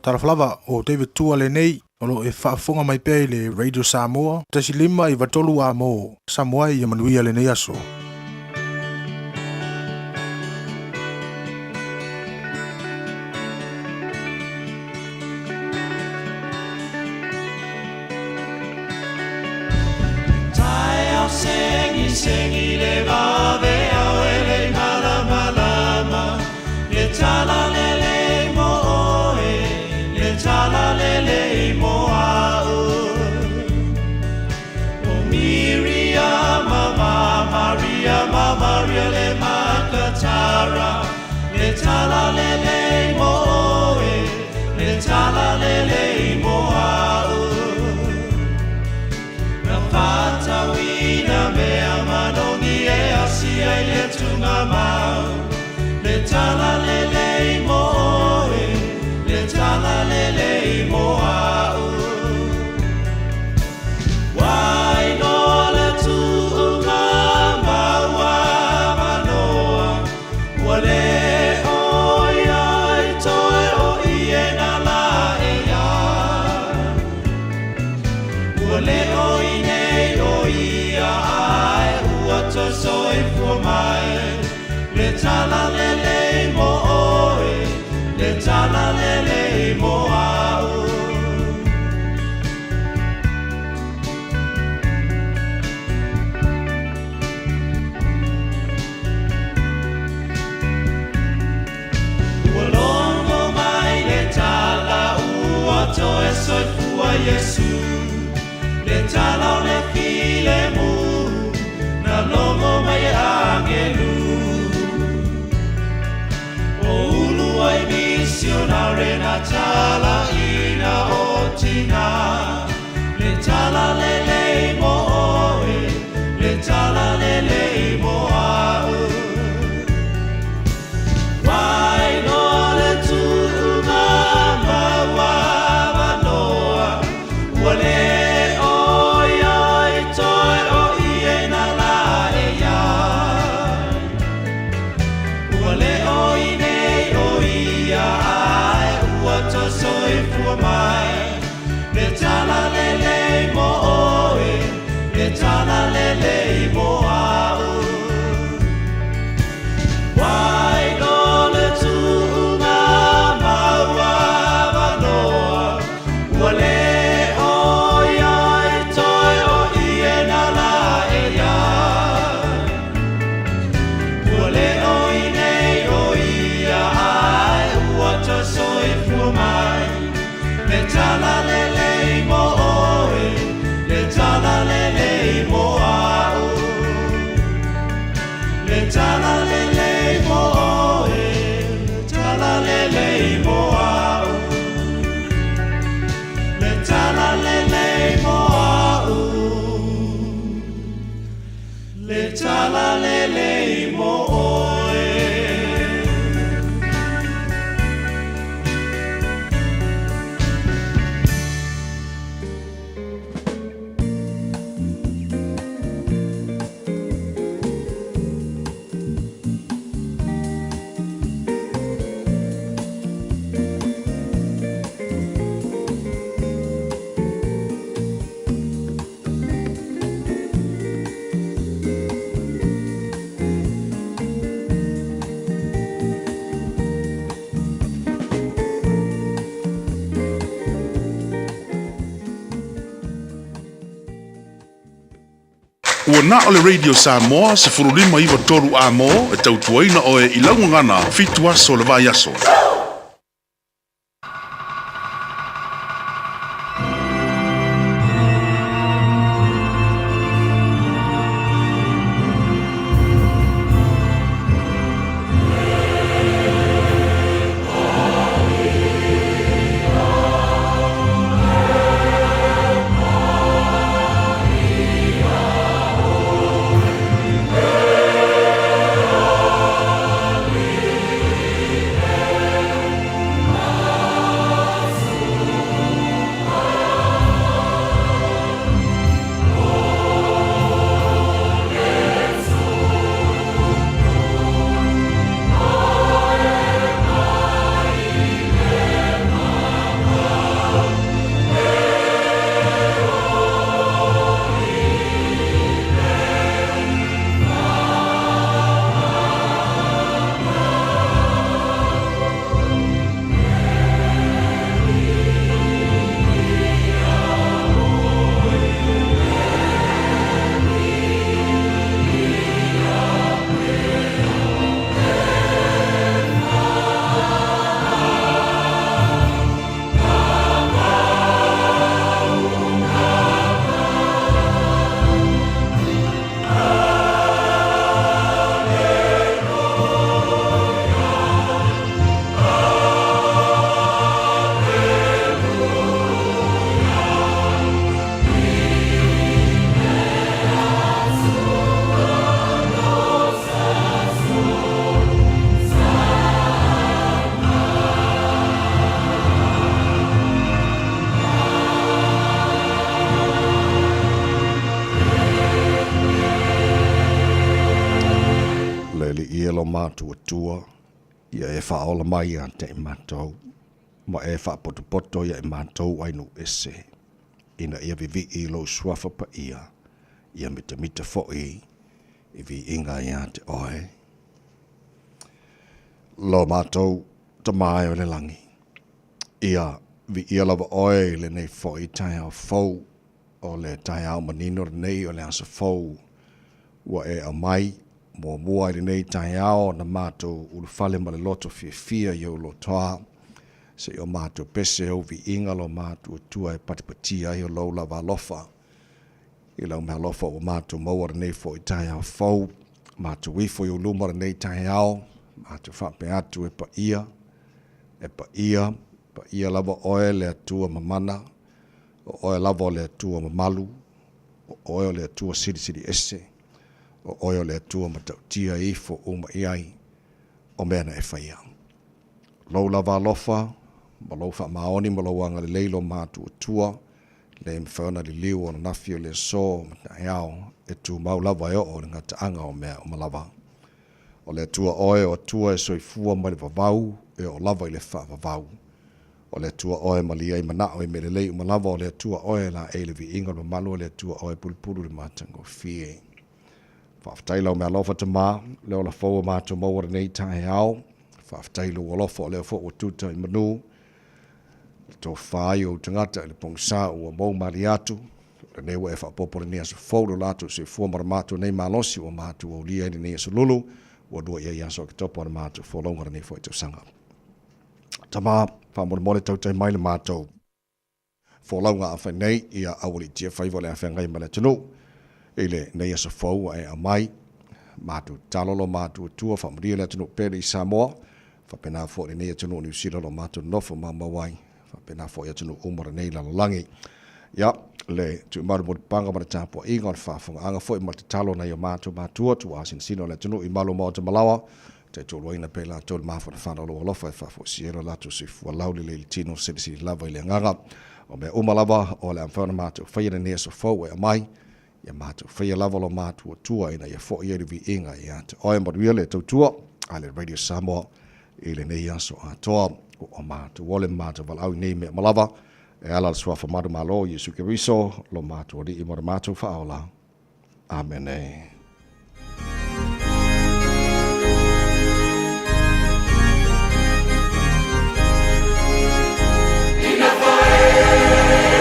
Talaflava o David Tua le nei, o lo e whaafonga mai pēi le Radio Samoa, tasi lima i watolu a mo, Samoa i amanuia le nei aso. Sengi le vave au ele malama le tala lele mo oe le tala lele mo au o Maria Maria le makatara le tala lele mo oe le tala lele mo au na fata wina mea le tunga mau le tala lele mo oe le tala lele mo au wai no le tunga maua manoa wale oia i toe o iena la e ia wale oi nei o ia ai ua to soi for mai le tala lele mo oe le tala lele mo au ualongo mai le tala ua to e soi fua Yesu le tala o le file mu na longo mai angelu o ulu ai misionare na tala ina o tina le tala lele mo oe le tala lele mo au wai no le tuna maua manoa wale le tala lele mo oe le tala lele mo au wai no le tunga maua manoa wale oia i toi o iena la e ia wale oi nei o ia ai ua ta soi fua mai le tala lele mo oe le tala lele mo au le tala lele mo oe le tala lele mo au le tala lele mo au le tala lele mo oe Ua na o le Radio Samoa se furulima iwa toru a mo e tautuaina o e ilangu ngana fitu aso le vai aso. ia lo mātua tua, ia e whaola mai a te mātou, ma e whapotopoto ia e mātou ainu ese, ina ia vivi i lo suafa pa ia mita fo'i, i vi inga ia te oe. Lo mātou ta mai o le langi, ia vi ia lava oe le nei fo'i tai au fau, o le tai au manino nei o le asa fau, wa e a mai, mua i nei tai au na mātou ulu fale ma le loto fia iau lo toa, se o mātou pese au vi inga lo mātou tua e patipatia i o lau lava lofa. I lau mea lofa o mātou maua nei fo i tai au fau, mātou wifo i o luma nei tai au, mātou whape atu e pa ia lava oe le atua mamana, o oe lava le atua mamalu, o oe le atua siri ese, o oe le atua matautia i fo uma iai, o mea na e whaia. Lau lava lofa, ma lau wha maoni, ma lau anga le leilo mātua tua, le mwhauna li liu o na nawhio le so, na eao, e tu mau lava e o nga ta anga o mea o malawa. O le tua oe o tua e soifua ma le vavau, e o lava i le wha vavau. O le tua oe ma li ai manao e me le lei o malawa, o le tua oe la e le vi inga ma malu, o le tua oe pulpulu le mātango fie. Whaaftaila o mea lofa ta mā, leo la fau mātua maua nei tae au, whaaftaila o lofa o leo fo o tuta i manu, tō whai o tangata i le pongsa o mau mari atu, le newa e whaapopore ni aso fau lo latu se fuamara mātua nei malosi o mātua o lia ni aso lulu, o dua ia iaso ki topo ana mātua wholongara nei fo i tau sanga. Tama, whaamore tautai mai le mātou, wholaunga a whanei ia awali tia whaiva le a whangai ma le tunu, ele nei asa fau e a mai, mātou talolo mātou tua, whaamaria le tunu pere i Samoa, whapena fo le nei tunu New Zealand o mātou nofo mamawai, whapena fo i tunu umara nei la langi. Ia, le tu maru mo panga ma le tāpua inga on whaafunga, anga fo i ma te talo nei o mātou mātua, tu asin sino le tunu i malo mo te malawa, te tolu ina pe la tolu mawhana whanalo o lofa e whafo siera latu si fua lauli le tino siri lava i le nganga, o mea umalava o le amwhana mātou whaia nei asa fau e a mai, ia mātou whaia lava lo mātua tua ina ia fo i eri vi inga i ate. Oe maruia le tautua, a le Radio Samoa, i le nei aso a toa, o mātou wale mātou walau nei mea malawa, e ala le suafa maru malo, Yesu Kiriso, lo mātou ri i mara mātou whaola. Amen. Oh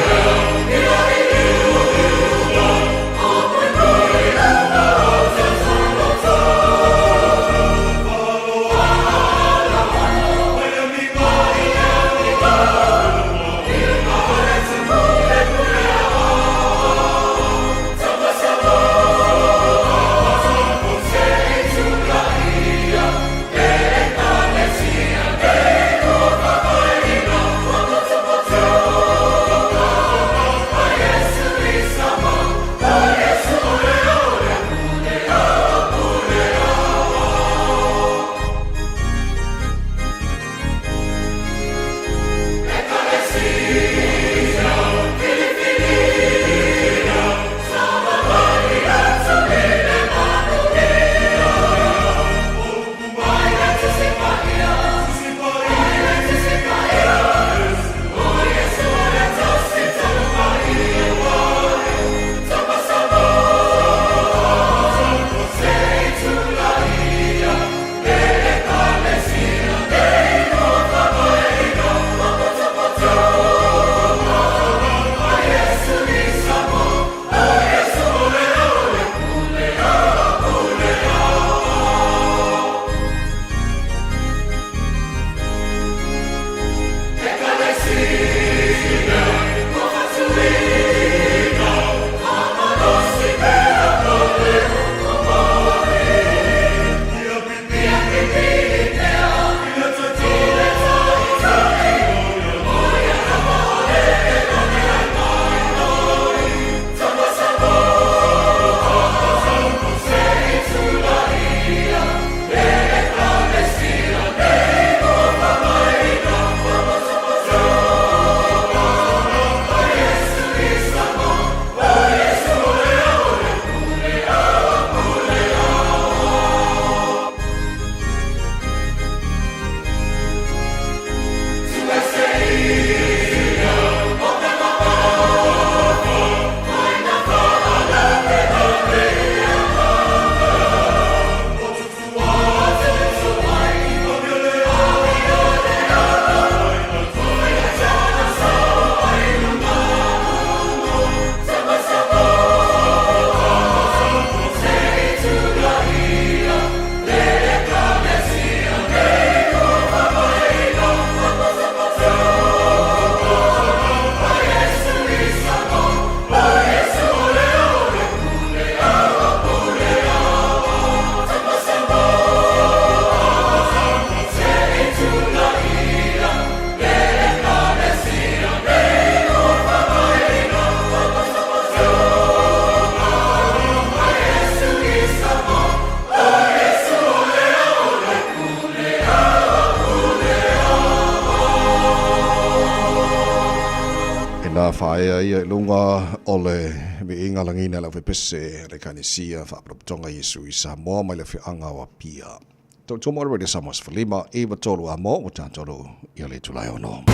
ia whaea ia lunga ole me inga langina la pese le kanisia whaprotonga Yesu i Samoa mai le whianga wa pia. Tō mora radio Samoa Sfalima e watolu a mo o tātoro ia le tulai ono.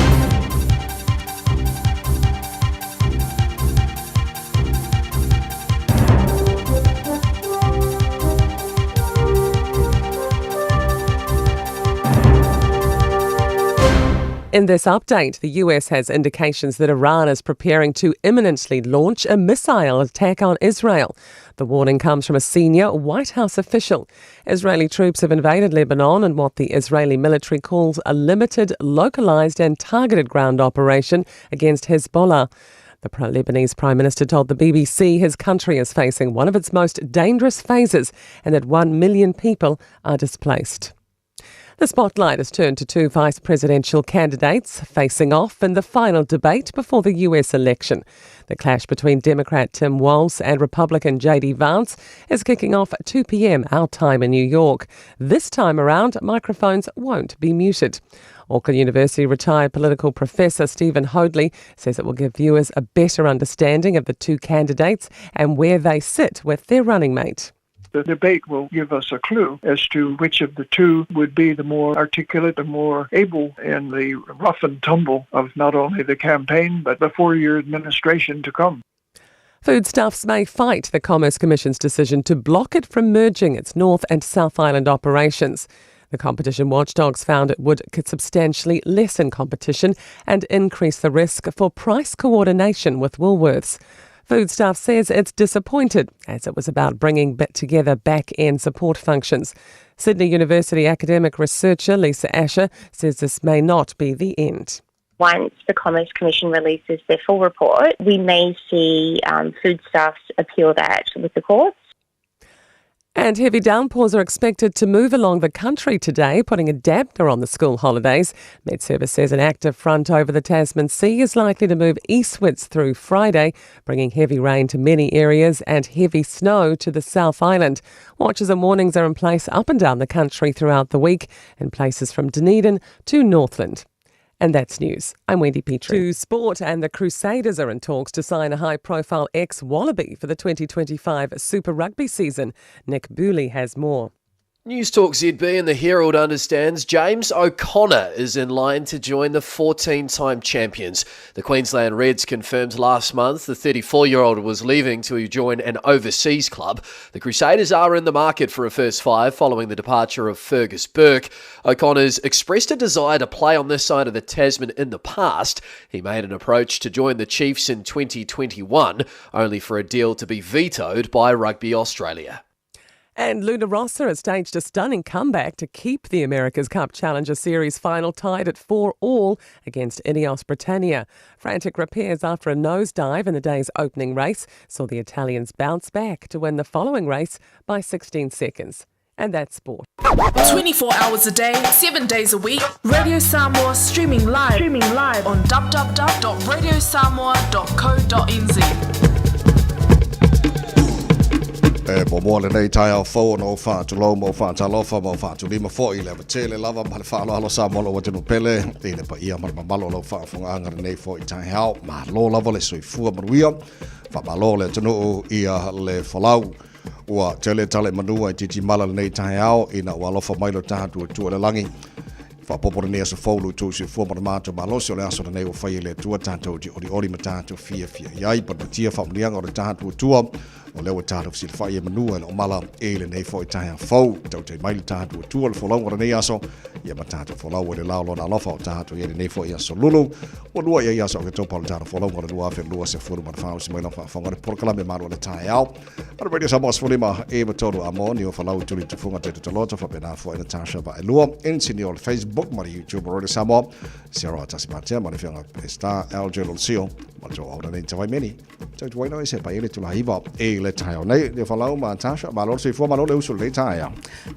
In this update, the US has indications that Iran is preparing to imminently launch a missile attack on Israel. The warning comes from a senior White House official. Israeli troops have invaded Lebanon in what the Israeli military calls a limited, localized and targeted ground operation against Hezbollah. The Lebanese Prime Minister told the BBC his country is facing one of its most dangerous phases and that 1 million people are displaced. The spotlight is turned to two vice presidential candidates facing off in the final debate before the US election. The clash between Democrat Tim Walz and Republican J.D. Vance is kicking off at 2 p.m. our time in New York. This time around, microphones won't be muted. Auckland University retired political professor Stephen Hoadley says it will give viewers a better understanding of the two candidates and where they sit with their running mate. The debate will give us a clue as to which of the two would be the more articulate and more able in the rough and tumble of not only the campaign but the 4-year administration to come. Foodstuffs may fight the Commerce Commission's decision to block it from merging its North and South Island operations. The competition watchdogs found it would substantially lessen competition and increase the risk for price coordination with Woolworths. Foodstuffs says it's disappointed as it was about bringing together back-end support functions. Sydney University academic researcher Lisa Asher says this may not be the end. Once the Commerce Commission releases their full report, we may see Foodstuffs appeal that with the courts. And heavy downpours are expected to move along the country today, putting a dampener on the school holidays. Met Service says an active front over the Tasman Sea is likely to move eastwards through Friday, bringing heavy rain to many areas and heavy snow to the South Island. Watches and warnings are in place up and down the country throughout the week in places from Dunedin to Northland. And that's news. I'm Wendy Petrie. To sport, and the Crusaders are in talks to sign a high-profile ex-Wallaby for the 2025 Super Rugby season. Nick Booley has more. News Talk ZB and the Herald understands James O'Connor is in line to join the 14-time champions. The Queensland Reds confirmed last month the 34-year-old was leaving to join an overseas club. The Crusaders are in the market for a first five following the departure of Fergus Burke. O'Connor's expressed a desire to play on this side of the Tasman in the past. He made an approach to join the Chiefs in 2021, only for a deal to be vetoed by Rugby Australia. And Luna Rossa has staged a stunning comeback to keep the America's Cup Challenger Series final tied at 4-4 against Ineos Britannia. Frantic repairs after a nosedive in the day's opening race saw the Italians bounce back to win the following race by 16 seconds. And that's sport. 24 hours a day, 7 days a week. Radio Samoa streaming live on www.radiosamoa.co.nz. Mo le nei tai au fo no fa tu lo mo fa ta lo fa mo fa tu lima fo i le tele lava ma le fa lo sa mo lo te no pele i le pa ia ma malo lo fa fo anga nei fo i tai hao ma lo lava le soi fu ma ruia fa ba lo le tano ia le folau ua tele tale manua i titi mala le nei tai hao ina wa lo fa mai lo ta tu le langi fa popor ne so fo lu tu se fo ma mato ma lo se le aso nei o fa i le tu ta to di ori ma ta to fia ia pa tia fa mlianga o ta tu o lewa tātou si le whai e manua o mala e le nei fo i tahi a fau tau te maili tātou o tua le wholau o nei aso ia ma tātou wholau o le lao lona alofa o tātou i le nei fo i aso lulu o lua i aso o ke tōpau le tātou wholau o le lua awhi lua se furu ma le whau si maila whaonga le porkalame maru o le tahi au ara radio Samoa Sfulima e matoro a mo ni o whalau tuli te funga te tutolota whapena fo i na Tasha va e lua insini o le Facebook ma le YouTube o le Samoa Sierra Tasimatea ma le whianga Star Alger Lulsio ma le tō aura nei tawai meni tau tuaino i se pa ele tula hiva e le tai o nei le falau ma Tasha ma lo se fo ma lo le usu le tai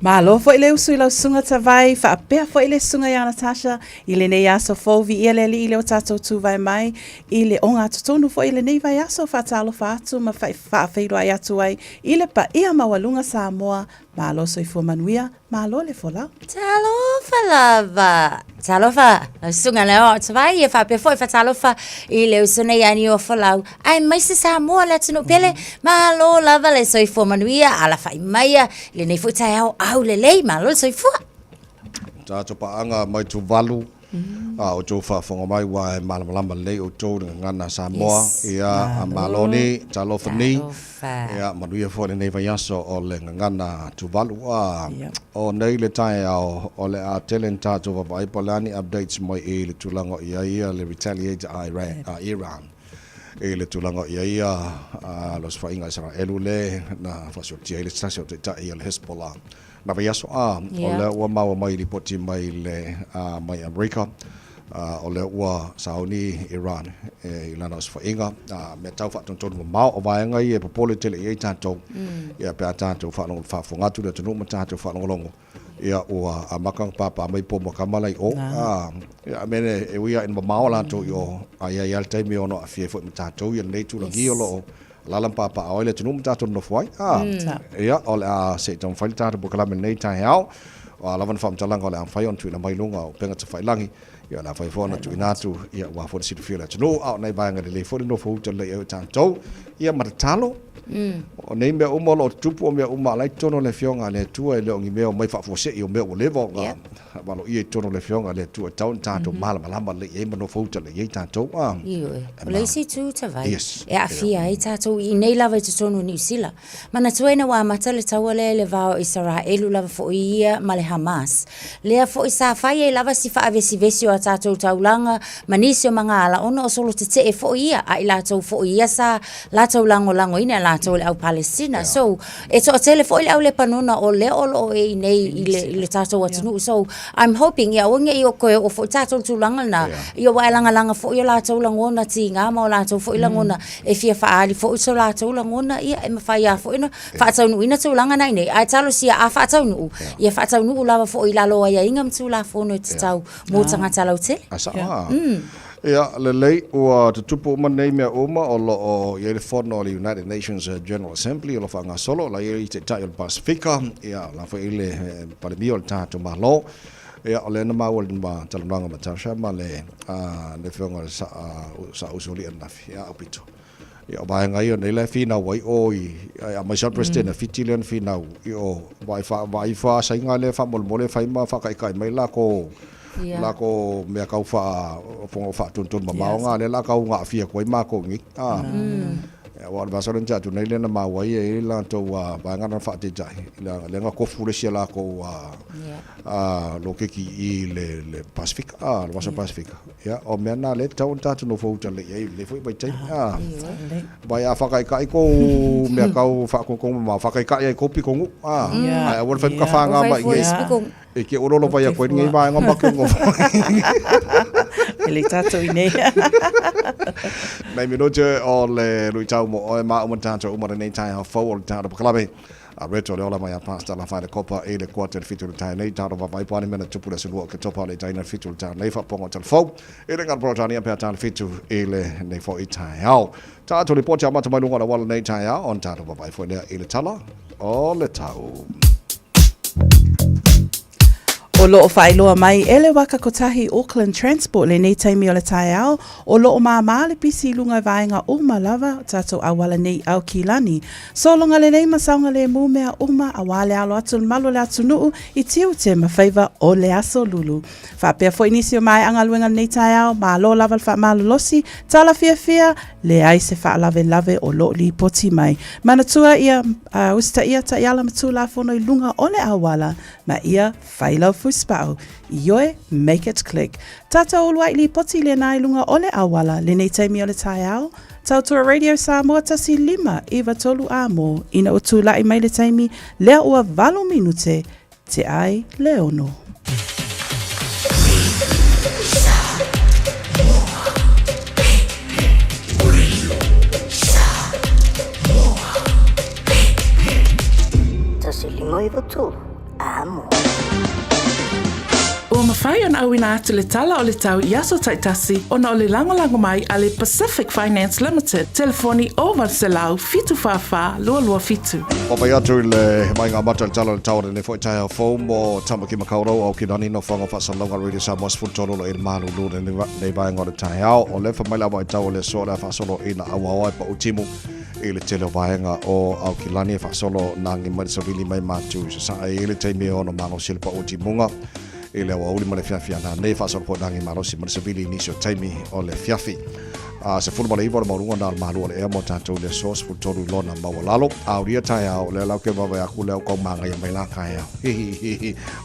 ma lo fo ile usu la sunga tavai fa pe fo ile sunga ya Natasha ile nei aso fo vi ile ile o tato tu vai mai ile onga tonu fo ile nei vai aso fa talo fa atu ma fa fa ro ai atu ai ile pa ia mawalunga Samoa Malo soifua manuia, malo le fola. Talofa lava. Talofa. Sunga leo tawai e fa pe foi fa talofa I le usune yani o folau. Ai mai se Samoa le tunu pele malo lava le soifua manuia ala fa maia le nei foi tai au le lei malo soifua. Tātou paanga mai tu valu. O tō whaafonga mai wa e malamalama lei o tō ngana Samoa. Ia a maloni, talofa ni. Ia manuia fōne nei vai aso o le ngana tu valu. O nei le tai o le a telen tātou wawai palani updates mai e le tulango ia le retaliate Iran. E le tulango ia los whainga Israelu le na whasiotia i le stasio te tai le Hezbollah. Na vai aso o le ua maua mai li poti mai le mai Amerika o le ua sauni Iran I lana os whainga me tau whaatontonu mau o vaenga I e popole tele I tātou ia pēr tātou whaafongatu le tunu ma tātou whaanongolongo ia ua a makang papa mai po makamalai o ia mene e uia in mamao lantou yo ia ia taimi ono a fie fo ma tātou ia nei tulangi o lo lalam papa oile tunu mtato no foi ia ole a se tong fai tata po kala nei tai hao o lavan fam talanga ole am fai on tu na mai lunga o penga te fai langi ia na fai fona tu inatu ia wa fo si tu fila tunu au nei banga le fo no fo te le e tanto ia matatalo o nei me umo lo tupu o me uma lai tono le fionga le tua le ongi me o mai fa fo se o me o le vo nga malo ia tono le fionga le tua taun tato malama le e no fo te le e tanto le si tu te vai e a fia e tato I nei lava te tono ni sila mana tuena wa mata le taua le vao Israelu lava fo ia ma le Hamas le fo isa fai e lava si fa avesi vesi o tato taulanga manisi o manga ala ono o solo te e fo ia a ila tau fo ia sa la tau lango ina la tau le au Palestina so e to tele fo ile au le panuna o le olo e nei le tato watunu so I'm hoping ia wonge I o koe o fo tato tulanga na ia wa langa fo ia la tau langona tinga ma la tau fo ilangona e fia fa ali fo so la tau langona ia e fa ia fo ina fa tau nu ina tau langa nei ai talo sia a fa tau nu ia fa tau nu lava fo ila lo ia ingam tu la fo no te tau mo tanga talo te ia le lei ua te tupu uma nei mea uma o lo o ia le fono o le United Nations General Assembly o lo whanga solo la ia I te tai o le Pasifika ia la fo ile palemi o le tātou malo ia o le na mau le ma talananga ma tausha ma le whionga sa usuli anafi ia opito ia o vai ngai o nei le fina wai o a mai sa president a fitilian fina o vai fa sa inga le fa mole fa ma fa kai mai la ko la ko me ka fa fa tuntun ma nga le la ka nga fia ko ma ko ngi wa ba so ren ja tu nei le na ma wai e la to wa ba nga na fa te jai le nga ko fu le sia la ko lo ke ki I le Pacific lo was Pacific ya o me na le ta un ta tu no fo ta le le foi bai tai ba ya fa kai ko me ka fa ko ma fa kai kai ko pi ko ai wa fa ka fa nga ba e ke oro lo vai ko ngai ba nga ba ko ele tato ine mai mi no je o le luitau mo o ma o tanto o nei tai ha fo o tanto po klabe a reto le ola mai a pasta la fa de copa e le quarter fitu le tai nei tanto va vai pani mena tupu le sulu ke topa le tai na fitu le tai nei fa pongo tel fo e le ngal protania pe tanto fitu e le nei fo I tai hao tanto le pocha mata mai lunga la wala nei tai hao on tanto va vai fo le e le tala o le tau O loo whailoa mai, ele waka kotahi Auckland Transport le nei taimi o le tai ao, o loo maa le pisi lunga vaenga uma lava, tato awala nei au kilani. So longa le nei masaunga le mumea uma, awale alo atu malo le atu nuu, I tiu te mawhaiva o le aso lulu. Whapea fo inisio mai angaluenga nei tai ao, maa lo lava le wha malo losi, tala fia, le ai se wha lave o loo li poti mai. Manatua ia, usita ia ta iala matu la fono I lunga o le awala, ma ia whailau fuspao. Ioe, make it click. Tata uluai li poti le nai lunga o le awala, le nei taimi o le tai ao, Tautua Radio Samoa tasi 5 iwa tolu amo, ina o tūlai mai le taimi, lea ua 8 minute, te ai le ono. Tasi 5 iwa tolu amo. mawhai on awina atu le tala o le tau i aso taitasi ona o le langolango mai a le Pacific Finance Limited. Telefoni o Valselau fitu whawha lua lua fitu. O pai atu le mai ngā mata le tala le tau le fo tai au fo mo tamaki makaurau au ki nani no whanga whasalonga Radio Samoa sfutoro lo i malu lu le vai ngā le tai au o le whamai lawa i tau le so le whasolo i na awa pa utimu i le tele vaenga o au ki lani e whasolo na ngi marisavili mai matu sa i le teimi o no mano silpa utimunga i le awa uli ma le fiafia na nei whasolo po nangi marosi marisavili nisio teimi o le fiafi. Se fulu male iwa le maurunga na malu le ea mo tātou le sos futoru lona mawalalo au ria tai au le lau ke wawe aku leo kong manga ia mai la kai au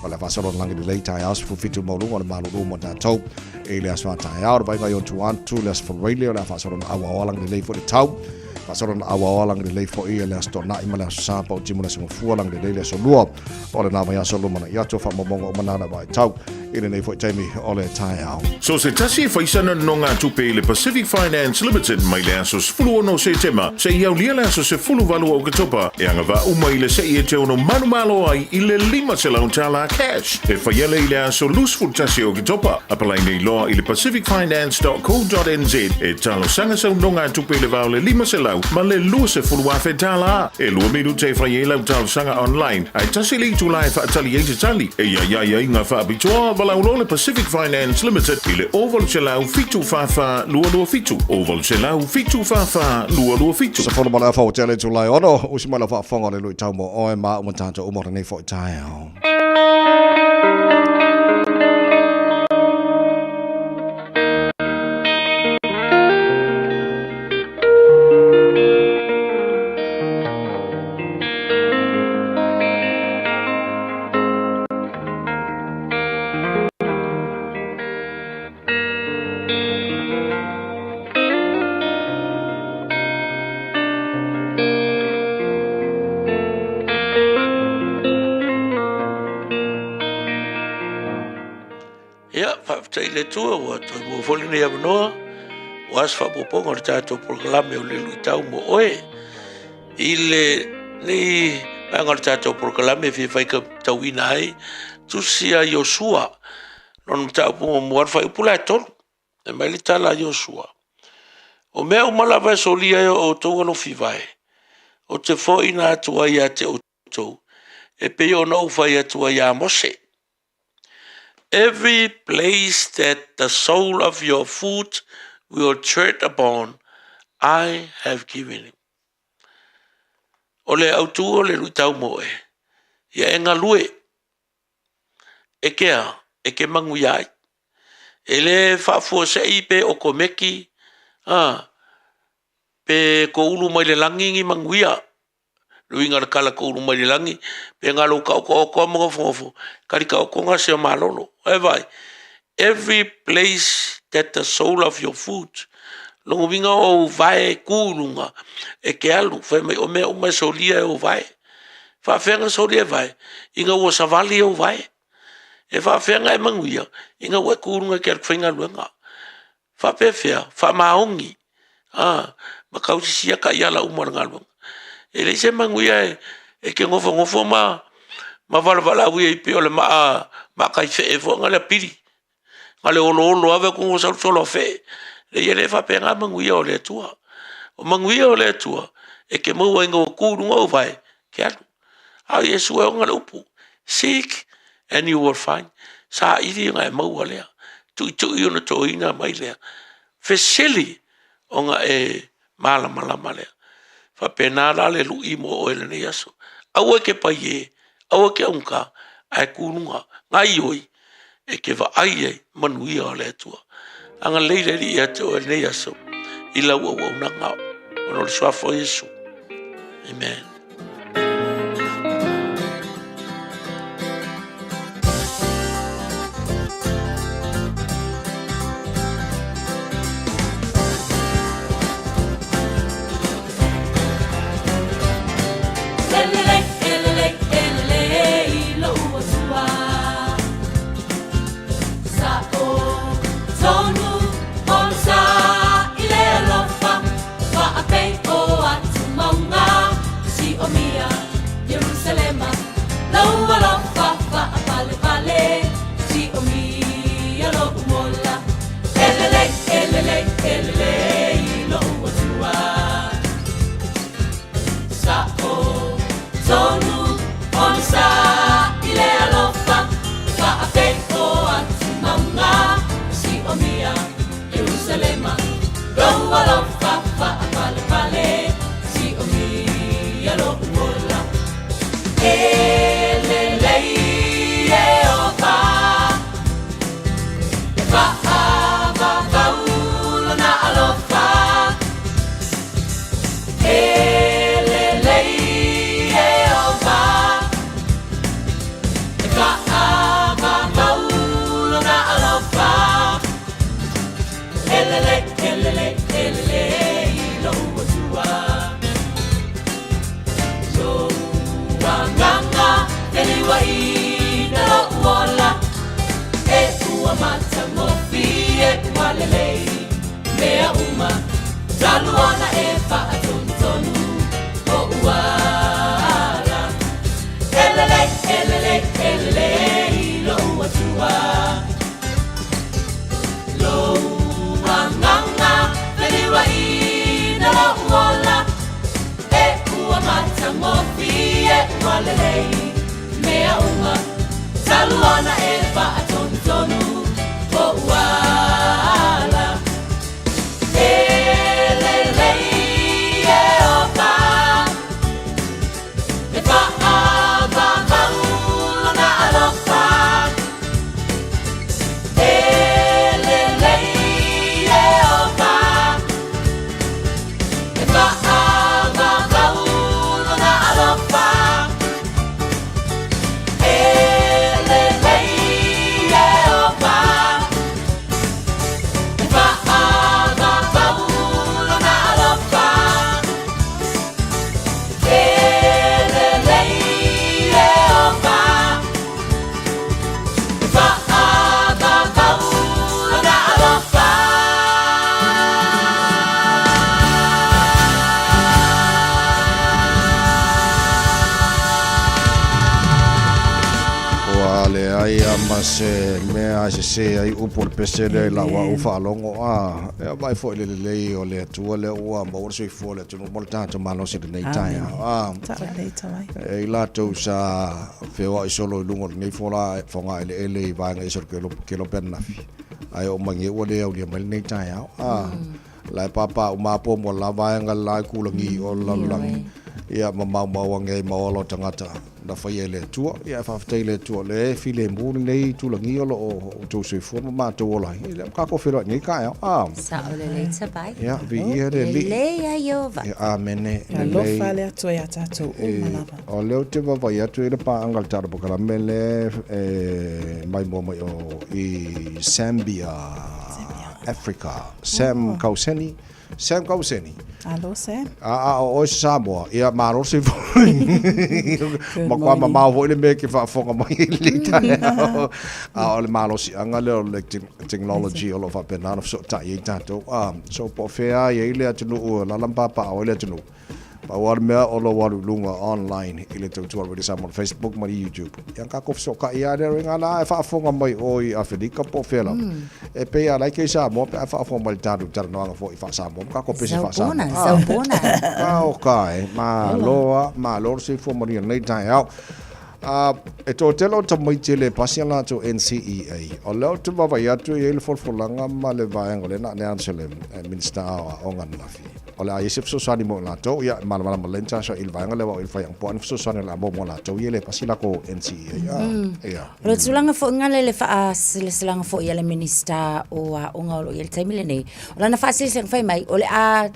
o le whasolo langi le lei tai au se fufitu maurunga le malu mo tātou e le aswa tai au bai ngai o tuantu le asfarele o le whasolo na awa langi le lei fo le tau whasolo na awa langi le lei fo i le asto na ima le asapa o timu le singofua langi le lei le solua o le nama ia solo mana iato wha mamonga o manana bai tau i le nei fo i taimi o le tai au. So se tasi e whaisana no ngā tupe le Pacific Finance Limited mai le aso se fulu ono se tema se iau lia le aso se fulu valu o katopa e anga va umai le se i e te ono manu malo ai i le 5 se lau tala cash e whaiele i le aso loose tasi o katopa apalai nei loa i le pacificfinance.co.nz e talo sanga sau no ngā tupe le vau le 5 se lau ma le lua se fulu afe tala e lua miru te whaiele au talo sanga online ai tasi li tu lai whaatali e te tali e ia ngā whaabitoa walau lo le Pacific Finance Limited i le oval se lau fitu whawha lua fitu oval se lau fitu whawha lua fitu sa fono mala fo tele tu lai ono usi mala fa fonga le lui tau mo o e ma o tanto o mo nei fo tai au. Le tua o to mo foli ne amno was fa popo ngor tato programa o le luitau mo oe ile ni ngor tato programa fi fa ka tawina ai tu sia Joshua non ta po mo fa pula to e mai le tala Joshua o me o mala va solia o to no fi vai o te fo ina tu ia te o to e pe o no fa ia tu ia mose. Every place that the sole of your foot will tread upon, I have given him. Ole autu ole luitau moe. Ia enga lue. Eke mangu iai. Ele whafua se ipe o komeki. Pe ko ulu mai le langingi mangu ia. Luinga kala ko ulu mai le langi. Pe ngalo ka o mga fofo. Karika o konga se malono. Every place that the sole of your foot, longo vinga o vai kulunga, e ke alu, fai mai o me solia o vai. Fa fenga solia vai, inga o savali o vai. E fa fenga e manguia, inga o kulunga ke alfenga luenga. Fa pefea, fa maongi. Ma kausi sia ka iala umaranga luenga. E le se manguia e ke ngofo ma vala ui e pe ole ma kai fe fo ngale piri ngale olo ave ko solo fe le yele fa pe nga manguia ole tua o manguia ole tua e ke mo wengo ku no vai ke a yesu e ngale upu seek and you will find sa idi nga mo ole tu no to ina mai le fe seli o nga e mala fa pe na le lu i mo ole ne yaso awe ke pa ye awa ke unka ai kununga ngai oi e ke va ai manuia ole tua anga leile li ate o nei aso ila wa na nga ono le swafo Yesu amen. Si mea uma talu ona e whaatonu o uala elele, elele, elele lo uatua lo uanganga Peliwa ina lo uola e ua mata ngofi e ualelei mea uma talu ona e whaatonu o uala elelei e opa e whaavavau na alofa elelei e opa e whaavavau na alofa elelei e opa e whaavavau na alofa elelei e opa e whaavavau na alofa Ua le ai ama se mea se ai upo le pese le la wa ufa alongo e mai fo le le o le tua le ua ma o se fo le tunu mo tanto malo se nei tai e la to sa feo ai solo lungo nei fo la fonga ele va ngai so ke lo penna fi ai o mangi o le o le mal nei tai la papa o ma po mo la va nga la ku langi o la lang ia ma ngai ma o lo tangata na fai ele tua ia fa ftai le tua le file mu nei tu langi o lo to se fo ma to la ka ko fero ni ka sa o le ta bai ia vi ia le le ia va amen na lo fa le to ya tato o malava o le te va ia tu le pa angal tar po kala mele mai mo o i Zambia Africa Sam Kauseni Alo Sam o Samoa ia maro se ma kwa ma vo le me ke fa fonga mai le o le malo si anga le technology all of up and out of so ta ye tato so po fea ye le atu la lampa pa o le atu pa war me o lo waru lunga online ile tu already some on Facebook ma YouTube yang ka ko so ka ia le ringa la fa fonga mai o i Afrika po fela e pe ala ke sa mo pa fa fonga mai tadu tar no fo i fa sa mo ka ko pe fa sa bona o kai ma lo se fo mo nei tai au e to telo to mai tele pasiala to NCEA o lo to baba ya to ele for langa ma le va ngole na ne ansele minister o ngan na fi o la yesip so sani mo la to ya ma lenta so il va ngole wa il fa yang pon so sani la mo la to ele pasila ko NCEA ya lo tulanga fo ngale le fa le selanga fo ya le minister o ngolo ele taimile nei o la na fa sil fa mai o le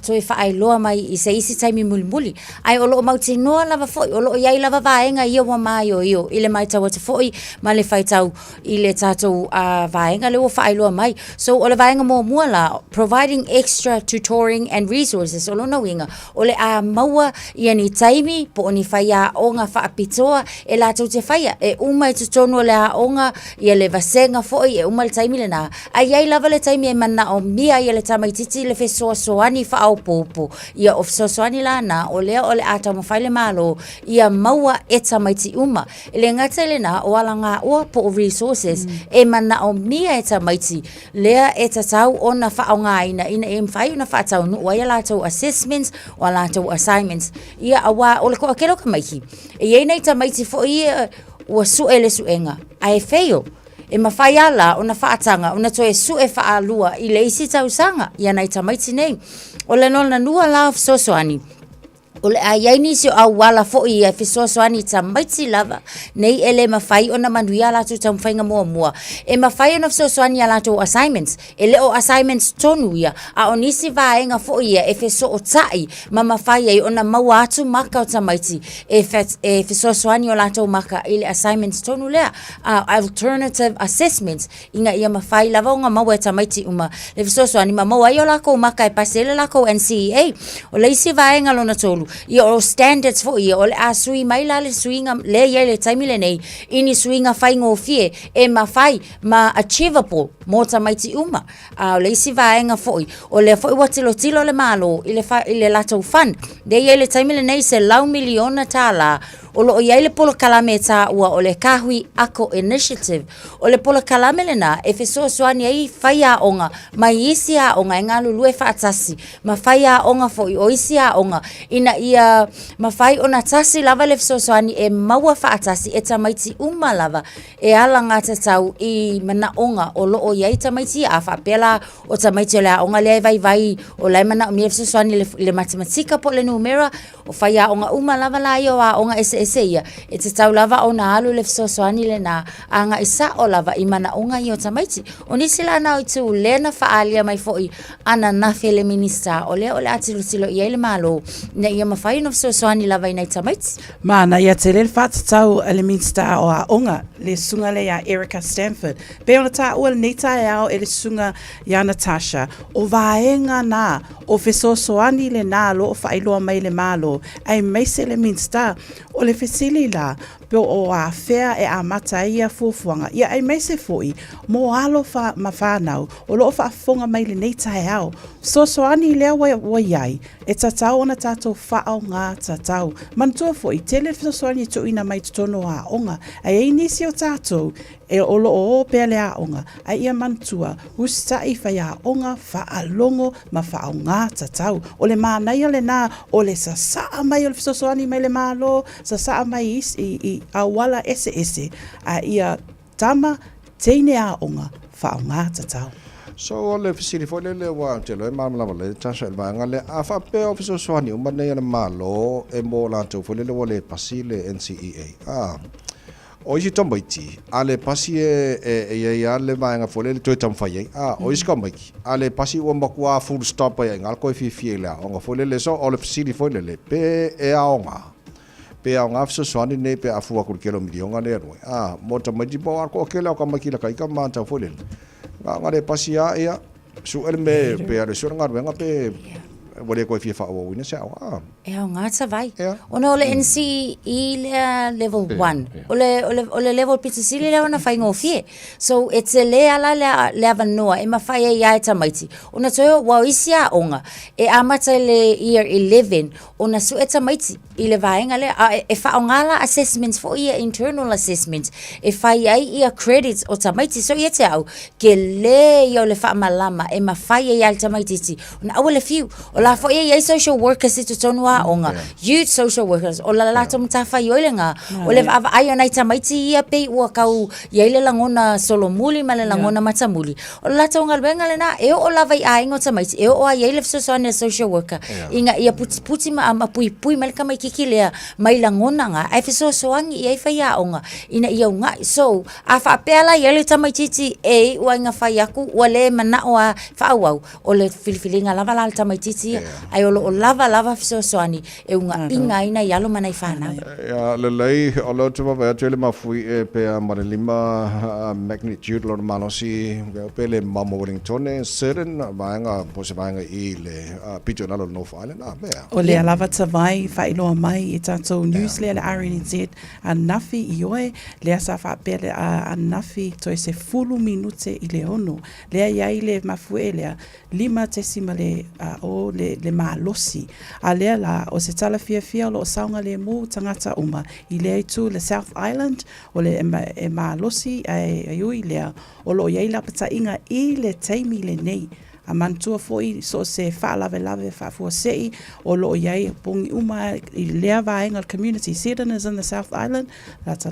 to fa ai lo mai i se isi taimi mulmuli ai o lo mau tino la va fo o lo ya la va vaenga ia wa mai yo ile mai tawa te foi ma le fai tau ile tatou vaenga le o fai loa mai so o le vaenga mo mua la providing extra tutoring and resources o lona winga o le maua ia ni taimi po ni fai a onga whaapitoa e la tau te fai e umai tutono le a onga ia le vasenga foi e umai le taimi le na ai ai lava le taimi e mana o mia ia le tamai titi le fe soa soani wha au popo ia of soa soani la na o le ata mo fai le malo ia maua e tamai ti uma le ngata le na o ala ngā ua po resources e mana o mia e tamaiti lea e tatau o na wha o ngā ina e mwhai o na wha tau nu o ia lātou assessments o lātou assignments ia awa o le koa kero ka maiki e iei nei tamaiti fo ia ua sue le suenga a e fail e mawhai ala o na whaatanga o na to e sue wha alua i le isi tau sanga ia nei tamaiti nei o le nona nua lao sosoani o le ai ni se au wala fo i e fisosoani tamaiti lava nei ele mawhai o na manuia lātou tau mwhainga mua e mawhai o na fisosoani a lātou assignments e le o assignments tonu ia a o nisi vaenga fo i e fiso o tai ma mawhai e o na maua atu maka o tamaiti e fisosoani o lātou maka i le assignments tonu lea alternative assessments inga ia mawhai lava o nga maua e tamaiti uma le fisosoani ma maua i o lako maka e pasele lako NCEA o le isi vaenga lona tolu ia o standards fo ia o le a sui mai la le suinga le ia le taimi le nei ini suinga fai ngofie e mawhai ma achievable mo tamaiti uma a le isi vaenga fo o le fo wa tilo le malo i le latou fan de ia le taimi le nei se lau miliona tala o lo ia le polo kalame ta ua o le kahui ako initiative o le polo kalame le na e feso soani ai faia onga mai isi a onga e ngalu lue faatasi ma faia onga fo i o isi a onga ina ia ma fai ona tasi lava le feso soani e maua faatasi e tamaiti uma lava e ala ngata tau i mana onga o lo o ia i tamaiti a faapela o tamaiti o le a onga le vai o lai mana o mi feso soani le matematika po le numera o faia onga uma lava la i o a onga ese ia e te tau lava o na alu le fesoasoani le na anga isa o lava i mana unga i o tamaiti o nisi la na o tu lena faalia mai foi ana nafe le minista o le atilutilo i ele malo na ia mawhai no fesoasoani lava i nei tamaiti Mana ia te lele whatatau le minista o a onga le sunga le a Erica Stanford pe ona ta ua le neita e ao e le sunga ia Natasha o vaenga na o fesoasoani le na lo o whailoa mai le malo ai meise le minista o le fesili la pe o a fea e a mata ia fufuanga ia ai mai se foi mo alo fa mafana o lo fa fonga mai le nei tai ao so ani le wa yai e tatau ona tato fa o nga tatau man to foi tele so ani to ina mai tono a onga ai inisi o tato e o lo o pele a onga ai ia mantua usta i fa ya onga fa alongo ma fa o nga tatau o le mana ia le na o le sa mai o so ani mai le malo sa mai i awala ese a ia tama teine a onga fa o nga tatau So le fisili foi le wa te lo ma la le tasha va nga le a fa pe officer swani o mane ya malo e mo la to foi le wole pasile NCEA o isi tombaiti ale pasi e le va nga foi le to tam fai o isi kamaki ale pasi o makua full stop ya nga ko fi la o nga foi le so o le fisili foi le pe e a onga pe a nga fso swani ne pe a fu ku kilo milionga le mo tombaiti po ko kela ka makila kai ka ma ta foi le ngare pasia ia su elme pe ale su ngar nga pe wale ko fi fa o wina sa e o ngata vai ona ole NC i le level 1 ole level pitisili le ona fai ngofie so it's le ala le avanoa e mafai ia tamaiti ona toyo wa isia onga e amata le year 11 ona su tamaiti i le vaenga le e fa ngala assessments for ia internal assessments e fai ai ia credits o tamaiti so ia te au ke le yo le fa malama e mafai ia tamaiti ona awale few la fo ia social workers to tonua onga youth social workers o la lato mtafa yoilenga o le ava ai na tamaiti ia pe ua kau ia le langona solomuli ma le langona matamuli o la lato ngalwenga le na e o la vai ai ngo tamaiti e o ia le social worker inga ia puti ma pui mal kama kikilea mai langona nga ai fiso soangi ia faia onga ina ia nga so afa pela ia le tamaiti e ua nga faiaku o le mana o fa o le filifilinga lava la tamaiti ai o lava fiso soani e unga inga ina yalo manai fana ya le lei o lo tu va tele mafui e pe a marelima magnitude lo manosi pe le mamo Wellington certain vaenga pose vaenga i le pito na lo North Island o le lava tavai failo mai e tanto news le RNZ a nafi ioe le sa fa pele a nafi to se fulu minute i le ono le ia ile mafui le 5 le o le malosi a le la o se tala fia lo saunga le mu tangata uma i le tu le South Island o le e malosi ai ui le o lo ia la pata inga i le taimi le nei a mantua foi so se fa lave fa fo sei o lo ia pongi uma i le vaenga community citizens in the South Island lata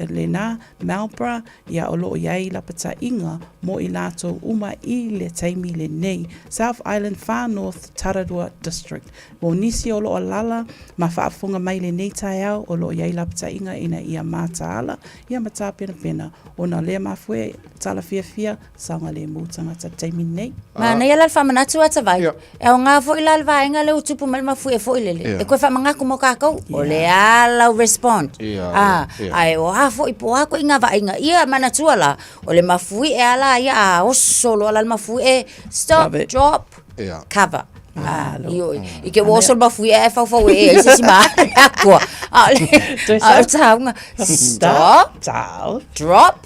lena Malbra ia o lo ia la pata inga mo i lato uma i le taimi le nei South Island Far North Taradua District o nisi o lo lala ma fa fonga mai le nei tai au o lo ia la pata inga ina ia mata ala ia mata pena ona le mafue tala fia sanga le mutanga ta taimi nei na ia la famanatu ata vai e o nga fo ila vai nga le utupu mal mafu e fo ilele e ko fa manga ko moka ko o le ala respond ai o ha fo ipo ko inga vai nga ia manatu ala o le mafu e ala ia o solo ala mafu e stop drop cover Io ike wo sol ba fu e fa se ma aqua. Stop. Drop.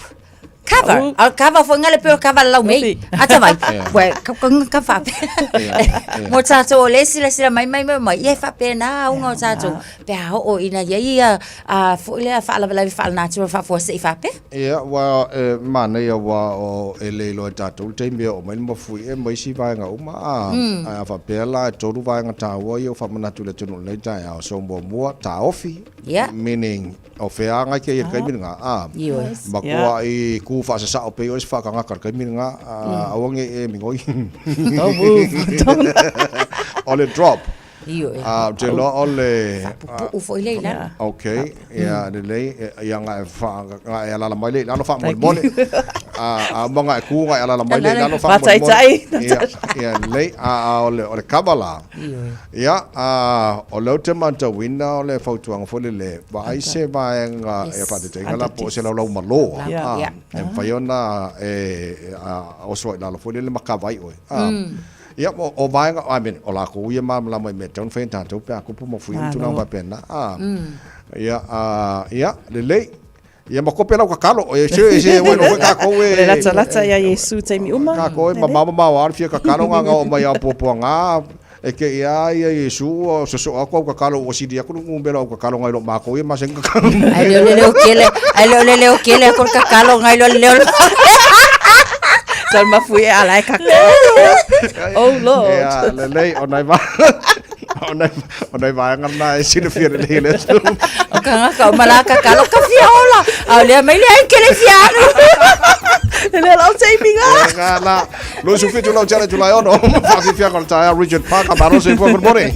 Cover. Al cover fo ngale pe cover lau mei. Ata mai. We ka fa. Mo tato le sila mai e fa pe na unga tato. Pe o ina ia fo le fa la fa natural fa fo se fa pe. Ia wa mana ia wa o ele lo tato te me o mai mo fu e mai si va nga uma a fa pe la toru va nga ta wo yo fa mana tu le tunu le ta ya so mo mo ta ofi. Meaning o fe anga ke kai mi nga ma ko I ku fa sa o pe o fa ka nga ka mi nga awange e mi ngoi ole drop te lo ole u foi le la okay ya de le ya nga fa nga ya la mai le la no fa mo mo ma nga ku nga ya la mai le la no fa mo ya le ole kabala ya o lo te manta winna ole fa tuang fo le ba ai se ba nga e fa te nga la po se lo malo en fa yona o so la fo le makavai o ia o vai I mean o la ko ia ma la mai me ton fenta to pe ko pu mo fu tu na va pena ia le ia mo ko pe la ka kalo e se bueno ka ko e la ya Yesu te mi uma ka ko e ma wa fia ka kalo nga o mai a po nga e ke ia Yesu o so ko ka kalo o si dia ko un belo ka kalo nga lo ma ko e ma sen ka ai le o kele ko ka kalo nga lo Tal ma fui ala ka. Oh Lord. Ya, le onai va ngana sino fiere le. O ka malaka ka lo ka fiola. Au le mai le ke le fiano. Le lo sei pinga. Ngala. Lo su fitu lo chale tu la ono. Fa si fia con ta Richard Park a baro se por bore.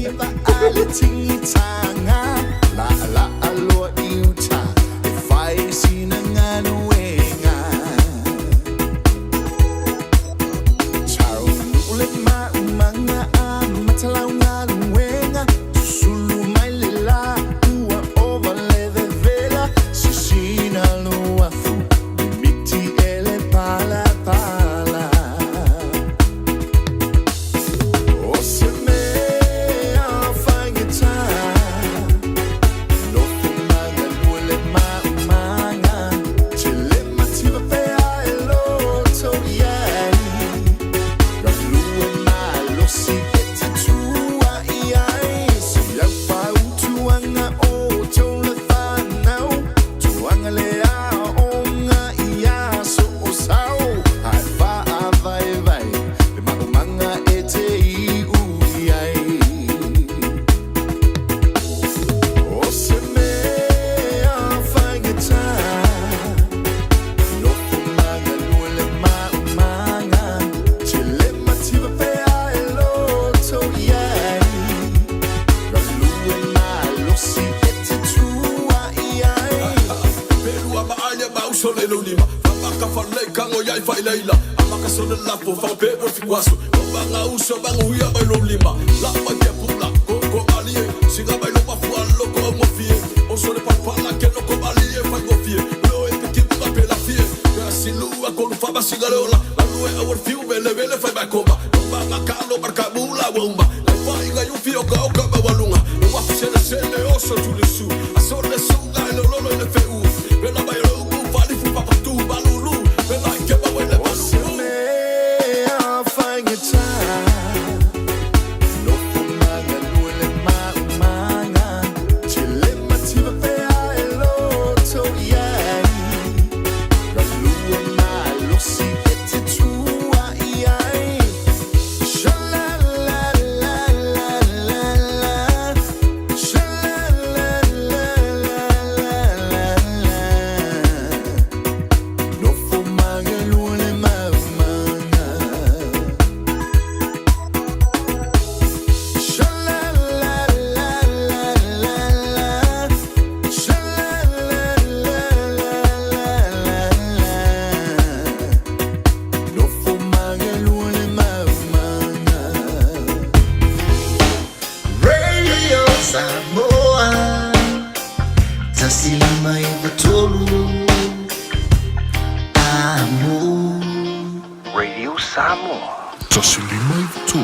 Radio Samoa. Tosilima i tu.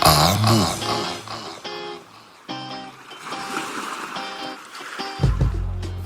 Amo.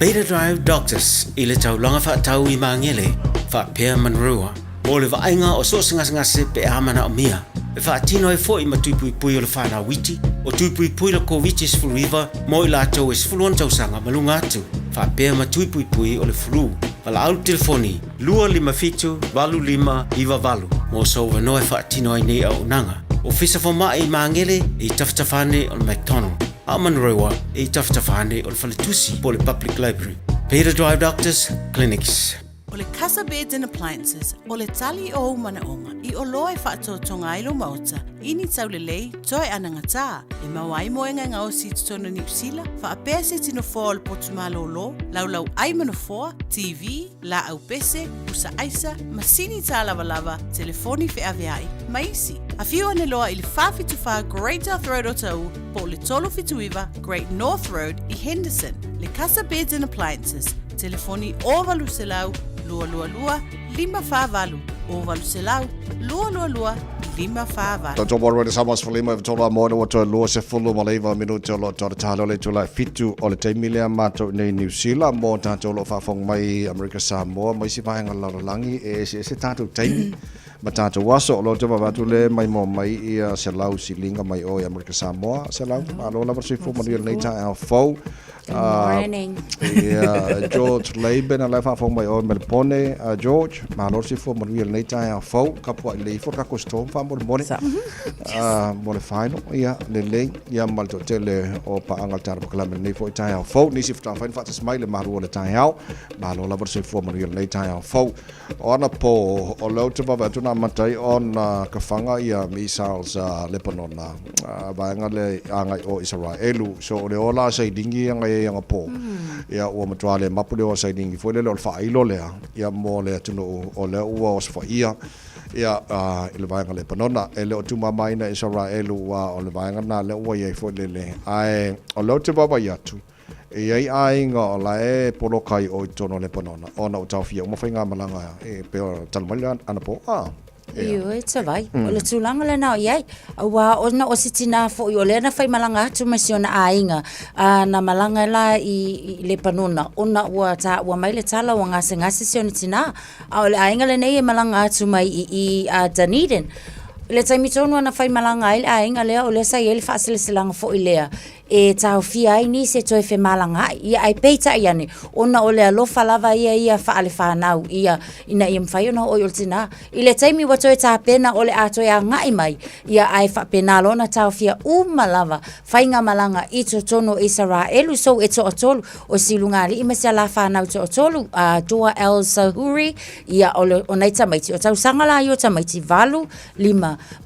Beta Drive Doctors i le taulanga whaatau I mangele whaapea manrua. O le vainga o so ngase pe amana o mia. E whaatino e fo I matuipui o le whana witi. O tuipui le COVID is fluiva mo I lātou is fuluan tausanga malunga atu. Whaapea matuipui o le flu. Wala au telefoni, 255-25 mo so wanoe whaatino ai nei au nanga. O fisa whama I mangele I taftafane o le McDonald. A manrewa I taftafane o le Whaletusi po le Public Library. Peter Drive Doctors Clinics. O le Casa Beds and Appliances, o le tali o manaonga, I o loa whaatotonga ilo mauta, ini tau le lei, toi anangata, e mawai moenga ngao si tutono New Zealand, whaapea se tino fōa le potumalo lo, laulau aimano fōa, TV, la au pese, usa aisa, masini tā lava, telefoni fe aveai, maisi. A fiu ane loa I le whawhituwha Great North Road o tau, po le tolo fituiva Great North Road I Henderson, le Casa Beds and Appliances, telefoni o valu selau, lua 555 o valu selau lua 555. Tato moro de samas falima tola mono wato lua se fulu maleva minuto lo to talo le tula fitu o le taimilia mato nei New Zealand mo tato lo fa fong mai America Samoa mai si vaenga langi e se tato taimi matato waso lo te babatu le mai mo mai ia se lau silinga mai o America Samoa se lau alo la versi fu mo nei ta al fo. Good morning. George Laban a lefa fo mai o Melbourne George ma lo si fo mo nei ta al fo kapo le fo ka custom fa mo mo mo le final ia le ia mal to tele o pa angal tar kala nei fo ta al fo ni si fa fa smile ma ro le ta al ma lo la versi fo mo nei ta al fo ona po o lo te babatu na matai on ka fanga ia missiles Lebanon vaenga le anga o Israelu so le ola sai dingi anga po ia o matwale mapule o sai dingi foi le o fa ilo le ia mo le tuno o le o fa ia le vaenga Lebanon ele o tuma mai na Israelu wa o le vaenga na le o ia foi le ai o lo te baba ia tu e ai nga la e polokai o tono Lebanon ona o tawfia mo fainga malanga e pe talmalian ana po Iyo e te vai. O le tūlanga le nao iai. Awa o na o sitina fo i o le na whai malanga atu masi o na ainga. Na malanga la I le panuna. O na ua mai le tala o ngase si o ni tina. A o le ainga le nei e malanga atu mai I Dunedin. Le taimi tonu ana whai malanga I le ainga lea o le sa i le whaasile silanga fo I lea. E tau fia ai ni se toi fe malanga ia ai peita ia ni ona o le alofa lava ia faale whanau ia ina ia mwhai ona o yoltina I le taimi wa toi tā pena o le ato ia ngai mai ia ai wha pena lona tau fia lava whainga malanga I to tono Israelu so e to atolu o silunga li ima sia la whanau to atolu Dua El Sahuri ia o nei tamaiti o tau sangala i o tamaiti 5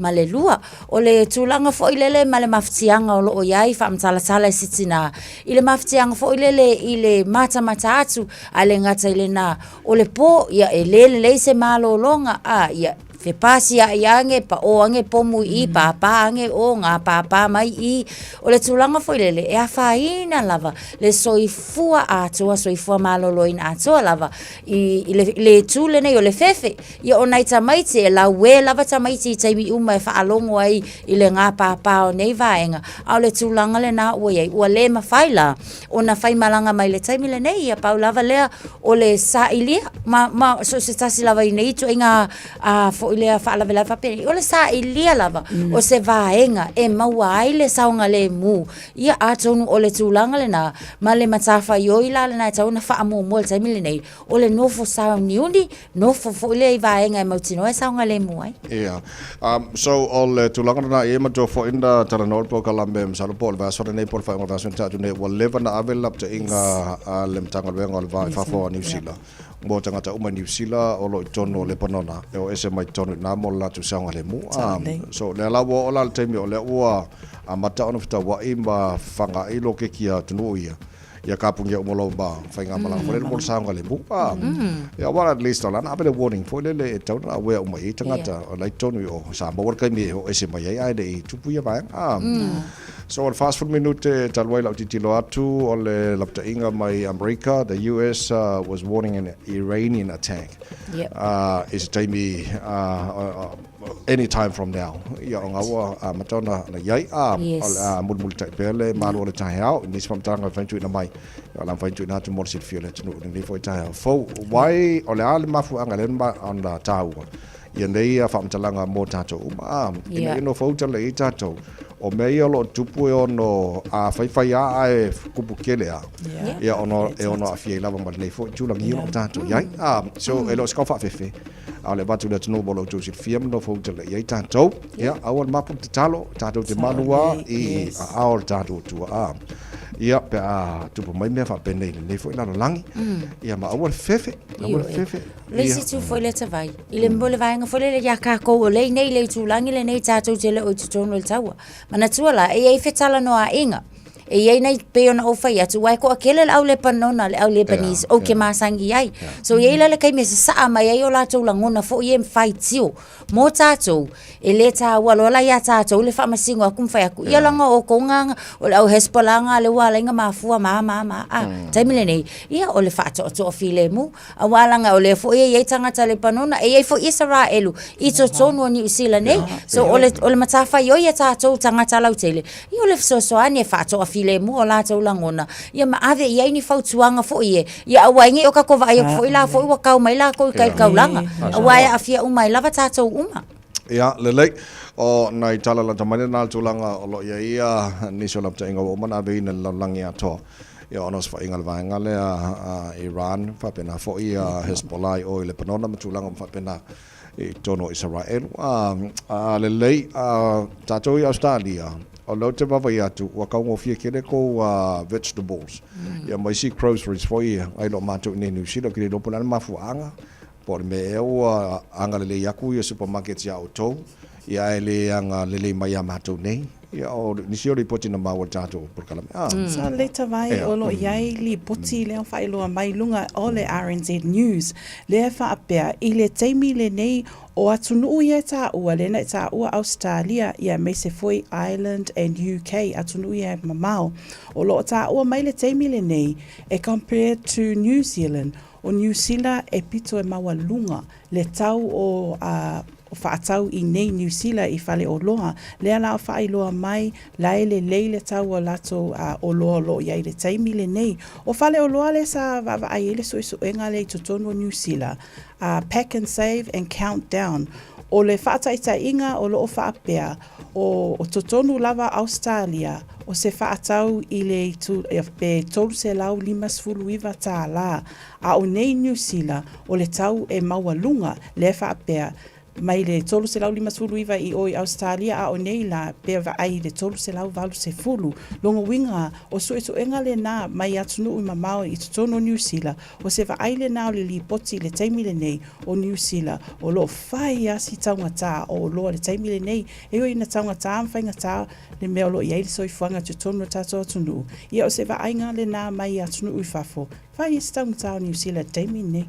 ma le lua o le tūlanga fo ilele ma le maftianga o lo o iai wha sala sitina ile maftianga fo ile mata atu ale ngata ile na ole po ia ele se malo longa ia fe pasi ia nge pa o ange pomu I papa ange o nga papa mai I ole tulanga fo ile e afaina lava le soifua atoa soifua malo loina atoa lava I le tule nei ole fefe ia ona tamaiti e la we lava tamaiti taimi uma e fa alongo ai ile nga papa o nei vaenga ole tulanga le na ua le mafaila ona fai malanga mai le taimi le nei ia pau lava lea ole sa ilia ma so se tasi lava I nei tu inga fo ile fa lava lava pe ole sa ilia lava o se vaenga e maua ai le saunga le mu ia atonu ole tulanga le na ma le matafa yo ila le na tauna fa mo mo le taimi le nei ole nofo sa niuni nofo fo ile vaenga e mautino e saunga le mu ai so ole tulanga na e mato fo inda taranol po kalambe msalo po le vasora nei por fa ngol vason tatu nei wal leva na avelap te inga le mtanga le ngol va fa fo New Zealand mo tangata uma New Zealand o lo tono le panona e o ese mai tono na mo la tu sanga le mu so le la wo la temi o le ua amata ona fita wa imba fanga I lo ke kia tunu ia kapungia umolo ba fainga malang fo le mo sanga le mu ya wala at least la na abele warning fo le tono awe uma I tangata o lai tono o sa mo worka mi o ese mai ai de tupu ia ba so on fast food minute talwai la titilo atu o le lapta inga mai America the US was warning an Iranian attack is taimi any time from now. Ia o ngawa matona na yai mul tai pele malu le tai hao ni spam tanga fantu na mai. Ala fantu na tu mor sit fiole tu ni foi tai hao. Fo wai o le al mafu anga le ma on la tau. Ia nei fa mtalanga mo tato ina no fo tala i tato. O mei o lo tupu e ono a whaiwhai a e kupu kele a. Ia ono e ono a whiei lava mara nei fo tūlangi o tātou iai. So e lo skau whawhewhe. A le batu le tino bolo tūsit fiam no fo tala iai tātou. Ia awal mapu te talo, tātou te manua i a aor tātou tua a. Ia pe a tupu mai mea whapene nei fo ilana langi. Ia ma awal whewhe. Awal whewhe. Leisi tu foi le tawai. I le mbole vaenga foi le ya kako o le nei le tūlangi le nei tātou te le o te tono le taua. Mana tuala e ai fetala no a inga. E ai nei pe ona o fai atu wai ko akele le au le panona le au le panis o ke masangi ai. So ye le kai me sa mai ai o la tau langona fo ye fai tio. Mo tātou e le tā walola ya tātou le fa masingo akum fai aku. Ia langa o konga o le au hespolanga le wala inga mafua ma. Taimile nei ia o le fa to file mu. A walanga o le fo ye tangata le panona e ye fo Israelu I to tono ni usila nei. So o le matafa yo ye tātou tangata lautele. Ia o le so ane fa to file mu o la tau langona. Ia ma ave ia ni fautuanga fo ie. Ia awaingi o ka kova ai fo ila fo wa kau mai la ko kai kaulanga. Awai afia umai lava tātou uma. Ia lelei o nai tala la tamane na tulanga o lo ia ni so lapta inga o mana be na langi ato. Ia onos fa ingal vaenga le Iran fa pena fo ia Hezbollah o le panona matulanga fa pena I tono Israel. Lelei tātou I Australia. O lo te wawa I atu, wa kaungo fia kere ko vegetables. Ia mai si groceries fo ia, ai lo mātou ne New Zealand, kire lopo nana mafu anga. Por me eo anga lele yaku ia supermarkets ia o tau. Ia ele anga lele mai a mātou nei. Ia o nisi ori poti na maua tātou por kalame. Sa le tawai o lo iai li poti leo whai loa mai lunga o le RNZ News. Lea wha apea I le teimi le nei o atunuu ia tā ua lena tā ua Australia ia me se foi Ireland and UK atunuu ia mamao. O lo tā ua mai le teimi le nei e compared to New Zealand. O New Zealand e pito e maua lunga le tau o whaatau I nei New Zealand I whale o loha. Lea lao whai loa mai laele leile tau o lato o loa lo iai le taimi le nei. O whale o loa le sa wawa ai ele so enga le tutonu o New Zealand. Pack and save and count down. O le whaataita inga o loo whaapea o tutonu lava Australia o se whaatau I le pe tolu se lau 5 tā la. A o nei New Zealand o le tau e maua lunga le whaapea mai le tolu se lau 5 I oi Australia a o nei la pe ai le tolu se lau valu se fulu longo winga o so enga le na mai atunu I mamao I tono New Zealand o se va ai le na le li poti le taimi le nei o New Zealand o lo fai asi taungata o lo le taimi le nei e o ina taungata mfainga ta le mea lo iai le soifuanga tono tato atunu ia o se va ai nga le na mai atunu fafo fai esi taungata o New Zealand taimi nei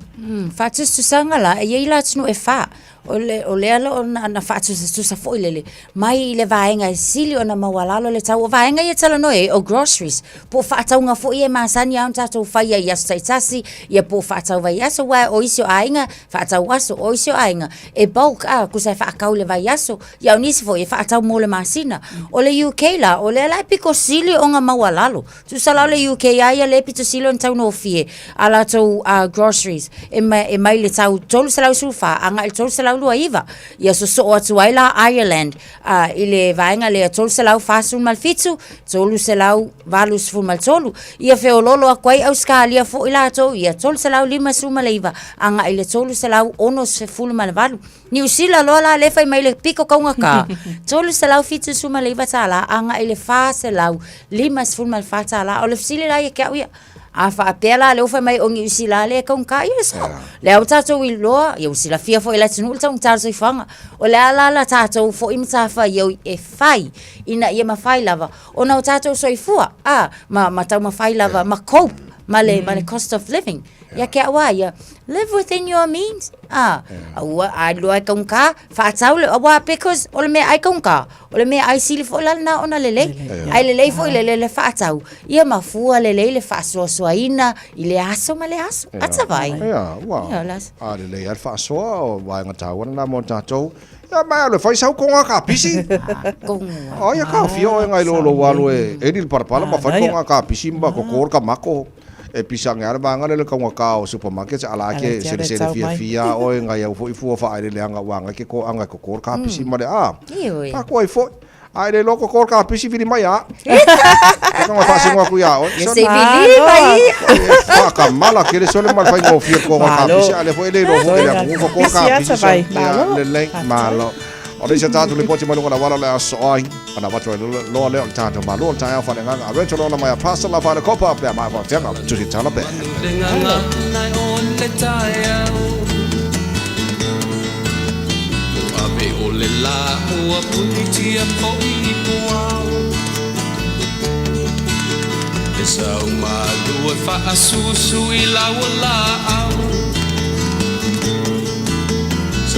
Fatustu sanga la e la atunu e fa o le alo na fatustu sa foi lele mai le vaenga sili ona mawalalo le tau vaenga ia tala noe o groceries po fataunga foi e masani au tatou fai ia staitasi ia po fatau vai aso wa o isio ainga fatau aso o isio ainga e bulk ku sai fakau le vai aso ia unisi foi fatau mo le masina o le UK la o le piko sili onga mawalalo tu sala le UK ia le pito sili on tau no fie ala tau groceries e mai le tau tolu sala sufa anga il tolu sala lua iva ia so atu ai la Ireland ile vaenga le tolu sala fasun malfitu tolu sala valus fun mal tolu ia feololo akwai Australia fo ila to ia tolu sala 5 suma leiva anga ile tolu sala ono se ful mal valu New Zealand lola le fai mai le piko kaunga ka tolu sala fitu suma leiva tala anga ile fa sala 5 ful mal fatala o le fsili la ia ka ia afa apela le ofa mai ongi usila le kong ka yes le au tato wi lo yo usila fia fo ila tunu tong tato I fanga o le ala tato fo imta fa yo e fai ina ye ma fai lava ona tato so ifua ma tau ma fai lava ma cope ma le cost of living Ia ke awa ia. Live within your means. Awa ai loa kong ka. Whaatau le awa because ole me ai kong ka. Ole me ai sili fo lana ona lele. Ai lele fo lele le whaatau. Ia mafua lele le whaasoasoaina. I le aso ma le aso. Ata vai. Ia, wow. Lele al whaasoa o waenga tāwana na mo tātou. Ia mai ale fai sau konga ka pisi. Konga. Ia ka fio e ngai lolo walu e ni parapala ma fai konga ka pisi mba kokor ka mako. E pisang ya ba ngale ka ka o supermarket ala ke se fia o ngai au fo fu fa ai le anga wanga ke ko anga kokor ka pisi ma le ka ko ai fo ai le loko kokor ka pisi vini mai a. Ka ma fa singo ku ya o. Se vini mai. Ka mala ke le sole mal fai go fio ko ka pisi ale fo le lo fo le kokor ka pisi. Le malo. Ora se tatu le poti malu na wala le aso ai ana watu lo le tatu malu ta fa nga a retro na mai pasta la fa le copa pe ma fa tenga tu si tala pe ave ole la o puti a poi poau esa uma do fa asusu i la wala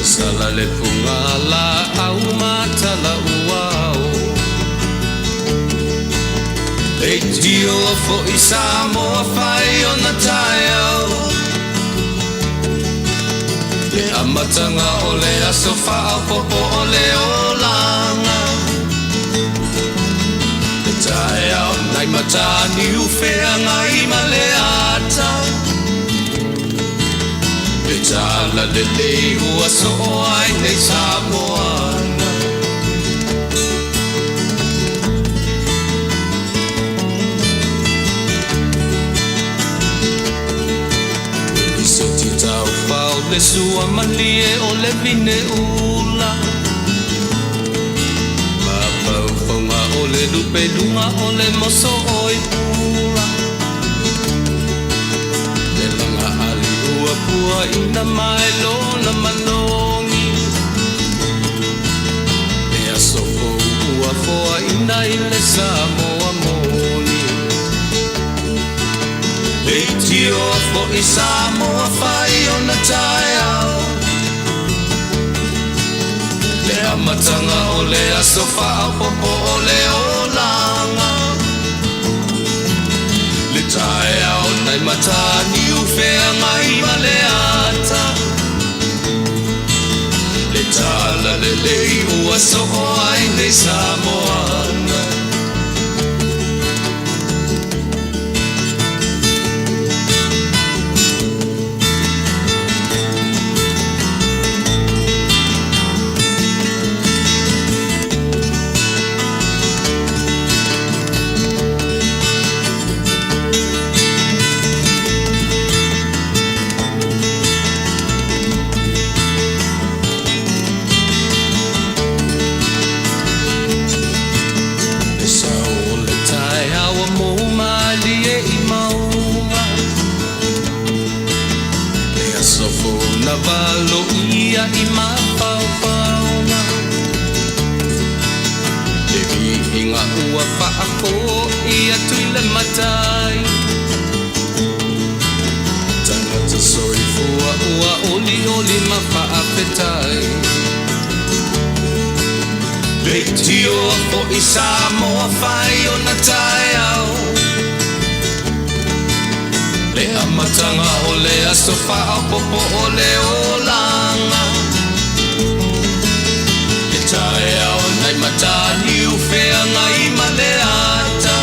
sala le punga la au mata la uau e tio fo isamo fai ona taio le amatanga ole asofa popo ole olanga le taio nai mata ni ufea ngai maleata Tala le leu a so ai nei Samoana Se ti tau pau le sua malie o le vine ula Ma pau fonga o le lupe lunga o le moso oi ula Pua ina mai lona manongi E a soko ua foa ina ile Samoa moni E tio a fo i Samoa fai ona taiao Le amatanga o le asofa a popo o le olanga Le taiao nai matani ufea ngai maleata Le tala le lei ua so ai nei Samoana Valo ia i mapaupauna Le vi inga ua whaako ia tuile matai Tangata soi fua ua oli oli mawhaapetai Le tio o i Samoa whai o na tai au Le amatanga o le asofa a popo o le olanga Le tae au nai matani ufea ngai maleata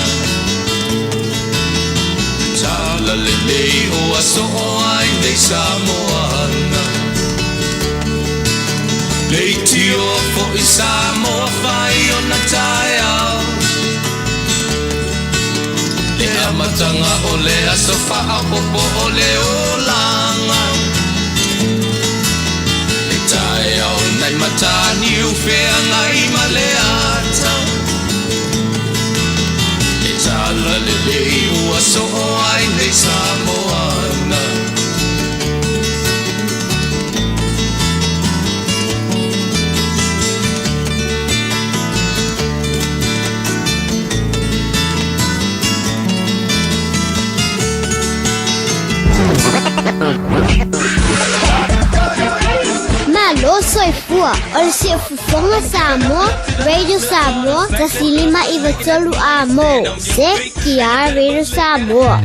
Tala le lei o aso o ai nei Samoana Le tio fo i Samoa fai o na tae au Le amatanga o le asofa a popo o le olanga Le tae au nai matani ufea ngai maleata Le tala le lei ua so o ai nei Samoana lo soifua o le siafufonga Samoa, Radio Samoa, tasilima I vatolu a mo. Se kia Radio Samoa.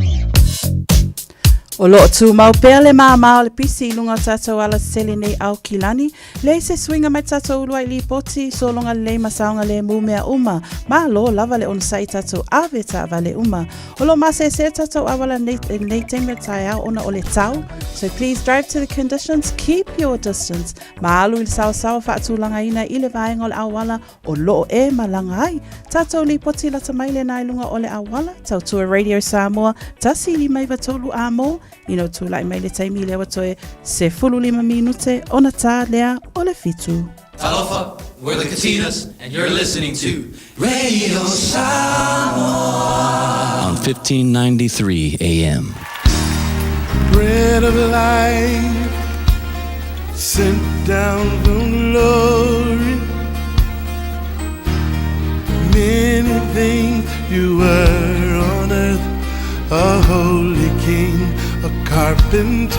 O loo tu mau pea le maa o le pisi I lunga o tātou ala sele nei au kilani. Le se swinga mai tātou ulua I li poti, so longa le masaonga le mumea uma. Ma lo lava le onsai tātou ave ta vale uma. O lo mase se tātou awala nei teme tai au ona o le tau. So please drive to the conditions, keep your distance. Ma alu I sao whaatu langa ina I le vaenga o le awala o loo e malanga ai. Tātou li poti lata mai le nai lunga o le awala. Tautua Radio Samoa, tasi li mai vatolu a mo. Ino tu lai mai le taimi lewa toe se 15 minute ona tā lea o le fitu. Talofa, we're the Katinas, and you're listening to Radio Samoa on 1593 AM. Bread of life sent down from glory. Many things you were on earth, a holy king, a carpenter,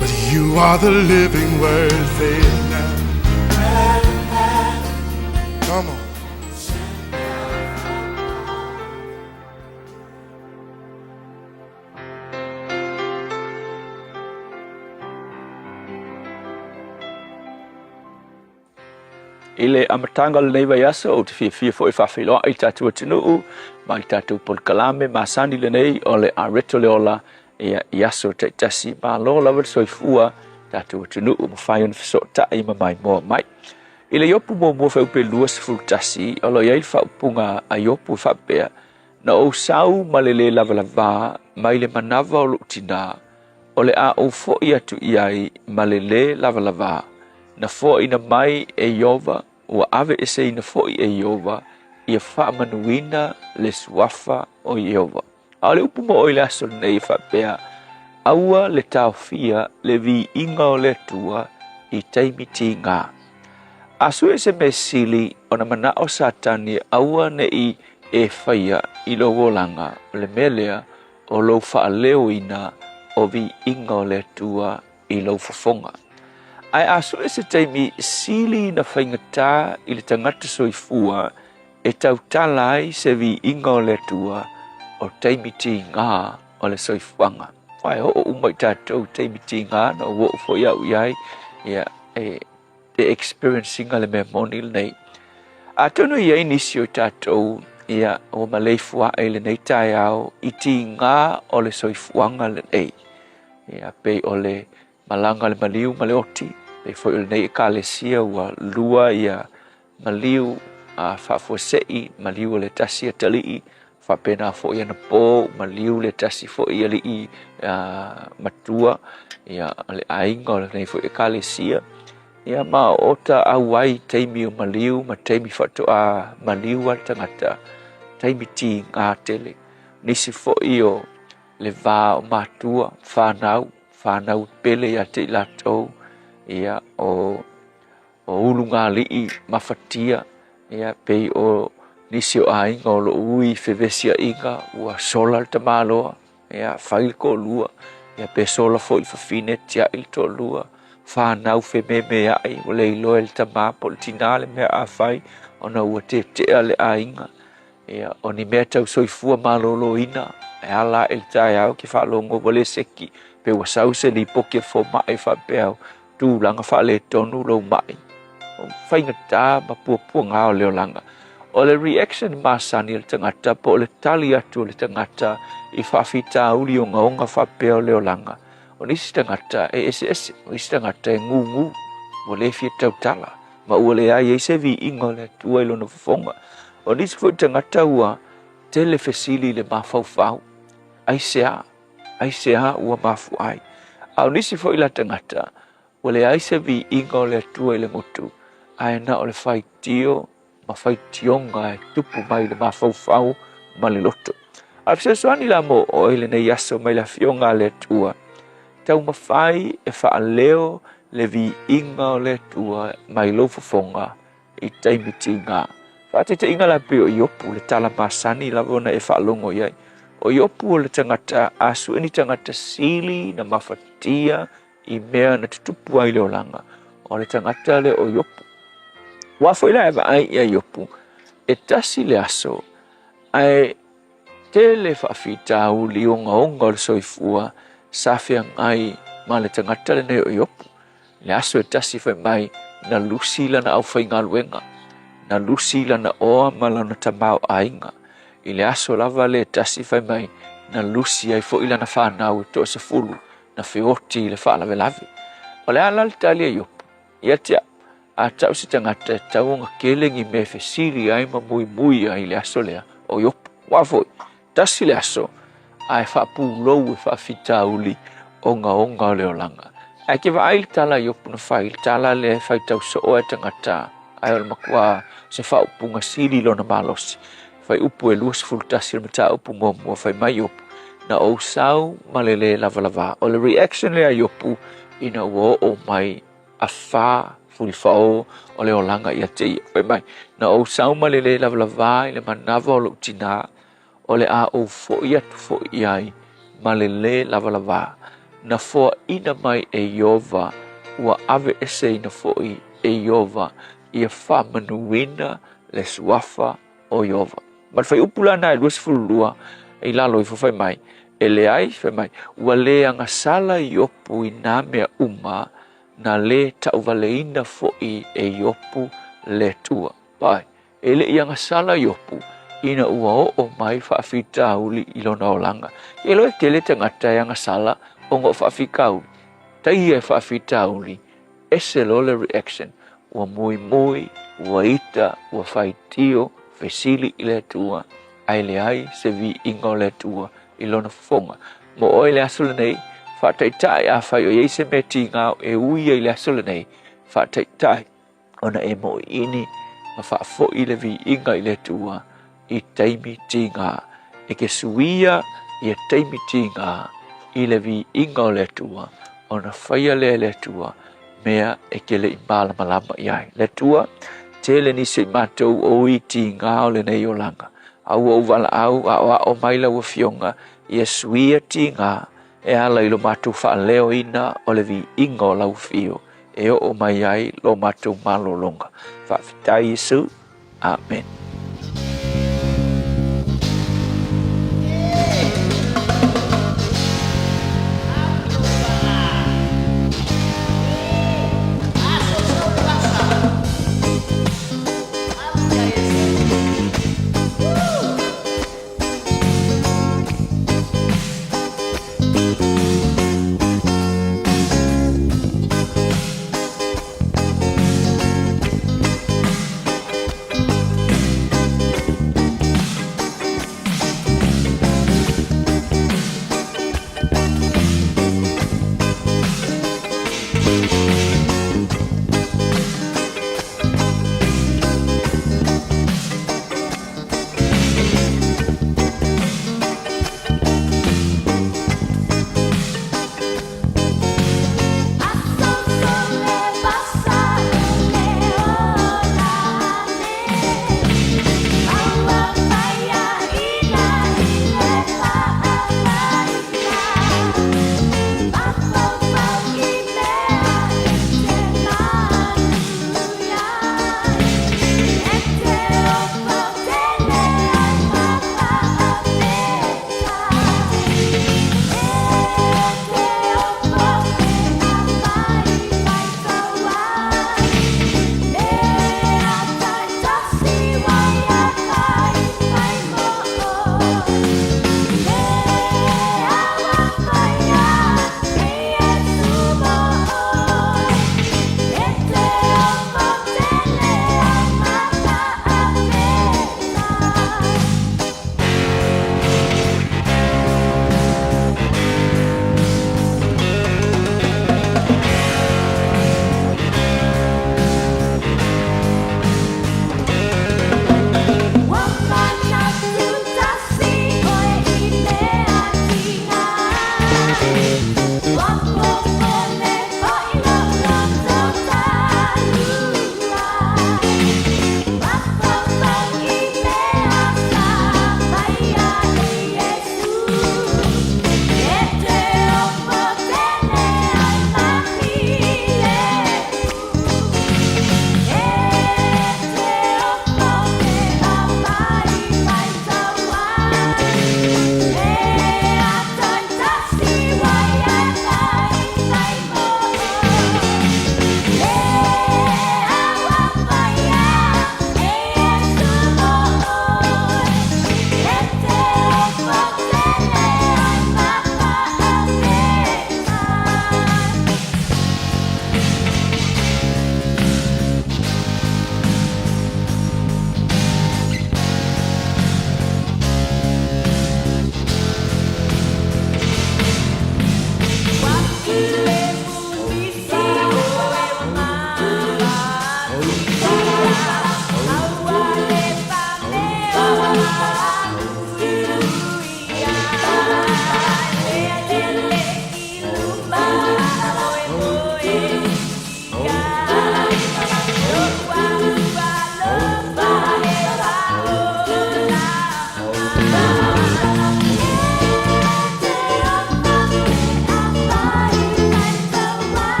but you are the living word. Say it now. Come on. Ile amatanga le nei aso o te fia foi whawhiloa I tātua tinuu, mai tātua polkalame, masani le nei o le areto le ola I aso te tasi, ma lo lawa soifua tātua tinuu, ma whai on fiso tai ma mai moa mai. Ile iopu mo whaupe lua se fulu tasi, o lo iei whaupunga a iopu whapea, na o sau ma le lava lava, mai le manava o lutina, o le a o foi atu iai ma le lava lava, na fo ina mai e Yehova, ua ave ese ina fo e Yehova, ia wha manuina le suafa o Yehova. A le upu mo o le aso nei whapea, aua le tau fia le vi inga o le tua I taimiti ngā. Asu ese me sili o na mana o satani aua nei e whaia I lo wolanga le melea o lo wha leo ina o vi inga o le tua I lo fafonga. Ai asu ese taimi sili na whaingata I le tangata soifua e tau talai se vi inga o le tua o taimiti ngā o le soifuanga. Wai ho umai tātou taimiti ngā na o fo iau iai ia e experiencing le me moni nei. A tono iai nisi o tātou ia o maleifua e le nei tai au I ti ngā o le soifuanga le nei. Ia pe o le malanga le maliu maleoti, pe foi o nei kalesia ua lua ia maliu a whafosei, maliu le tasi a talii, whapena fo ia na pō, maliu le tasi fo ia li I matua, ia le ainga o le nei fo ia kalesia, ia ma ota awai teimi o maliu, ma teimi whato a maliu al tangata, teimi ti ngā tele, nisi fo io le vā o matua, whanau pele ia te latou, ia o ulunga lii mawhatia, ia pei o nisi o ainga o lo ui whewesia inga, ua sola ta maloa, ia whail ko lua, ia pe sola fo I whawhine tia il to lua, whanau whememe ai, o le ilo el ta mā politina le mea a whai, ona ua te ale ainga, ia o ni mea tau soifua malolo ina, e ala el tai au ki whalongo wale seki, pe ua sause li poke fo mai whapeau, tu langa whale tonu lo mai. O whaingata ma pua ngā o leo langa. O le reaction masani le tangata, po le tali atu le tangata, I whawhita uli o ngaonga whapeo leo langa. O nisi tangata e ese, o nisi tangata e ngu, o le fia tau tala, ma ua le ai e se vi ingo le tua ilo na whafonga. O nisi fo tangata ua tele fesili le mawhau, ai sea ua mafu ai. Au nisi fo ila tangata, o le ai se vi ingo le tua ile motu, ai na o le whai tio, ma whai tionga e tupu mai le mawhau ma le loto. A pisa soani la mo o ile ne yaso mai la fionga le tua, tau ma whai e wha leo le vi inga o le tua mai lo fofonga I taimiti ngā. Whate te inga la pe o iopu le tala masani la vona e wha longo iai. O iopu o le tangata asu eni tangata sili na mawhatia i mea na tutupu ai le o langa o le tangata le o iopu. Wa foi la eva ai ia iopu e tasi le aso ai te le whaafita u li onga o le soifua safia ngai ma le tangata le nei o iopu. Le aso e tasi fai mai na lusi lana au fai ngā luenga, na lusi lana oa ma lana tamau ainga. I le aso lava le tasi fai mai na lusi ai fo ilana whanau to se fulu na whioti le whaalawe lavi. O le ala le tali e iopu, ia tia a tau si tangata e taunga kelengi me fesiri ai ma mui ai le aso lea o iopu. Wafoi, tasi le aso ai whaapu lou e whaafita uli onga o leo langa. Ai ke vai tala iopu na fai tala le fai tau so o tangata ai o makua se whaupunga siri lo na malosi. Fai upu e luas fultasi le mata upu ngomua fai mai iopu na o sau malele lava o le reaction le a iopu ina o mai a wha furi whao o le olanga ia te fai mai na o sau malele lava i le manava o lo tina o le a o fo i atu fo i ai malele lava na fo ina mai e Iova ua ave ese ina fo i e Iova ia wha manuina le suafa o Iova. Ma fai upula na e luas fulua e lalo i fai mai e le ai fai mai ua le anga sala iopu i nā mea uma na le tauvaleina fo i e iopu le tua. Pai, e le i anga sala iopu ina ua o mai whaafita uli i lona o langa. E loe te le tangata e anga sala o ngo whaafika uli. Tai e whaafita uli e se lo le reaction ua mui, ua ita, ua whaitio fesili i le tua, ai le ai se vi ingo le tua i lona fonga. Mo oi le asole nei, whaataitai a whai o yeise me ti ngau e uia i le asole nei, whaataitai ona e mo ini ma whaafo i le vi inga i le tua i taimi ti ngā. E ke suia i a taimi ti ngā i le vi inga o le tua, ona whaia le tua, mea e ke le i malama i ai. Le tua, tele ni se matou o i ti ngā o le nei o langa. Au o wala au a o maila ua fionga i a suia ti ngā e ala i lo matou wha leo ina o le vi inga o lau fio e o mai ai lo matou malolonga. Whaafitai Yesu. Amen.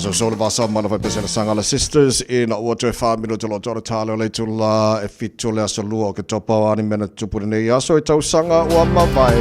So le vasa mana vai pese na sangala sisters in o te whamino te lo tōra tāle o le tula e fitu le aso lua o ke topa o ani mena tupuri nei aso e tau sanga ua mawai.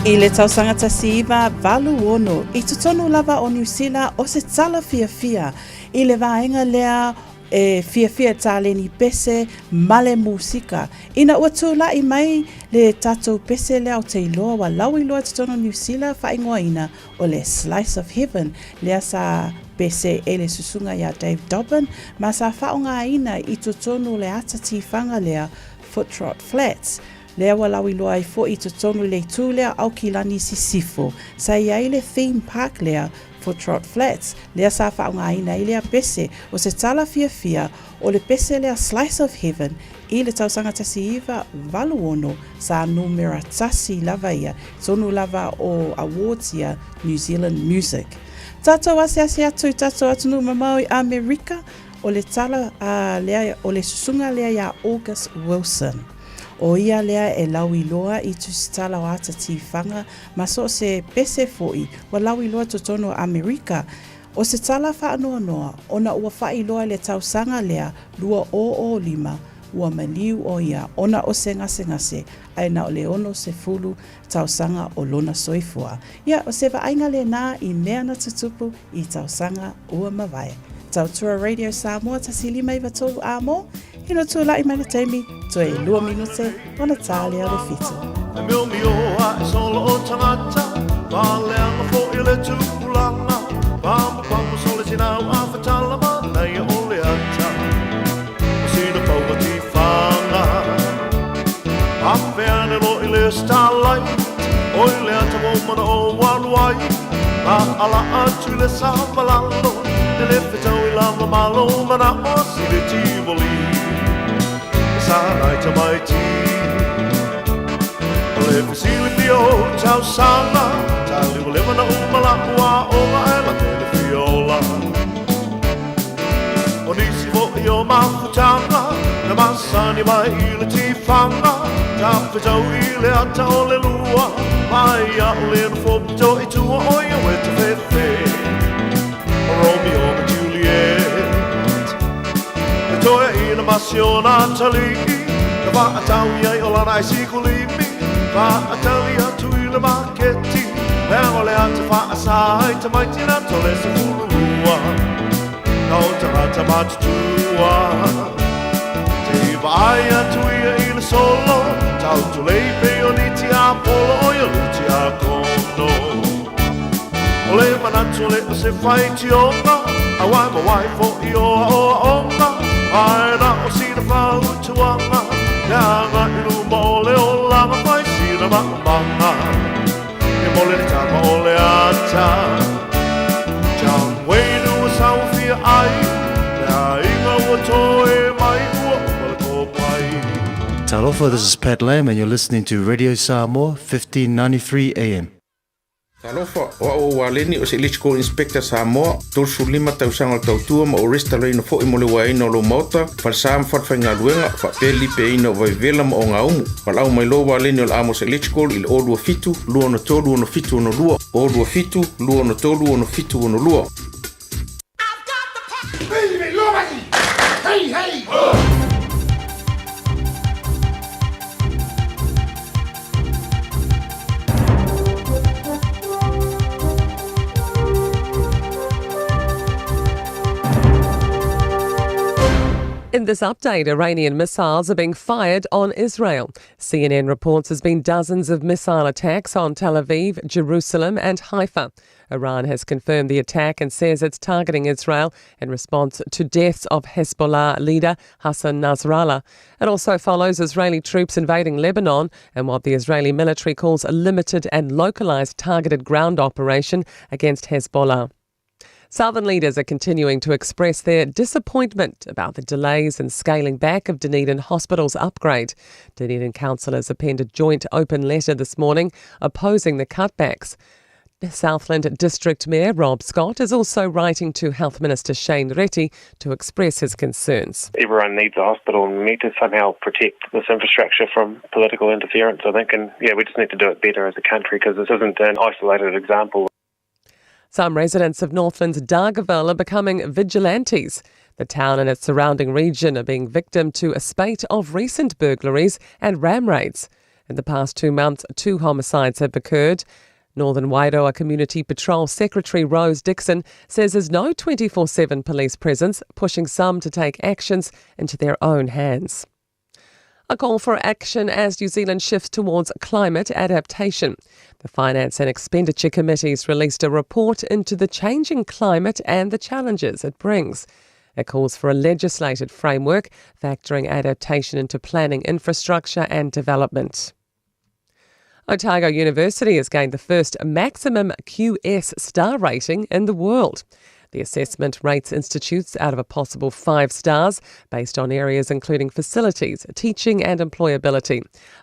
I le tausanga tasiva valu ono i tutonu lava o New Zealand o se tala fia i le vaenga lea e fia tāleni pese male musika. Ina ua tūla i mai le tatou pese lea o te iloa wa lau iloa tutonu New Zealand whaingoa ina o le Slice of Heaven lea sa pese e le susunga ia Dave Dobbin ma sa whaonga ina i tutonu le atati whanga lea Foot Trot Flats. Lea wa lau iloa i fo i tutonu le tū lea au ki lani si sifo. Sa iai le theme park lea Foot Trot Flats. Lea sa whaonga ina i lea pese o se tala fia o le pese lea Slice of Heaven i le tausanga tasi iwa valu ono sa numera tasi lava ia. Tonu lava o awards ia New Zealand Music. Tatou ase atu tatou atunu mamau i Amerika o le tala lea o le susunga lea ia August Wilson. O ia lea e lau iloa i tusitala o ata tifanga ma so se pese foi wa lau iloa totono Amerika o se tala whaanoa noa ona ua wha iloa le tausanga lea lua o lima ua maliu o ia ona o se ngase aina o le ono se fulu tausanga o lona soifua. Ia o se vainga le nā i mea na tutupu i tausanga ua mawai. Tautua Radio Samoa tasilima i vatolu amo. Hino tūla i mana teimi, to e 2 minute o na tālea le fitu. E meo mi oa e solo o tangata, whaleanga fo i le tūpulanga, pamu sole tinau a whatalama, nei o le ata. O sina paua ti whanga, awheane lo i le starlight, o i le ata momana o waluai, a ala atu le samalalo, le whetau i lama malo, mana o si le tivoli. Sanai te mai ti o le fisili pio tau sanga tali o le mana umala ua o ma e la tele fiola o nisi vo i o mafutanga na masani mai i le tifanga ta whitau i le ata o le lua mai a o le nufopito i tua o i o e te fefe o Romeo ma Juliet Toia ina masiona tali na whaatau iai o lana i sikulimi whaatali atu i le maketi mea o le ata whaasai ta maitina tole se furua na o tangata matutua te vai atu ia i le solo tau tulei pe o ni ti a polo o ia luti a kono o le manatu le o se whai tionga a wai ma wai fo i o onga Aina o sina whau tuanga Nanga i ruma o le o langa Whai sina makamanga E mole ni tama o le ata John Wayne ua sau fia ai Nea inga ua toe mai ua umale ko pai Talofa, this is Pat Lamb and you're listening to Radio Samoa 1593 AM. Talofa, o waleni o se Electrical Inspector Samoa, tolsu 5 tausanga o tautua ma o resta reina fo i mole waina o lo mota, falsam fatwhainga luenga, whapeli pe ina vai vela ma o ngā umu. Walau mai lo waleni o la amos Electrical i le o lua fitu, lua no tolu ono fitu ono lua, o lua fitu, lua no tolu ono fitu ono lua. Hey, hey! In this update, Iranian missiles are being fired on Israel. CNN reports there's been dozens of missile attacks on Tel Aviv, Jerusalem and Haifa. Iran has confirmed the attack and says it's targeting Israel in response to deaths of Hezbollah leader Hassan Nasrallah. It also follows Israeli troops invading Lebanon and what the Israeli military calls a limited and localized targeted ground operation against Hezbollah. Southern leaders are continuing to express their disappointment about the delays in scaling back of Dunedin Hospital's upgrade. Dunedin councillors have penned a joint open letter this morning opposing the cutbacks. Southland District Mayor Rob Scott is also writing to Health Minister Shane Reti to express his concerns. Everyone needs a hospital and we need to somehow protect this infrastructure from political interference, I think, and we just need to do it better as a country because this isn't an isolated example. Some residents of Northland's Dargaville are becoming vigilantes. The town and its surrounding region are being victim to a spate of recent burglaries and ram raids. In the past 2 months, 2 homicides have occurred. Northern Wairoa Community Patrol Secretary Rose Dixon says there's no 24/7 police presence, pushing some to take actions into their own hands. A call for action as New Zealand shifts towards climate adaptation. The Finance and Expenditure Committee's released a report into the changing climate and the challenges it brings. It calls for a legislated framework factoring adaptation into planning, infrastructure and development. Otago University has gained the first maximum QS star rating in the world. The assessment rates institutes out of a possible 5 stars based on areas including facilities, teaching and employability.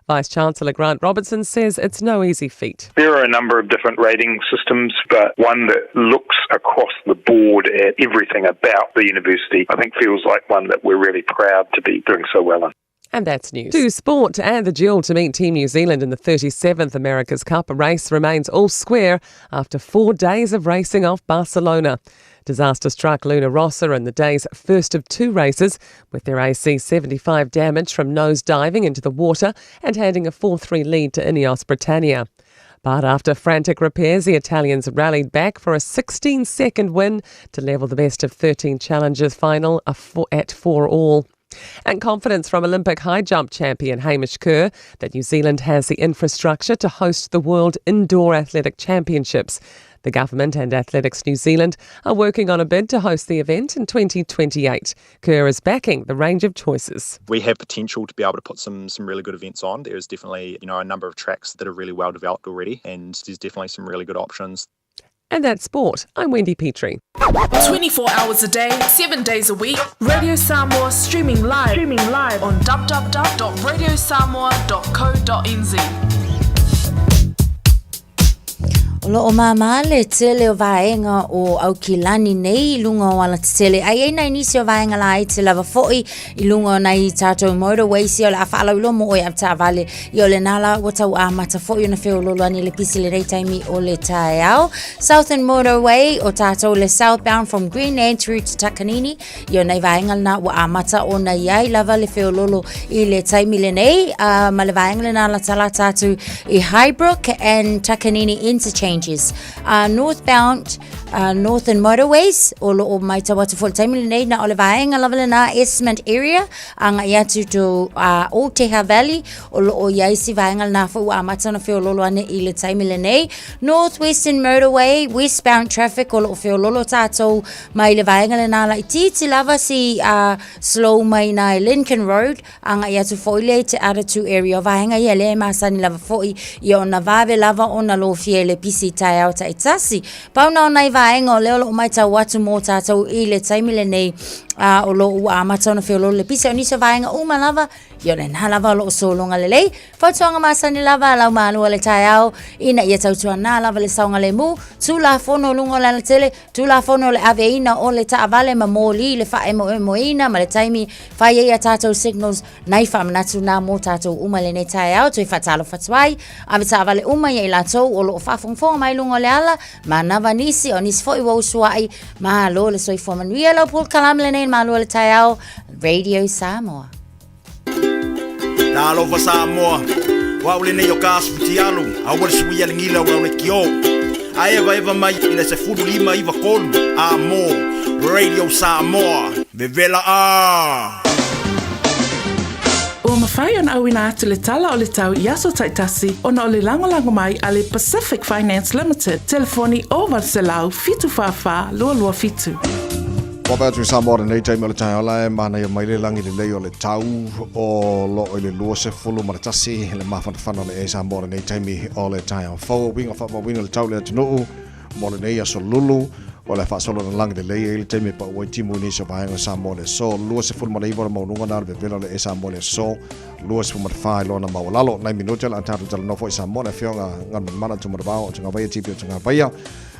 Vice-Chancellor Grant Robertson says it's no easy feat. There are a number of different rating systems, but one that looks across the board at everything about the university, I think feels like one that we're really proud to be doing so well in. And that's news. To sport, and the duel to meet Team New Zealand in the 37th America's Cup race remains all square after 4 days of racing off Barcelona. Disaster struck Luna Rossa in the day's first of 2 races, with their AC-75 damaged from nose diving into the water and handing a 4-3 lead to Ineos Britannia. But after frantic repairs, the Italians rallied back for a 16-second win to level the best of 13 challengers final at 4-all. And confidence from Olympic high jump champion Hamish Kerr that New Zealand has the infrastructure to host the World Indoor Athletic Championships. The government and Athletics New Zealand are working on a bid to host the event in 2028. Kerr is backing the range of choices. We have potential to be able to put some really good events on. There's definitely, a number of tracks that are really well developed already, and there's definitely some really good options. And that's sport. I'm Wendy Petrie. 24 hours a day, 7 days a week. Radio Samoa streaming live on www.radiosamoa.co.nz. Lo o mama le tele o vaenga o au kilani nei lunga o ala tele ai nei nisi o vaenga la i te lava foi I lunga nei tato motorway si o la afala lo mo o apta vale I o le nala o tau a mata foi na feo lolo ani le pisi le reitaimi o le taeao Southern Motorway o tato le southbound from Greenland through to Takanini I o nei vaenga na o a mata o na iai lava le feo lolo I le taimi le nei ma le vaenga le nala tala tatu I Highbrook and Takanini interchange northbound Northern Motorways o lo mai tawata full time nei na o le vaenga lava na Esmond area anga ia to Oteha Valley o lo o ia si vaenga na fu a matana feo lolo ane I le time nei Northwestern Motorway westbound traffic o lo feo lolo tato mai le vaenga le na la titi lava si slow mai na Lincoln Road anga ia to foile te attitude area vaenga ia le masani lava foi I ona vave lava ona lo fiele pisi tai au tai tasi pauna nai vaenga o leo lo mai tau watu mō tātou I le taimile nei o lo ua matona feo lo le pisi o niso vaenga uma lava I o le nha lava lo so longa le lei whautuanga masani lava lau mālua le tai au ina ia tautua nā lava le saunga le mu tu la fono lungo la tele tu la fono le aveina o le taavale ma mōli le wha emo ina ma le taimi whai ia tātou signals nai whamanatu nā mō tātou uma le nei tai au tui whatalo whatuai a me taavale uma ia I lātou o lo whafongfonga mai lungo le ala ma nawa nisi o nisi fo I wau suai ma lo le soi fomanuia lau pul kalam le nei ma lo le tai au Radio Samoa Na lova Samoa wa ule nei o kaspiti alu a wale suia ngila wa le kio a eva mai ina se fulu lima iva kolu a mo Radio Samoa vevela a O mawhai on awina atu le tala o le tau Iaso Taitasi o na o le langolango mai a le Pacific Finance Limited. Telefoni o Varselau fitu whawha lua fitu. Wapa atu Samoa nei taimi o le tai ola e mana ia mai le langi le lei o le tau o lo o le lua se fulu maratasi le mawhanawhana le e Samoa nei taimi o le tai o fau winga whapa winga le tau le atunuu mo le nei aso lulu o le whaasolo na langi le lei le taimi pa ua timu ni so vaenga Samoa le so lua se fulu mara iwa le maununga na le vevela le e Samoa le so lua se fulu mara whae lo na maulalo nai minuta le antatu tala nofo I Samoa le whionga ngan mana tu maravao o tunga vaia tipi o tunga vaia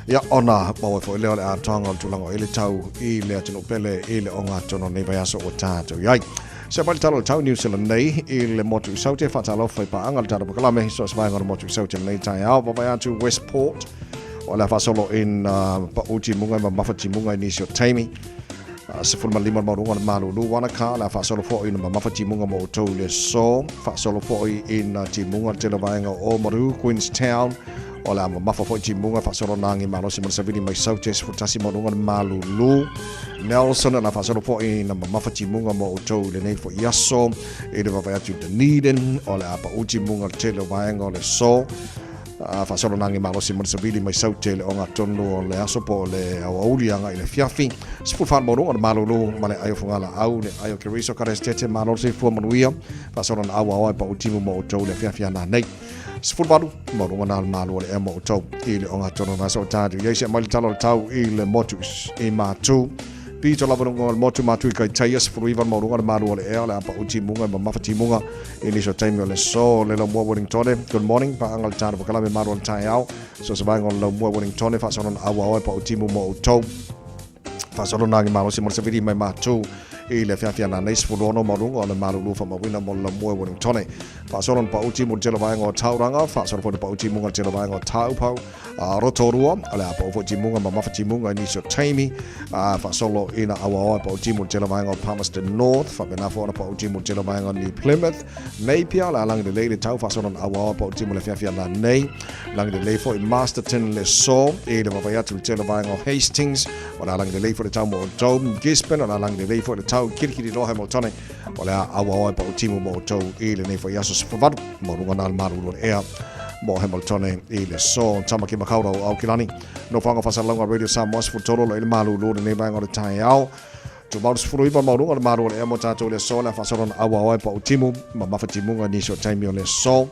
ia ona maua fo leo le atoanga o tulango I le tau I le atino pele I le onga tono nei vai aso o tātou iai. Se pali talo le tau New Zealand nei I le motu I saute whatalo whai pa anga le tātou pakalame so se vai ngara motu I saute nei tai au vai atu Westport o le fasolo in pa uti munga ma mafati munga ni sio taimi se fulma lima marunga malu lu wana ka la fasolo fo in ma mafati munga mo to le so fasolo fo in ti munga te le vainga o Maru Queenstown o la ma mafa fo ti munga fasolo nangi malo si savini mai sautes futasi marunga malu lu Nelson la fasolo fo in ma mafati munga mo to le nei fo yaso e le va tu Dunedin o la pa uti munga te le vainga le so fasolo nangi malo si savili mai saute le onga tonu o le aso po le auli anga i le fiafi sifu fan moru on malo lu male ayo fungala au le ayo keriso karestete malo se fu manuia fasolo na awa pa utimu mo to le fiafi na nei sifu balu moru na malo le mo to i le onga tonu na so tatu yese mali talo tau i le motus i matu Pito lava nunga motu matu kai taia sifu ivan moru on malo le ela pa utimunga ma mafati munga ini so time le so le lo mo Wellington. Good morning pa angal tano kala me maro tai au so sabang on lo mo Wellington fa sonon awa pa utimu mo to fa sonon nagi malo si mo se vidi mai matu i le fiafia na neis fulono marunga o le malulu fa mawina mo le mo Wellington fa sonon pa utimu telo vai ngo tauranga fa sonon pa utimu ngo telo vai ngo taupau rotorua ala pa fo timunga ma mafati munga ni so taimi fa solo ina awa pa utimu telo vai ngo Palmerston North fa bena fo pa utimu telo vai ngo ni Plymouth Napier la lang de le tau fa sonon awa pa utimu le fiafia na nei lang de le fo in Masterton le so e le va tu telo vai ngo Hastings wala lang de le fo le tau mo Dome Gisborne wala lang de le fo le tau kirikiri lo Hamilton wala awa pa utimu mo to e le nei fo yaso fo vadu mo runga na maru ea mo Hamilton i le so tamaki makaura au kilani no fanga fasalanga radio Samoa futolo le malu lo ne vai ngore tai au to baus furu ipa maru ngore maru e mo tato le so la fasalon awa pa utimu ma mafati munga ni so time le so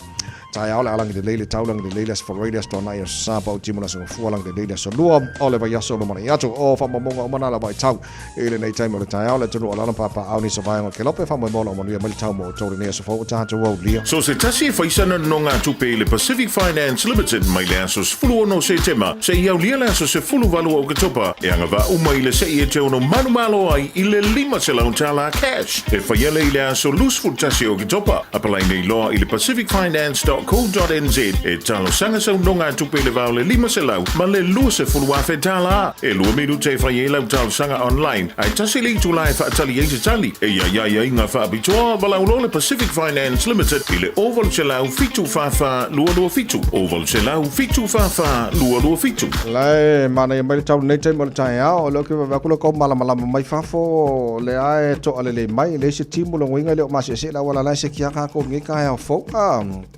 tai au la lang de le taulang de le for radio sto na yo sa pa utimu na so fualang de le so luo ole va yaso no mana yato o fa mamunga o mana la vai tau ele nei time le tai au le tunu ala pa au ni so vai ngo kelope fa mo mo mo ni mal tau mo to ne so fo tato wo lia so se tasi faisana no nga tupe le Pacific Finance Limited mai le aso fulu no se tema se iau lia le aso se fulu valu o ketopa e anga va umai le se ie te ono manu malo ai i le 5 selon tala cash e faiele i le aso lus fu tasi o ketopa apalai nei loa i le pacificfinance.co.nz e talo sanga sa unonga tupe le vau le 5 selau ma le lua se fulu afe tala e lua miru te faiele au talo sanga online ai tasi li tu lai fa tali eite tali e ia inga fa abitoa valau lo le Pacific Finance Limited i le oval selau fitu fafa lua fitu oval selau fitu fafa lua fitu lai mana mai tau nei te mo tai au lo ke va kulo ko mala mai fafo le ai to ale le mai le se timu lo winga le ma se la wala la se kia ka ko ngi ka ya fo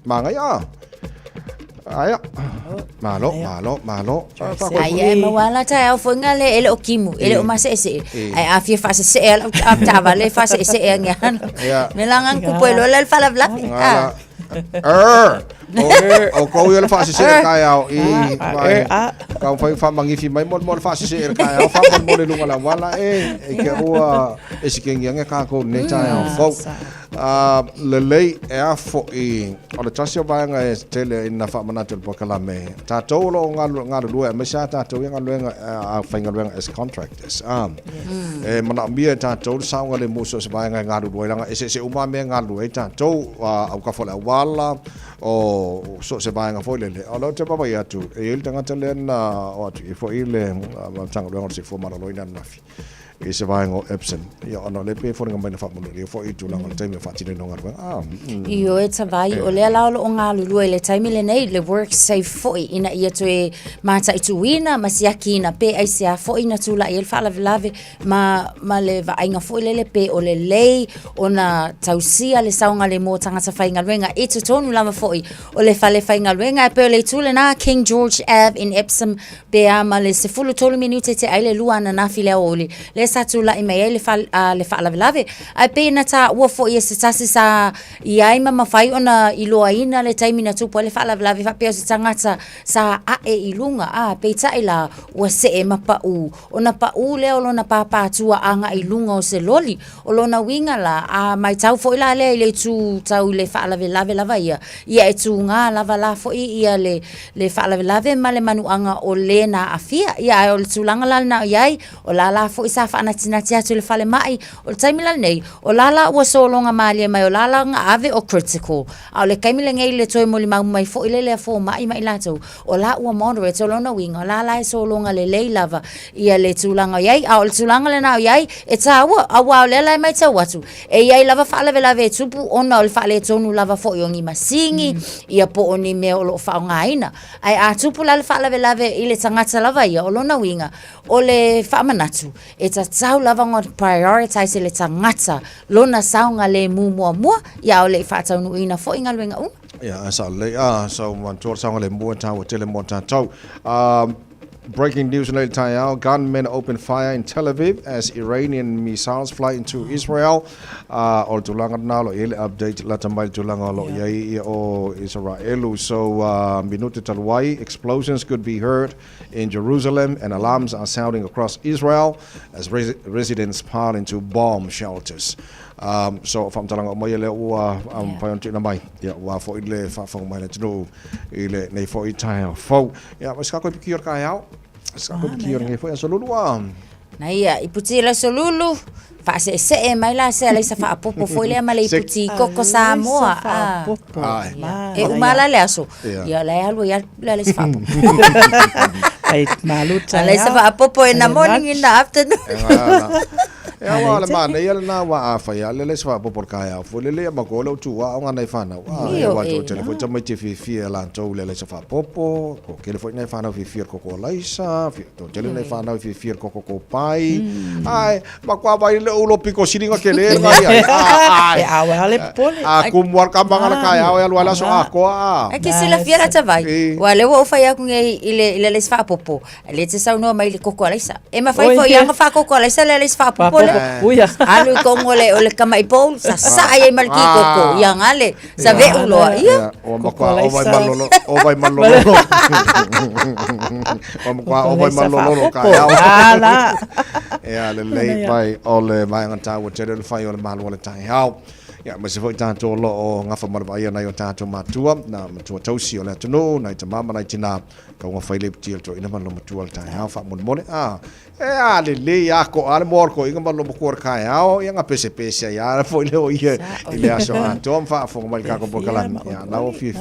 manga ya aya malo ai mawala tai au fo ngale ele okimu ele o ma se ai afia fa se el ta vale fa se ngan melangan ku puelo le fala bla o ko yo le fa se ka ya i ka fa mangifi mai mo fa se ka ya fa mo le lunga la wala e ke o e se kengi nga ka ko ne ta ya fo le lei e a fo i o le tasio vai nga e tele ina fa mana tel pokala me ta to lo nga lu e me sa ta to nga lu a fa nga lu as contractors e mana mia ta to sa nga le muso se vai nga lu nga e se uma me nga lu e ta to au ka fo la wala o so se vai nga fo le o lo te papa ya tu e il tanga tele na o tu fo ile tanga lu nga se fo mana lo ina na fi e se vai ngo Epson ia ona le pe fo nga mai na fa mo le fo i tu langa time fa tine no nga io e vai o le ala o nga lu le time le nei le work safe fo ina ia to e mata i tu wina ma sia kina pe ai sia fo ina tu la il fa la lave ma le va ai nga fo le pe o le lei ona tausia le saunga le mo tanga sa fa nga wenga e tu tonu la fo o le fa nga wenga pe le tu le na King George Ave in Epsom pe ama le se fulu tolu minute te ai le luana na file o le sa tu la email le fa la lave ai pe na ta wo fo ye se tasi sa ia ma fai ona i loa ina le time na tu po le fa la lave fa pe se tangata sa a e ilunga pe ta ila wa se e mapa u ona pa u le o lona pa tua anga ilunga o se loli o lona winga la a mai tau fo ila le tu tau le fa la lave lava ia e tu nga lava la fo ia le fa la lave ma le manu anga o le na afia ia o tu langa la na ia o la fo isa fa na tina tia tu le fale mai o le time la nei o la wa so longa malia mai o lalanga ave o critical. Au le kaimile ngai le toi mo le mai fo ile le fo mai lato. O la ua moderate o lona winga la la so longa le lava ia le tulanga yai au le tulanga le na yai e taua awa le la mai tau watu. E yai lava fa lave tupu ona o le fa le tonu lava fo yongi masingi ia po oni me o lo fa ngaina. Ai a tupu la fa lave ile tangata lava ia o lona winga o le fa manatu. E tau lava ngot prioritize le tangata lona saunga le mua ia o le fa tau nu ina fo inga luenga u. Yeah, so man tor saunga le mua tau tele mo tau. Breaking news in Tayal, gunmen open fire in Tel Aviv as Iranian missiles fly into Israel. Or tulanga nalo ile update latamai tulanga lo yai o Israelu. So minuto talwai explosions could be heard in Jerusalem and alarms are sounding across Israel as residents pile into bomb shelters. So fam talanga mo ile wa payon na mai ya wa fo ile fa fo mai tino ile nei fo Tayal fo ya mas ka ko pikior ka ya ska ko pikior ngai fo ya solulu na ia iputi la solulu fa se e mai la se la sa fa popo fo ile male iputi koko sa moa e umala le aso ya la algo ya la sa fa popo ai malu la sa fa popo in the morning in the afternoon. Ya wala mana ya na wa afa ya le sa po por kaya fo le ma ko lo tu wa nga nei fana wa to telefon tama te fi la to le sa fa popo ko ke le fo nei fana fi ko la isa to tele nei fana fi ko pai ai ma kwa ba le ulo piko siringa ke le ai wa le pole aku muar kambang ala kaya ya wala so ako e ke se la fiera tavai wa le wo fa ya ku ile le sa popo le te sa no mai le koko la isa e ma fa ya nga fa koko la isa le sa popo Uya. Alu ko ngole ole kamai pol sa ay malki koko yang ale sa ve ulo iya o malolo kaya ala ya le lei pai ole mai ngata wo tere fai ole mal ole tai hau ya ma se foi tanto lo o ngafa mar vai na yo tanto matua na matua tausi ole tunu na te mama na tina ka ngo fai le tiel to ina malo matua tai hau fa mon mone le ya ko al morko inga malo ko ka ya o nga pese ya foi le o ia ile aso to fa fo mal ka ko bokalan ya na o fi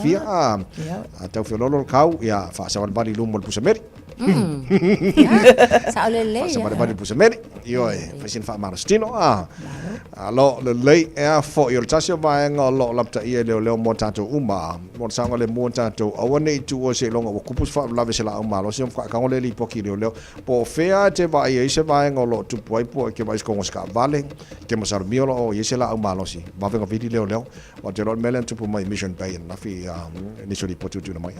tau fi lo kau ya fa sa bali lumol pusameri sa ole le sa bali pusameri yo fa sin fa marostino lo le lei fo yo tasio ba nga lo lapta ia le mo tato uma mo sanga le mo tato awone tu o se longa ko pus fa la vesela uma lo sim ka ngole li poki le po fea te ba ia se ba nga lo tu poi po ke ba ko ska vale ke mo sarmio lo ia se la uma lo si ba venga vidi le o te lo melen tu po mai mission bay na fi ni so li potu tu na mai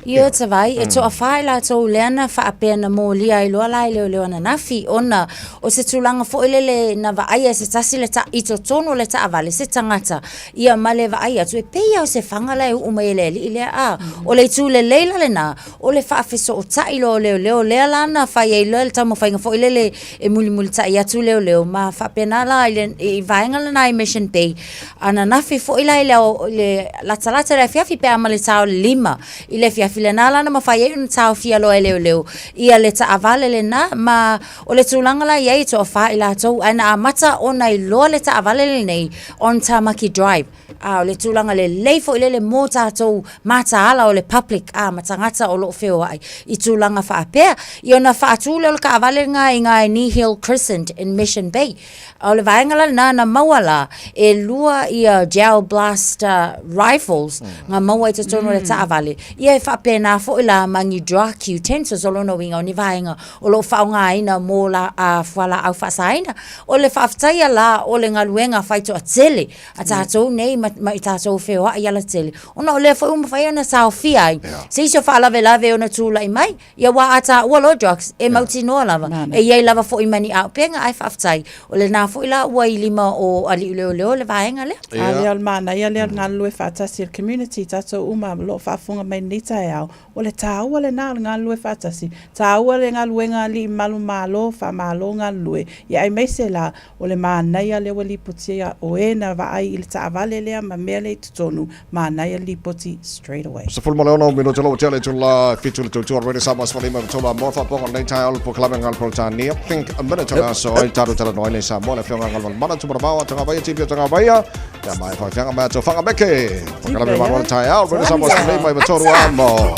io te vai e to a faila to lena fa apena mo li ai lo lai le na nafi ona o se tulanga fo ile na va ai se tasi le ta ito tono le ta avale se tangata ia male va ai tu e peia o se fangala e umele ile o le tu le leila le na o le fa fiso o ta ilo le lana fa ye le ta mo fa fo ile e muli ta ia tu le ma fa pena la ile e vainga na mission bay ana nafi fo ile le la talata le fiafi pe amale ta lima ile fiafi le na la na ma fa ye un ta fia lo le ia le ta avale le na ma o le tulanga la ye to fa ila to ana mata ona i lo le ta avale le nei on Tamaki Drive le tulanga le leifo ile le mota to mata ala o le public matangata o lo feo ai i tulanga fa apea i ona fa tule o ka avale nga Knee Hill Crescent in Mission Bay o le vaingala na mawala e lua i gel blast rifles nga mawa i tono le ta avale ia fa pena fo ila mangi drug utensils o no winga o ni vainga o lo fa nga ina mo la fala au fa saina o le fa ftaia la o le ngaluenga faito atele atato nei ma itato feo ai ala tele ona o le fo fa na Sofia se iso fa lave ona tula i mai ia wa ata wa lo drugs e mauti no lava e ia lava fo i mani au penga ai fa ftai o le na fo ila wa i lima o ali le vaenga le ale al mana ia le ngalu e fa tasi community tato uma lo fa funga mai nita ia o le tau le na ngalu e fa tasi tau le ngaluenga li malo fa malo ngā lue. Ia ai meise la o le mānaia le wa lipotia o e na vaai i le taavale lea ma mea le tutonu mānaia lipoti straight away. Sa full maleono mino tolo tele tula fitu le tutu already sama svalima toba morfa ponga nei tai al po klame ngal poltania. Think a minute so I taru tala noi le sa mo le fionga ngal mana tu bawa tanga baya tipi tanga baya. Ya mai fa fionga ma to fanga beke. Klame ma wala tai already sama svalima ma toru amo.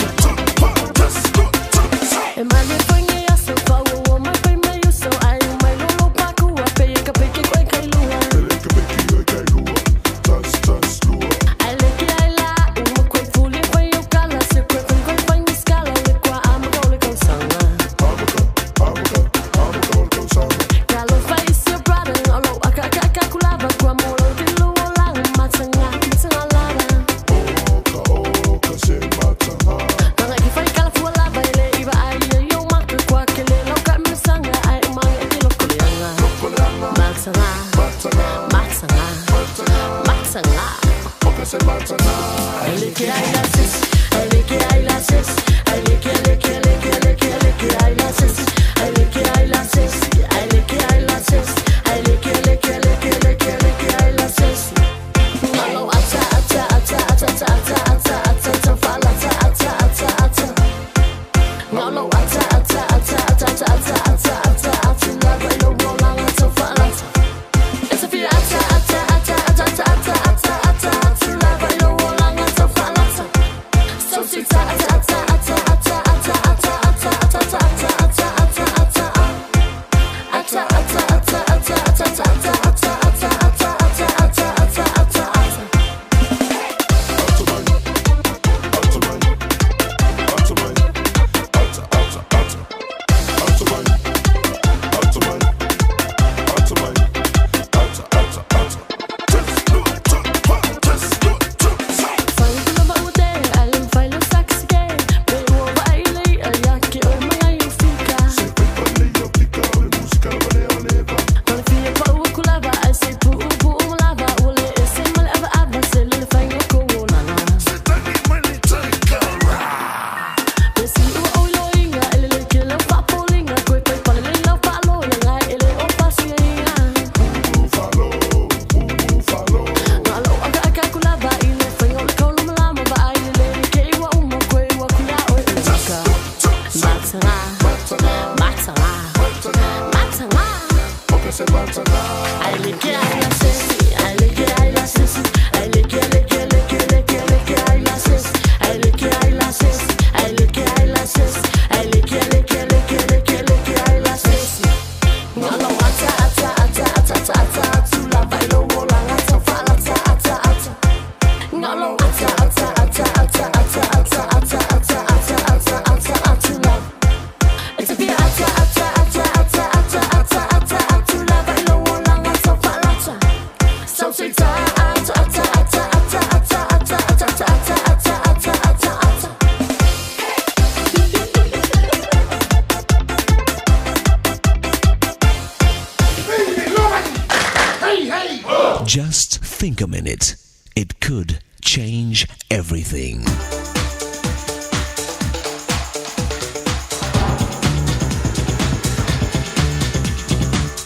Just think a minute. It could change everything.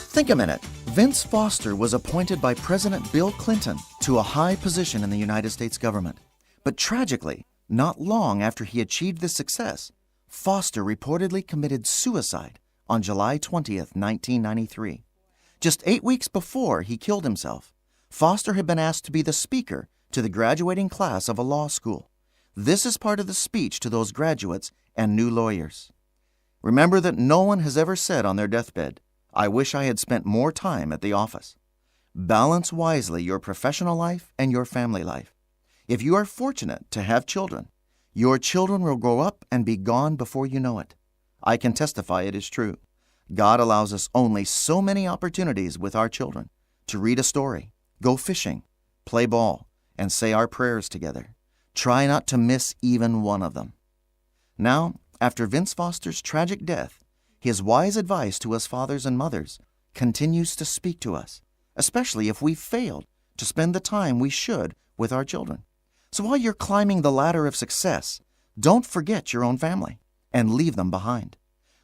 Think a minute. Vince Foster was appointed by President Bill Clinton to a high position in the United States government. But tragically, not long after he achieved this success, Foster reportedly committed suicide on July 20th, 1993. Just 8 weeks before he killed himself, Foster had been asked to be the speaker to the graduating class of a law school. This is part of the speech to those graduates and new lawyers. Remember that no one has ever said on their deathbed, "I wish I had spent more time at the office." Balance wisely your professional life and your family life. If you are fortunate to have children, your children will grow up and be gone before you know it. I can testify it is true. God allows us only so many opportunities with our children to read a story, go fishing, play ball, and say our prayers together. Try not to miss even one of them. Now, after Vince Foster's tragic death, his wise advice to us fathers and mothers continues to speak to us, especially if we failed to spend the time we should with our children. So while you're climbing the ladder of success, don't forget your own family and leave them behind.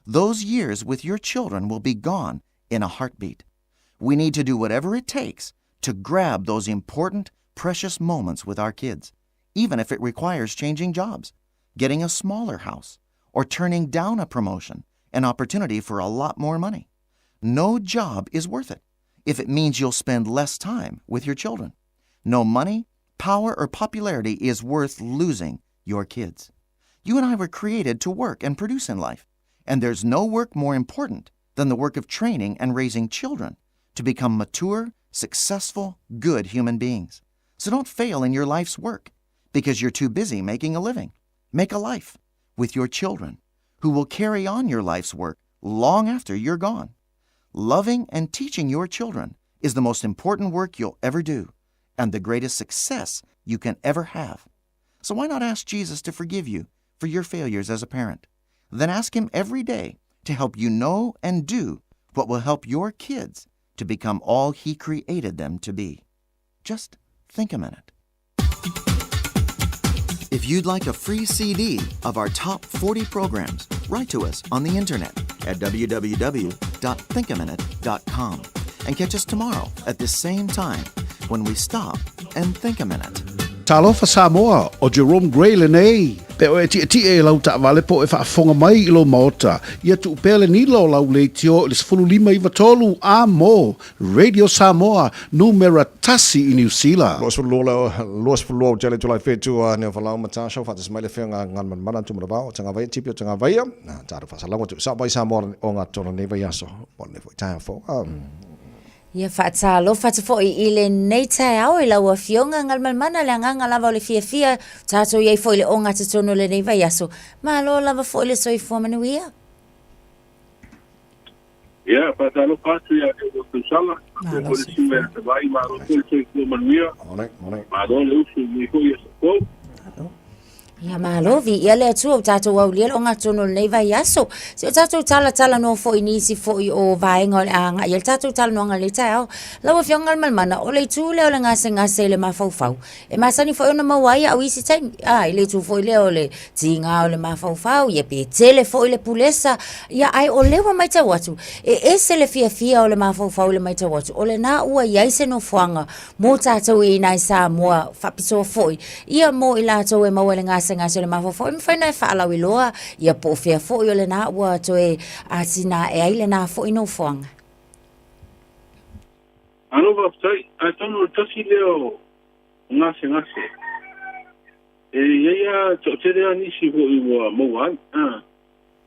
Those years with your children will be gone in a heartbeat. We need to do whatever it takes to grab those important, precious moments with our kids, even if it requires changing jobs, getting a smaller house, or turning down a promotion, an opportunity for a lot more money. No job is worth it if it means you'll spend less time with your children. No money, power, or popularity is worth losing your kids. You and I were created to work and produce in life, and there's no work more important than the work of training and raising children to become mature, successful, good human beings. So don't fail in your life's work because you're too busy making a living. Make a life with your children who will carry on your life's work long after you're gone. Loving and teaching your children is the most important work you'll ever do and the greatest success you can ever have. So why not ask Jesus to forgive you for your failures as a parent? Then ask Him every day to help you know and do what will help your kids to become all He created them to be. Just think a minute. If you'd like a free CD of our top 40 programs, write to us on the internet at www.thinkaminute.com and catch us tomorrow at the same time when we stop and think a minute. Talofa Samoa o Jerome Gray le nei. Pe o e e lau ta vale po e whaafonga mai I lo maota. Ia tu pele ni lo lau le tio le sfululima I vatolu a mo. Radio Samoa numera tasi I New Zealand. Los fulu jale tulai fetu ne falau mata show fatas mai le fenga ngan man mana tu mabao tanga vai tipio tanga vai. Na taru fa salango tu sa vai Samoa o nga tona ne vai aso. Bon ne foi time for. Ia whaatalo whatafo I le nei tae au I lau a fionga ngal malmana le anganga lava o le fia tātou iei fo I le onga te tono le nei vai aso. Ma lo lava fo I le soi fua manuia. Ia, whaatalo pātu ia e o kusala. Ma lo si. Ma lo le soi fua manuia. Ma lo le usu mi fo ia sako. Ia malovi ia le atua o tātou au lia o ngā tono nei vai aso. Se o tātou tala no fo I nisi fo I o vaenga o le anga. Ia le tātou tala no anga le tae au. Lau a fionga malmana o le tū leo le ngase le mawhauwhau. E masani fo I ona mawai au isi taimi. I le tū fo I leo le tinga o le mawhauwhau. Ia pe tele fo I le pulesa. Ia ai o lewa mai tau atu. E se le fia o le mawhauwhau le mai tau atu. O le nā ua iai se no fuanga. Mō tātou I nai sā mua whapisoa fo I. Ia mō I lātou e maua le ngase ngase le mafo im faina fa ala wiloa ia po fia fo yo le na wa to e asina e ai le na fo ino fonga ano va sai a tono tasi leo ngase ia to tere ani si fo I wa mo wan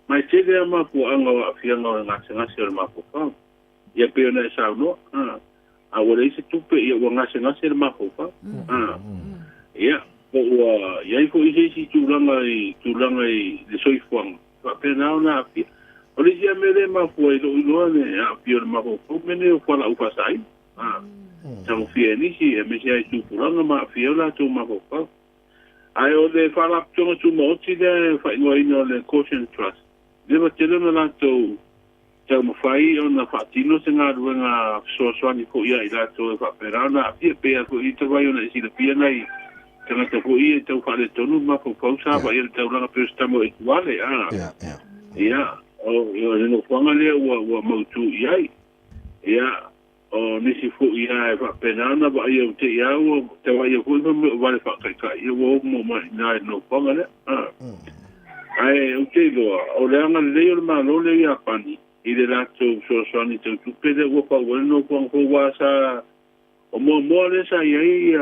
mai tere ma po anga wa fia no ngase le mafo fa ia pe na sa no a wole se tupe ia wa ngase le mafo fa ia o ia ko I si tulanga I le soifuang pa pena na fi o le ia mele ma foi lo ne a fi o ma ko mene o fala u pasai tamo fi ni si e me sai tu tulanga ma fi o la tu ma ko ai o le fala tu mo ti de fa no ino le caution trust le va tele na to tamo fai o na fatino se nga ruanga so ni ko ia ila to fa perana fi pe ko I to vai o na si le pia nai tanga te fo I te whare tonu ma po pausa pa I te uranga pēstamo I tuale ia o no whanga lea ua mautu iai ia o nisi fo ia e whapenana pa ia o te ia o te wai a kuipa me o wale whakaikai ia o mo mai nai no whanga lea ai o te loa o leanga leo le malo leo ia pani I le lato soasani te utupede ua pa wane no whanga fo wasa o mo le sa iai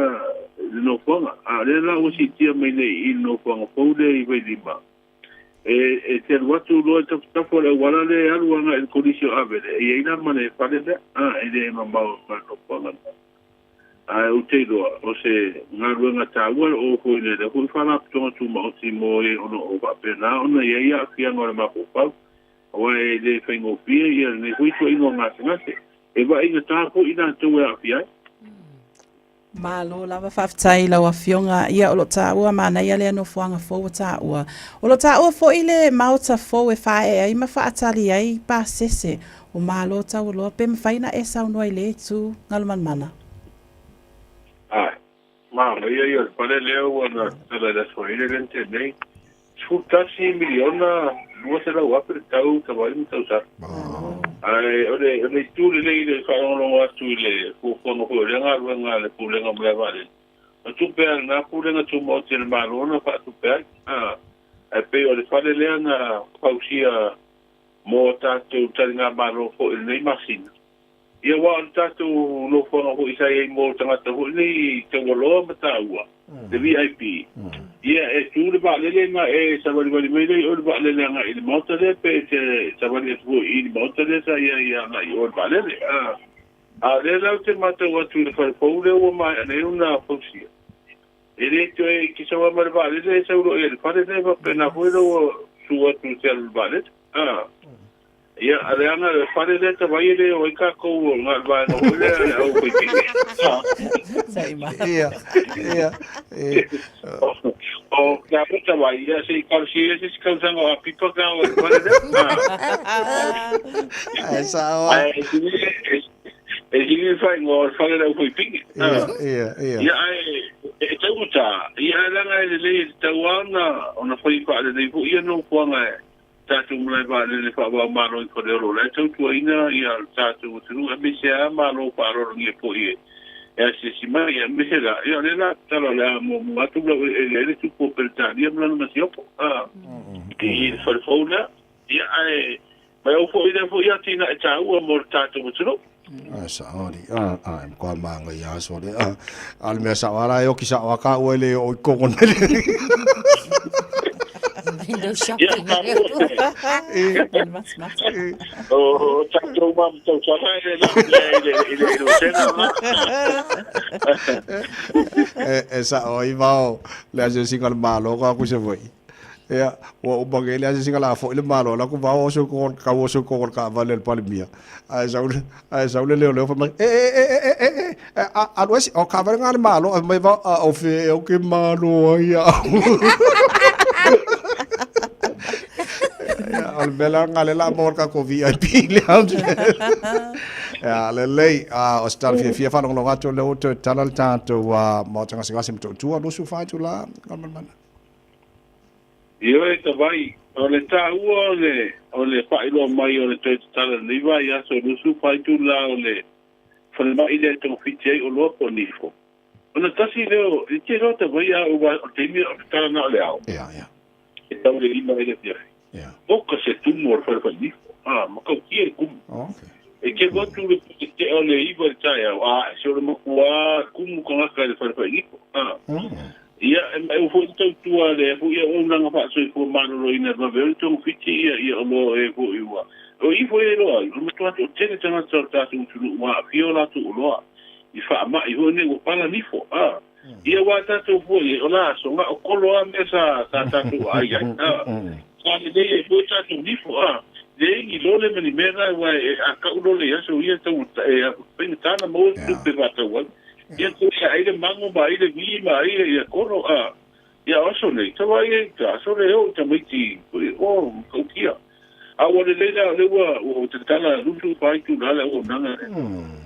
no fonga a le la o si tia mai nei I no fonga fo le I vai lima e te watu lo ta fo le wala le alu nga el colisio avele e ina mane fale le e le mama no fonga a o te lo o se nga ruanga ta wa o ko le de ko fala to tu mo si mo e ono o va pena ona ia fia ngora ma ko pa o e le fengo fia ia ne ko I ngo ngase e va ina ta ko ina to wa fia Malo lava whaftai lau a fionga ia o lo tā ua mana ia lea no fuanga fo o tā ua. O lo tā ua fo I le mauta fo e whae ai ma whaatali ai pa sese o malo tā ua loa pe mwhaina e sau noa I le tu ngaluman mana. Ai, ia pale leo wana tala da swa ile lente nei. Sutasi miliona lua se lau ape tau tawai mtau sa. Ai, ole tu le whaongo atu le fufongo ko renga ruanga le pulenga mea vale. O tu pea na pulenga tu mo te malona fa tu pea. E pe o le whale lea na pausia mo tātou taringa malo ko i nei masina. Ia wā tātou lo whanga ko isa e mo tangata ko nei te waloa mataua. The VIP. Ia e tu le waalele nga e sabari wali meile o le waalele nga i le mautare pe te sabari atu i le mautare sa ia nga i o le waalele. A le lau te matau atu le whare le o mai ane una pausia. E le to e ki sawa ma le waalele e sauro e le whare le pena huero o su atu te le waalele. Ia ale ana le whare le te vai le o i kako o ngā vai no hule au koe pike. Ia. O ka puta vai, ia se karsi e se kausanga o pipa ka o whare le. Ai sa o. E hini whai ngō whare le au koe pike. Ia. Ia e tauta, ia langa e le tauana o na whai whaare le pu ia no kuanga e. Tātou mulai wāne le whawa maro i korero. Lai tau tua ina i al tātou tunu. A mese a maro whaaroro ngia po i e. E a se si mai, a mese la. Ia le la, tala le a mo atu blau e le tupo peritani. Ia mlana masi opo. I le wharefauna. Ia ai, mai au fo i le fo i atina e tāu a mor tātou tunu. Sa ori. Ai, mkoa manga i aso le. Al mea sa wala e o ki sa waka ua le o i kokon mele. Window shopping. Oh, tātou mam tau tata i sena. E sa o i vau le aso singa le malo ka kusa voi. Ia, o bange le aso singa la fo le malo la ku vau o so kon ka vale le palimia. Ai sa le fa mai. A dois o ka vale ngal malo, mai va o fe o ke malo ia. Al bela ngale la morka ko VIP le ande. Ya le lei o star fia fa no gato le auto talal tanto wa mo tanga singa sim tu no su fa tu la man. Io e vai o le ta o le fa ilo mai o le te talal ni vai ya so no su fa tu la o le fa mai le to fitei o lo po nifo. Ona tasi leo i te rota vai a o te mi o tala na le au. Ya. E tau le ima ele pia. Oka se tumor fa nifo. Ma kau ki e kum. Okay. E ke gotu le te o le iwa tai au. Se o le makua kum ko ngaka le fa nifo. Ia e o fo tau tua le fu ia o nanga fa so fo mano ina va ver tong fiti ia o lo e fo iwa. O i fo e lo ai, o to to tene tanga so ta tu wa fiola tu lo. I fa ma i ho ne o pala nifo. Ia wa ta tu fo i o la so nga o kolo a mesa ta tu ai ai. Kwani de fo ta tu nifo de i lo le meni mera wa a ka ulo le ya so ia tu e pintana mo tu pe va ta wa. Ia tu ia ile mango ba ile vi ma ile koro ia oso nei to wa ia so le o ta miti o ko kia. A wale leila lewa o te tala rutu pai tu nala o nanga.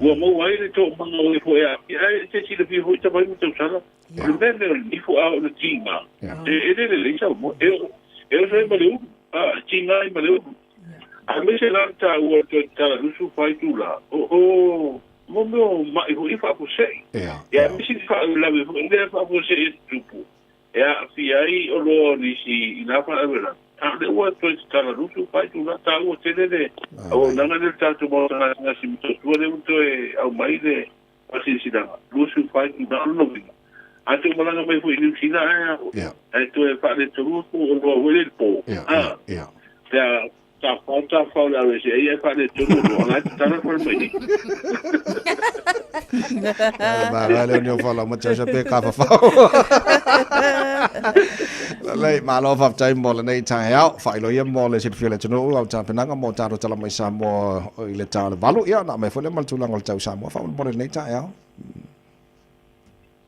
Ua mau ai le to manga o e fo ea. Ia te si le fi hoi ta pai mo tau sala. Le mene ni fo a o le tinga. E le leisa mo. E o sai maleu. Tinga i maleu. A me se lanta ua te tala rutu pai tu la. O mo meo mai hoi fa po sei. Ia me si fa la me fo. Ia fa po sei e tupu. Ia fi ai o lo ni si ina fa avela. Le ua toi te tala rutu pai tu na ta ua tene le au nanga le tatu mo tanga nga si mito tua le uto e au mai le pasi sinanga rutu pai tu na alo vinga ate umalanga mai fu inu sina e tu e pa le turu o lo wele po ta fau la wese e pa le turu o nga te tala kwa mai Ma le nyo fala mo tsa pe ka fa. Lei ma lo fa tai mo le nei tai au fa lo ye mo le sit fele tno au ta penanga mo ta ro tala mai sa mo ile ta le valu ia na me fo le mal tu lang tau sa mo fa mo le nei tai au.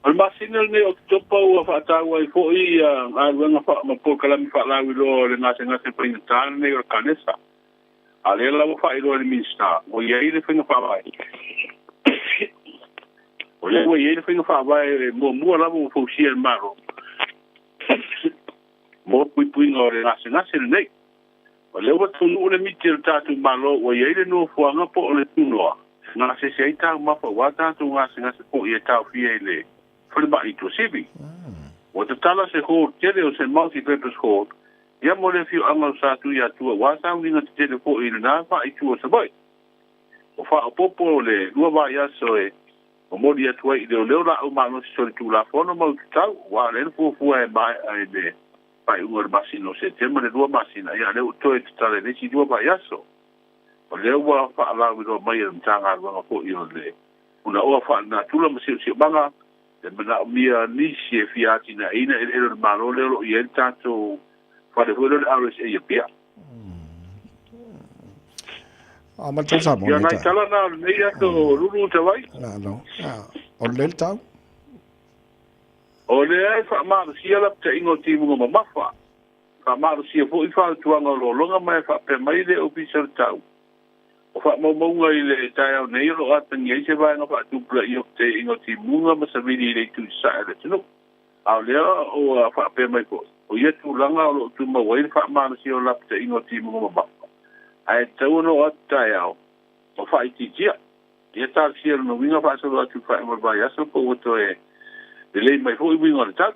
Al masinal ne o topa o fa ta wa fo i a wenga fa ma po kala mi fa la wi lo le na se prin tan ne o kanesa. Ale la fa i lo le minsta o ye ile finga fa vai. O le wa ye finga fa vai mo la mo fo si el maro. Mo pui no le nase nei O le wa tunu le miti le tatu malo wa ye le no fuanga po le tunoa. Nga se se ita ma fa wa tatu nga se po ye tau fie le. Fole ba ito sibi. O te tala se ho tele o se multi-purpose hall. Ia mo le fiu anga sa tu ya tu wa sa winga te tele po i na fa i tu o se boy. O fa o popo le lua ba ya so e. O mo dia tu i le la o ma no se tu la fono mo tau wa le fu e ba ai de. Pai ua masino se tema le lua masina ia le utoe te tale le si lua ba ya so. O le ua fa ala wino mai e mtanga wanga po i o le. Una oa fa na tula masio si banga. Le mana mia nisi e fiati na ina e ero malo le lo i entato fa le huelo le ares e ia pia. Ma tau sa mo ia nai tala na nei ato lulu te wai. No. O le tau? O le e fa maa sia la te ingo timu ngoma mafa. Fa maa sia po i fa tuanga lo longa mai fa pe mai le official tau. O fa maunga i le tai au nei lo ata ngai se vai nga fa tupula i o te ingo timu ngoma sa vini le tu sa e le tino. Au lea o fa pe mai po. O ia tu langa o lo tu mawai fa maa sia la te ingo timu ngoma mafa. Ai tau no ata tai au. O fa i tijia. Ia ta sia no winga fa sa lo atu fa e mai aso po o to e. Le mai foi winga le tak.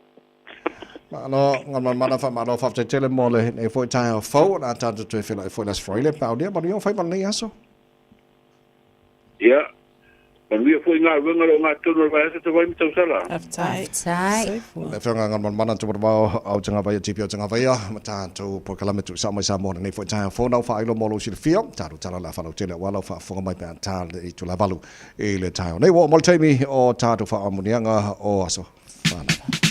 No, ngan mana fa mana fa tele mo le e foi tai fo na ta te fela foi las froile pa dia ma io fai mal nei aso. Ja. Maar wie foi nga winga lo nga tuno va ese te vai mita sala. Aftai. Le fa ngan mana tu ba au tanga vai tipi au tanga vai ma ta tu por kala metu sa mai sa mo nei foi tai fo na fa ilo mo lo si fia ta tu tala la fa lo tele wala fa fo mai pa ta le tu la valu e le tai. Nei wo mo temi o ta tu fa amunianga o aso. Fana.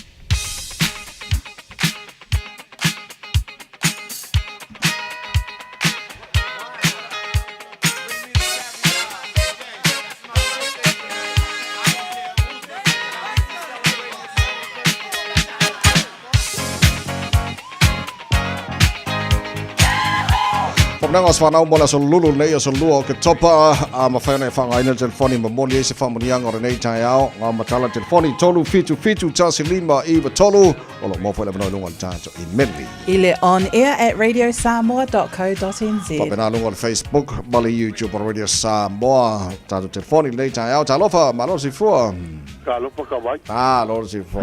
Nang aswana mola so lulu nei so luo ke topa ma fa nei fa ngai telefoni ma moni se fa moni anga nei tai ao nga matala telefoni tolu fitu tasi lima iva tolu o lo mo fa le no lunga tato immediately ile on air at radiosamoa.co.nz pa bena lunga Facebook bali YouTube or Radio Samoa tato telefoni nei tai ao talofa malo si fu Kalo pa kawai. Lo si fu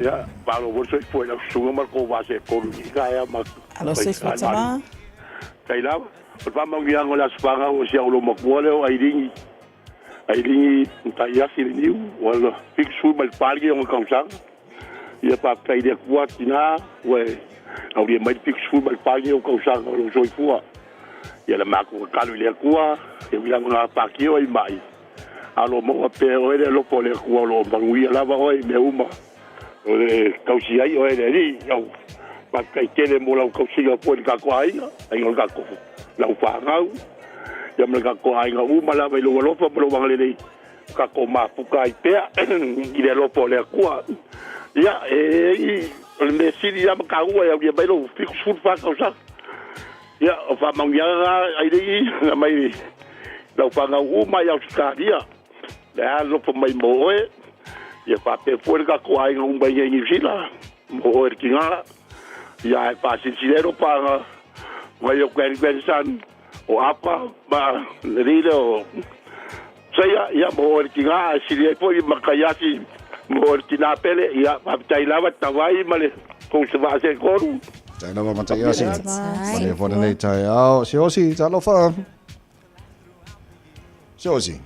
Ya, malo bo se fu na sunga mar ko va se ko ni kaya ma. Alo se fu tama. Kai la, o pa mo ngia ngola spanga o sia lo makole o airingi. Airingi tai asi ni wala fix sul mal palgi o kangsang. Ia pa kai de kuatina, we au dia mai fix sul mal palgi o kangsang o soi fua. Ia la mako kalu le kua, e wila ngona pa ki o mai. Alo mo pe o ele lo pole kua lo bangui la ba o me uma. O le kausi ai o ele ri, au. Pa kai tele mo la kausi ga po ka ko ai, ai ngol ka ko. La fa ngau. Ya me ka ko ai ngau ma la ba lo lo fa lo bang le ka ko ma pu kai pe i le lo pole kua. Ya e le siri ya ka ua ya ba lo fix food fa kausa. Ya o fa mangia ai ri mai la fa ngau ma ya skaria. Ya lo fa mai mo e. Ya fa pe fu ka ko ai ngau ba ye ni sila. Mo ki nga. Ya pa sincerero pa vai o san o apa ba rilo saya ya mo ki nga si le po makayasi mo ki na pele ya pa tailava tawai male ko se va se koru tailava matayasi male fo nei tai ao si talofa si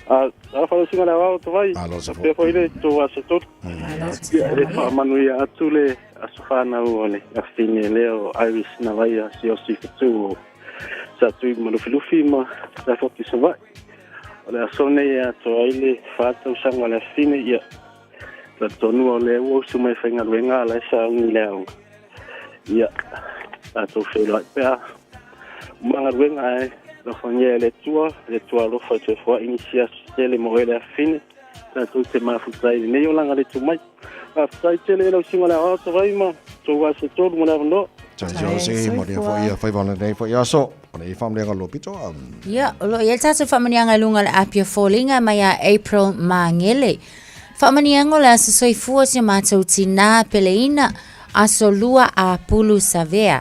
a fa singa la wa to vai pe foi le to wa se tot le fa manuia atule asfana ole afine leo iris na vai si tu sa tu mo lufi ma la forti se va ole asone ya to ile fa to sanga la fine ya la tonu ole wo su mai fenga luenga la sa ni leo ya a to fe la pa ma luenga la fogne le tua lo fa te fo inicia le morele a fine la tu te ma futai ne yo langa le tu mai a futai tele lo singa la o to vai ma to wa se to mo na no si mo dia fo ia fai vala nei fo ia so nei fam le lo pito ya lo ia tsa fa mania lunga le apia fallinga mai a April mangele fa mania ngola se soi fu se ma tau tina peleina a solua a pulu savea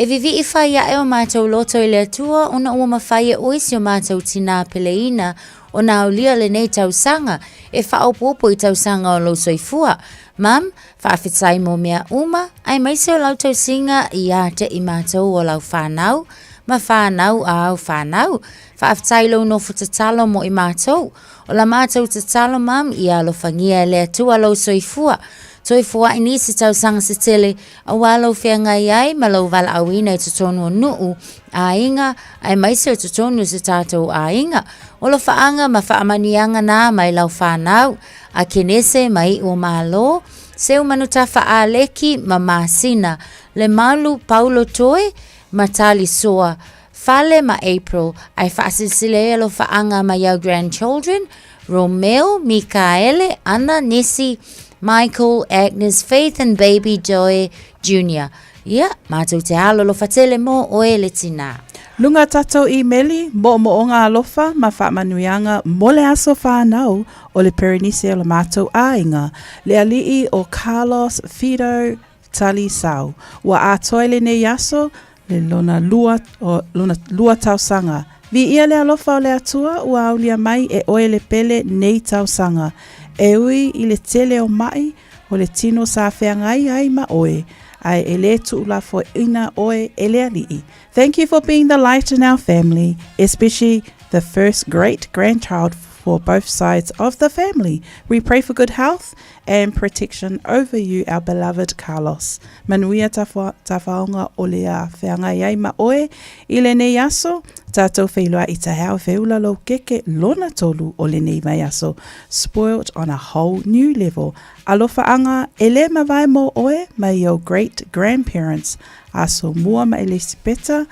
E vivi I whaia e o mātou loto I le atua, ona ua mawhaia oisi o mātou tina peleina, o nā ulia le nei tausanga, e whaopopo I tausanga o lo soifua. Mam, whaafetai mo mea uma, ai maise o lau tausinga I a te I mātou o lau whanau, ma whanau a au whanau, whaafetai lo no futatalo mo I mātou, o la mātou tatalo mam I a lo whangia le atua lo soifua, Toi fua I nisi tau sanga se tele a walo whianga iai ma lau wala awina I tutonu o nuu a inga ai maise o tutonu se tātou a inga. O lo whaanga ma whaamanianga nā mai lau whanau a kenese mai o malo. Seu manuta wha leki ma masina le malu Paulo Toi ma tali soa. Fale ma April ai whaasisile lo whaanga ma yau grandchildren Romeo, Mikaele, Anna, Nessie, Michael, Agnes, Faith and baby Joy Jr. Ia, mātou te alo lofa tele mo o e le tina. Lunga tatou I meli, mo o ngā alofa, ma whaamanuianga, mo le aso whanau o le Perenise o le mātou ainga, le alii o Carlos Fido Tali Sau. Wa a toile ne yaso, le lona lua tausanga. Vi ia le alofa o le atua, ua aulia mai e oe le pele nei tausanga. E ui I le tele o mai o le tino sa wheangai ai ma oe. Ai e le tuula fo ina oe e le alii. Thank you for being the light in our family, especially the first great-grandchild for both sides of the family. We pray for good health and protection over you, our beloved Carlos. Manuia tafaonga o lea wheangai ai ma oe, I le nei aso, tātou wheilua I te hao wheula lo keke lona tolu o le nei mai aso, spoilt on a whole new level. Alofa anga e le mawai mo oe mai your great-grandparents, aso mua ma Elisabetta,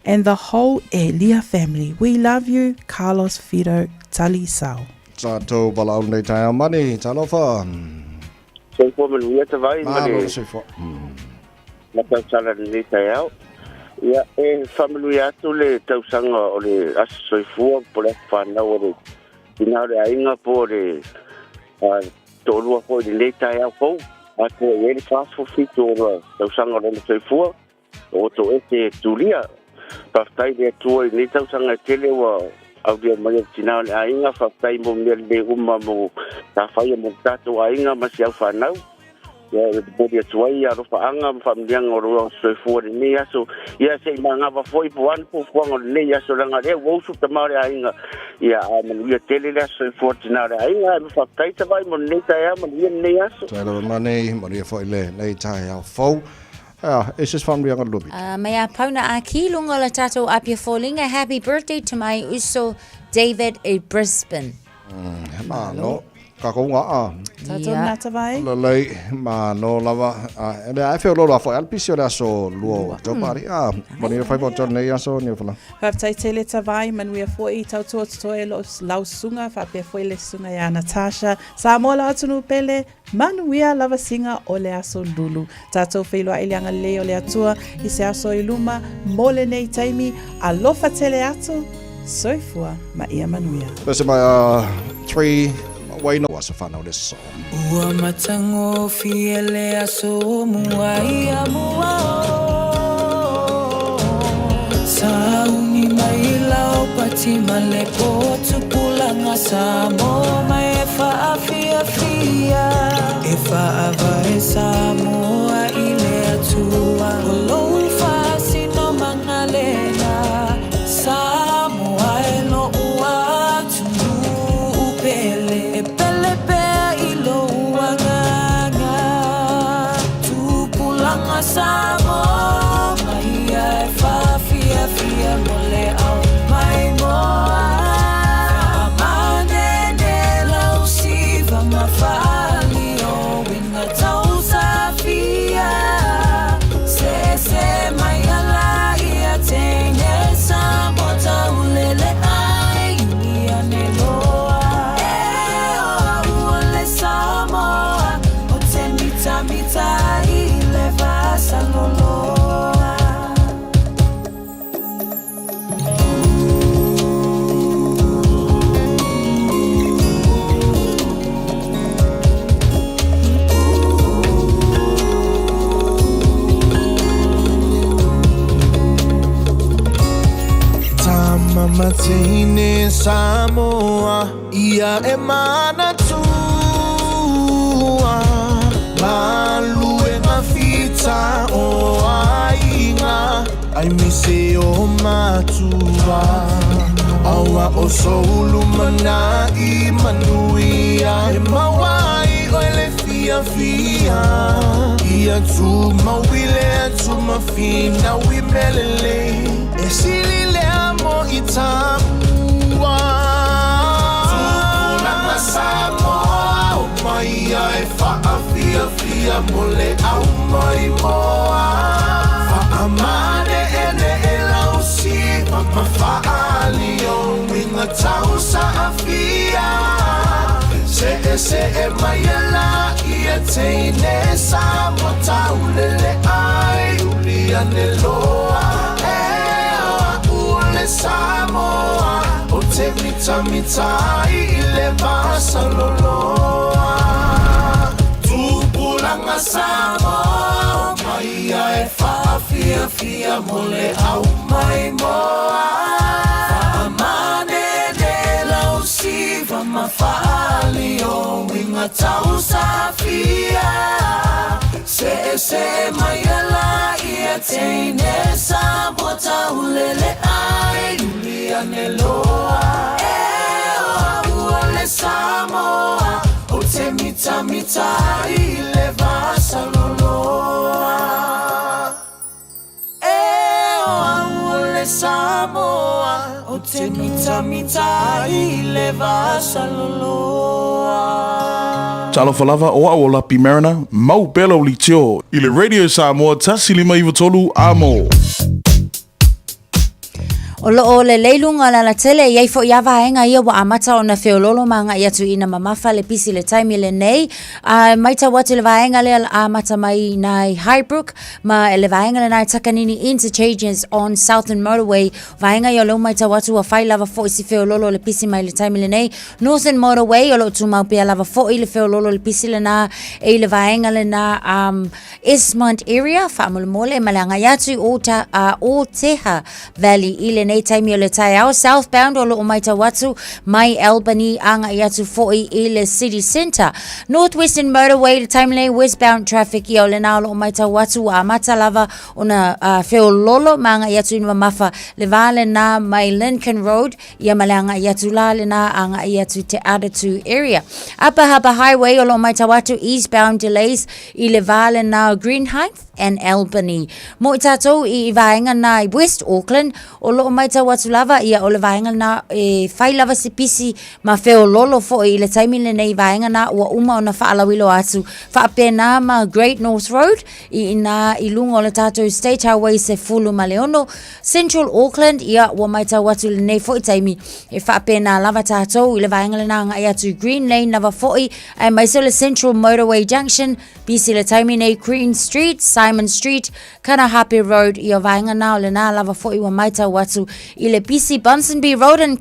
and the whole Elia family. We love you, Carlos Fido Tali Sau. Tātou wala au nei tai au mani, talofa. Soifua manuia te vai, mani. Mālo soifua. Ma tau sala nei tai au. Ia, e whamanui atu le tausanga o le aso soifua, po le whanau o le tina o le ainga po le tōrua po le nei tai au pou. A te e le whaafo fitu o le tausanga o le soifua, o to e te tulia. Paftai le atua I nei tausanga tele wa au dia mai tina o le ainga, paftai mo mea le uma mo ta whaia mo tato ainga masi au whanau. Ia bodi atua I arofa anga whamdianga o roa soifua le nei aso. Ia se I mangawa foi po anu po fuanga le nei aso langa rea wausu ta maore ainga. Ia a manuia tele le aso soifua tina le ainga. Ia paftai ta vai mo nei tai au manuia nei aso. Tailo mani, manuia foi le nei tai au fau. It's just fun being a little bit. Mea pauna a ki lunga la tatou apia fōlinga. Happy birthday to my uso David I Brisbane. Mano, ka konga a. Tatou nata vai. Lalei, mano lava. And I feel lola for alpisi o le aso luo. Topari, mani fai po tone nei aso ni fala. Whaptai te le tawai, manuia fōi tautua tutoe lau sunga, whapia fōi le sunga ia Natasha. Sa mola atunu pele, manuia lava singa o le aso lulu. Tātou whailua ilianga le o le atua, I se aso I luma, mole nei taimi, alofa tele atu, soifua ma ia manuia. This is my 3 way no was a fan of this song. Ua matango fiele aso mua ia mua Sauni mai lau pati malepo tupulanga samo mai efa afia fia Efa avae samoa ile atua Olo fasi no mangalena Samoa elo ua tunu upele Epele pea ilo ua nganga Tupulanga samo mai efa fia fia mole au mai moa Amanene lau siva mafali o winga tau safia Se Mama tine Samoa ia e mana tua Malu e mafita o ainga Ai mise o matua Awa o soulu mana I manuia E mawai o ele fia Ia tu mawile tu mafina wi melele E sili le amo I tamua Tupula Samoa O maia e faa fia mole au mai moa Faa mane ene e lausi Papa faa lio winga tau sa afia Se e maiela ia teine Samoa tau lele ai ulia ne loa E oa ule Samoa O te mita I le vasa loloa Tupulanga Samoa Maia e faa fia mole au mai moa Faa mane ne lausi Vama faa lio winga tau safia Se maiala ia teine Samoa tau lele ai ulia ne loa E oa ule Samoa O te mita I le vasa loloa E oa ule Samoa O te mita I le vasa loloa Talofa lava o au lapi marina, mau belo li tio. I le Radio Samoa tasi lima iwa tolu amo. O loo le leilunga la tele iai fo ia vaenga ia wa amata o na feololo manga ia tu ina mamafa le pisi le taimi le nei. Maita watu le vaenga le amata mai nai Highbrook ma le vaenga le nai Takanini interchanges on Southern Motorway. Vaenga ia lo maita watu wa fai lava fo isi feololo le pisi mai le taimi le nei. Northern Motorway o lo tu mau pia lava fo i le feololo le pisi le na e le vaenga le na Esmont area whaamule mole malanga yatu o Teha Valley i le nei taimi o le tai au southbound o lo maita watu mai Albany anga yatu foi i le city centre. Northwestern Motorway le taimi nei westbound traffic i o le na o lo maita watu a mata lava o na feololo manga yatu i mafa le vale na mai Lincoln Road ia malanga yatu la le na anga yatu te Adatu area. Upper Harbour Highway o lo maita watu eastbound delays i le vale na Green Heights and Albany. Mo i tatou i vaenga na i West Auckland o lo maita watu lava ia o le vaenga na fai lava se pisi ma feo lolo fo i le taimi le nei vaenga na ua uma o na whaalawilo atu whaapena ma Great North Road i lunga o le tatou State Highway se fulu ma leono. Central Auckland ia ua maita watu le nei fo i taimi e whaapena lava tatou i le vaenga le na nga ia tu Green Lane lava fo i ai maiso le Central Motorway Junction pisi le taimi nei Queen Street, Simon Street, Kanahape Road i o vaenga na o le na lava fo i wa maita watu i le pisi Bunsonby Road and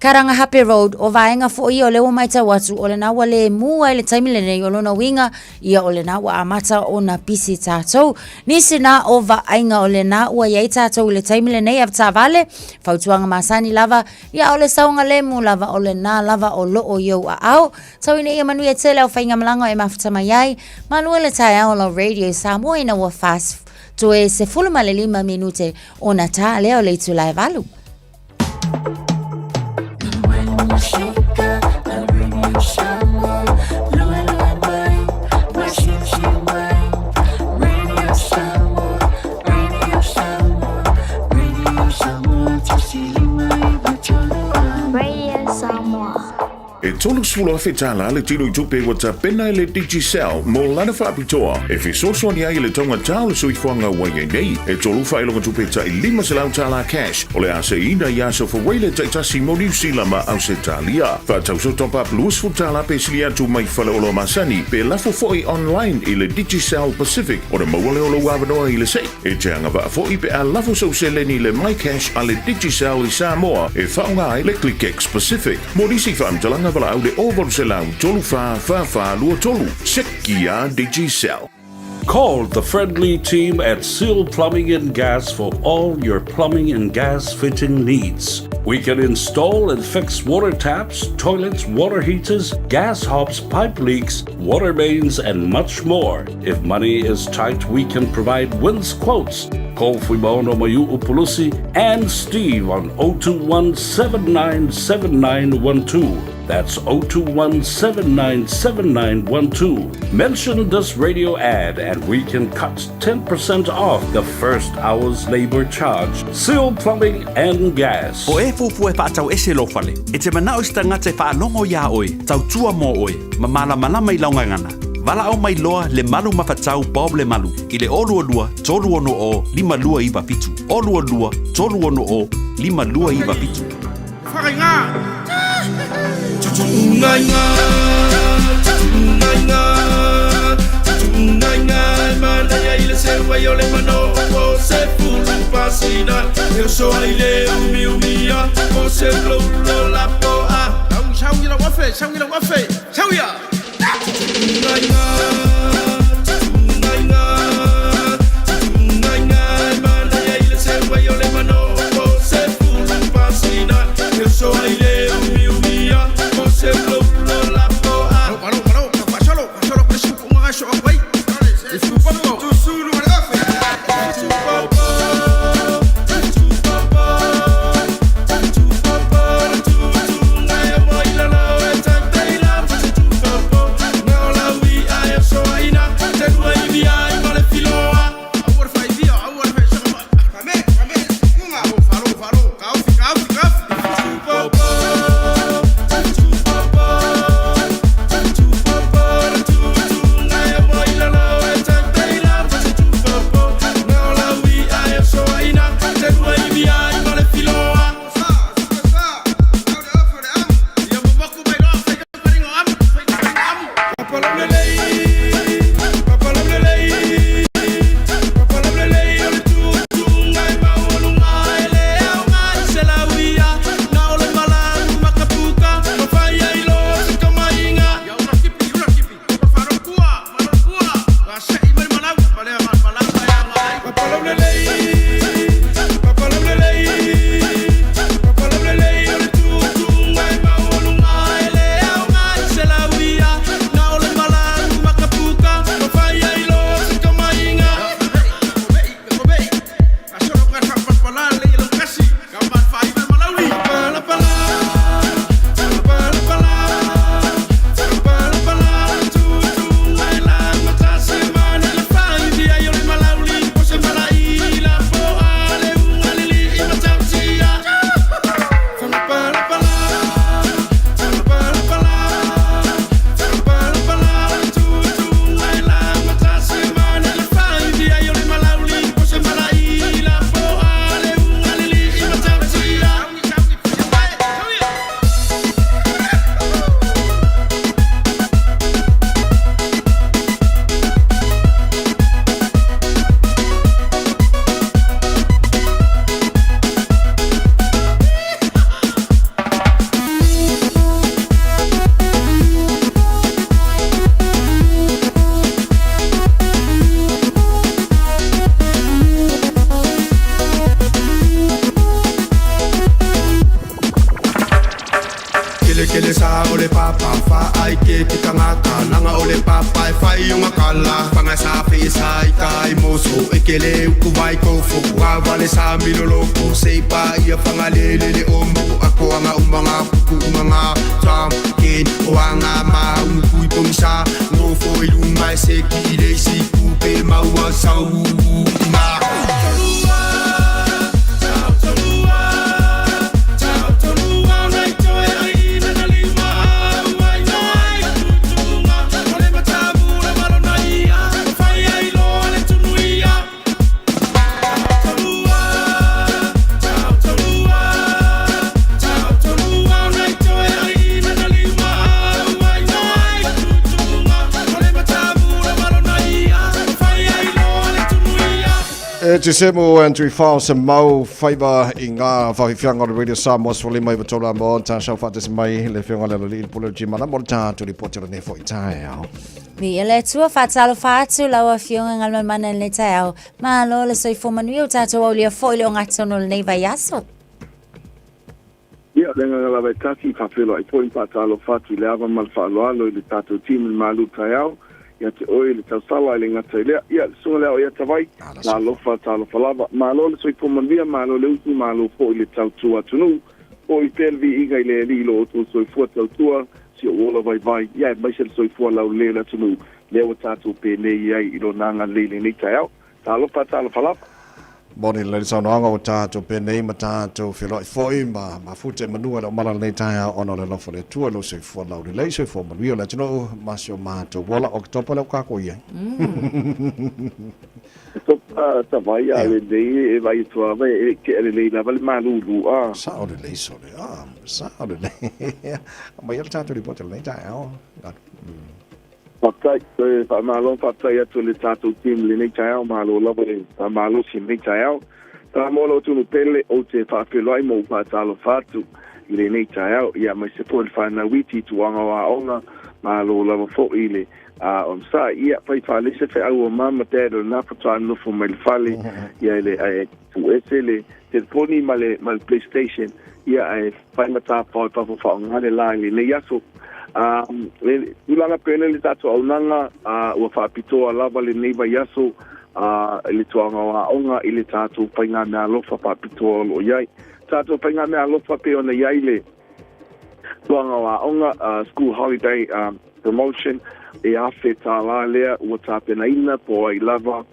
Karangahape Road o vaenga fo i o le wa maita watu o le na wa le mua i le taimi le nei o lona winga i o le na wa amata o na pisi tatou. Nisi na o vaenga o le na ua iei tatou i le taimi le nei avta vale fautuanga masani lava ia o le saunga le mu lava o le na lava o lo o iau a au. Tau ina ia manu e tele o whainga malanga e mafuta mai ai manua le tai au la Radio Samoa ina wa fast to e se fulu ma le 5 minute o na ta leo le tu lai valu. E tolu sula fetala le tino tupe wata pena le Digicel mo lana whaapitoa. E fisoso ni ai le tonga tau le suifuanga wai nei. E tolu whailonga tupe ta i 5 selau tala cash. O le ase ina i aso fa waile taitasi mo New Zealand ma au se talia. Whatau so top up luas futala pe silia tu mai whale olo masani. Pe lafo foi online i le Digicel Pacific. O le mawale olo wabanoa i le sei. E te anga wa foi pe a lafo so se leni le my cash a le Digicel i Samoa. E whaunga ai le ClickX Pacific. Mo nisi whaamtalanga wala au le over se lau tolu fa lua tolu. Sekia Digicel. Call the friendly team at Seal Plumbing and Gas for all your plumbing and gas fitting needs. We can install and fix water taps, toilets, water heaters, gas hobs, pipe leaks, water mains, and much more. If money is tight, we can provide wins quotes. Call Fuimaono Mayu Upulusi and Steve on 021-797912. That's 021-797912. Mention this radio ad and we can cut 10% off the first hour's labor charge. Seal Plumbing and Gas. O e fufu e whaatau ese lo fale. E te manao sta ngate whaalongo ia oi. Tau tua mo oi. Mamala malama I launga ngana. Vala au mai loa le malu mawhatau Bob le malu. I le olua lua, tolu ono o, lima lua iwa pitu. Olua lua, tolu ono o, lima lua iwa pitu. Whakainga! Tutungainga, tutungainga, tutungainga. Mana ya ile sewa yo le mano o se fulu pasina. Eu sou a ile umi umia o se flolo la poa. Shau ya wafe, shau ya wafe, shau ya. Tutungainga, tutungainga, tutungainga. Mana ya ile sewa yo le mano o se fulu pasina. Eu sou a ile umi umia o se flolo la poa. Parou, cachorro, preciso uma cachorro aí. Isso papo, tu suru na gafe. Tu papo, tu na ya mai la la eta teila. Tu papo, na la wi ai so aina. Te duai via I male filoa. Agora faz chama. Kame, uma farou, cau. Tu papo. E te semo Andrew Fao se mau whaiba I ngā whawhiwhianga o Radio Samoa Swali mai watola mo tā shau whatasi mai le whianga lelo li polo jimana mo tā turi potero ne fo I tae au. Mi ele tua whatalo whātu laua whionga ngalman mana le tae au. Ma lo le soi fōmanu o tātou au lia whoile o ngatono le nei vai aso. Ia, lenga ngala vai tati whawhelo ai pōi whatalo whātu le awa mal whaaloalo I le tātou timu malu tae au. Ia te oe le tau sala le ngata ilea. Ia, sunga leo ia tawai. Nā lofa talofa lava. Mālo le soi pomanvia, mālo le utu, mālo po I le tau tua tunu. Po I pelvi iga I le lilo o tu soi fua tau tua. Si o ola vai vai. Ia, mai se le soi fua lau le la tunu. Leo tātou pe nei ai I lo nanga lele nei tai au. Talofa lava. Moni le saunoanga o tātou penei ma tātou whiloi whoi ma fute manua o mara nei tae ono le lofo le tua lo se fua lau le lei se fua manuio le tino masio mātou wala o katopa leo kako ia. Tawai a le nei e vai tua vai e ke le lei lava le malulu a. Sa o le lei so le sa o le lei. Ma ia tātou li pote le nei tae au. Pakai, malo pakai atu le tātou tim le nei tai au, malo lava le malo si nei tai au. Tā molo tunu pele o te whawhelai mo pātalo whātu I le nei tai au. Ia mai se pōle whāna witi tuanga wa onga, malo lava fo I le on sa. Ia pai whale se whi au o mama tēro nā patua nufo mai le whale. Ia le tu ese le te poni ma le PlayStation. Ia whai mata pāu papo whaongane la le nei aso. Ulanga pene le tātou au nanga ua whaapitoa lava le neiva yaso le tuanga wa onga I le tātou painga mea lofa whaapitoa lo iai. Tātou painga mea lofa pe ona iai le tuanga wa onga school holiday promotion e awhi tā la lea ua tā pena ina po ai lava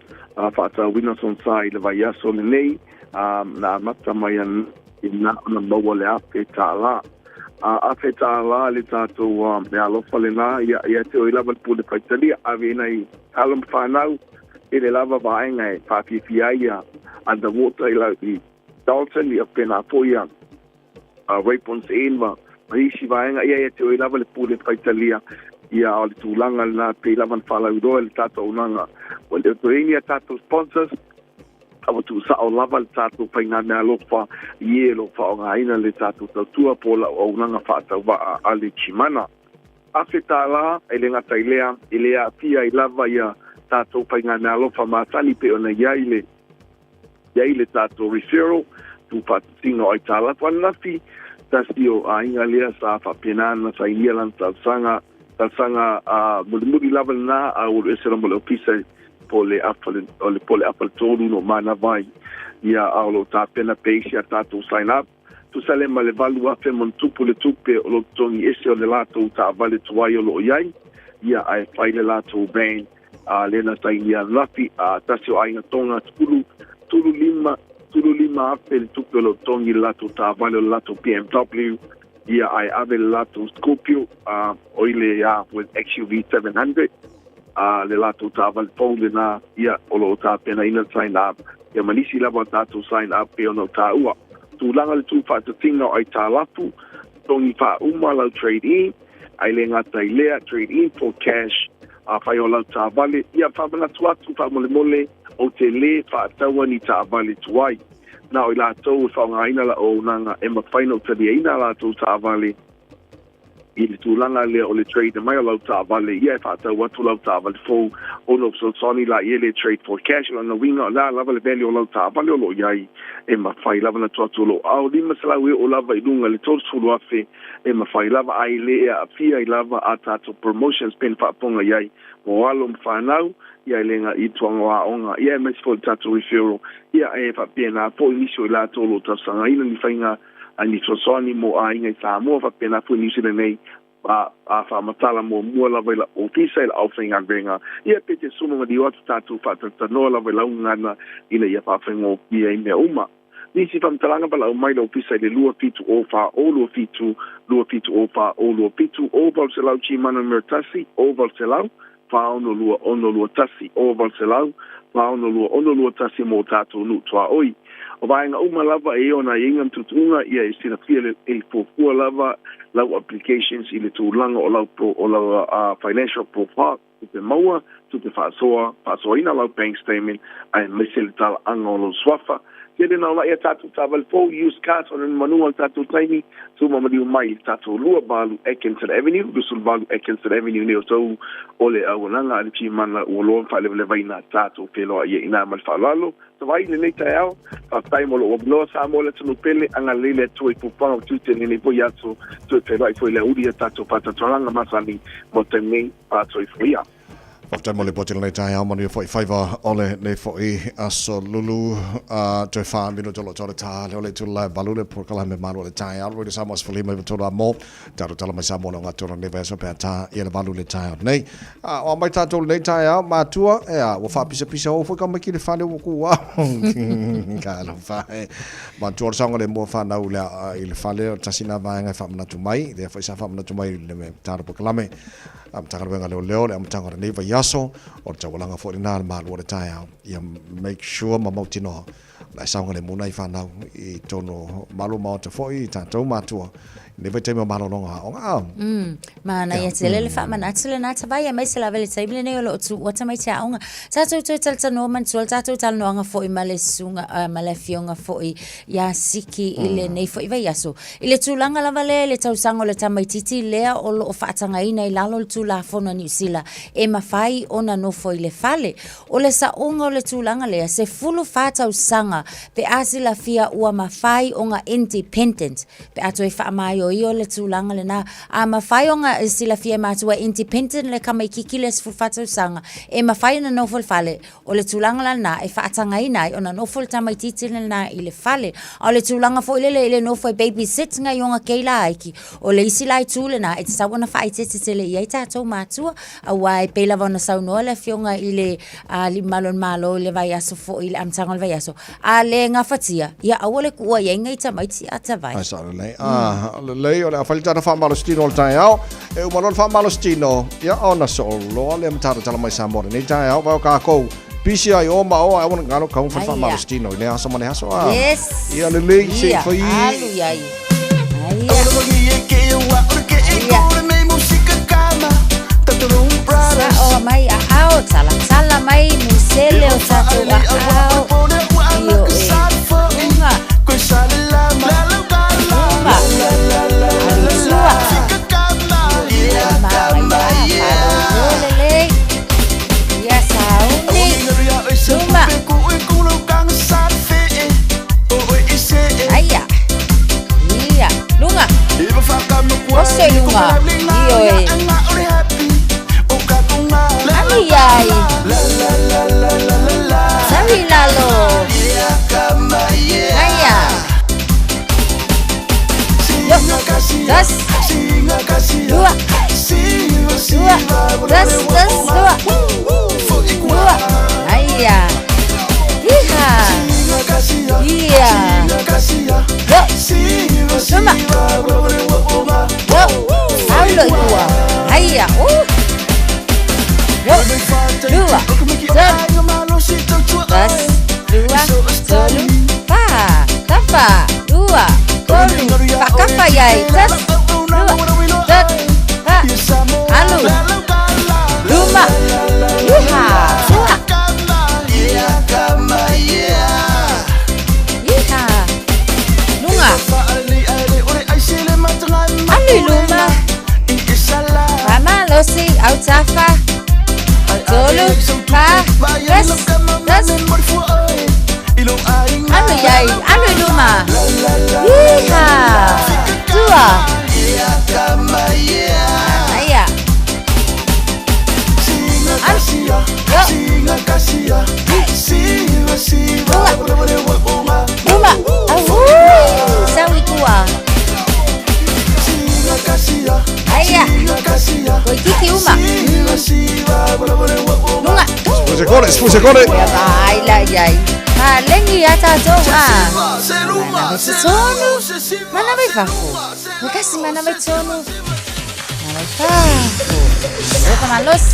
whaata wina son sa I le vai yaso le nei na mata mai an I na maua le awhi tā la. A feta la le tātou me alofa le nā, ia te oi lava le pule paitalia, a vena I alam whanau, e le lava vaenga e whawhiwhia ia, underwater I lau I Dalton, I a pena poia, Raipons Enwa, mahisi vaenga, ia te oi lava le pule paitalia, ia o le tūlanga le nā, pe lava whalau doa le tātou nanga. O le toenia tātou sponsors, awa tu sa o lava le tātou painga mea lofa ie lo whaongaina le tātou tautua pola o unanga whaatau wa a le chimana. Afe tā la, e le ngata I lea pia I lava ia tātou painga mea lofa mātani pe ona iai le tātou referral, tu patinga o I tāla wanafi, tasi o a inga lea sa whapenana sa inia lan talsanga mulimuri lava na a ulu esera mole opisa pole apal tolu no mana vai ia aulo ta pena peixe a tātou sign up tu sale male valu a fe mon tupu le tupe o lo tongi ese o le lato ta vale tuai o lo iai ia ai fai le lato ben a lena ta ia lafi a tasio ainga tonga tulu lima a fe le tupe o lo tongi lato ta vale o lato BMW ia ai ave le lato Scorpio oile with XUV 700 le lato tāwal pōle nā ia olo o tā pena ina sign up. Ia manisi lava tātou sign up pe ono tā ua. Tūlanga le tū whātatinga o ai tā lapu, tongi wha uma lau trade in, ai le ngata I lea trade in for cash, whai o lau tā vale. Ia whamana tuatu wha mole o te le whātaua ni tā vale tuai. Nā o I lātou whaonga la o nanga e mawhaino tani ina lātou tā vale. I le tūlanga lea o le trade mai o lau tā vale, ia e whātau watu lau tā vale fōu, ono so soni la ia le trade for cash, la na winga la lava le vele o lau tā vale o lo iai, e mawhai lava na tuatu lo au, lima salau e o lava I lunga le tōru sulu afe, e mawhai lava ai le e a fia I lava a tātou promotions pen whaaponga iai, mo alo mwhanau, ia e lenga I tuanga wa onga, ia e mesi fo le tātou referral, ia e whapena po inisio I la tōlo tāsanga, ina ni whainga, ani sosoni mo a inga I Samoa fa pena fu New Zealand nei a whamatala mo mua lawa ila ofisa ila awhainga grenga. Ia pete sumunga di watu tātou whatanoa lawa ila ungana ina ia whawhainga o kia I mea uma. Nisi whamtalanga pala o maila ofisa ile lua fitu o wha o lua fitu o wha o lua fitu o valselau chi mana meritasi o valselau wha ono lua tasi o valselau wha ono lua tasi mo tātou nu tua oi. O vaenga uma lava e ona inga mtutunga ia I sina fia e fōfua lava lau applications I le tūlanga o lau financial profile tupe maua, tupe whaasoina lau bank statement, ai mese le tala anga o lo swafa. Kere na ola ia tātou tāwal fō, use cards on an manua tātou taimi, tū mamadiu mai tātou lua balu Atkinson Avenue, rusul balu Atkinson Avenue neo tau ole awananga ali chi mana uoloa whaelewele vai nā tātou wheloa ia ina mal whalalo. Tawai le nei tai au, whaatai molo wabnoa sa mola tunu pele, anga lele tui pupanga tūte nene po yatso, tui wheloa i fwile uria tātou pātatoranga masani mo te mei pātoi fwia. Whaftai mole poti nei tai au manu foi whaiva ole nei foi aso lulu tui wha minu tolo tore tā le ole tula balule por kala me maru le tai au roi Samoa sfali mai tolo mo taru tala mai Samoa nga toro nei veso pe tā ia le balule tai au nei o mai tātou nei tai au matua ea wa wha pisa o foi ka mai ki le whane o kua ka lo whae matua sanga le mo whanau le i le whale o tasina vaenga whamanatu mai le whaisa whamanatu mai le me taru por kala me am tangara leo le am tangara nei vai yaso o tawalanga fo ina ma lo le tai ia make sure mamotino la sanga le muna I whanau I tono malu mau te fo I tātou matua Never tell me about long. Mana ia te lele wha mana atile nā tawai a meise la vele taimile nei o lo tu wata mai te aonga. Tātou tui tal tano man tual tātou tal noanga fo I male sunga male fionga fo I ia siki I le nei fo I vai aso. I le tūlanga lava le tau sango le tamai titi lea o lo o whaatanga ina I lalo le tūla fona New Zealand e mawhai ona no fo I le fale. O le saonga o le tūlanga lea se fulu whātau sanga pe asila fia ua mawhai o ngā independent pe ato I whaamai o io le tūlanga le nā a mawhai o ngā sila fia mātua independent le kamai kiki le sifu whātau sanga e mawhai na nofol fale o le tūlanga la nā e whaatanga ina o na nofol tamai titi le nā I le fale o le tūlanga fo I le nofo babysit ngai o ngā keila aiki o le isi lai tūle nā e te sawana whai te le iai tātou mātua a wai peila wana saunoa le fionga I le li malon malo le vai aso fo I le amtanga le vai aso a le ngā whatia ia awa le kua iai ngai tamai ti a tawai ai sa le lei o le awhalitara whamalostino o le tai au e umarol whamalostino ia ona solo le amtara tala mai Samoa nei tai au vau kākou pisi ai o ma o ai wana ngano kaun whamalostino I le aso mane haso yes ia le lei se whai alu iai sa o mai a ao tala mai musele o tatou a ao io e unga Você lunga, io e Ani ai Sabi lalo Aya Das Dua Dua Aya Iha Iya Suma Halo dua Aya Dua Das Dua Solu Pa Tapa Dua Kolu Pakapa yai Das Dua Dat Pa Halo Luma Iha Dua Iha Lunga Ani luma Mama losi au tafa Tolu Pa Das Das Anu yai Anu luma Iha Dua Aya Luma Sawi tua Aya Koi kiki uma Lunga Spuse kore Ai la yai Ha lengi ata toa Mana vai tonu Mana vai fafu Makasi mana vai tonu Mana vai fafu Oka malos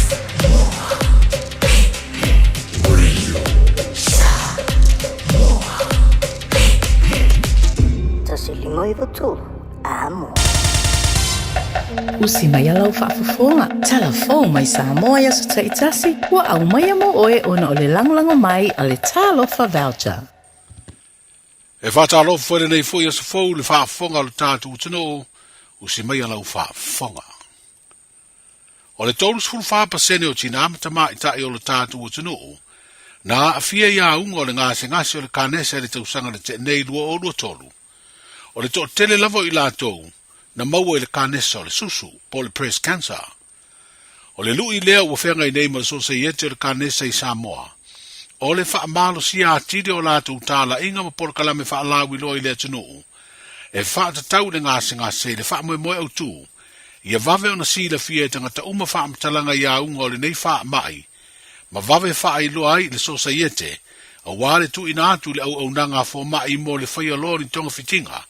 Tasi limoi votu Amo Usi mai alau whaafafonga. Telefon mai Samoa ia so taitasi. Wa au mai mo oe ona o le langolango mai a le talofa voucher. E whātalofa whare nei fo ia so fau le whaafonga le tātu utino. Usi mai alau whaafonga. O le tolu sfulu whaapasene o tina amatama i tae o le tātu utino. Na a fia ia unga o le ngase o le kānesa le tausanga le te nei lua o lua tolu. O le to tele lavo i lātou. Na maua i le kānesa o le susu, po le breast cancer. O le lui lea ua whenga i neima so se iete o le kānesa i Samoa. O le whaamalo si a tiri o lātou tāla inga ma por kalame whaalawi loa i lea tunuu. E whaatatau le ngase le whaamoe moe au tū. Ia vave o na si la fia e tangata uma whaamatalanga i a unga o le nei whaamai. Ma vave wha i loa ai le so se iete. A wale tu ina atu le au nanga fo mai mo le whaia loa ni tonga fitinga.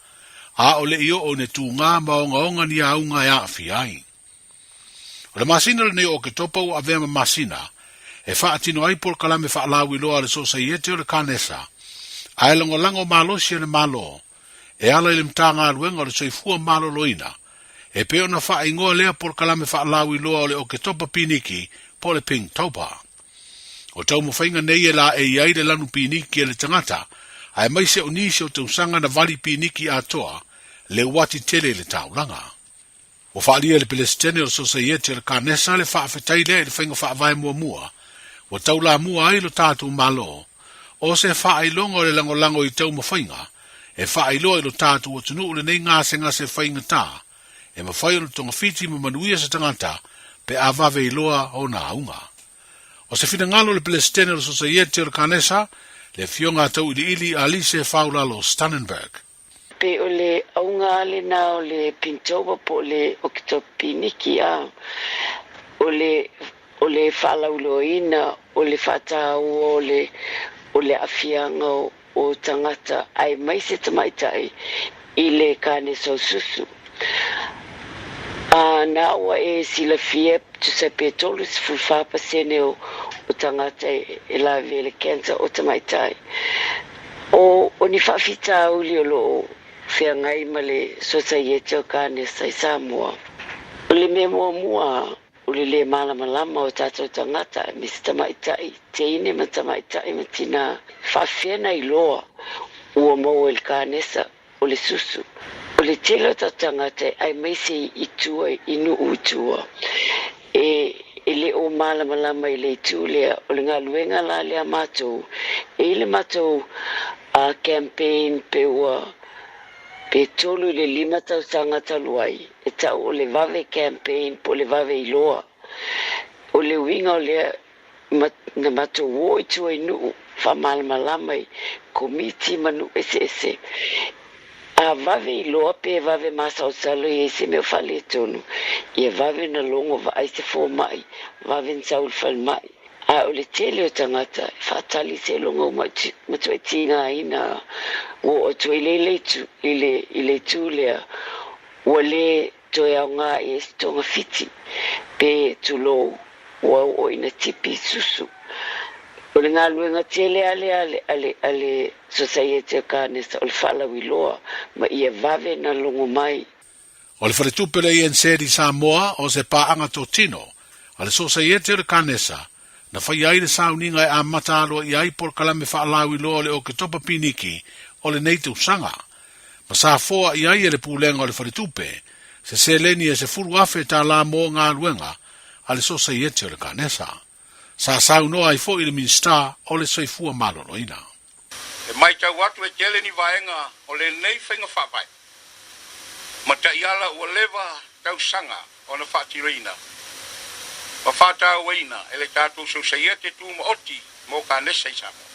A o le io o ne tu ngā maonga ni a unga e a fiai. O le masina le nei o ke topa o avea ma masina, e wha atino ai por kalame wha alawi loa le sosa iete o le kānesa, a e lango malosi e le malo, e ala i le mtanga aluenga o le soifua malo loina, e peo na wha ingoa lea por kalame wha alawi loa o le o ke topa piniki po le ping taupa. O tau mo whainga nei e la e iai le lanu piniki e le tangata, ai mai se o nisi o tausanga na vali piniki a toa, le wati tele le taulanga. O whaalia le pelestene o sosaiete le kānesa le whaafetai le whainga whaavai mua. O taula mua ai lo tātou malo. O se whaailonga o le langolango i tau mawhainga. E whaailoa i lo tātou o tunu le nei ngase whainga tā. E mawhai o le tonga fiti ma manuia se tangata pe avave i loa o na aunga. O se whina ngalo le pelestene o sosaiete le kānesa le fionga tau ili Alice Faulalo Stannenberg. Pe o le aunga le na o le pintoba po le okitopiniki a o le whalauloina o le whatau o le afianga o tangata ai mai se tamaitai i le kānesa o susu. Na ua e sila fie tu se pe tolu se fulwhapasene o tangata e la vele cancer o tamaitai. O ni whawhita uli o lo whia ngai ma le society o kānesa i Samoa. O le me mua o le malama o tātou tangata me se tamaitai, te ine ma tamaitai ma tina whawhena i loa ua mau el kānesa o le susu. O le telo ta tangata ai mai se i tua inu utua. E le o malama i le tu lea o le ngā luenga la lea mātou. E le mātou a campaign pe tolu le 5 tau tangata luai. E tau o le vave campaign po le vave iloa. O le winga o le na mātou wo i tua inu wha malama i komiti manu ese. A vave iloa pe vave masao salo i ese meo whale tonu. I vave na longo va aise fo mai. Vave nsaul fal mai. A o le tele o tangata, whaatali se longo matu e tina ina o tu i le tu lea o le toi au ngā e stonga fiti pe tu lo o ina tipi susu. O le ngā luenga tele ale society o kānesa o le whalawi loa ma ia vave na longo mai. O le whaletupere i enseri Samoa o se paanga tō tino, ale society o le kānesa, na whai ai le sauninga e a matalo i ai por kalame whaalawi loa le o ke topa piniki o le nei sanga. Ma sa foa i ai e le pūlenga o le wharetupe, se leni e se furu afe ta la mo ngā luenga a le society o le kānesa. Sa saunoa ai fo i le minsta o le soifua malo loina. E mai tau atu e tele ni vaenga o le nei whainga whawai. Ma ta iala ua lewa tau sanga o na whatirina. Ma whata waina e le tātou society tu ma oti mo kānesa i Samoa.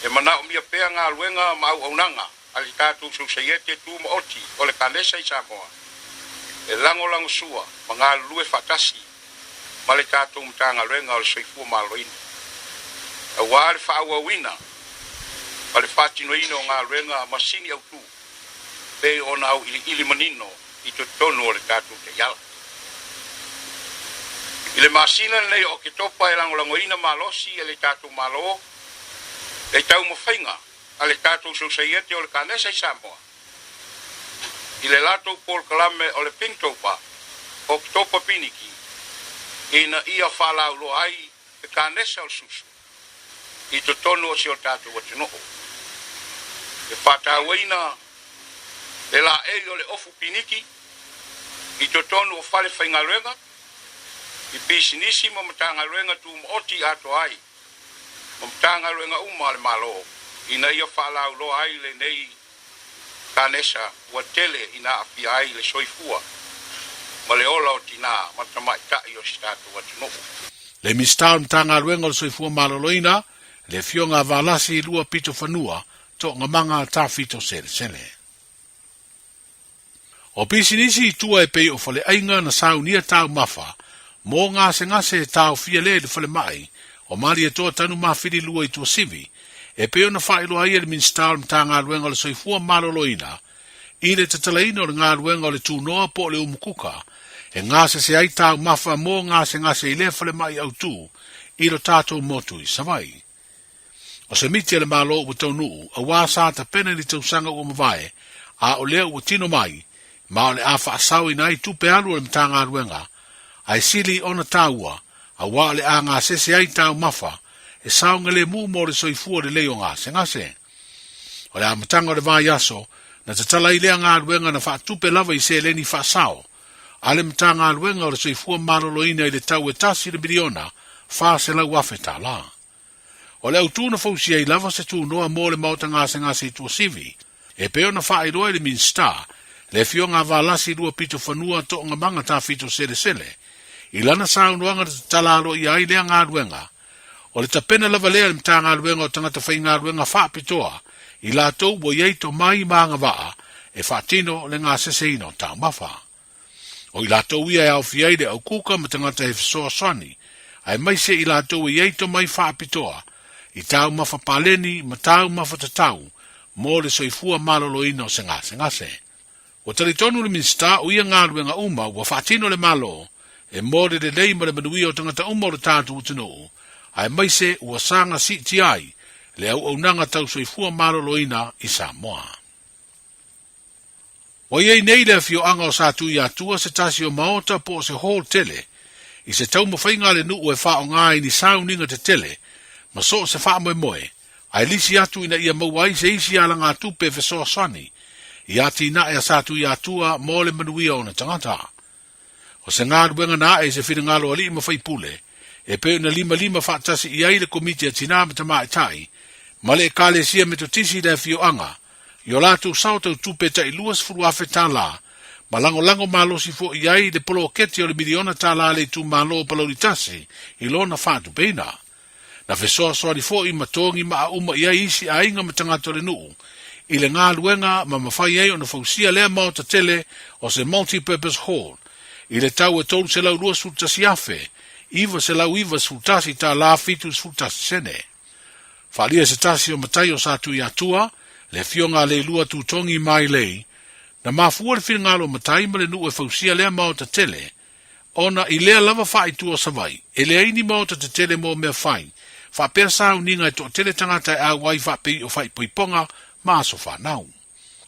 E mana o mia pea ngā luenga ma au aunanga a le tātou society tu ma oti o le kānesa i Samoa. E lango sua ma ngā lue whatasi ma le tātou mtanga luenga o le soifua maloina. E wā le whaawawina ma le whatinoina o ngā luenga masini au tu pe o na au ili manino i to tono o le tātou te iala. I le masina nei o ke topa e langolangoina malosi e le tātou malo, e tau mawhainga a le tātou society o le kānesa i Samoa. I le lato Paul Kalame o le Pinktopa, Oktopa Piniki, ina ia whala ulo ai e ka nesa o susu. I to tonu o si o tātou watu noho. E whata waina, e la e o le ofu Piniki, I to tonu o whale whaingaruenga, I pisinisi mo matangaruenga tu mo oti ato ai, mo matangaruenga uma le malo, ina ia whala ulo ai le nei kanesa wa tele ina api ai le soifua ma le ola o tina ma tamai tai o statu wa tino le mistal mtanga luenga le soifua maloloina le fionga valasi lua pito fanua to ngamanga ta fito sele o pisinisi tua e pei o fale ainga na saunia tau mafa mo ngase tau fiele le fale mai o mari e toa tanu mafiri lua I tua sivi e peo na whaelo ai le minstal mta ngā ruenga le soifua maloloina, I le tatalaina o le ngā ruenga o le tūnoa po le umukuka, e ngāse se ai tau mafa mō ngāse I le whale mai au tū, I lo tātou motu I savai. O se miti le malo ua tau nuu, a wāsā ta pena ni tau sanga ua mawai, a o lea ua tino mai, ma o le a whaasau I nai tupe alu le mta ngā ruenga, ai sili ona tāua, a wā le a ngāse se ai tau mafa, e saunga le mu mo le soifua le leo ngase. O le amatanga o le vai aso, na tatala I lea ngā ruenga na whaatupe lava I se leni whaasao. Ale mta ngā ruenga o le soifua maloloina I le tau e tasi le miliona, wha se lau wafeta la. O le autuna fausia I lava se tu noa mo le mauta ngase I tua sivi, e peo na wha iroa le min star, le fio ngā valasi lua pito fanua to ngā manga ta fito sele. I lana saunuanga tatala alo I ai lea ngā ruenga, o le tapena lava lea le mta ngā ruenga o tangata whai ngā ruenga whaapitoa, I lātou bo iei to mai maanga waa, e whaatino le ngā seseino tau mawha. O I lātou ia e au fiai le au kuka ma tangata he fisoa swani, ai mai se I lātou iei to mai whaapitoa, I tau mawha paleni ma tau mawha tatau, mo le soifua maloloina o se ngase. O talitonu le minsta o ia ngā ruenga uma, wa whaatino le malo, e mo le lei ma le manuia o tangata uma o le tātou utinoo, ai mai se ua sanga si ti ai, le au nanga tau soifua maloloina I Samoa. O iei nei le fio anga o sātu I atua se tasi o maota po se hall tele, I se tau mawhainga le nuu e wha o ngai ni sauninga te tele, ma so se wha moe, ai lisi atu ina ia mauai se isi ala ngā tupe fesoa swani, I ati na e a sātu I atua mo le manuia o na tangata. O se ngā ruenga na e se whina ngalo ali ma whai pule, e peo na lima whaatasi I ai le komiti a tina me tamai tai, ma le kale sia me to tisi le fio anga, I o lātou sautau tupe tai luas furu afe tā la, ma lango malo si fo I ai le polo keti o le miliona tā la le tu malo palori tasi, I lona whaatu peina. Na fesoa soani fo I matongi ma a uma I ai isi a inga matangato le nuu, I le ngā luenga ma mawhai ei o na fausia lea mauta tele o se multi-purpose hall, I le tau e tolu se lau luas furu tasi afe, Iwa se lau iwa sfutasi ta la fitu sfutasi sene. Whalia se tasi o matai o sātu I atua, le fionga le lua tu tongi mai lei, na mafua le whingalo matai ma le nu e fausia lea maota tele, ona I lea lava whai tua savai, e lea ini maota te tele mo mea whai, whapea sāu ninga I to tele tangata e awai whapei o whai poiponga, maaso whanau.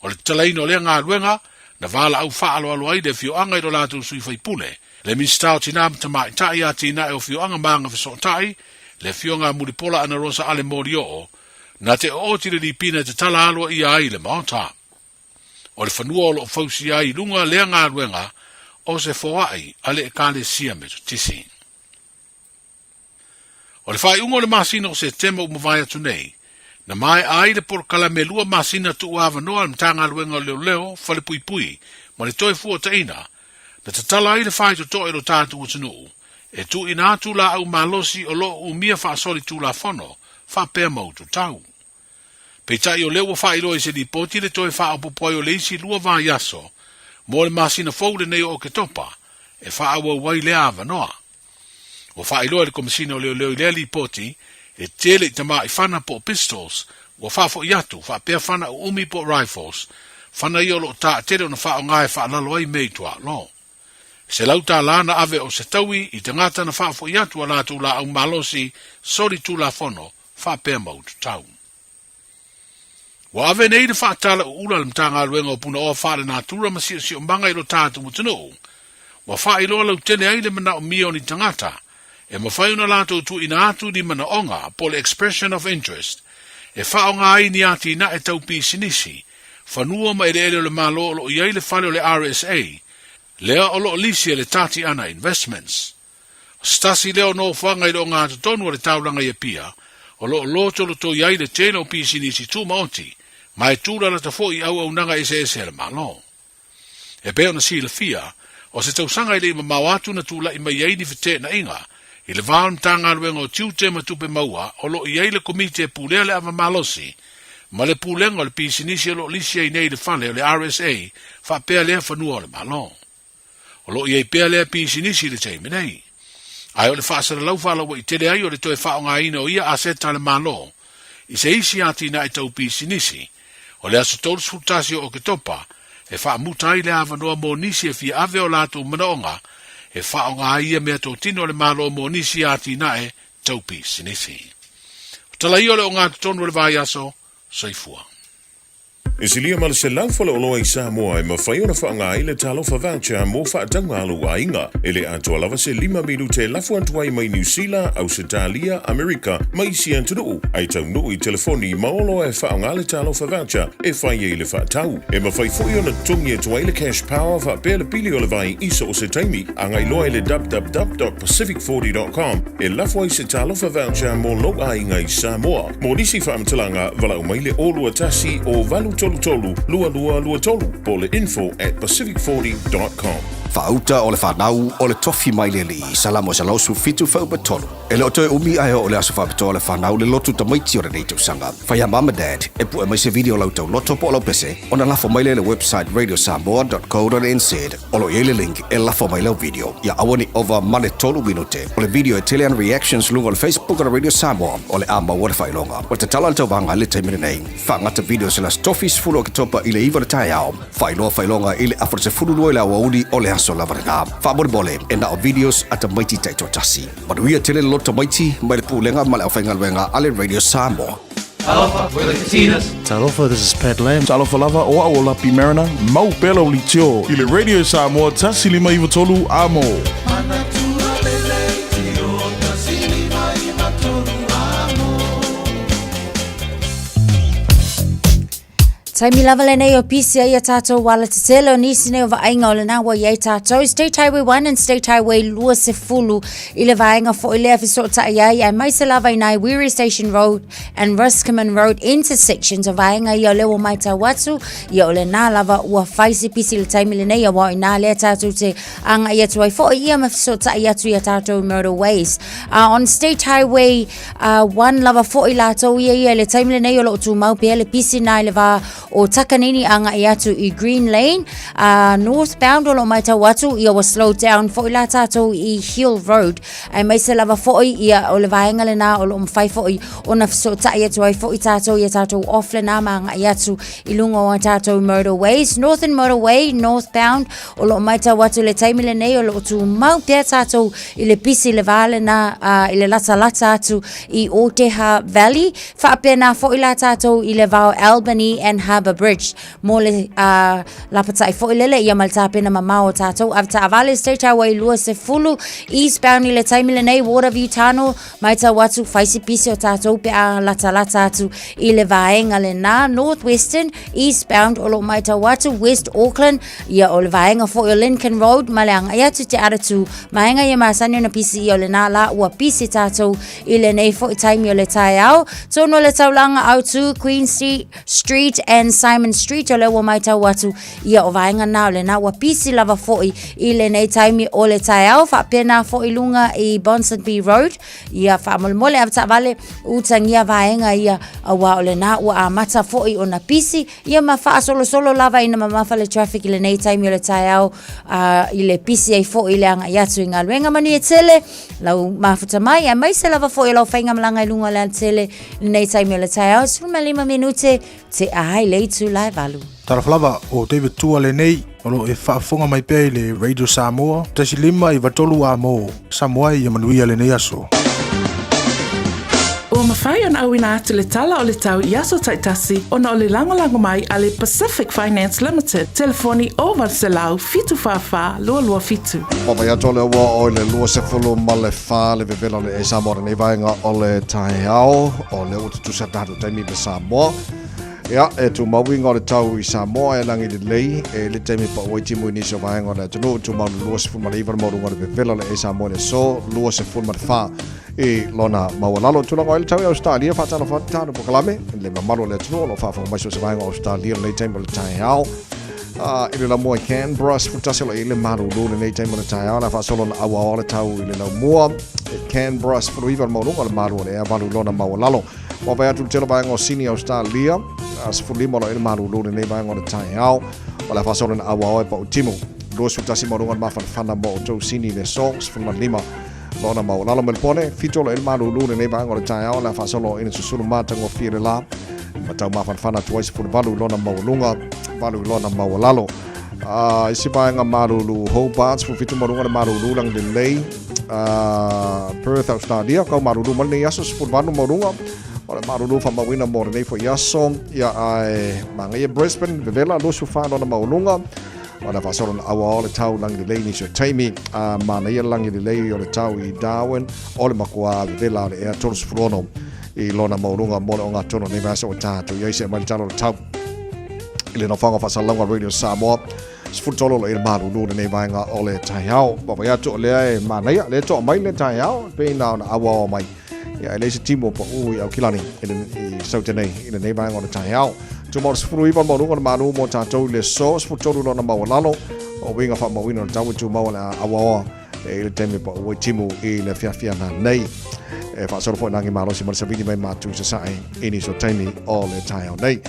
O le talaino lea ngā ruenga, na vala au whaalo alo ai le fio anga I do lātou sui whai pule, le mistao tina mtamai tai a tina e o fio anga maanga fiso tai, le fio ngā muripola ana rosa ale mori o, na te o tira li pina te tala alua I ai le maota. O le whanua o lo fausi ai lunga lea ngā ruenga, o se foai ale e kale sia me to tisi. O le whai ungo le masina o se tema umawai atu nei, na mai ai le porkala me lua masina tu uawa noa le mtanga ruenga leo, fale pui, ma le toi fua ta ina, na tatala ai le whai to toi lo tātu utanuu, e tu ina atu la au malosi o lo umia whaasori tu la whono, whapea mautu tau. Peitai o lewa whai roi se li poti le toi wha apopoi o leisi lua vā yaso, mo le masina faude nei o ke topa, e wha awa wai le awa noa. O whai roi le komisina o leo lea li poti, e tele I tama I whana po pistols, o wha fo iatu, wha pea whana o umi po rifles, whana I o lo ta tere o na wha o ngai wha lalo ai mei tua lo. Se lauta lana ave o se taui I te ngata na wha fo iatu a la tu la au malosi, sori tu la fono, wha pea mautu tau. Wa ave nei de whaatala ula le mtanga aluenga o puna o whaare nā tura ma si o mbanga ilo tātu mutano. Wa wha ilo lau tene aile mana o mio ni tangata. E ma whai una lato tu ina atu di mana onga po le expression of interest. E wha o ngā ai ni ati na e tau pi sinisi. Whanua ma ere le malo o lo iai le whale o le RSA. Lea o lo lisi le tati ana investments. Stasi leo no whanga ilo ngā tutonu o le taulanga ia pia. O lo loto lo to iai le tēna o pi sinisi tu maoti. Mai tūra la ta fo i au nanga ese le malo. E peo na si le fia, o se tau sanga i le mawatu na tūla i mai iai ni fite na inga, i le vāo mtanga aluenga o tiu te matupe maua, o lo iai le komite e pūlea le ava malosi, ma le pūlenga o le pisinisi o lo lisia i nei le fale o le RSA, fa pea lea whanua o le malo. O lo iai pea lea pisinisi le teime nei. Ai o le whaasara lau whalawa i tele ai o le toe whao ngā ina o ia aseta le malo, i se isi ati na i tau pisinisi, o le aso tolu sfutasi o ke topa, e wha mutai le awa noa mō nisi e fia ave o lātou manaonga, e wha o ngā ia mea tō tino le malo mō nisi ati na e taupi sinisi. O tala i ole o ngā tonu le vai aso, soifua. E silia ma le se laufala o loa i Samoa e mawhai ona whaanga i le talofa voucher mō whaatanga alu a inga e le atua lava se 5 milu te lafu antuai mai New Zealand, Australia, Amerika, mai si antunu. Ai tau nuu i telefoni maolo e whaanga le talofa voucher e whai e le whaatau. E mawhai fui ona tungi e tuai le cash power wha pēle pili o le vai isa o se taimi anga i loa i le www.pacific40.com e lafu ai se talofa voucher mō lo a inga i Samoa. Mō nisi whaamtalanga wala umai le olua tasi o valu tolu, lua tolu, po le info@pacific40.com. Fauta o le whanau o le tofi mai le li, salamo sa lausu fitu whau patolu. E leo toe umi ai o le aso whapitoa le whanau le lotu tamaiti o le neitau sanga. Whai mama dad, e pu e mai se video lau tau loto po alo pese, o na lafo mai le website radiosamoa.co.nz, o lo le link e lafo mai lau video. Ia awani over mane tolu minute, o le video e telean reactions lunga le Facebook o le Radio Samoa, o le ama o le whailonga. O te tala tau vanga le taimine nei, whangata video se las tofis fulo ke topa i le iwa le tai au, whailonga i le afro se fulu lua i la wauni o le aso lavaranga. Whabore bole, e na o videos ata maiti taito tasi. Manuia tele lota maiti, mai le pulenga ma le awhainga luenga ale Radio Samoa. Talofa, we're the Casinas. Talofa, this is Pat Lam. Talofa lava o a o lapi marina, mau pela o li tio. I le Radio Samoa, tasi lima iwa tolu amo. Taimi lava le nei o pisi ai a tātou wala te tele o nisi nei o vaenga o le nawa i ai tātou. State Highway 1 and State Highway lua se fulu i le vaenga fo i lea fiso ta ai ai mai se lava i nai Weary Station Road and Ruskaman Road intersections o vaenga i o lewa mai tā watu i o le nā lava ua whaisi pisi le taimi le nei o wa i nā lea tātou te anga i atu ai fo i ia ma fiso ta i atu i a tātou motorways. On State Highway 1 lava fo i lātou i le taimi le nei o lo tu mau pe le pisi nai le va o takanini anga i atu i Green Lane, northbound o lo mai tau atu i o slow down fo i la tātou i Hill Road, ai mai se lava fo i o le vaenga le nā o lo mwhai fo i o na fiso tai atu ai fo i tātou off le nā maanga i atu i lunga o tātou motorways. Northern Motorway, northbound o lo mai tau atu le taimi le nei o lo tu mau pia tātou i le pisi le vale nā i le lata atu i Oteha Valley, whaapea nā fo i la tātou i le vau Albany and Harbour Bridge. Mole lapatai fo ilele ia malta pena mamao tātou avta avale State Highway lua se fulu eastbound i le taimi le nei Waterview Tunnel mai ta watu faisi pisi o tātou pe a lata atu i le vaenga le nā Northwestern eastbound o lo mai ta watu West Auckland ia o le vaenga fo i Lincoln Road maleanga ia tu te aratu maenga ia masani na pisi i o le nā la ua pisi tātou i le nei fo i taimi o le tai au tono le taulanga au tu Queen Street and Simon Street o le ua mai tau atu ia o vaenga nā o le nā ua pisi lava foi i le nei taimi o le tai au whapena foi lunga i Bonsonby Road ia whamole avta vale utangia vaenga ia awa o le nā ua a mata foi o na pisi ia ma wha solo lava ina mamafa le traffic i le nei taimi o le tai au i le pisi ai foi le anga iatu i ngā luenga mani e tele lau mafuta mai a mai se lava foi lau whainga malanga i lunga le tele i nei taimi o le tai au 5 minute te ahai lei tu lai valu. Taraflava o David Tua le nei, o lo e whaafonga mai pēi le Radio Samoa, tasi lima i watolu a mo, Samoa i manuia le nei aso. Ua mawhai ona awina atu le tala o le tau i aso taitasi ona o le lango mai a le Pacific Finance Limited. Telefoni o Valselau fitu fafa lua fitu. Papa ia tole ua o le lua se fulu ma le wha le vevela le e Samoa nei vaenga o le tae au o le ututusa tatu taimi me Samoa. Ia, e tu mawinga o le tau i Samoa e langi le lei e le taimi pa oi timu iniso vaenga o le tunu tu mau lua se fulu ma le iwa mo runga le vevela le e Samoa le so lua se fulu ma le wha e lona mawalalo tulanga o le tau i Australia whatana whatana po kalame le mamalo le tunu lo whawha maiso se vaenga o Australia le taimi le tae au ile la mua Canberra futaselo ile maru le nei taimo le tai ala fa solo na awa ole tau ile la mua Canberra fu iva mo le maru le avalu lona mawalalo wa vai atu telo vai ngo sini Australia as fu limo ile maru le nei vai ngo le tai au wala fa solo na awa ole pa utimo dos futasi mo ma fana mo to sini le songs fu lima lona mawalalo melpone fitolo ile maru le nei vai ngo le tai au la fa solo ina susulu mata ngo fire la matau mafana tuaisi fu valu lona mawalunga valu lona mawalalo isi vaenga marulu Hobart fu fitu marunga le marulu lang le lei Perth Australia kau marulu mani yaso fu valu marunga ole marulu fa mawina mo nei fo yaso ya ai mangai Brisbane vevela lo su fa lona mawalunga ona fa solo awa ole tau lang le lei ni so taimi mana ia lang le lei ole tau i Darwin ole makua vevela le air tours frono i lona maurunga mo o ngā tono nei vasa o tātou i eise mai talo tau ile no whanga whasalanga Radio Samoa sfutolo le maru luna nei vaenga o le taiao baba ia to le e manai le to mai le taiao pe na awa o mai ia le se timo po ui au kilani i sautenei ile nei vaenga o le taiao tu mo sfuru iwa maurunga maru mo tātou le so sfutolo lona mawalalo o winga wha mawina o tau tu mawala awa o le teme po ui timo i le fiafia na nei e fa solo po nangi malo si mal sabini mai matu sa sai ini so taimi o le tai au nei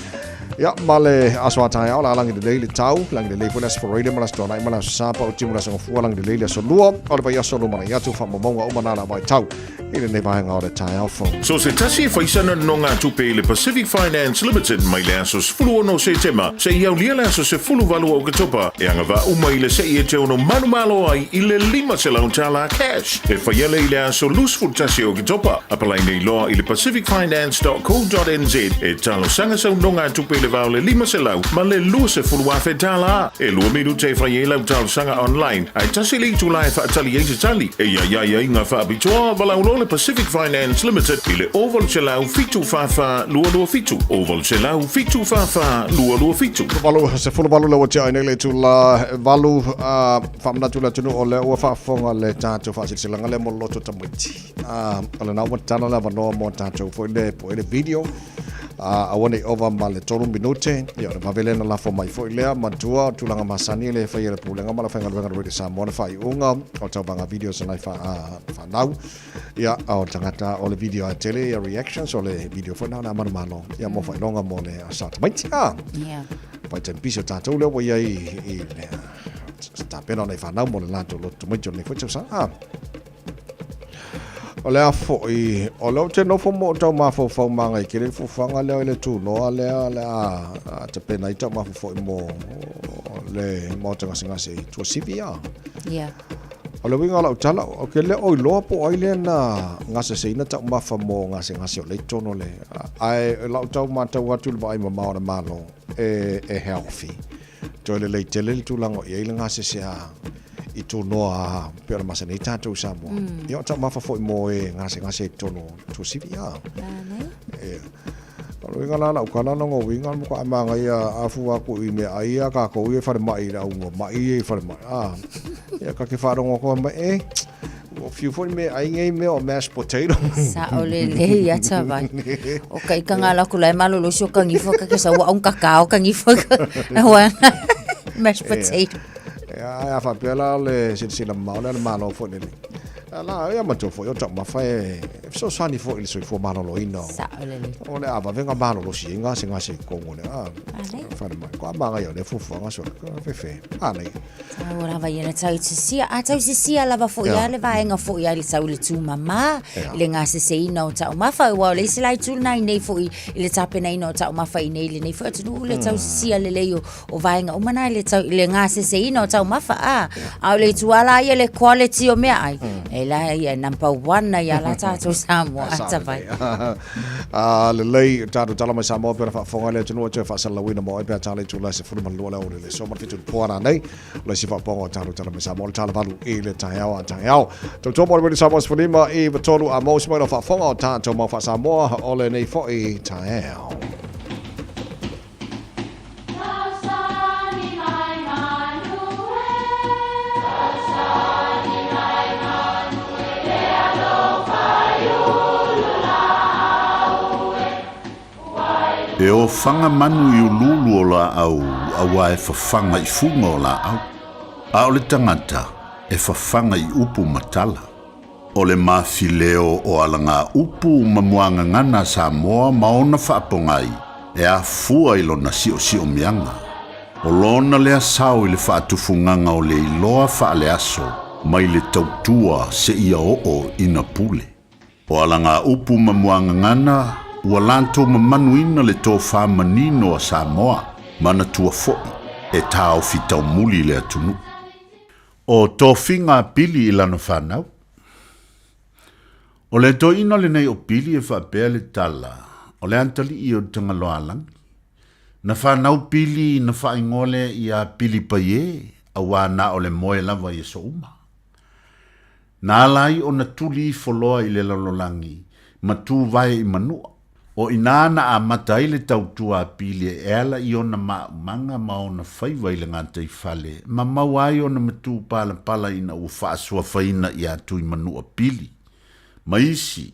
ya male aswa tai au la langi de le tau langi de le po nas for radio malas to nai malas sa pa o timu la so fu langi de le so lua o le pa ya so lo mana ya tu fa mo mo o mana la mai tau ile ne vai ngau le tai au fo so se tasi fa isana no nga tupe le Pacific Finance Limited mai le asos fulu no se tema se iau lia le asos se fulu valu o katopa e anga va umai le se e te ono manu malo ai ile lima se la untala cash e fa yele ile aso lus fu tasi o katopa apalai nei loa ile pacificfinance.co.nz e talo sanga sa unonga tupe le vau le lima se lau ma le lua se fulu afe tala e lua miru te fa yela talo sanga online ai tasi li tu lai fa atali eise tali e ya inga fa abitoa valau le Pacific Finance Limited ile oval chelau fitu fafa lua fitu oval chelau fitu fafa lua fitu valu se fulu valu le wacha nei le tu la valu famna tu la tunu o le o fa fonga le tatu fa silanga le moloto tamuti ala na wata na vano mo tatu fo le po le video awone over male toru minute ya na vavelena la fo mai fo le matua tulanga masani le fa ile pulenga mala fa ngalwenga Radio Samoa fa unga o tabanga videos na fa nau ya o tangata o le video a tele ya reactions o le video fo na malo ya mo fa longa mo le asat mai yeah pa te piso tatu le wo ia i le sta pena na fa nau mo le lato lo tu mai jo le fo sa o le afo i o lo te no fo mo tau ma fo manga i kere fo fanga le tu no le te pena i tau ma fo mo le mo tanga singa se tu sivia yeah o le winga la utala o ke le o lo po ai le na ngase se ina tau ma fa mo ngase o le tono le ai la tau ma tau atu le mai ma na malo e healthy to le tele tu lango i le ngase se i tu noa pera masani tātou Samoa. Ia ta mafa foi mo e ngase tono tu sivia. Kalau inga la ukala no winga mo ka manga ia afu aku i me ai ka ko i fa mai ra ungo mai e fa mai. Ia ka ke fa rongo ko mai o fiu foi me ai ngai me o mashed potato. Sa ole le ia ta vai. O kai ka ngala ku lai malo lo sho ka ngifo ka ke sa wa un kakao ka ngifo ka. Mashed potato. Ya fa pela le sila mau le malo fo le la ya ma to fo yo ta ma fa so sani fo il so fo malo lo ino o le ava venga malo lo singa singa se ko ngone fa ma ko ma ga yo le fu fo nga so fe ale ora va yena tau si sia la va fo ya le va nga fo ya le tau le tu mama le nga se ino ta ma fa wa le sila tu nai nei fo le tape nei no ta ma fa nei le nei fo tu le tau si sia le yo o va nga o mana le tau le nga se ino ta ma fa a le tu ala ya le quality o me ai e la ya number 1 ya la ta tu Samoa atavai. Le lei tatu tala mai Samoa pera whaafonga le tunua tue whaasalawina mo e pia tala i tula se furu malua leo le so marfitu puana nei le si whaaponga tatu tala mai Samoa le tala valu i le taeao a taeao. Tau tō mori wini Samoa sifurima i watolu a mausi mai no whaafonga o tātou mau wha Samoa o le nei fo i taeao. E o whanga manu i ululu o la au, awa e whawhanga i funga o la au. A o le tangata, e whawhanga i upu matala. O le mawhileo o alanga upu mamuanga ngana Samoa maona whaapongai, e a fua i lona sio mianga. O lona lea sao i le whaatufunganga o le iloa whaale aso, mai le tautua se ia o ina pule. O alanga upu mamuanga ngana, ua lanto mamanuina le tō whamanino a Samoa, mana tua fo'i, e tāo fitau muli le atunu. O tō whinga pili i lana whanau. O le tō ina le nei o pili e whapea le tala, o le antali i o tangaloa langi. Na whanau pili na whaingole i a pili paie, a wana o le moe lava i so uma. Nā lai o na tuli foloa i le lalolangi, ma tū vai i manua. O inana a matai le tautua pili e ala i ona manga ma ona whaiwa i le ngata i whale, ma mawai ona matu pala ina ua whaasua whaina i atu i manua pili. Ma isi,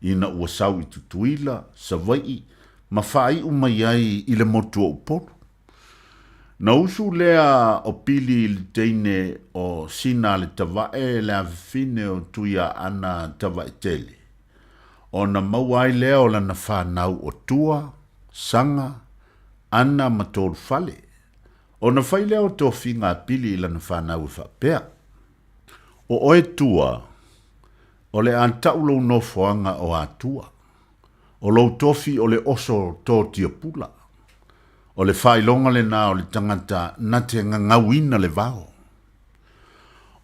ina ua sau i tutuila, sa vai, ma whai umai ai i le motua uporo. Na usu lea o pili i le teine o sina le tawae le awhine o tuia ana tawae tele. O na mawai leo la na whanau o tua, sanga, ana matolu fale. O na whai leo tō whinga pili la na whanau i whapea. O oe tua, o le antaulo no whoanga o a tua. O lau tofi o le oso tō tia pula. O le whailonga le nā o le tangata na te ngawina le vao.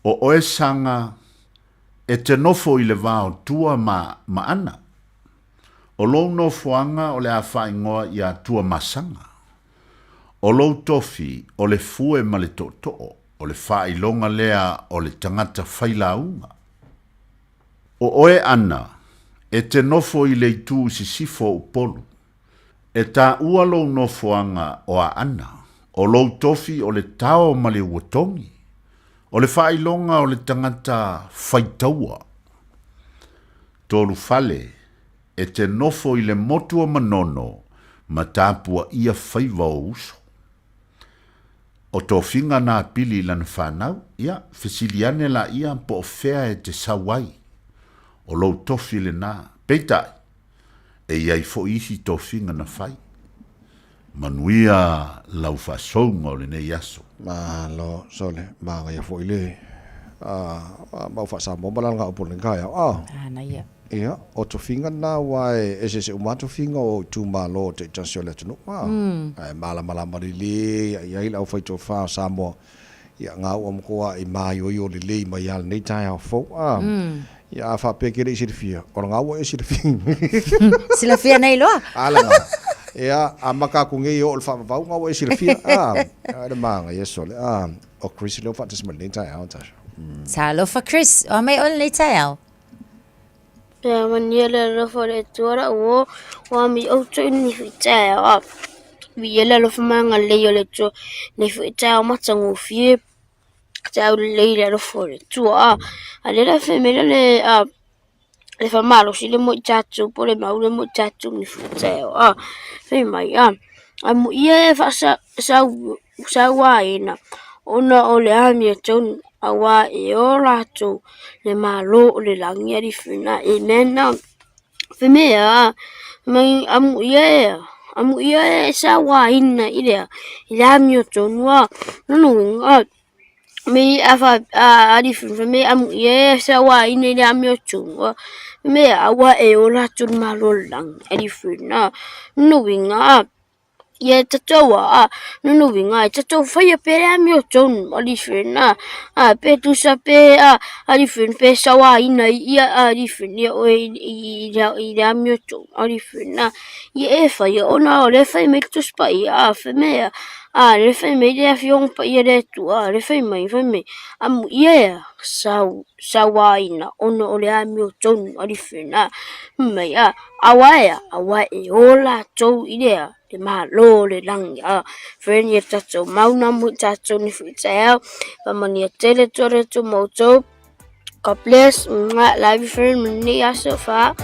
O oe sanga, e te nofo i le vao tua ma ana. O lou nofoanga o le a whaingoa i a tua masanga. O lou tofi o le fue ma le to'o, o le whailonga lea o le tangata whailaunga. O oe ana, e te nofo i le itu sisifo upolu. E tā ua lou nofoanga o a ana, o lou tofi o le tao ma le uatongi. O le whailonga o le tangata whaitaua. Tolu fale, e te nofo i le motua manono, ma tāpua ia whaiva o uso. O tō whinga nā pili lana whanau, ia, whisiliane la ia po o whea e te sawai. O lou tofi le nā, peitai, e iai fo isi tō whinga na whai. Manuia lau whasounga o le nei aso. Ma lo sole ma ga fo ile ma fa sa mo balanga o polenga ya na ia ia o to finga na wai ese umato finga o tu malo te tasole tu no ai mala marili ia ila o foi to fa sa mo ia nga o mo ko ai mai o le mai al nei tai o fo ia fa pe ke isi fia o nga o isi fia sila fia nei lo ala ia a maka ku ngai o fa va nga o isi fia ada manga yeso le o Chris lo fa tes mai tai out Salo fa Chris o mai on nei tai out ya maniela lo fa le tora o mi o to ni fitai a vi ela lo fa manga le yo le to ni fitai o matsangu fie ta le lo fa le tua ale la femela le fa malo si le mo chatsu po le mau le mo chatsu ni fitai a fe mai a mo ie fa sa waina ona o le ami ton awa e ora to le malo le langia di fina e mena femea mai amu ie sa waina ile ami ton wa no me afa a di fina amu ie sa waina ile ami ton me awa e ora to malo lang e di fina no winga ia tataua nunu winga tatou fai pe ami o ton ali fina pe tu sa pe ali fin pe sawa ina ia ali fin ia o i ami o ton ali fina ia fai ona o le fai me tu spa ia fe me le fai me le avion pa ia le tu le fai me amu ia sawa ina ona o le ami o ton ali fina me awae ola tou idea le malo le langi friend ye tatou mauna mu tatou ni fitau pamani tele tore tu moto God bless live friend ni asofa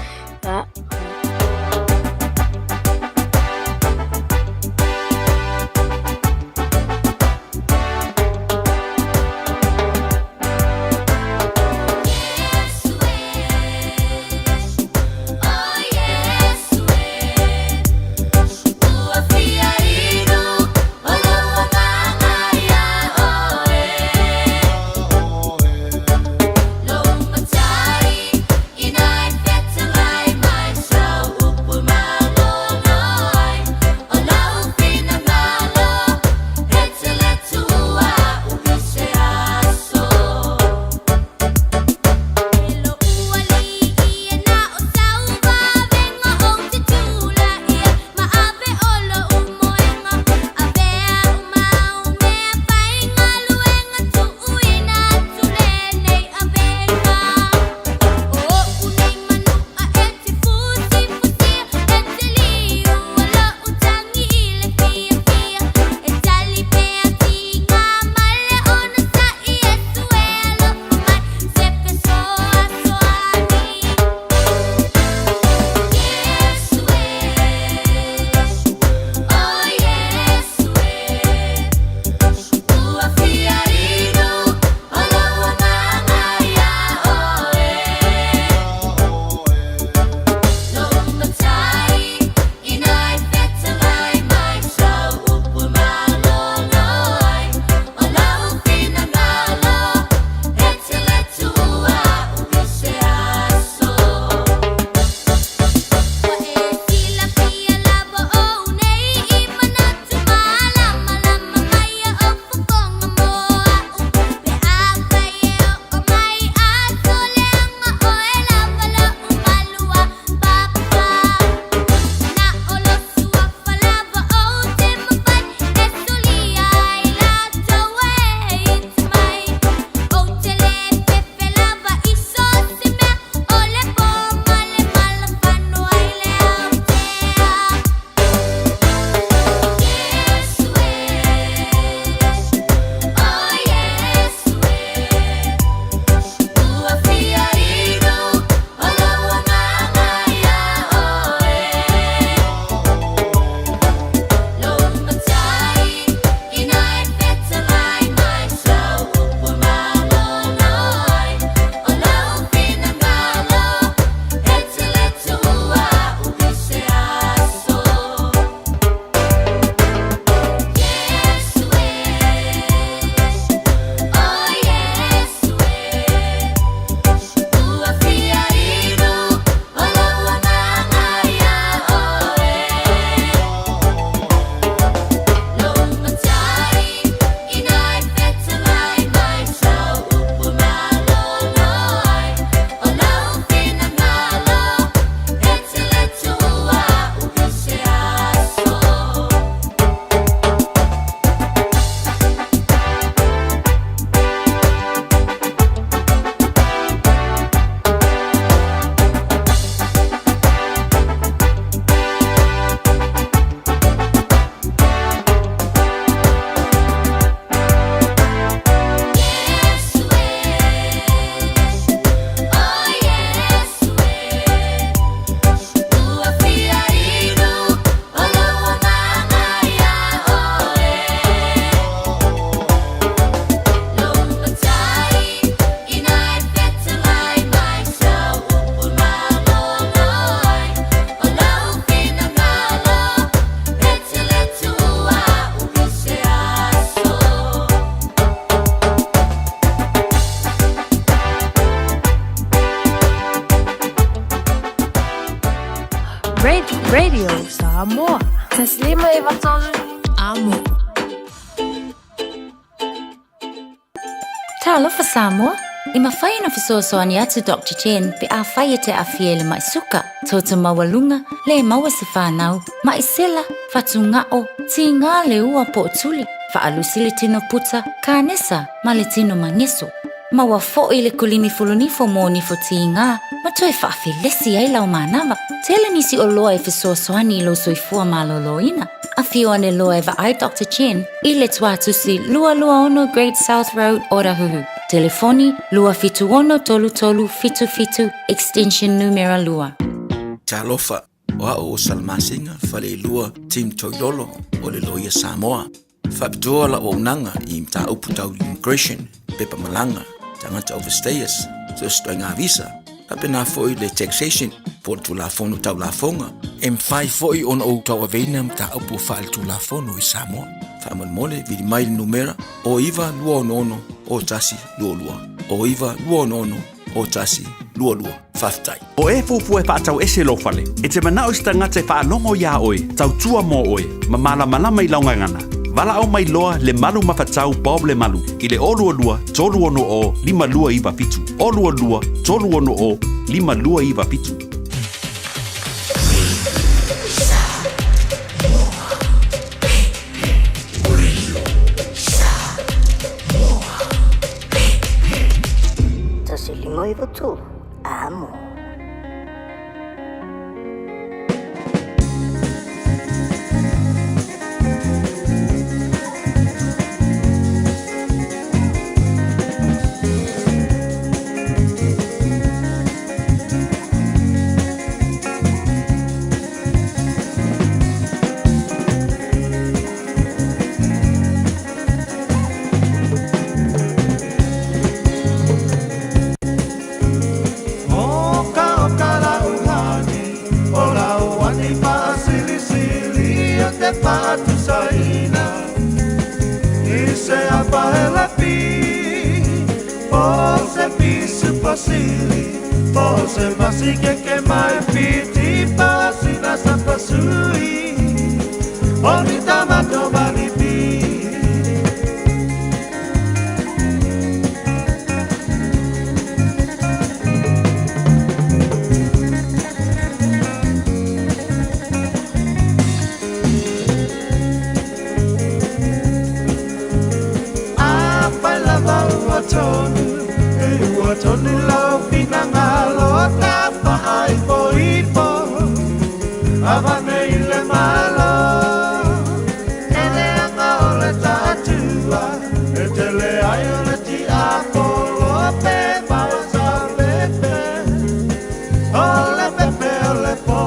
Radio Samoa. Taslima Ivatolu Talofa Samoa. I mawhai na fisoasoani atu Dr. Jen pe a whai te awhia le mai suka. Tauta mawalunga le maua se whanau. Mai sela, whatu ngao, ti ngā le ua po tuli. Whaalusi le tino puta, ka nesa, ma le tino mangeso. Maua fo'i le kulini fulunifo mō nifo ti ngā. Ma toi whaafi lesi ai lau mānawa. Tele nisi o loa e fisoasoani lo soifua maloloina. A whio ane loa e ai Dr. Jen i le tuatusi lua ono Great South Road, Orahuhu. Telefoni lua fitu ono tolu tolu fitu fitu extension numero lua. Talofa, o Salmasinga fale lua Tim Toilolo o le loia Samoa. Whapitoa la o unanga I mta uputau immigration, pepa malanga, tangata overstayers, so stoi ngā visa. Hapena foi le taxation, por tu la fono tau la fonga. M5 foi on o tau aveina mta upu whaal tu la fono I Samoa. Whaamal mole vidi mai numera o iwa lua ono o tasi lua lua. O iwa lua ono o tasi lua lua. Whaftai. O e fufu e whaatau ese lo whale. E te manao sta ngate whaalongo ia oe, tau tua mō oe, ma malama I laungangana. Vala o mai loa le malu mawhatau Bob le malu. I le olua lua, tolu ono o, lima lua iwa pitu. Olua lua, tolu ono o, lima lua iwa pitu. Tasi lima iwa tu, amo. Pose masi que mai piti pasi na sapasui Oni tamato balipi Apa lava uatonu Uatonu lau pinangalo tapa ai poipo Avane ile malo Ele anga ole tatua Etele ai ole ti apolo pe Pausa pepe Ole pepe ole po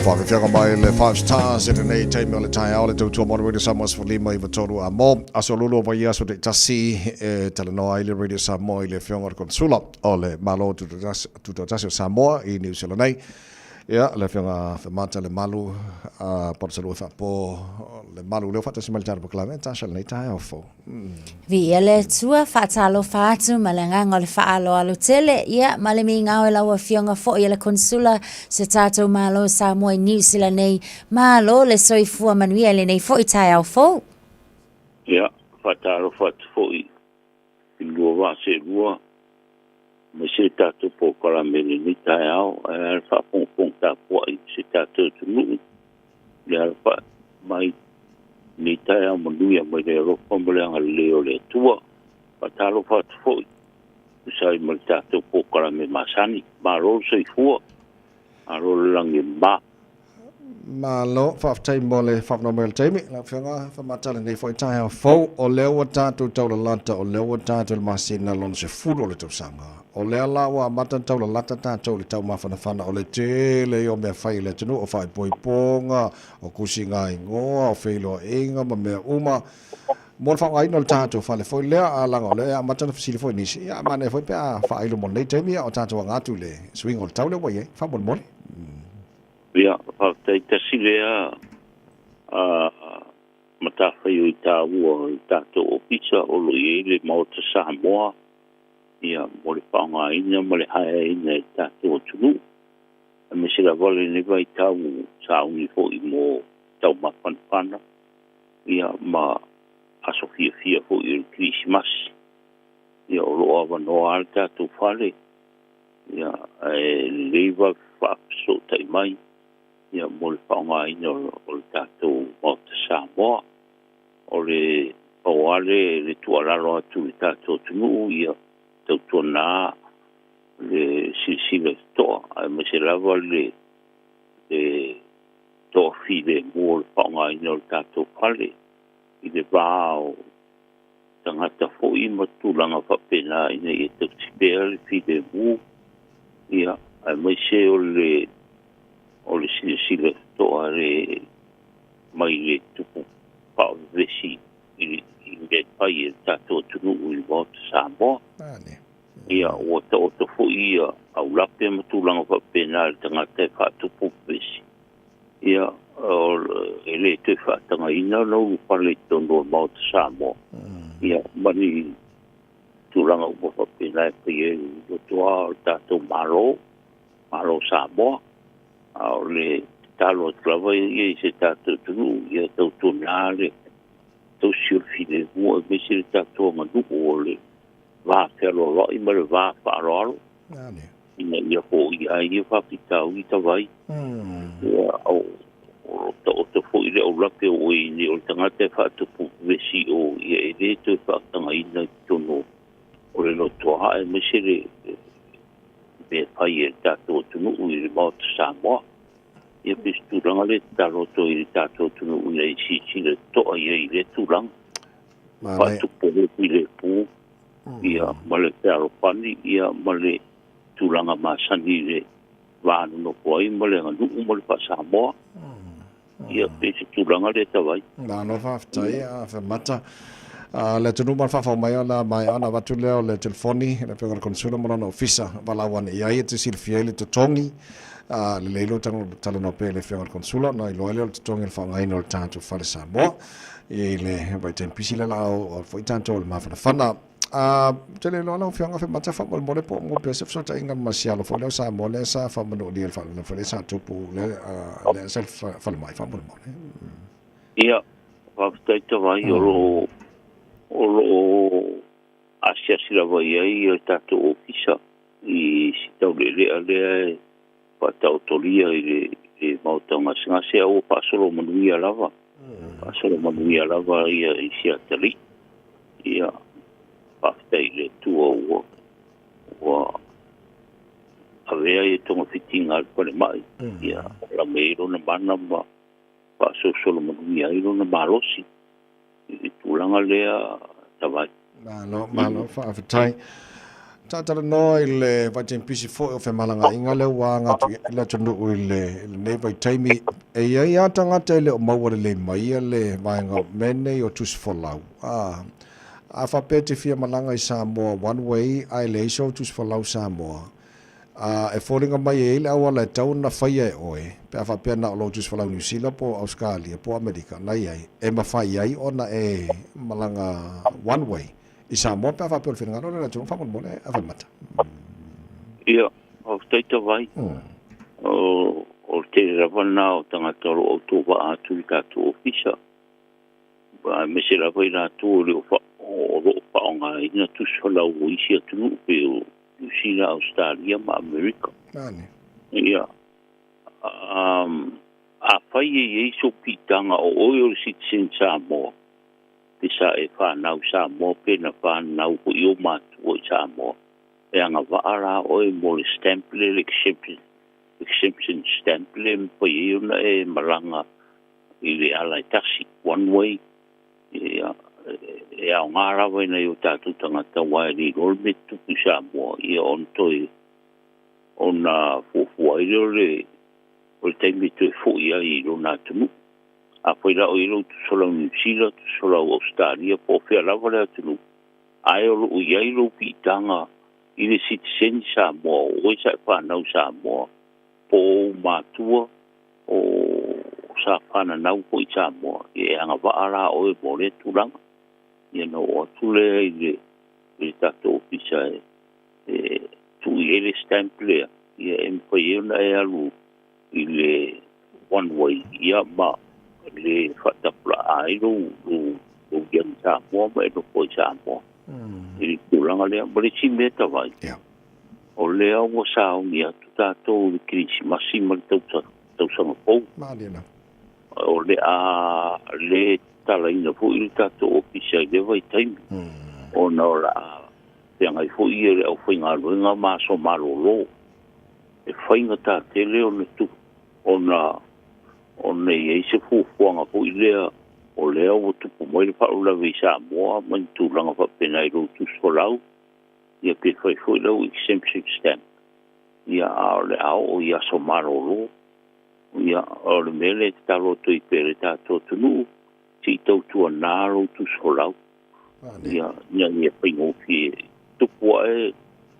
Whakawhianga mai le 5 stars e tenei teime o le tae ao le tautua Moana Radio Samoa for lima iwa tolu a mo. Aso lulu o vai aso te tasi e tala noa i le Radio Samoa I le whionga o konsula o le malo tuto tasi o Samoa I New Zealand nei. Ia, le whionga whamata le malu porta lua whapo le malu leo whata si malitara paklame tasha le nei tae ao fo. Vi ele tua whaatalo whaatu ma le nganga le whaalo alo tele. Ia, ma le mi ngau e laua whionga fo I le konsula se tātou malo Samoa I New Zealand nei. Malo le soifua manuia le nei fo I tae ao fo. Ia, whaatalo whaatu fo I lua wa se lua. Me se tātou po karamene ni tae ao. E whapongpong tā pua I se tātou tunu. Le alfa mai ni tae au manuia mai le ropa maleanga leo le tua. Patalo whatu foi. Usai mai tātou pokara me masani. Ma rolo sei fua. A rolo langi ma. Malo whaftai mole whafno mele teimi. La whianga whamatala nei fwoi tai hao fau. O leo wa tātou taula lata. O leo wa tātou le masina lona se furu o le tausanga. O lea la wa mata taula lata tātou le tau mawhanawhana. O le tele o mea whai le tunu. O whai poiponga. O kusi ngai ngoa. O whilo inga. Ma mea uma. Mo fa ngai no tātou whale fwoi lea a langa o lea. Mata na fasili fwoi nisi. Ia mane fwoi pe a whailo mo nei teimi. O tātou ngātu le. Swing o le taule wai e. Whamon mole. Ia, tai tasilea matawhai o I tāua I tātou opisa o lo I le maota Samoa. Ia, mo le whaonga ina, mo le hae ina I tātou tunu. A me sila wale newa I tāu saungi fo I mo tau mapanpana. Ia, ma aso fia fo I Christmas. Ia, o loa wanoa al tātou whale. Ia, lewa whakso tai mai. Ia mo le whaonga ina o le tātou maota Samoa. O le pauale le tuararo atu le tātou tunu ia tautua nā le silisile toa. Ai me se lava le toa file mua le whaonga ina o le tātou pale. I le vāo tangata fo I matulanga whapena ina I tau tipea le file mua. Ia ai me se o le silisile toa le mai le tupu pao vesi I le pai e tātou tunu I maota Samoa. Ia o ta fo ia au lape matulanga whapena le tangata e whatupu vesi. Ia e le te whatanga ina lau pale tono maota Samoa. Ia mani tulanga upa whapena e pai e lotoa tātou malo Samoa. O le talo trava I se tātou tunu ia tau tonare tau sirfine mua me se tātou manu o le vā whero I ma le vā wharoalo ina ia ho ia whapitau I tawai ia o ta fo I le au lape o ni o tangata whatupu vesi o ia e le te whaatanga ina tono o le lotoa e me se le me pai e tātou tunu I le maota Samoa. Ia pistu ranga le taroto I le tātou tunu ina I si le toa ia I le turanga. Whatupo I le pū. Ia ma le tearopani, ia ma le turanga masani le vānu no kuai, ma le nganu ma le Samoa. Ia pistu ranga le tawai. Nā no whaftai a whamata. Le tunu man whawhau mai ana mai ana watu leo le telefoni, le pengar konsula mana no ofisa, walawan I ai te silfia le totongi, le leilo tango tala no pe le pengar konsula, na I loa leo le totongi le whaongai no le tātou whale Samoa, I le vai ten pisi le lao, o fwoi tātou le mawhana whana. Te le loa lau whianga whamata whamole mole po mo pesef so ta inga masialo fo leo Samoa le sa whamano li el whale, whale sa tupu le sa whale mai whamole mole. Ia, whaftai tawai o lo asia sila vai ai o tātou ofisa I si tau lea patau tolia I le mautanga singase au pasolo manuia lava. Pasolo manuia lava ia I si atali. Ia paftai le tua ua avea I tonga fitinga alpare mai. Ia la meiro na mana ma pasolo manuia ilo na malosi. I tulanga lea tawai. Malo whaafitai. Tātara no I le vaiten pisi fo o whemalanga inga le wanga tu ila tunu I le nevai taimi e iai atangata le o maua le maia le vaenga mene o tusi folau. A whapete fia malanga I Samoa one way ai le iso tusi folau Samoa. E fōringa mai e ile awa le tau na whaia e oe. Pe a whapea na o lo tusi folau New Zealand po Australia po Amerika na iai. E mawhai ai ona e malanga one way. I Samoa pe a whapea o whenanga no le tunu whamon mole a whamata. Ia, o teita vai. O te rawana o tangataro o tōwa atu I tātou ofisa. Me se rawa I rātou o reo whaonga ina tusi folau o isi atunu pe o New Zealand, Australia, ma Amerika. Ia. A whai e so pitanga o oil citizen Samoa. Pisa e whanau Samoa, pena whanau ko I o matu o Samoa. E anga waara o e mo le stamp le exemption exemption stamp le mpa i ona e malanga i le ala i taxi one way e au ngara waina i o tātou tangata wai li rolme tupu Samoa i on toi ona fufua i o le taimi toi fui ai lo nā tunu a poi la o i lo tu sola New Zealand tu sola Australia po fea lava le atunu ai o lo i ai lo pitanga i le citizen Samoa o i sa whanau Samoa po mātua o sa whananau po i Samoa e anga waara o e mo le turanga ia no o tule i le tato opisa tu i ele stamp lea ia e mpaiona e alu i le one way ia ma le whatapula ai lo iang Samoa ma e no po i Samoa i turanga lea ma le si meta vai o lea o sao ni atu tato i krisi masima le tausanga pou o le talaina fu i tato opisa i lewa i taimi o na o la peangai fu i e au whainga ruenga maso marolo e whainga tā tele o ne tu o ne eise fuanga fu i lea o lea o tupu moi le whaula vei Samoa mani tūlanga whapena i ro tu solau ia pe whai fu i lau exemption stamp ia a le au o ia so marolo ia o le mele te talo to i pere tato tunu si tau tua naro tu solau ia ia pingo fi tupu e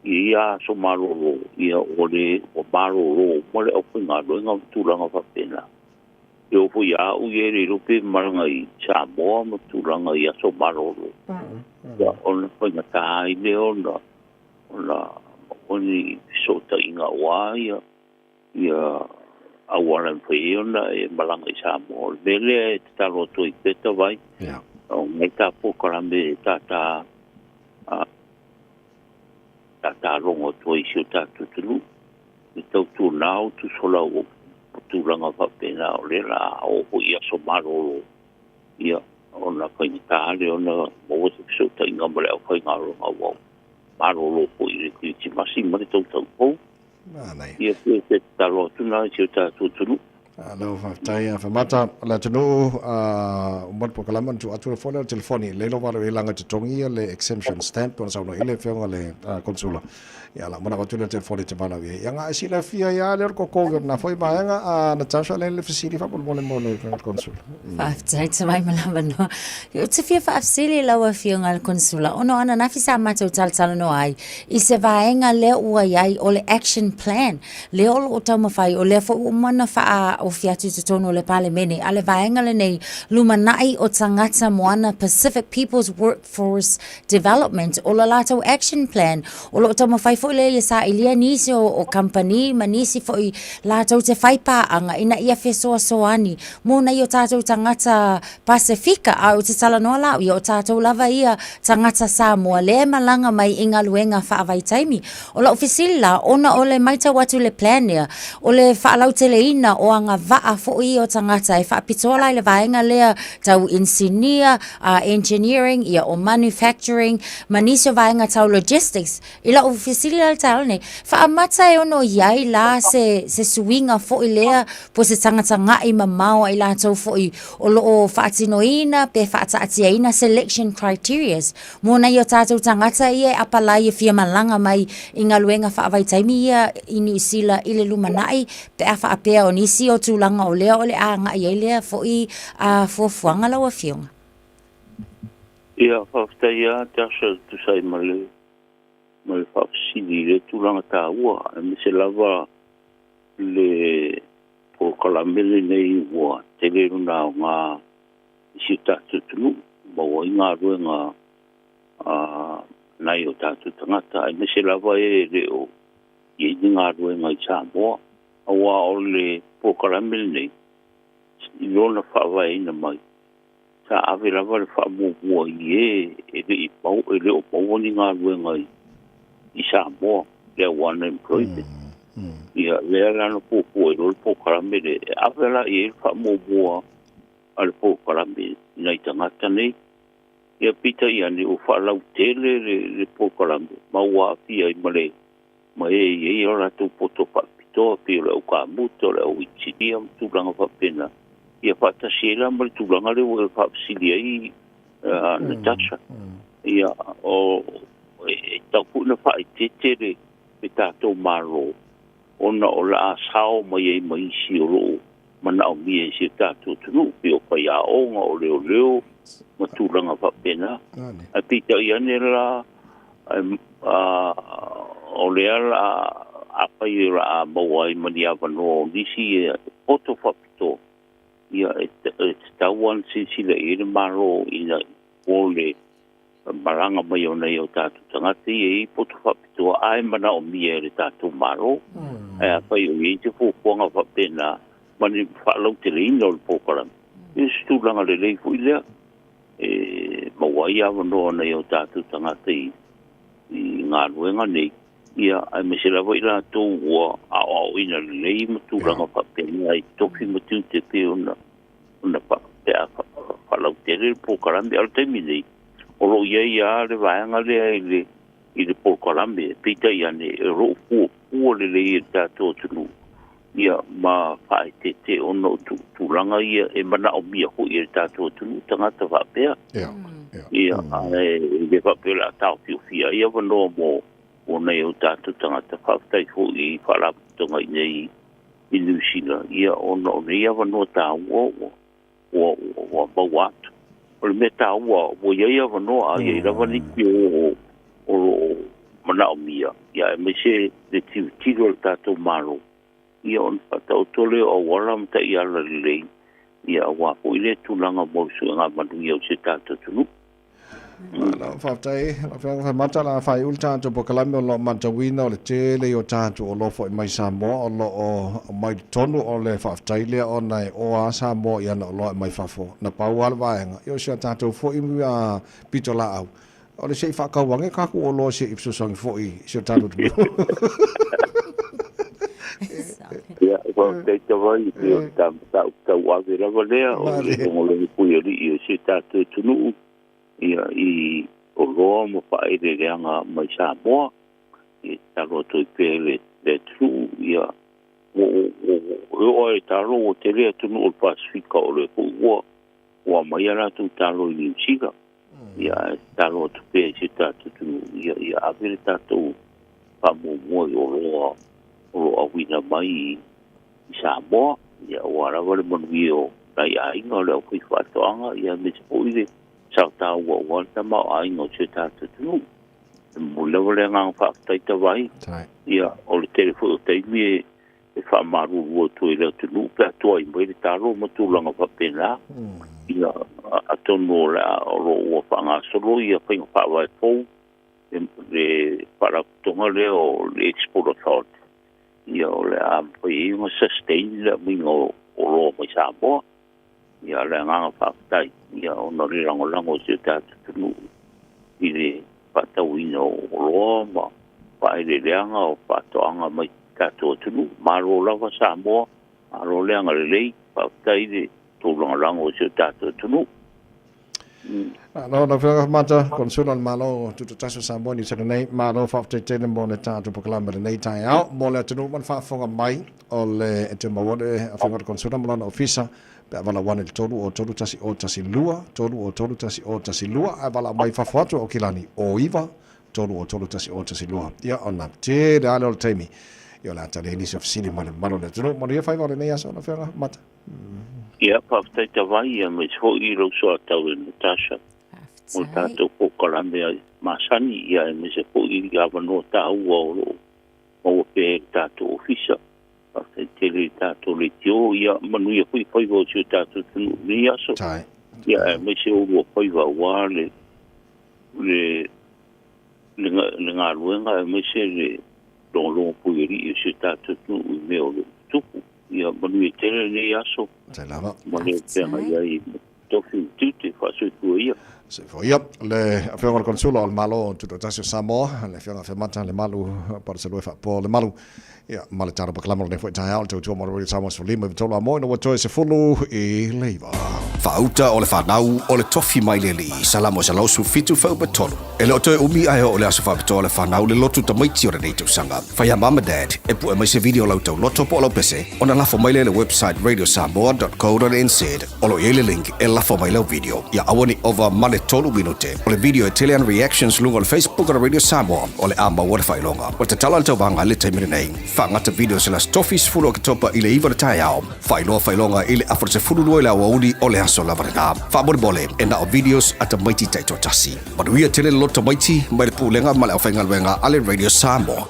ia so marolo ia o le o marolo mo le o pinga do nga tulanga fa pena e o fu ia u ye le rupe maranga i Samoa mo tulanga ia so marolo ia on pinga tai le ona oni so ta inga wa ia awalan peiona e malanga i Samoa vele te talo to i peta vai o ngai ta po karambe tata rongo to i siu tatu tulu i tau tu nao tu sola o tu ranga whapena o le la o ia so marolo ia ona whainga le ona mo se so ta inga male au whainga ronga wau marolo po i le kuiti masi mare tau po ia te talo tuna siu tatu tulu Alo tai fa mata la tunu umbat po kalaman tu atu phone telefoni le lo vale langa te tongia le exemption stamp on sa no ile fenga le consula ya la mana ko telefoni te bana vi yanga sila fia ya le ko ko na foi ba yanga na tasha le facility fa bol mo le consula fa tai te mai malamba no yo te fia fa afsili la wa fia ngal consula ono ana na fisa mata utal tala no ai I se vaenga le ua yai o le action plan le o tama fai o le fo umana fa o fiatu te tono le pale mene ale vaenga le nei lumanai o tangata moana Pacific People's Workforce Development o la lato action plan o lo tama fai fo le sa ilia nisi o company manisi fo I lato te fai pa anga ina ia fesoa soani mo na yo tato tangata Pasifika a o te tala noa lau o tato lava ia tangata Samoa le malanga mai inga luenga fa vai taimi o la ofisila ona o le maita watu le plan ia o le fa lau teleina o anga vaa fo I o tangata e fa pitola le vaenga lea tau engineer engineering ia o manufacturing maniso vaenga tau logistics ila ofisila tal ne fa mata e ono yai la se swinga fo lea po se tangata ngai mamao ila tau fo o lo fa atinoina pe fa atiaina selection criteria mo na yo tatu tangata ia apalai fia malanga mai inga luenga fa vai taimi ia ini sila ile lumanai pe afa apea o nisi o tulanga o lea o le anga ia lea fo a fo fuanga la wa fiona ia fa ia tasha tu sai male fa sidi le tulanga ta ua me se lava le po kalamele nei ua tele na nga sita tu mo inga luenga nai o tātou tangata e me se lava e le o i ngā rue ngai Samoa awa o le pokaramil nei I lona whawai ina mai sa ave lava le whamua I le I pau e le o pau ni ngā rue ngai I Samoa le one employment ia le lana popo e lo le pokaramil e ave la I le whamua a le pokaramil nei tangata nei ia pita ia ni o whalau tele le pokarambi. Maua pia I male. Ma e ora tu poto papi. to pe le ka muto le o chiti am tu langa fa pena ia fa ta sela mal tu langa le o fa silia I na tacha ia o ta ku na fa tete le ta to maro ona o la sao mai si o mana o mi si ta tu tu pe o pa ya o nga o leo ma tu langa fa pena a pita ia ne la o le ala apa ira mawai mania vano disi auto facto ia tawan si le ina maro ina ole maranga mai ona yo tatu tangati e auto facto ai mana o mie le tatu maro e apa yo i te fu ponga fa pena mani fa lo te ino po para istu langa le fu ile mawai avano na yo tatu tangati I ngā ruenga nei ia ai me se lawa I la tō ua au ina lei matu ranga whapena ai toki matu te pe ona pa pea whalau tere po karambe al taimi nei oro ia le vaenga le I le po karambe pita ia ne ro ua le lei tātou tunu ia ma whae te ono tu ranga ia e mana o mia ho I le tātou tunu tangata whapea ia le whapela tau whiwhia ia wanoa mo o nei o tātou tangata whaftai ho I whalaputonga I nei I Nusila ia ona o nei wanoa tā ua mawatu o le me tā ua ia wanoa ia I rawa niki o mana o mia ia me se le tiro le tātou maro ia on patau tole o wala mta I ala lei ia wapo I le tulanga mo suenga manu ia o se tātou tunu la faftai fa mata la fa ulta to pokalame o lo mantawina o le tele o tatu o lo fo mai Samoa o lo o mai tonu o le faftai le o nai o a Samoa ia no lo mai fafo na paual vaenga yo se tatu fo I a pitola au o le sei fa ka wange ka ko o lo se ipso sang fo I se tatu ia ko te tawai ta wa vera valea o le puieri I se tatu tunu ia I o roa mo whae le reanga mai Samoa I taro toi pele le tru ia o e taro o te rea tunu o Pasifika o le ua mai ala tu taro I New Zealand ia taro tu pe se tatu tunu ia avere tatu pamomoe o roa wina mai I Samoa ia o arawa le manui o nai ainga o le au kui whatoanga ia me se poire Sauta ua ta ma ai no se tatu tunu mo le le ngang fa tai ta vai ia o le telefone tai mi e fa maru o to ile tunu pa to I mai taro mo tu langa fa pena ia atono la o fa nga solo ia fa vai fo le para tonga le o le export thought ia o le am foi mo sustain le mi o ro mo Samoa ia le nganga whaktai ia o nori rango se tātu tunu I le patauina o roa ma whae le leanga o patoanga mai tātu tunu maro lawa Samoa maro leanga le lei whaktai le tōlanga rango se tātu tunu no na fela mata konsulan malo tu tasu Samoa ni nei malo whaktai tele mo le tātu pokalama le nei tai au mo le tunu man whafonga mai o le e te mawone a whangar konsulan mo na ofisa pe avala wane tolu o tolu tasi o tasi lua tolu o tolu tasi o tasi lua avala mai fafoatu o kilani o iwa tolu o tolu tasi o tasi lua ia ona te le ale o teimi io la tale ni sofsini male malo le tolu mo ia fai vale nei aso na fera mata ia paftai tawai ia me ho I lo so tau Natasha o tato ko Colombia masani ia me se ho I gava no tau o pe tato ofisa Paftai tele tato le tio ia manu ia hui whaiva o tio tato tunu ni aso. Ia me se o whaiva wā le ngā ruenga me se le longo puiri i se tato tunu I meo le tupu. Ia manu ia tele ni aso. Tai lava. Manu ia tenga ia I tofi tute whasoi tua ia. Se fo ia le afenga konsulo al malo tu tasio Samoa le afenga femata le malu para se lo fa po le malu ia male tara paklamo le foi tai alto tu mo ri Samoa so lima tolo mo no what se fulu e leiva Fauta o le whanau o le tofi mai le li salamo sa lausu fitu fau betolo. E lo toi umi ai o le aso whapetoa le whanau le lotu ta maiti o le neitau sanga. Whai mama dad e pu e mai se video lautou loto po lau pese o na lafo mai le website radiosamoa.co.nz o lo le link e lafo mai lau video. Ia awani over male tolu minute o le video e telean reactions lungo le Facebook o le Radio Samoa o le ama wale whailonga. O te tala altau vanga le taimire nei. Whangata video se las tofis fulu o katopa i le iwa le tai au. Whailonga i le afro se fulu lua i la wauni o le so la varena fa bole e na videos at mighty taito tasi but we are telling lot of mighty mai le pulenga mala ofenga wenga ale Radio Samoa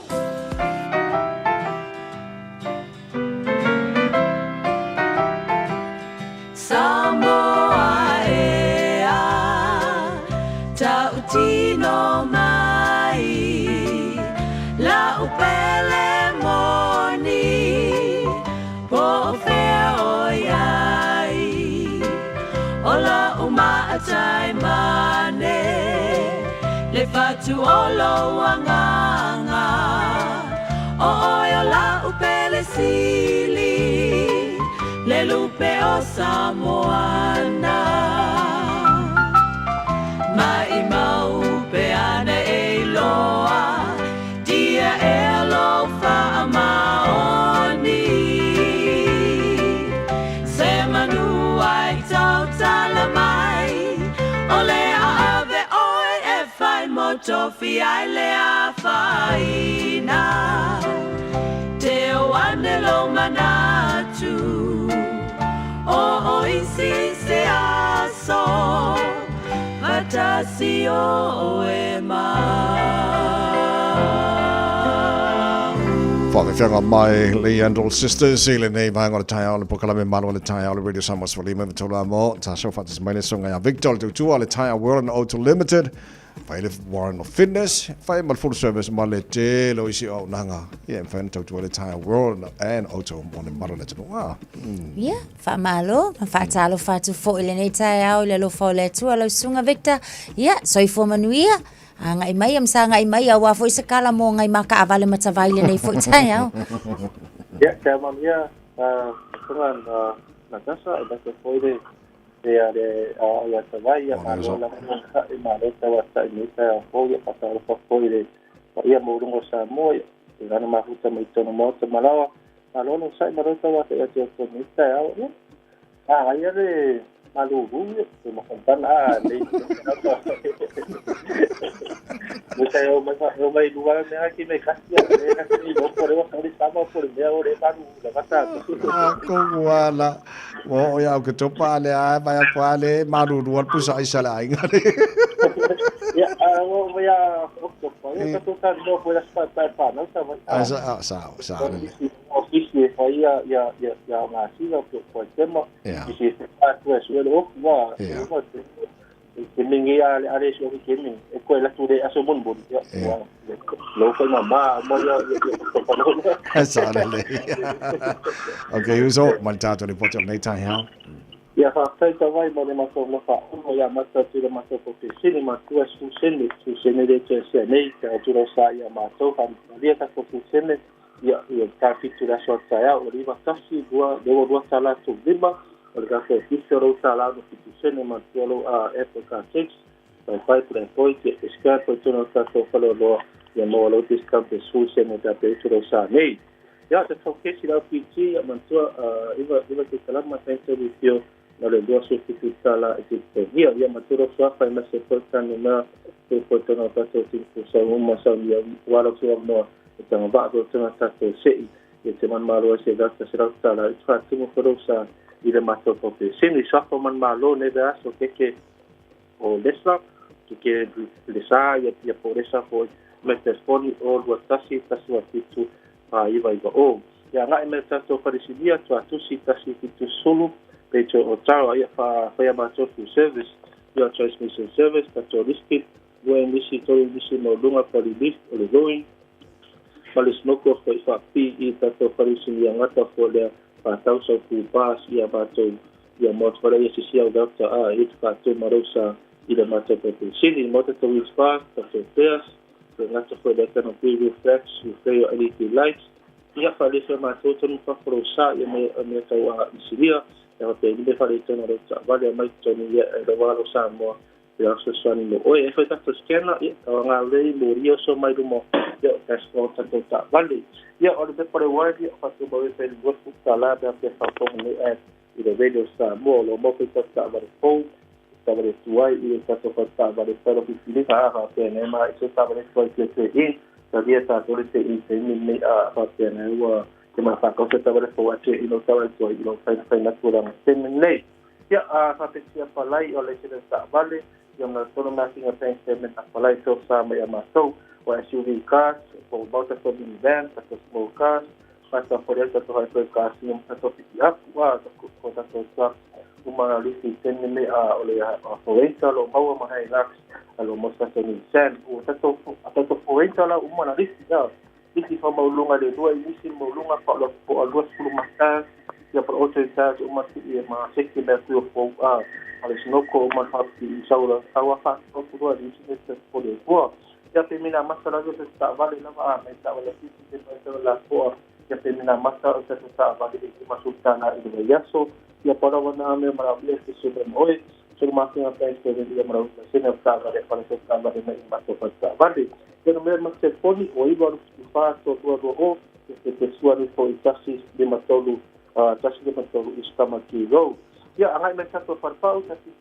Samoa ea ta utino mai la upele moni po feo Ola umaatai mane le fatu olo wanganga o ola upele sili le lupe o Samoana mai maupe ana e loa dia e lo fa maoni se manu ai tau mai ole ave oi e fai motofi ai le a faina te wanelo manatu o isi se aso fatasi o e ma Whakawhianga mai Leandro Sisters i le nei vahanga le tai au le pokalame manu le tai au le Radio Samoa Swalima me tolu amo ta so fatis mai le songa ya Victor tu tu le tai au World and Auto Limited vai le Warren of Fitness vai mal full service mal le te lo isi o nanga ia fan tu tu le tai au World and Auto mo le manu le tu ia fa malo fa talo fa tu fo ile nei tai au le lo fo le tu lo sunga Victor ia so i fo manuia ngai mai am sa ngai mai awa foi se kala mo ngai maka avale matavai le nei foi tai au ya tamam ya dengan Natasha ada foi de ya tavai ya malo la ka e malo tawa sa ni sa foi pa ta foi de ya mo rungo sa mo ya na ma futa mai tono mo te malawa malo no sai malo tawa ya te ni sa au ya de malu bunyi mo kan le Saya mai luar ni aki mai kasi ni lo por eu kali sama por meu re baru lepas aku wala mo ya ke topa le ai ba ya kwale maru ruan pusa isala ingare ya ya topa ya tu kan no puedes pasar pa no sama sa ofisi ya ngasih por tema y si está pues lo va Kemingi ale so keming ko la tu de aso bun lo ko mama mo yo sa le okay uso maltato le poto nei tai ha ya fa sai vai mo de maso no fa mo ya maso tu de maso ko sini ma tu su sene de che se nei ka tu ro sa ya maso fa dia ka ko sene ya ka fitu la so sa ya o riva kasi dua sala tu bimba o caso de Fisher Sala no Fisher ma solo a época 6 vai por foi que escapa tu no caso falou lo ya mo lo discount su se no da Fisher Sala nei ya te foque si la PT ya mantua iba que sala ma sempre servicio no le do su Sala e hier ya matura sua fa ma se porta na se porta no caso 5 sa uma sa ya wala su no tanga ba do tanga caso 6 e te man malo se da Sala fa tu mo sa i le mato pope. Sini sako man malo ne da so que o lesa que lesa ya por esa foi me telefone o do tasi atitu iba o ya ngai me tato parisidia tu atusi tasi tu solo pecho o tau ya fa ya mato tu service ya transmission service tato riski when this no lunga pali list o le going palis noko fa pi i tato parisidia ngata for le patau so ku pas ia bato ia mot para ia sisia doctor it pato marosa i le matou pe sili mo te tau spa ta te peas te ngata ko le kana preview flex you fail LED lights ia fa le matou tonu fa prosa ia me tau a isilia ia te ni fa le tonu ro sa vale mai tonu ia le walo sa mo ia so sani mo o e fa ta skena ia ka nga le mo rio so mai mo ia ta sport ta vale ia o le pe pare wa ia fa tu bo e le gofu sala da pe fa ko le e i le radio sa mo lo mo pe ta vale po ta vale tuai i le ta ta vale pero ki ni ka ha pe ne ma i ta vale tuai ke e ta dia ta dole te i te ni a fa pe ne wa ke ma fa ko ta vale po ate i no ta vale tuai i no fa na tu ra te nei ia a fa pe sia pa lai o le te ta vale ia na tono making a pen statement a palai so sa mai ama so o SUV cars o bauta so minivan ta small cars pasta for el to hyper cars ni ta to pick up wa ko ta to truck uma lisi tenme a ole a forensa lo mau ma hai lax alo mo sa ni sen o ta to forensa la uma na lisi da lisi fa mau lunga le dua lisi mau lunga pa lo po alua sulu masta ya por ocho ta uma si ma sekti ba tu po a ale sinoko ma hapi saula tawa fa ko dua di sini se po de po ya termina masala jo se sta vale na va mai sta vale si se pa la po ya termina masala se sta vale di masuta na i de yaso ya para wana me mara ble se se oi se ma se na pe se de mara se na sta vale para se sta vale na maso pa sta vale que no me ma se poni o i va fa to o se te suare po i tasi de matolu tasi de matolu istama ki go ya angai me tato farpau tasi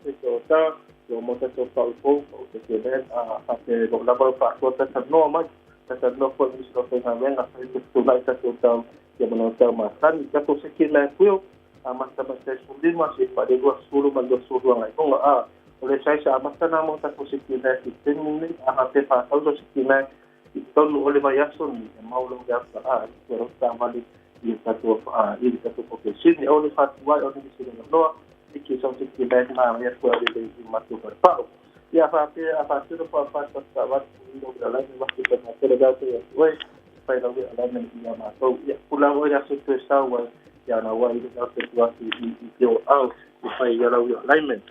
se ta yo mo tato farpau o se ben a te lo la pa ko ta no ma ta no po ni so te na venga se tu lai tato ta ya no ta ma san ya to se ki la kuo a ma ta se sundi ma se pa de go sulu ma go sulu ngai ko a ole sai sa ma ta na mo ta ko se ki la ki ten ni a te pa ta do se ki na i tonu ole vai aso ni ma lo ga a ko ta ma di i tato porque Sydney only fat why only Sydney no iki so que bem na minha escola de mato para pau e a parte do para para wat no lá no vai ter na tela de oi para não ver lá na mato e pula hoje a situação wa ya na wa ile da situação e eu ao e faz já lá o alignment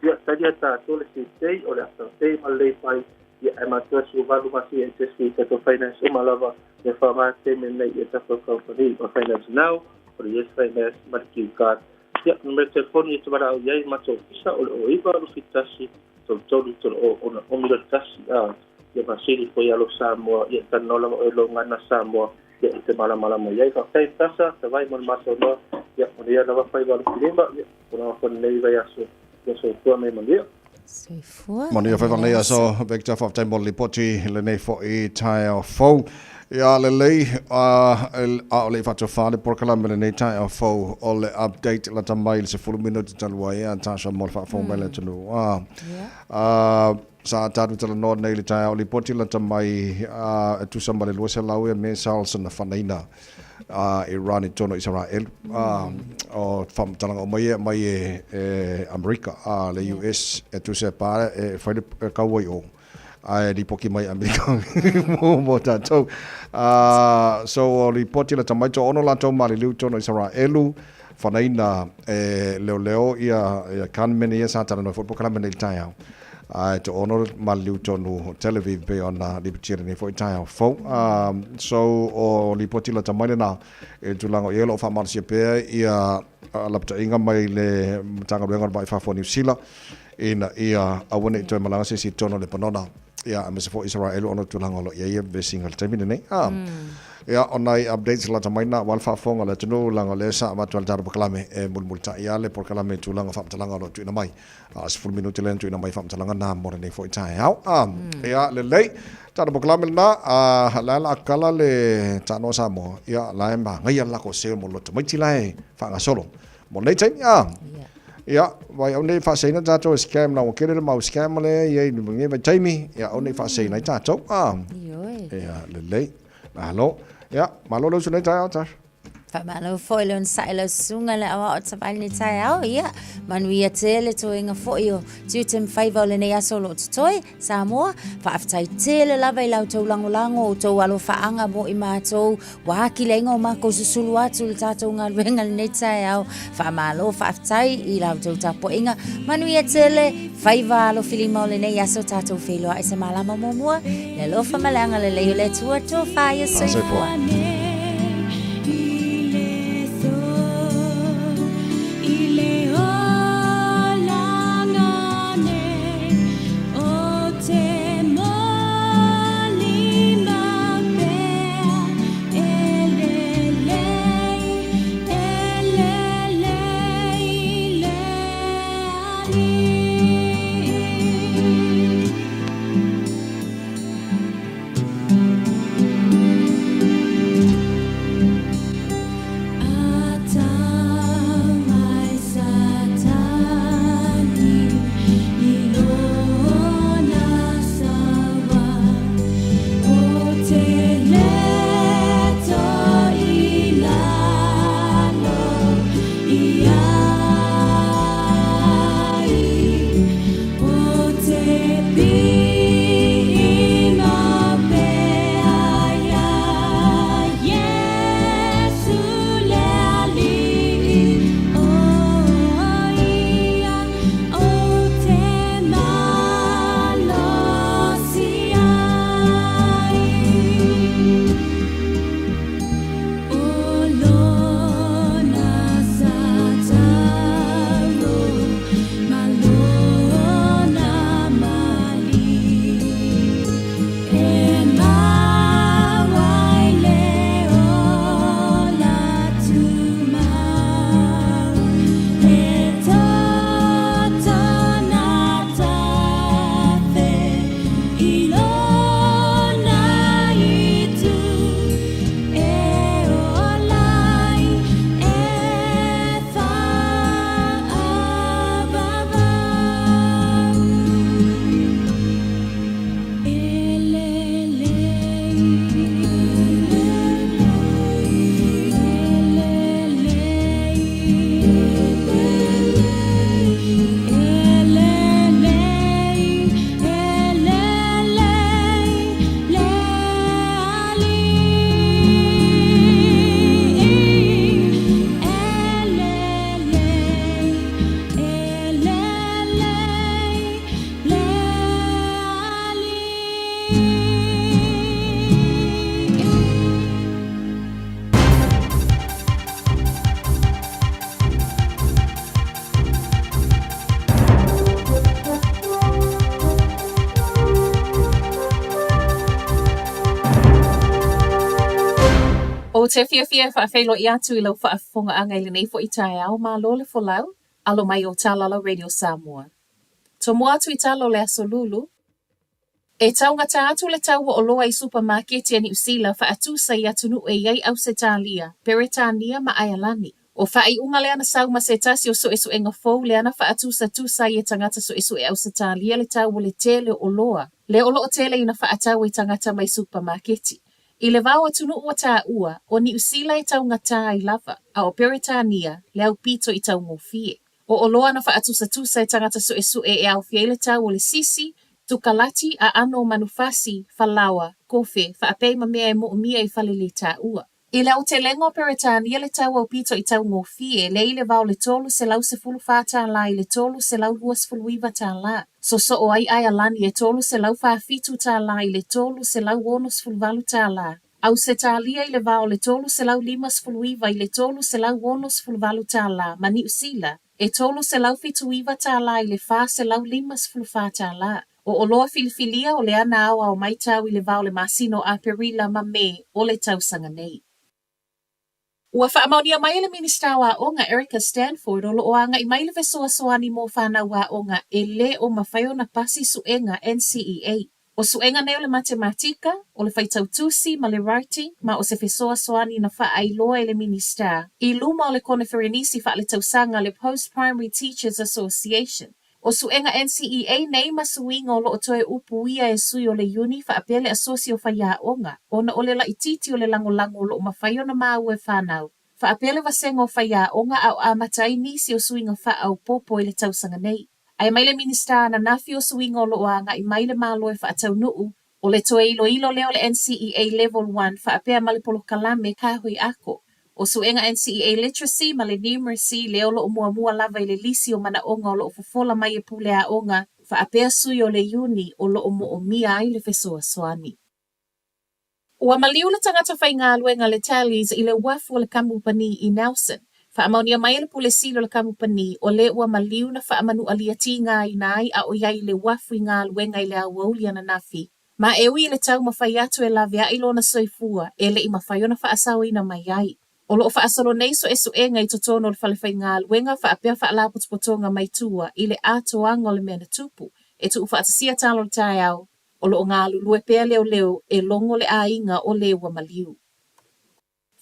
e a tá todo esse sei olha só sei mal lei faz e a mato se vai do assim esse que to finance uma lava de forma temen e essa company o finance now por isso finance marquee card ya número de telefone itu para o yai mato isa o iba o fitasi todo o mira tasi ya pasiri foi alo samo ya tanola o lo ngana samo ya te mala mo yai ka kai tasa te vai mon mato no ya o dia lava fai va limba ya por nei vai aso ya so tu me mondia Monia fa nei aso vector of time molli poti le nei fo e tire fo ya le lei a le fatto fare por calame nei tire fo o le update la tamai se full minute talwa ya tasha mol fa fo mele tulu sa tatu tala no nei le tire le poti la tamai tu sambale lo se lawe me salsa na fanaina Iran i tono Israel o fam talanga o mai America le US tu se pare foi kawai o ai di poki mai America mo tato so li poti la tamai to ono la to mali lu tono Israel fanaina leo ia kan meni ia sa tala no football kala meni taya to ono maliu tonu Tel Aviv be ona di pitire ni foi tai fo so o li potila tamai na e tulango yelo fa marsia pe ia lapta inga mai le tanga renga bai fa fo New Zealand ina ia awone to malanga se si tono le panona ia amese fo Israel ono tulango lo ia be single time ni ia onai updates la tamai na wal fa fonga la tunu langa le sa ma tual tar proklame e mulmulta ia le proklame tulanga fa talanga lo tu ina mai as full minute len tu ina mai fa talanga na mo ne foi tai au ia le lei tar proklame na la kala le tano sa mo ia la ma ngai la ko se mo lo mai ti lai fa nga solo mo nei tai ia vai only fa se na tato scam na o kere le mau scam le ia ni ngai vai taimi ia only fa se na tato ia le lei alo ya malolo sunai tai ata Whamalo foi le on sailo sunga le awa o tawai ni tai au ia. Manuia tele to inga foi o tutem faiva o le nei aso lo tutoi Samoa. Whaaftai tele lava i lau tau lango o tau alo whaanga mo i mātou. Wahaki le inga o mako susulu atu le tātou ngā ruenga le nei tai au. Whamalo whaaftai i lau tau tapo inga. Manuia tele faiva alo filima o le nei aso tātou wheloa e se malama momua. Le lo whamalanga le leo le tua to whaia soifua. O te fia whaafelo I atu I lau whaafonga anga I le nei fo I tae au ma lo le folau, alo mai o Tālala Radio Samoa. To mo atu I talo le aso lulu, e taungata atu le tau o loa I supermarket I New Zealand whaatu sa I atu nu e iai au se tālia, Peretania ma Aialani. O whai unga le ana sau ma se tasi o so esu enga fau le ana whaatu sa tu sa I tangata so esu e au se tālia le tau o le tele o loa. Le olo o tele ina whaatau I tangata mai supermarketi. I le vau atunu ua tā ua, o ni usila I tau ngata I lava, a o Peretania, le au pito I tau ngofie. O oloa na whaatusa I tangata so esu e au fie le tau o le sisi, tukalati a ano manufasi, falawa, kofe, whaapei ma mea e mo umia I fale le tā ua. I le au te lengo Peretania le tau au pito I tau ngofie, le I le vau le tolu se lau se fulu whātā la I le tolu se lau huas fulu iwa tā la. So o ai Aialani e tolu se lau whaafitu tā la I le tolu se lau wonos fulvalu tā la. Au se tālia I le vao le tolu se lau limas fuluiva I le tolu se lau wonos fulvalu tā la. Ma ni usila, e tolu se lau fituiva tā la I le wha se lau limas fulfa tā la. O oloa filifilia o le ana awa o mai tau I le vao le masino a perila ma me o le tausanga nei. Ua whaamaunia mai le minista wa onga Erica Stanford o loo anga I mai le vesoa soani mo whana wa onga e le o mawhaio na pasi suenga NCEA. O suenga neo le matematika, o le whaitautusi ma le writing, ma o se vesoa soani na wha ailoa le minista. I luma o le kone wherenisi wha le tausanga le Post-Primary Teachers Association. O suenga NCEA nei masuinga o loo toe upu ia e sui o le uni wha apele asosi o whaia onga. O na o le la ititi o le lango-lango o loo mawhaio na mau e whanau. Whaapele wasengo whaia o ngā au amatai nisi o suinga wha au popo i le tausanga nei. Ai maile minista na nafi o suinga o loa ngā I maile māloe wha atau nuu o le toe ilo leo le NCEA Level 1 whaapea malipolo kalame kāhui ako. O suenga NCEA Literacy ma le numeracy leo lo mua lava I le lisi o mana onga o lo fofola mai e pule a onga whaapea sui o le uni o lo o mia ai le fesoa soani. Ua maliu le tangata whai ngā luenga le tallies I le wafu o le kamupani I Nelson. Whaamaunia mai le pule silo le kamupani o le ua maliu na whaamanu alia ti ngā I nai a o iai le wafu I ngā luenga I le awaulia na nafi. Ma ewi le tau mawhai atu e lavea I lona soifua e le I mawhaiona whaasawa ina mai ai. O loo whaasalo nei so esu e ngai totono le whalewhai ngā luenga whaapea whaalaputupotonga mai tua I le atoanga o le mea na tupu e tu whaatasia talo le tai au. O loo ngā lulue pea leo e longo le ainga o le ua maliu.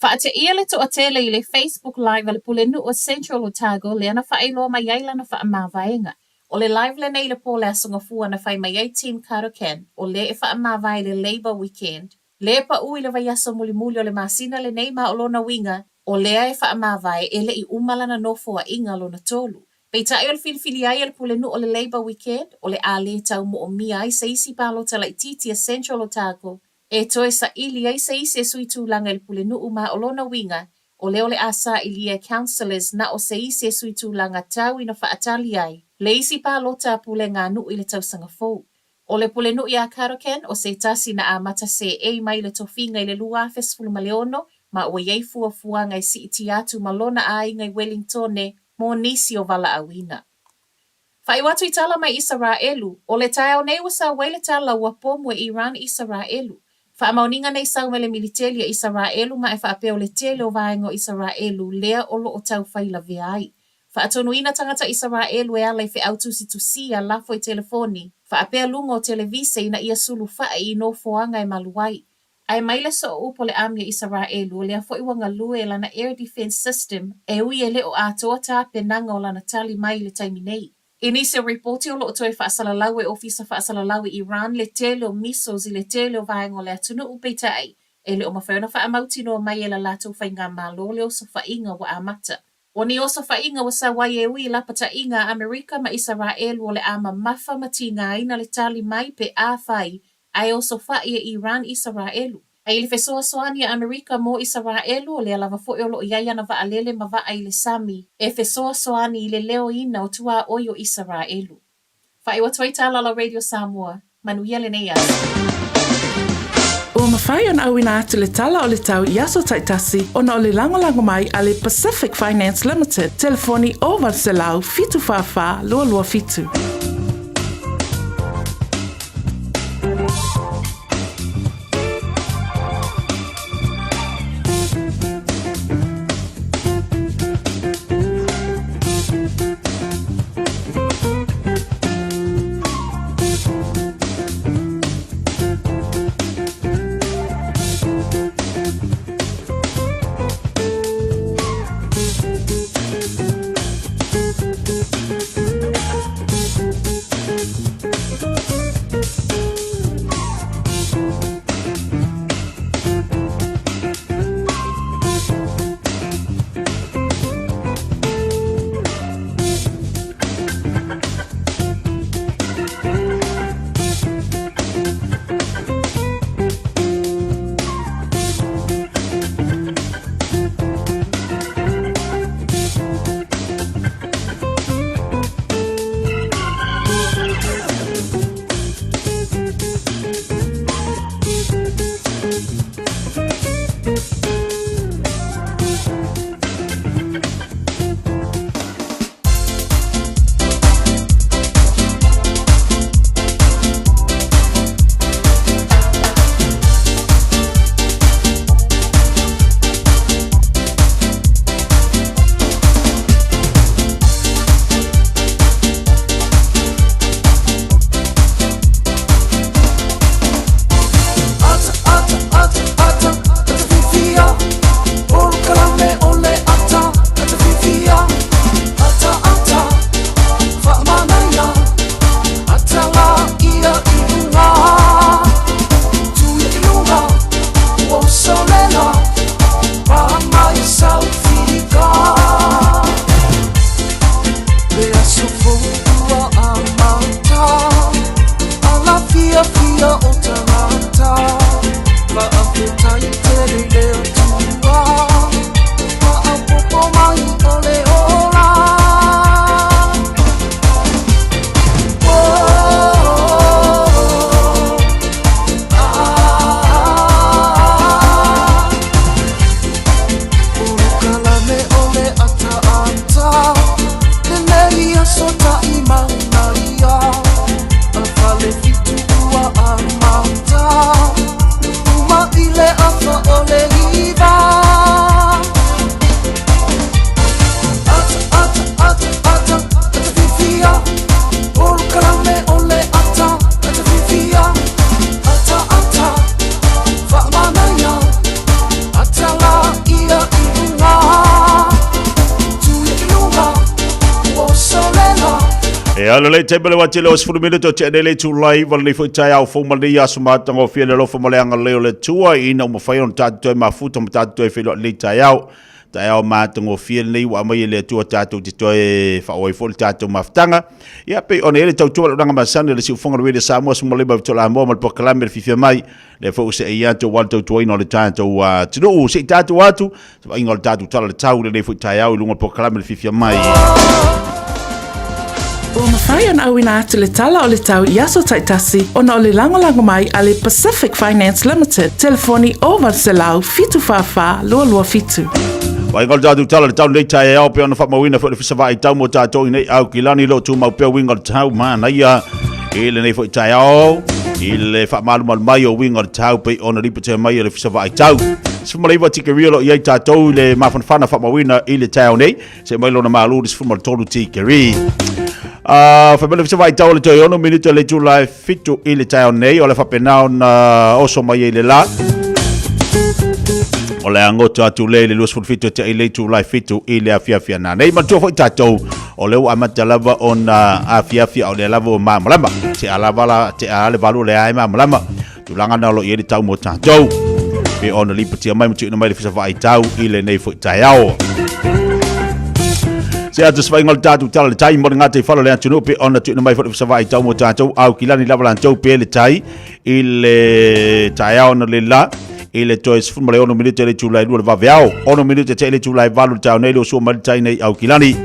Whaate ia le to atele I le Facebook Live ale pulenu o Central Otago le ana whaeloa mai aila na whaamāwaenga. O le live le nei le pole asonga fua na whai mai ai Team Karoken o le e whaamāwae le Labour Weekend. Le pa ui le vaiaso muli o le masina le nei ma o lona winga o lea e whaamāwae e le I umala na nofo a inga lona tolu. Peita e o le filifili ai le pulenu o le Labour Weekend o le ale tau mo o mia ai sa isi palo tala I titi a Central Otago e toe sa ili ai sa isi e sui tūlanga le pulenu ma o lona winga o le asa ilia councillors na o sa isi e sui tūlanga tau ina whaatali ai le isi palo ta pule ngā nu I le tausanga fou. O le pulenu I a Karoken o se tasi na a mata se e mai le tofinga I le lua fesfulu maleono ma o iei fua ngai si iti atu malona a ngai Wellingtone mo nisi o wala awina. Whai watu I tala mai Israelu, o le tae o nei wasa wele tala ua pomu e Iran Israelu. Wha mauninga nei sau me le militeria Israelu ma e whaapeo le tele o vaengo Israelu lea o lo o tau whaila veai. Wha atonuina tangata Israelu e alai fe autusi tusi a lafo I telefoni. Whaapea lunga o televise ina ia sulu whae I no foanga e maluai. Ai maile so upo le amia Israelu lea fo iwanga lue lana air defense system e ui e leo a toata penanga o lana tali mai le taimi nei. Inisi reporti o lo toe whaasalalau e ofisa whaasalalau I Iran le tele o missiles I le tele o vaengo le atunu upeitai e leo mawhaona whaamauti no mai e la lato whainga malo leo sa whainga wa amata. O ni osa whainga wa sa wai e ui lapata inga Amerika ma Israelu o le ama mafa matinga ina le tali mai pe a whai ai oso whai e Iran Israelu. Ai le fesoa soani a Amerika mo Israelu o le alava fo e lo iai ana wa alele ma wa ai le sami e fesoa soani I le leo ina o tua oio Israelu. Whai wa tuaitala la Radio Samoa, manuia le nei asa. Ua mawhai an awina atu le tala o le tau Iaso Taitasi ona o le langolango mai a le Pacific Finance Limited. Telefoni o Valselau fitu whawha lua fitu. Ala le te bele wate le os fulu minuto te le tu live wala ni fu tai au fu mali ya suma tango fia le lofa male anga leo le tua ina mo fai on tatu ma futa mo tatu fe lo le tai au ma tango fia nei wa mai le tua tatu te toe fa oi fol tatu maftanga ya pe on ele tau tua ranga masana le si fonga le sa mo suma le ba tola mo mal proclamer le fifia mai le fo se ia to walto to ino le tatu tino se tatu watu fa ingol tatu tala le tau le fu tai au lungo proclamer le fifia mai. O mawhai an awina atu le tala o le tau Yaso Taitasi o na o le langolango mai a le Pacific Finance Limited. Telefoni o Valselau fitu whawha lua fitu. Wai ngol tatu tala le tau nei tae au pe ona whamawina fo le fisawa i tau mo tātou i nei au ki lani lo tu mau pia winga le tau mana ia i le nei fo i tae au i le whamalu mal mai o winga le tau pe ona ripa te mai le fisawa i tau. Sfumaleiva tikeria lo iai tātou le mawhanwhana whamawina i le tau nei se mai lona malu le sfumal tolu tikeria. Fabele fisa vai tau le toi ono minuto le July fitu i le tau nei o le whapenao na oso mai le la o le angota atu le luas fitu te i le July fitu i le afiafia na nei matua fo i tātou o leu amata lava o na afiafia o le lava o mamalama te alavala te ale valu le ai mamalama tulanga na lo i le tau mo tātou pe ona lipatia mai mutu ina mai le fisa vai tau i le nei fo i taiao. Se atu svai ngol tatu tala le tai mo ngate falo le atu no pe ona tu mai fo sa vai tau mo tatu au kilani lava lan tau pe le tai ile tai ona le la ile tois fu mole ono minute le tu lai lu va veao ono minute te le tu lai valu tau nei lo so mal tai nei au kilani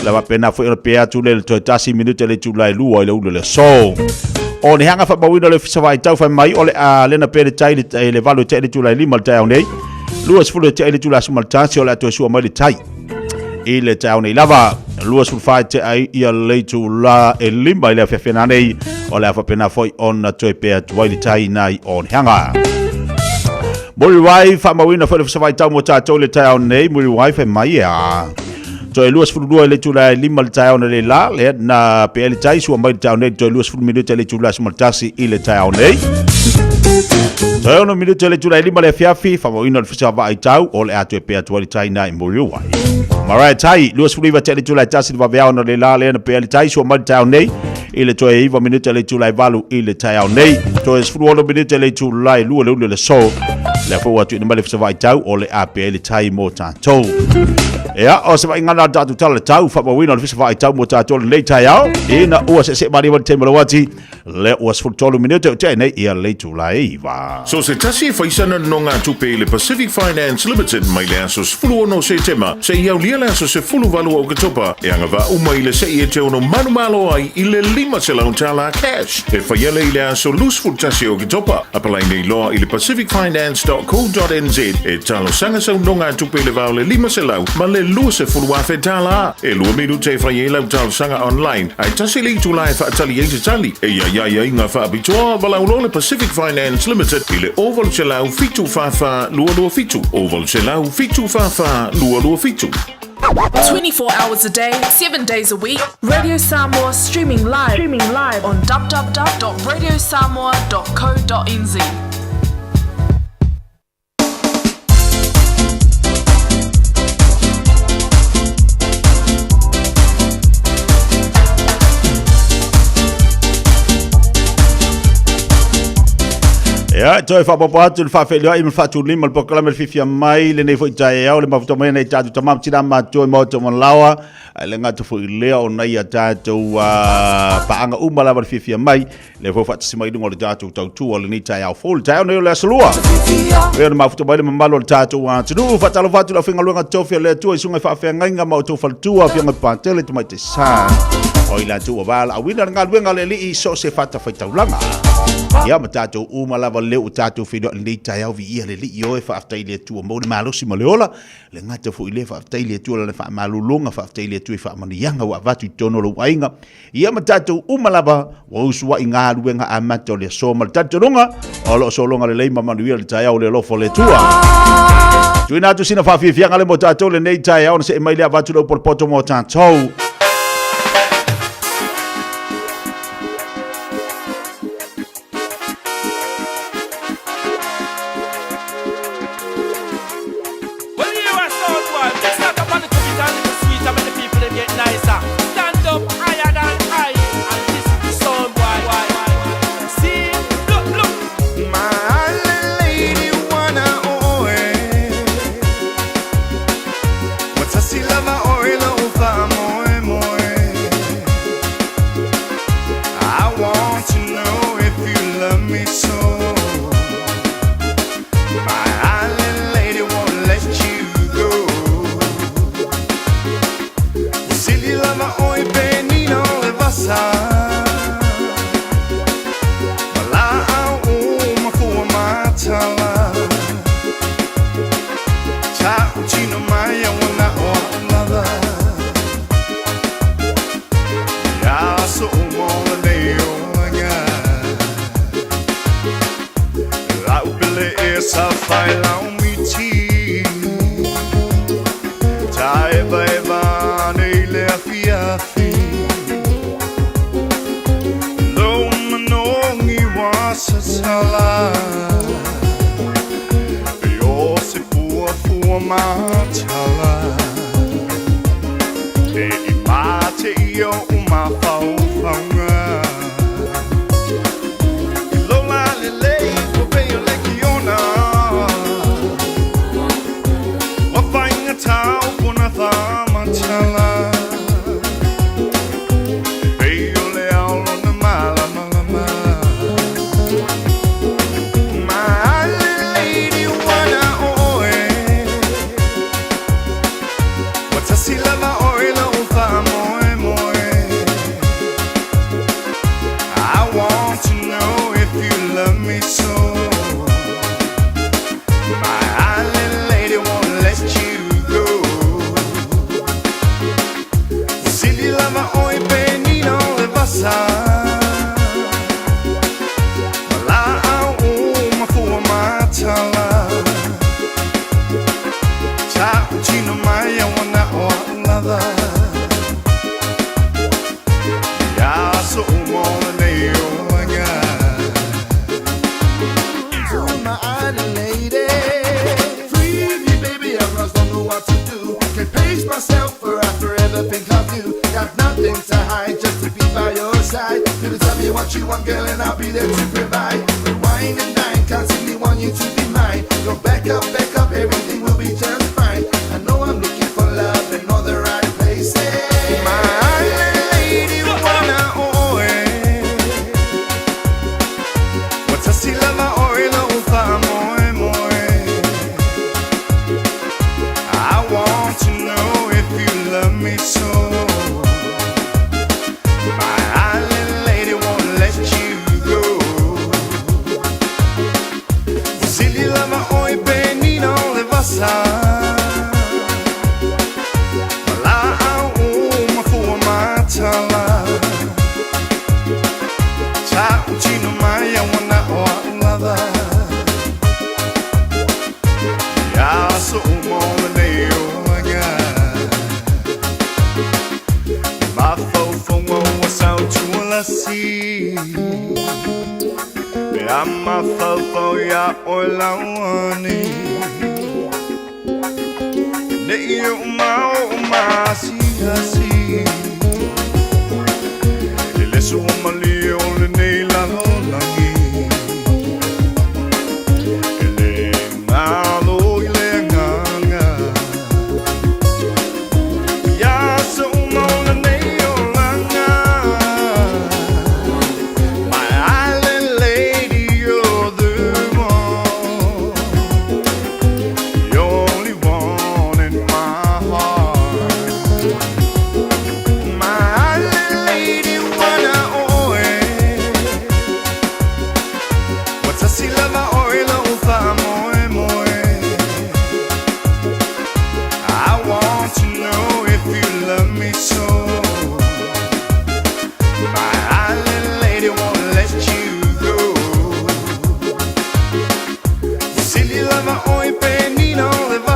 lava pena fo pe atu le to tasi minute le tu lai lu o le so on hanga fa bawina le sa vai tau fa mai ole a le na pe le tai le valu te le tu lai limal tau nei lu fu le te le tu lai so mal tasi ole to so mal tai i le tau nei lava lua sulfai te ai ia leitu la e limba i le awhewhena nei o le awhapena foi on na toi pea tuai tai nai on hanga. Muri wai whamawina foi le whasawai tau mo tātou le tau nei muri wai whai mai ea. Toi lua sulfurua i leitu la e limba le tau nei la le na pea le tai sua mai le tau nei toi lua sulfuru minuta i leitu la sumaltasi i le tau nei. Toi ono minuta i leitu la e limba le awhiafi whamawina le whasawai tau o le atu e pea tuai tai nai muri wai. Marai tai luas fuliva te tu la tasi va vea ona le la le na pe le tai so mal tau nei ile to e iva minuta le tu la valu ile tau nei to es fu ona minuta le tu la lu le so le fo watu ni male fa vai tau o le a pe le tai mo tanto ea o se vai ngana datu tala tau fa wina le fa vai tau mo tanto le tau ina o se mari wa te malawati le was fu tolu minuta te nei ia le tu la iva so se tasi fa isana no nga tu pe le Pacific Finance Limited mai le asos fu no se tema se ia le so se fulu valu o katopa e anga va uma ile se e te ono manu malo ai ile lima se lau tala cash e whaiele ile so loose full tasi o katopa apalai nei loa ile pacificfinance.co.nz e talo sanga sa unonga tupe le vau le lima se lau ma le lua se fulu wafe tala e lua miru te whaiele au talo sanga online ai tasi li tu lai wha atali eite tali e ia inga wha abitoa valau lo le Pacific Finance Limited ile oval se lau fitu fafa lua fitu oval se lau fitu fafa lua fitu 24 hours a day, 7 days a week. Radio Samoa streaming live on www.radiosamoa.co.nz. Ya, toi fa popo atu le fa fe le ai me fa tu lima le pokala me fifia mai le nei foi tai au le mafuta mai nei tatu tamam tina ma tu mo to mon lawa le ngatu foi le o nei tatu pa anga uma la fifia mai le fo fa tsi mai dungo le tatu tu o le ni tai au full tai no le salua e le mafuta mai le malo le tatu wa tu fa talo fa tu la finga lunga tofi le tu isunga fa fe nganga ma to fa tu a finga pa tele tu mai te sa o ila tu va a wina nga luenga le li so se fa ta fa taulanga ya matato uma lava le utato fido le tai au vi le li yo fa afta ile tu mo le malo si maleola le ngata fu ile fa afta ile tu le fa malulunga fa afta ile tu fa manianga wa vatu tono lo wainga ya matato uma lava wa uswa inga luenga amato le so mal tatonga o lo so longa le mama le tai au le lo fo le tua tuina tu sina fa fi fianga le motato le nei tai au se mai le vatu lo por poto mo tanto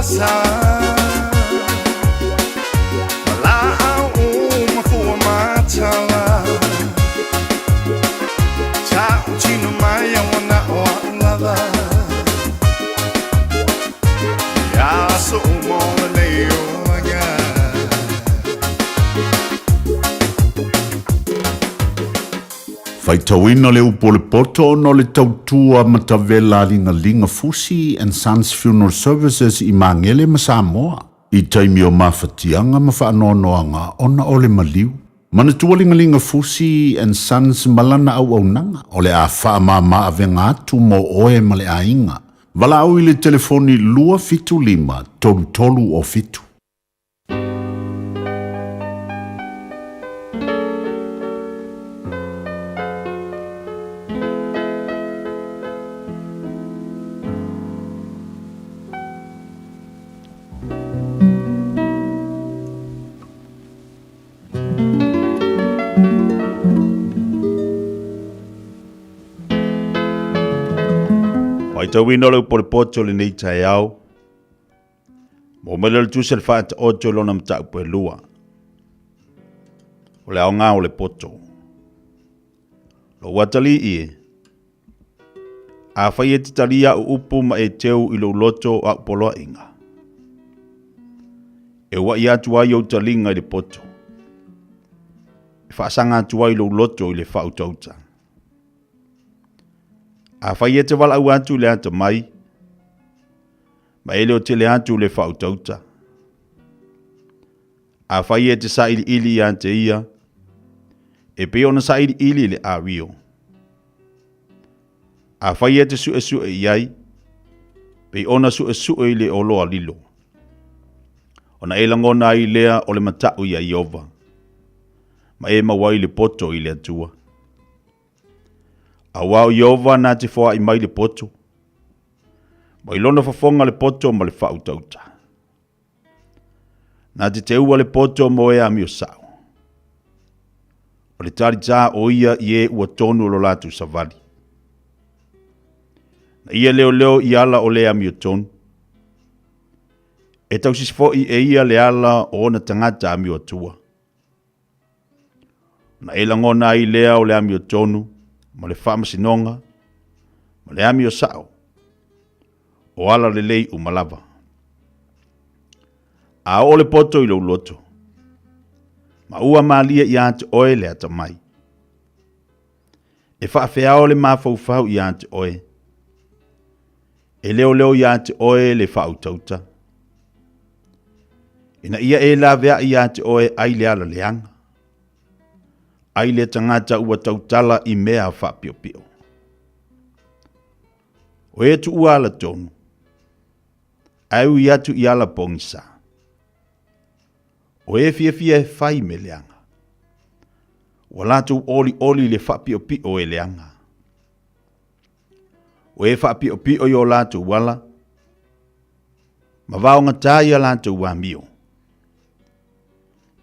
masa Wala au mafua matala Tau chino maya wana wala Ya so mola leo anya Faitauina le upo le poto no le tautua matavela linga Fusi and Sons Funeral Services I Mangele ma Samoa. I taimi o mawhatianga ma whaanoanoanga ona o le maliu. Mana tua linga Fusi and Sons malana au nanga o le a whaamama avenga atu mo oe ma le ainga. Wala au I le telefoni lua fitu lima tolu o fitu. Tawina lo por pocho le nei tai au. Mo mele tu sel fat ocho lo nam ta po lua. O le nga o le pocho. Lo watali I. A faye titalia o upu ma e teu I lo loto a polo inga. E wa ia tua yo talinga le pocho. E fa sanga tua I lo loto I le fa utauta. A whai te wala au atu le ata mai. Ma ele o te le atu le whautauta. A whai te sa ili ante ia. E pe ona sa ili le a rio. A whai te su e iai. Pe ona su e le o loa lilo. Ona e langona I lea o le matau ia Iova. Ma e mawai le poto I le atua. A wao Iova na te wha I mai le poto. Ma ilona whafonga le poto ma le whautauta. Na te ua le poto mo e ami o sao. O le tari tā o ia I e ua tonu lo latu savali. Na ia leo I ala o le ami o tonu. E tau sisfo I e ia le ala o na tangata ami o tua. Na e langona I lea o le ami o tonu. Ma le whamasinonga, ma le ami o sao, o ala le lei umalava. A o le poto I lo loto, ma ua malia I ante oe le ata mai. E whaafea o le mawhau I ante oe, e leo I ante oe le whautauta. Ina ia e la vea I ante oe ai le ala leanga. Ai le tangata ua tautala I mea whapio pio. O e tu ua ala tonu. Au I atu I ala pongisa. O e fia e whai me leanga. O latu oli le whapio pio e leanga. O e whapio pio I o latu wala. Ma vaonga tai a latu wamio.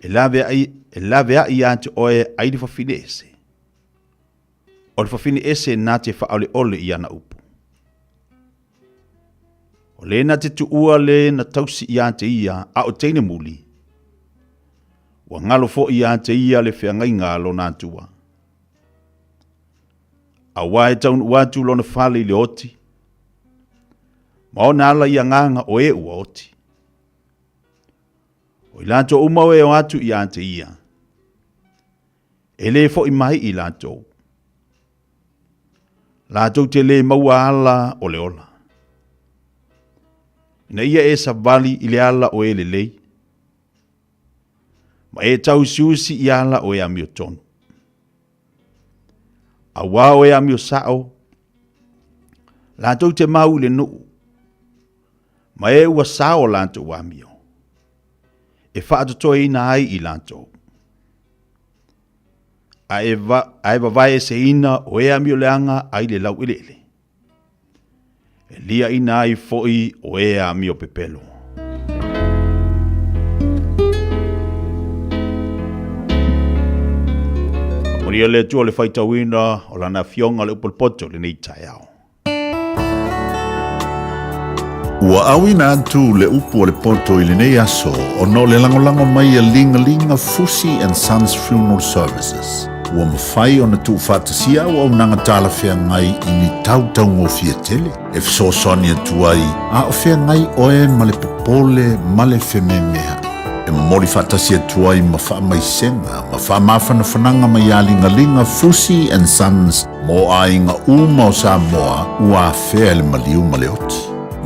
E lave ai ante oe ai le whawhine ese. O le whawhine ese nā te whaole ole I ana upu. O le na te tuua le na tausi I ante ia a o teine muli. Wa ngalo fo I ante ia le whiangai ngalo nā tua. A wae taun uatu lona whale le oti. Ma o nāla I nganga o e ua oti. O I lanto umau e o atu I ante ia. E le fo I mai I lanto. Lanto te le maua ala o le ola. Ina ia e savali I le ala o e le lei. Ma e tau siusi I ala o e amio tonu. A wā o e amio sao. Lanto te mau le nuu. Ma e ua sao lanto o amio. E whaatotoe ina ai I lanto. A e vai se ina o e amio leanga ai le lau ilele. E lia ina ai foi o e amio pepelo. Moria le tua le faitawina o lana fionga le upolpoto le nei tai au. Ua awina atu le upu o le poto I le nei aso o no le langolango mai a linga Fusi and Sons Funeral Services. Ua mawhai o na tu whatasia o au nanga tala whea ngai I ni tau ngō fia tele. E fiso soni atu ai, a o whea ngai oe ma le popole ma le wheme mea. E mori whatasia atu ai ma wha mai senga, ma wha mawhana whananga mai a linga Fusi and Sons mo a inga uma o Samoa ua whea le maliu ma le oti.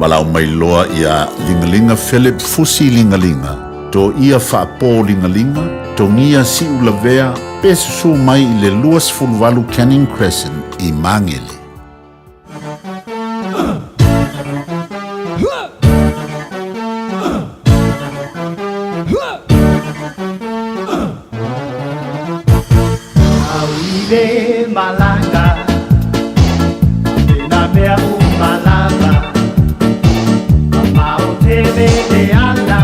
Walau mai loa ia lingalinga Philip Fusi lingalinga. To ia whaapo lingalinga, to ngia si ulavea, pesusu mai I le luas fulvalu Canning Crescent I Mangele. Auile malanga, na mea malava. Tebe de ala,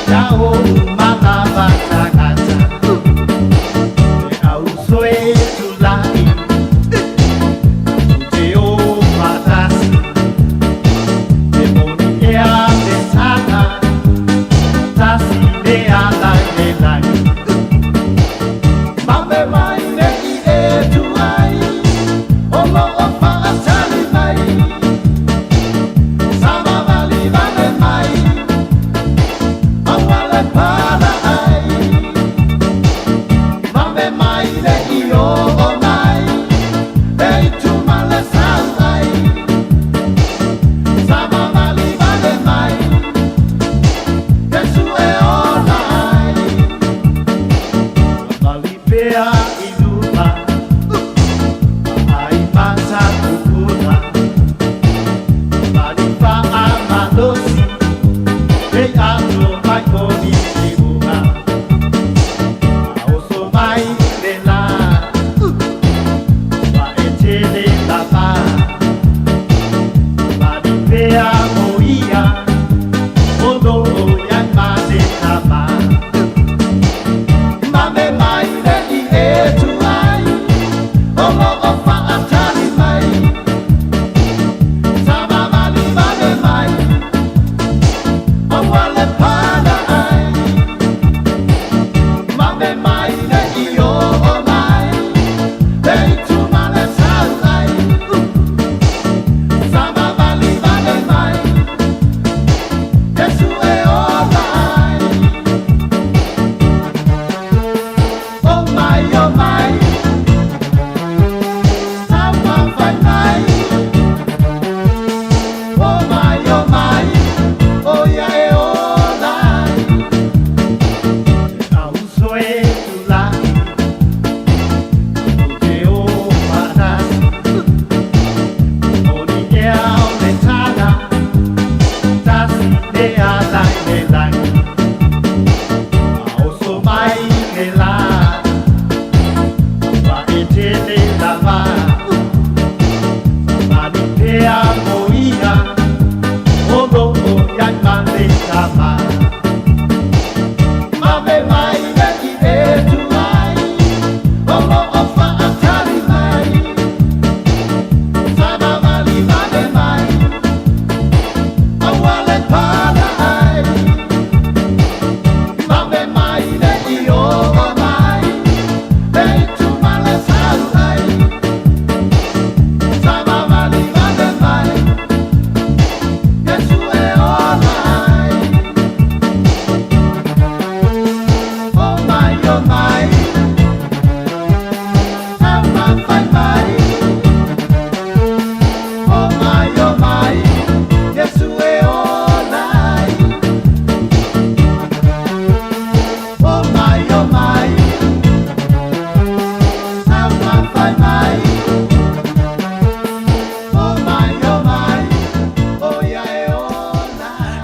yao malava tagata. Au soe tulai, te o patasi. Te moni ea besana, tasi de ala de lai. Mame mai ne I e tuai, olo o paatali mai.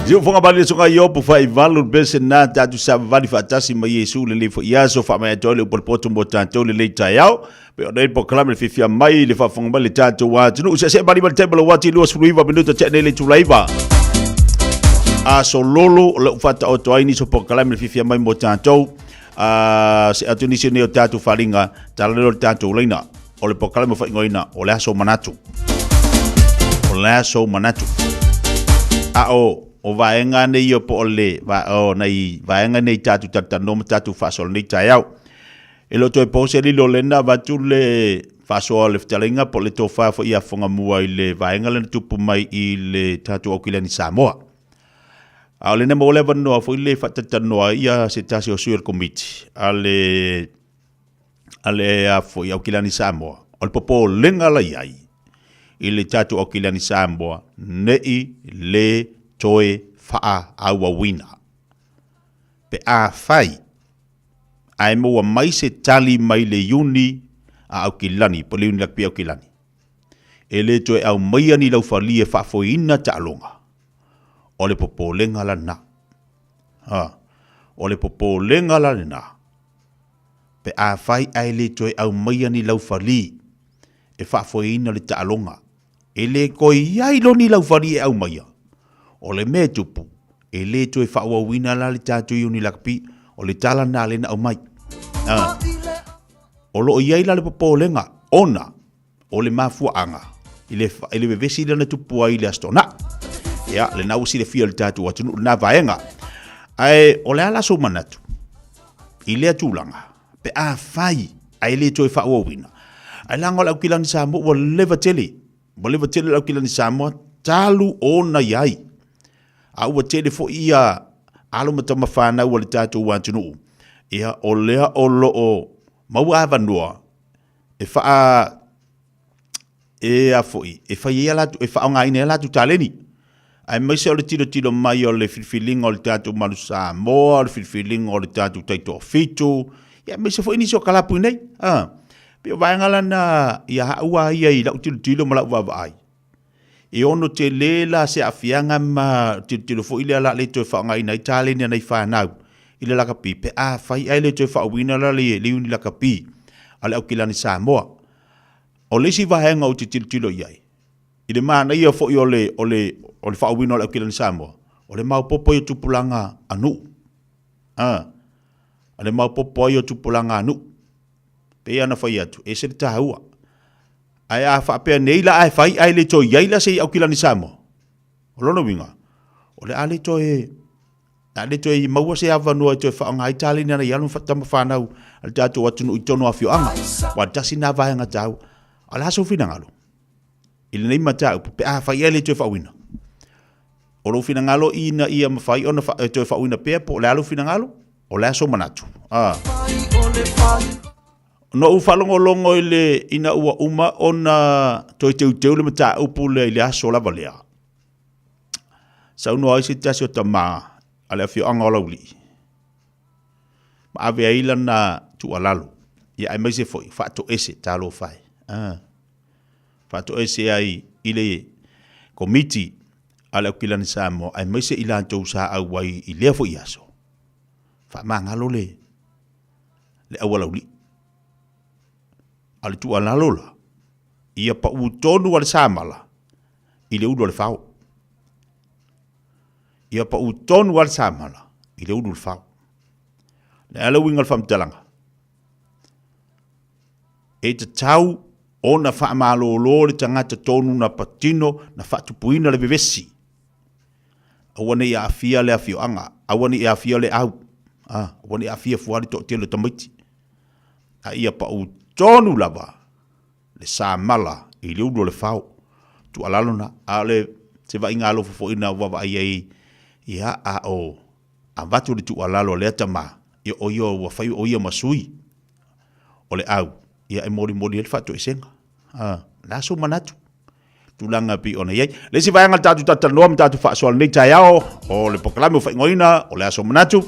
Io fonga bali so yo po fai valu bese na tatu sa vali fatasi ma Yesu le fo yaso fa ma tole po poto mo tanto le tayao pe o po kala me fifia mai le fa fonga bali tanto wa tunu se bali bali table wa ti lo sfruiva minuto te le tu laiva a so lolo le fata o to ini so po kala me fifia mai mo tanto se atuni se ne tatu faringa tala le tanto leina o le po kala me fa ngoina o le aso manatu o vaenga nei o po ole nei vaenga nei tatu tatano tatu fasol nei taiau e lo toi pose li lo lena vatu le fasol le ftalinga po le tofa fo ia fonga mua i le vaenga le tupu mai i le tatu okilani Samoa a le na mo le vano fo le fatatano ia se tasi o suer committee ale a fo ia okilani Samoa o le popo lenga la iai i le tatu okilani Samoa nei le toe faa aua wina. Pe a fai, ai mua mai se tali mai le yuni a au kilani, po le yuni lakpi au kilani. E le toe au maia ni lau fali e faa foina ta alonga. O le popo lenga la na. O le popo lenga la na. Pe a fai ai le toe au maia ni lau fali e faa foina le ta alonga. E le koi iai lo ni lau fali e au maia. O le me tupu, e le to e whaua wina la le tātu iuni lakpi, o le tala nā le na au mai. O lo iai la le popo lenga, ona, o le mafua anga, i le vevesi le na tupu ai le astona. Ia, le nau si le fia le tātu atunu, na vaenga. Ai, o le ala so manatu, i le atulanga, pe a fai, ai le to e whaua wina. Ai langa lau kilani Samoa, wa leva tele lau kilani Samoa, talu ona iai. A ua tele fo ia alo matama whanau o le tātou wātunu. Ia o lea o loo mau awanua e wha a foi e wha ia latu e wha o ngā ine latu tāleni. Ai maise o le tiro mai o le whiwhilinga o le tātou malu Samoa, o le whiwhilinga o le tātou taito fitu. Ia maise fo inisi o kalapu nei. Pio vaengala na ia haua ia i lau tiro ma lau wawai. E ono te lela se afianga ma te fo ile ala le to fa ngai nai tale ni nai fa nau ile la kapi pe a fai ai le to fa wina la le uni la kapi ala okilani Samoa o le si va hanga o te tilo iai ile ma na ia fo o le fa wina la okilani Samoa o le mau popo yo tupulanga anu ale mau popo yo tupulanga anu pe ana fai atu e se ta hua ai a fa pe nei la ai fai ai le to yai la se au kilani Samoa o lono winga o le ale to e maua se ava no to fa ngai tali na ya no fa tama fa na al tato watu no itono afio anga wa tasi na va nga tau ala so fina ngalo ile nei mata pe a fai ai le to fa wina o lo fina ngalo ina ia ma fai ona fa to fa wina pe po le alo fina ngalo o le so manatu no u falongolongo ile ina ua uma ona toi teu le mata upu le ile aso la valea. Sa uno ai se tasio tama ale afio anga ola uli. Ma ave aila na tu alalo. Ia ai maise foi, fato ese talo fai. Fato ese ai ile komiti ale ukilani Samoa ai maise ila antou sa au wai ile foi aso. Fa mangalo le awala uli. Ale tu alalola ia pa utonu al samala ile udu al fau ia pa utonu al samala ile udu al fau le ala wingal fam talanga e te tau ona fa malo lo le tangata tonu na patino na fa tupuina le bevesi awane ia afia le afio anga awane ia afia le au awane ia afia fuari to tele tamaiti a ia pa tonu lava le Samala i le udo le fau tu alalona ale se va inga lo fo ina wa ai ia a o avatu le tu alalo le tama i o yo wa fai o ia masui o le au ia e mori le fatu esenga la so manatu tu langa pi ona ye le si va inga tatu tatanom tatu fa so nei taiao o le poklamo fa ngoina o le aso manatu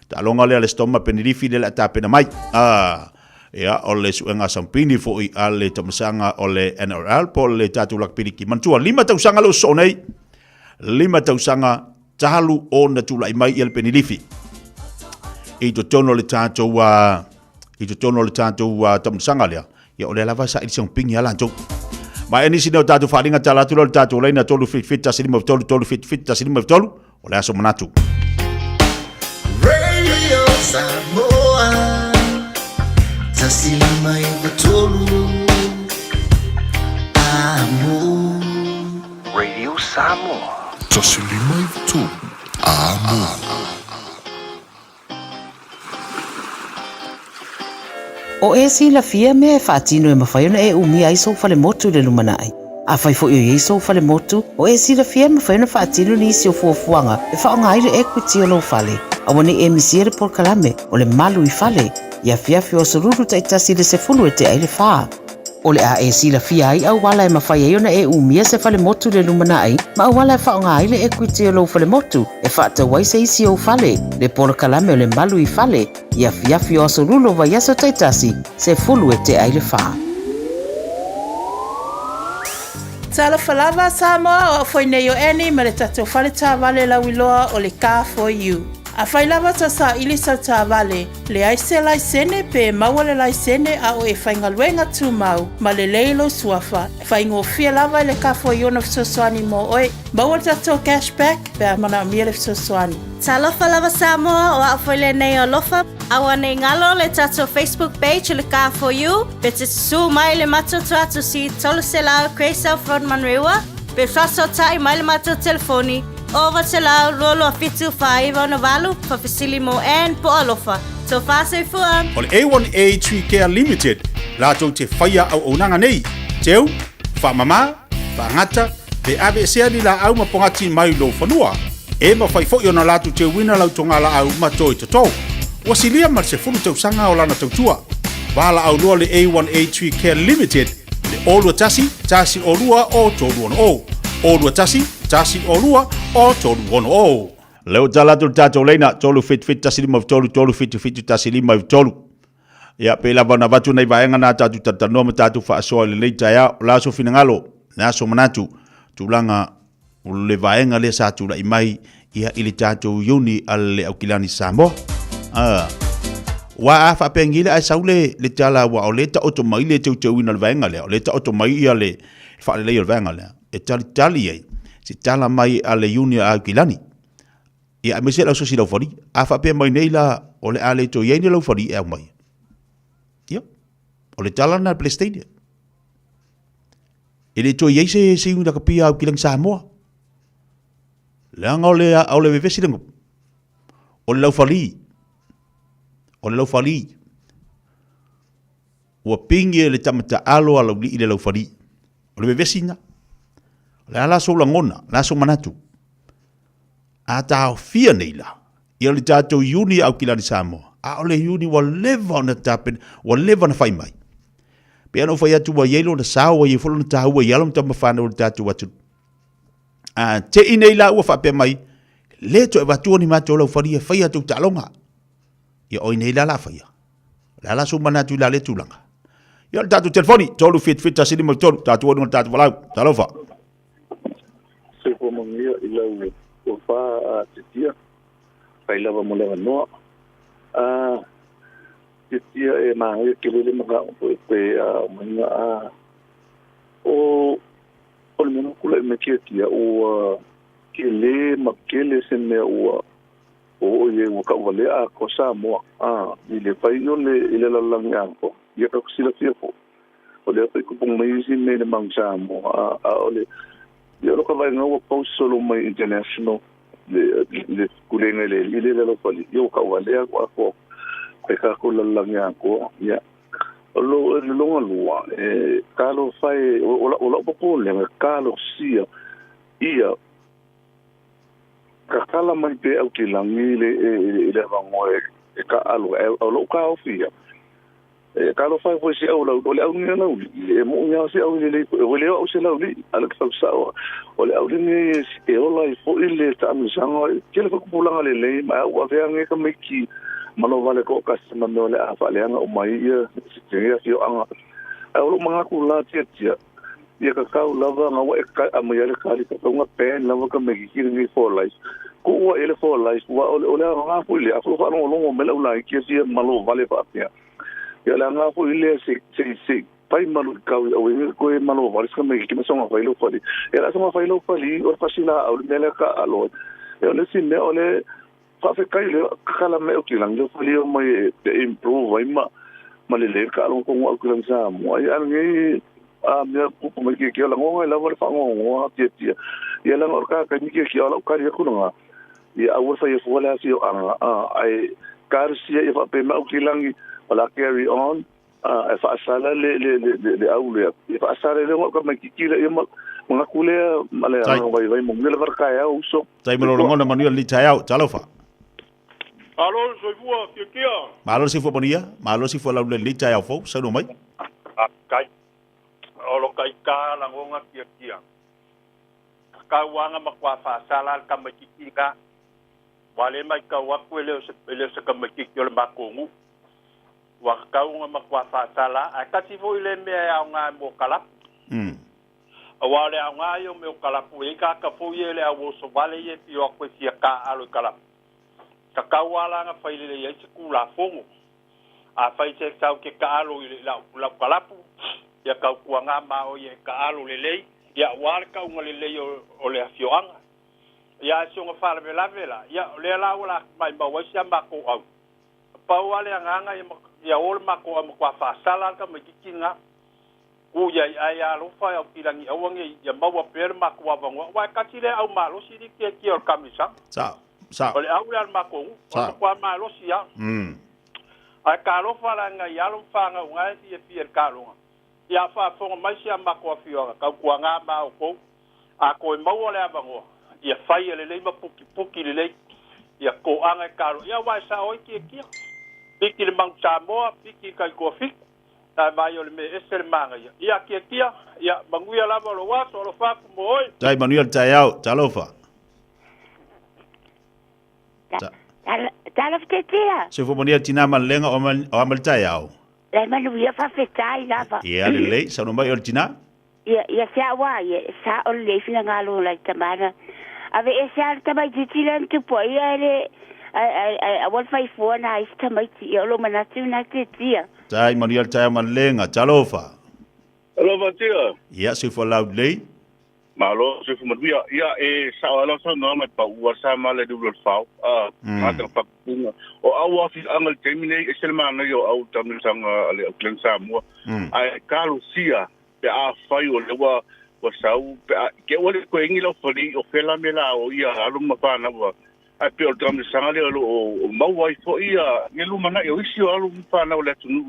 ta longa le stoma penilifi le la tapena mai ia o le suenga sampini fo i ale tamasanga o le NRL po le tatu lakpiriki mantua 5 tausanga lo so nei 5 tausanga talu o na tula i mai i le penilifi i to tono le tatu tamasanga lea ia o le lava sa i sampini ala antou ma eni sino tatu falinga tala tu le tatu leina tolu fit tasilima tolu fit tasilima tolu o le aso manatu Radio Samoa Tasilima Ivatolu Amo Radio Samoa tasilima i vitulu amo. O e si la fia me e whaatino e mawhaiona e umi ai so fale motu le lumana ai. A whai fo i so fale motu, o e si la fia me whaiona whaatino ni isi o fuafuanga e whaonga aire equity o lo fale. A wane e misiere por kalame o le malu i fale, ia fiafi o sururu taitasi le se fulu e te aile whaa. O le a e si la fia ai au wala e mawhai aiona e umia se fale motu le lumana ai, ma au wala e whaonga aile equity o lo fale motu, e whaata wai se isi o fale, le por kalame o le malu i fale, ia fiafi o sururu wa yaso taitasi, se fulu e te aile whaa. Tala falava Samoa o foi nei o eni ma le tatou fale tā vale lau iloa o le Car for You. A whai lava ta sa ili sa tā vale, le aise lai sene pe maua le lai sene a o e whaingaluenga tū mau, ma le leilo suafa. Whaingo fia lava i le Car for You na fsoswani mo oe, maua le tatou cashback pe a mana mia le fsoswani. Talofa lava Samoa o a foi le nei o lofa, awa nei ngalo le tatou Facebook page le Car for You, pe te su mai le matoto atu si tolo se lao Craysel Front Manrewa, pe fraso tai mai le matoto telefoni, over te lau rolo a fitu whaiva o na walu, pa Fasilimo and po alofa. So whase fua. O le A1A Tree Care Limited, rātou te whaia au aunanga nei, teu, whamama, whangata, pe abe sea ni la au mapongati mai lo whanua, e ma whai fo i ona rātou te wina lau tonga la au matoi to tau. Wasilia mar se funu tau sanga o lana tau tua. Wala au loa le A1A Tree Care Limited, le olua tasi olua o tolu ono o. Olua tasi olua o tolu ono o. Leo talatu tatou leina, tolu fit tasi lima tolu fit tasi lima tolu. Ia pe lava na watu nei vaenga na tatu tatanoa ma tatu whaasoa le leita ia, la so finangalo, na so manatu, tulanga le vaenga le sa tula imai, ia ili tatou yuni ale au kilani Samoa. Wa a whapengile ai saule le tala wa o le ta oto mai le tau tau ina le vaenga lea, o le ta oto mai ia le whaale leo le vaenga lea. E tali ei, si tala mai a le yuni a kilani. Ia me se la so si lau whari, a whape mai nei la o le a le to iei ni lau whari e au mai. Ia, o le tala na PlayStation. E le to iei se yuni ka pia au kilang Samoa. Le anga o le vevesi lengo. O le lau whari. O le lau whari. Ua pingi le tamata alo ala uli i le lau whari. O le vevesi na. Le ala so la ngona, la so manatu. A tau fia nei la. Ia le tātou yuni au kilani Samoa. A o le yuni wa leva na tapen, wa leva na whai mai. Pe ano whai atu wa yelo na sawa ye folo na tahua yalam tama whana o le tātou atu. A te inei la ua whape mai, le to e watua ni mato lau whari e whai atu talonga. Ia oi nei la la whaia. La la so manatu la le tulanga. Ia le tātou telefoni, tolu fit tasini mai tolu, tātou anu tātou walau, talofa. Se po mongia i lau o wha te tia, whai lava mo lewa noa. Te tia e mahi ke lele maka o e pe mainga o le mena kula i me kia tia o ke le ma ke le sene o ye o ka wale a ko Samoa ni le pai no le lalangi anko ia ka kusila fia po o le pai kupong mai si me le mang Samoa o le ia lo ka vai ngau post solo mai international le kulenga le lo pali ia ka wale a ko pe ka ko lalangi anko ia o lo lua ka lo fai o la popo le ka lo sia ia ka kala mai pe au ki langi le vango e ka alu au lo ka ofia e ka lo fai foi se au lo le au ni na e mo nya se au le au se la uli ala ka sa o le au ni e o lai fo ile ta mi sanga ke le ko pulanga le ma wa ve nge ka me ki malo vale ko ka se ma le a fa le anga o mai ia se ia fio anga au lo manga ku la tia ia ka kau lava nga wa ka amayale kali ka nga pen lava ka me ki ni for life ko wa ele for life wa ole nga fu ile afu fa no longo mela ula ki si malo vale pa ya ya la nga fu ile se pai malo ka o ko malo vale ka me ki me songa fa ilo fali era songa fa ilo fali o fasila o mela ka alo e ole si ne ole fa fe kai le kala me o ki lang yo fali o mai improve vai ma le ka lo ko wa ku lang sa mo ya ngi me ku me ki la ngo la wa fa ngo tia ia la ngor ka ni ki la ka ri ku nga ia au fa ia fo la si anga ai karsia ia fa pe ma ki langi wala carry on fa sala le au le fa sala le ngo ka me ki la ia mga kule male vai mo ngel varka ya uso tai mo lo ngona mani li tai au talo fa alo soi fua kia malo si fo bonia malo si fo la le li tai au fo sa no mai kai olo kai ka la ngonga kia ka wanga makwa fa sala ka makika wale mai ka wakwe le se ka makiki le makongu wa ka unga makwa fa sala ka si fo ile me au nga mo kala awale nga yo me kala pu ka fo ile au so vale ye ti o ko si ka alo kala ka ka wala nga fa ile ye si kula fongo a fa se sa ke ka alo ile la kala pu ya ka ku nga ma o ye ka alo le ya wal ka unga le o le afioanga ya si nga fa la vela ya le la wala mai ba wa si ma ko au pa wale nga ya ol ma ko am kwa fa sala ka me kikinga ku ya ya lo fa ya pilangi awange ya ba wa per ma ko wa ka tile au ma lo si ki o kamisa sa ole au ya ma ko kwa ma lo si ya a ka lo fa la nga ya lo fa nga nga si e pier ka lo ya fa fo mai si ma ko fio ka ku nga ma ko a ko ma wo le abango ya fa le ma puki le ya ko anga ka lo ya wa sa o ki piki le mang sa mo piki ka ko fi ta vai o me esel manga ya kia ya manguia la lo wa so lo fa mo oi tai manuel tai au talo fa talo tia se fo monia tina malenga o amal tai au le manu ia fa fetai la fa ia le sa no mai o tina ia sa wa ia sa o le fina ngalo la tamana ave esa ta mai titilan tu po ia le a wal fai fo na ista mai ti o lo manatu na tia tai manuel tai malenga talo fa alo tia ia se fo laud le malo se fu madia ia sa ala so no ma pa u sa ma le du fa ma ta pa o au fi angal termine selma no yo au tamu sanga ale klen sa mo ai kalu sia pe a fai o le wa sa u ke o le ko ngilo foli o fela mela o ia alu ma pa na wa ai pe o tamu sanga le o ma wa fo ia ngelu mana yo isi o alu pa na o le tunu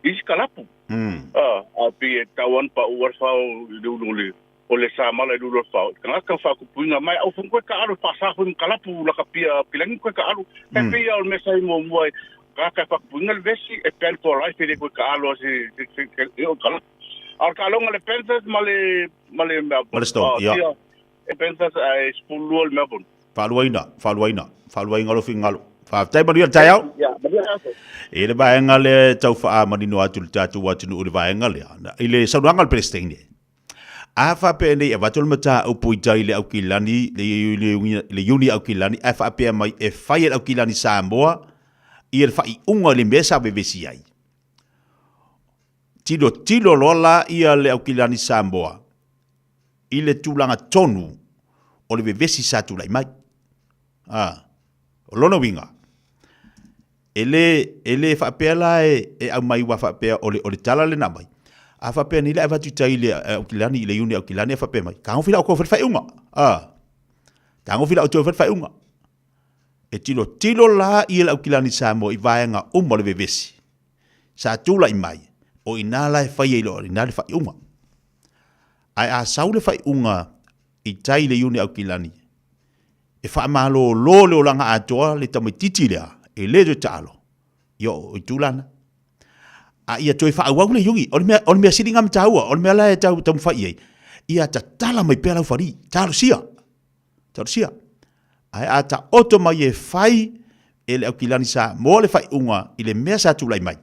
isi kalapu a pe tawan pa u fa o le o le sa mala du lo fa kana ka fa ku punga mai au fun ko ka alu pasa fu kalapu la ka pia pilangi ko ka alu pe pia o me sai mo mo ka fa punga le vesi e pel for life de ko ka alu si o kala al ka longa le pensas male sto ya e pensas ai spulu melbourne faluaina lo fingalo fa tai ba tai au ya e le ba ngale tau fa manino atu tatu watu no le ba ngale ile sa ngal presteng afa pe nei avatul mata o puitai le aukilani le uni aukilani afa pe mai e fai le aukilani Samoa i le fai unga le mesa bevesi ai tilo lola ia le aukilani Samoa i le tulanga tonu o le bevesi satu lai mai o lona winga ele fa pe la e au mai wa fa pe o le tala le na mai afa pe ni le ava tu tai le kilani le uni kilani afa pe mai ka ho fila ko fa unga ka ho fila o to fa unga e tilo la i le kilani Samoa i vaenga mo le vevesi sa tula i mai o inala e fai lo inala fa unga ai a saule fa unga i tai le uni kilani e fa malo lo langa atoa le tamititi le e le talo yo i tulana a ia toi fa wa le yungi on me sitting am taua on me la tau tam fa ia ta tala mai pela fari talo sia ai ata oto mai e fai ele akilani sa mo le fai unga ile mesa tu lai mai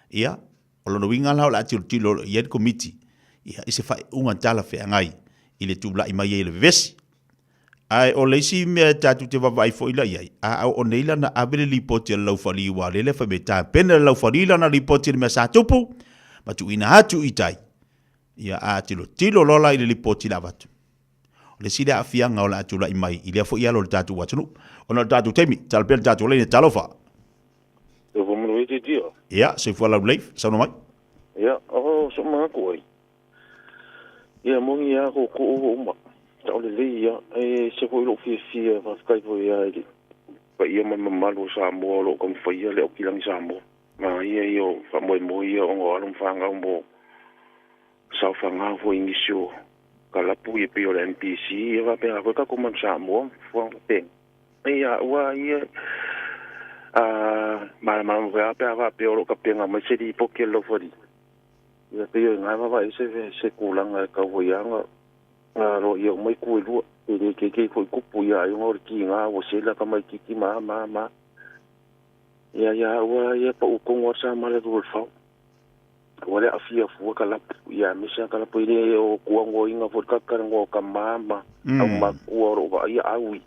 ia o lo winga la tilo yet committee ia ise fai unga tala fe ngai ile tu lai mai ele vesi ai o leisi me tatu te vai fo ila ia a o neila na abele lipoti lau fali wa le fa beta pena lau fali na lipoti me sa tupu ma tu ina hatu itai ia a tilo lola ile lipoti la vatu le sida afia nga ola tu la mai ile fo ia lo tatu watu ona tatu temi talpel tatu le talofa o mo le dio ia se fo la life sa no mai ia o so ma ko Ia mongi a ko uma. Ta ole le ia e se ko lo fia va skai vo ia ele. Pa ia malu sa mo lo kom fa ia le o kilang sa mo. Ma ia io fa mo ia o ngolo fanga mo. Sa fanga vo ingisio. Kala pu ia pe o NPC ia va pe a ka ko man sa mo fo pe. Ia wa ia ma va pe o ka pe nga ma se di po ke lo fori. Ia pe ia nga va se kulanga ka vo ia nga ro ia mai ku lu e ke foi kupu ia i ngor ki nga o se la ka mai ki ma ia wa ia pa u ko ngor sa ma le ru fa wale afia fu ka la ia mi sa ka la po ile o ku ngo inga fo ka ngo ka mama au ma ku ro va ia aui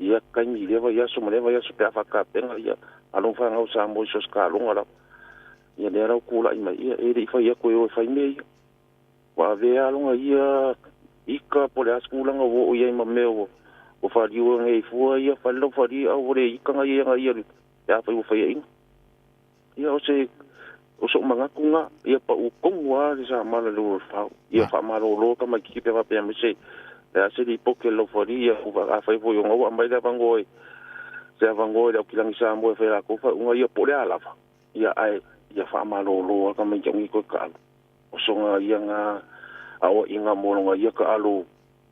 ia ka mi le va ia so le va ia so pe fa ka penga ia alon fa ngau sa mo so ska lo ngala ia le ra ku la i mai ia e fa ia ko e fa me wa ve alon ia ika po le askula nga wo ia ma meo o fa diu nga i fu ia fa lo fa di au re ika nga ia ya fa u fa ia o se o so manga kunga ia pa u kongwa sa mala lo fa ia fa malo lo ka ma ki pe va pe me se ya se di poke lo fa di ia fa fa vo yo nga mai da vangoi se vangoi da kilang sa mo fa la ko fa nga ia po le ala fa ia ai ia fa malo lo ka ma ki ko ka o so nga ia nga awa inga molonga ia ka alo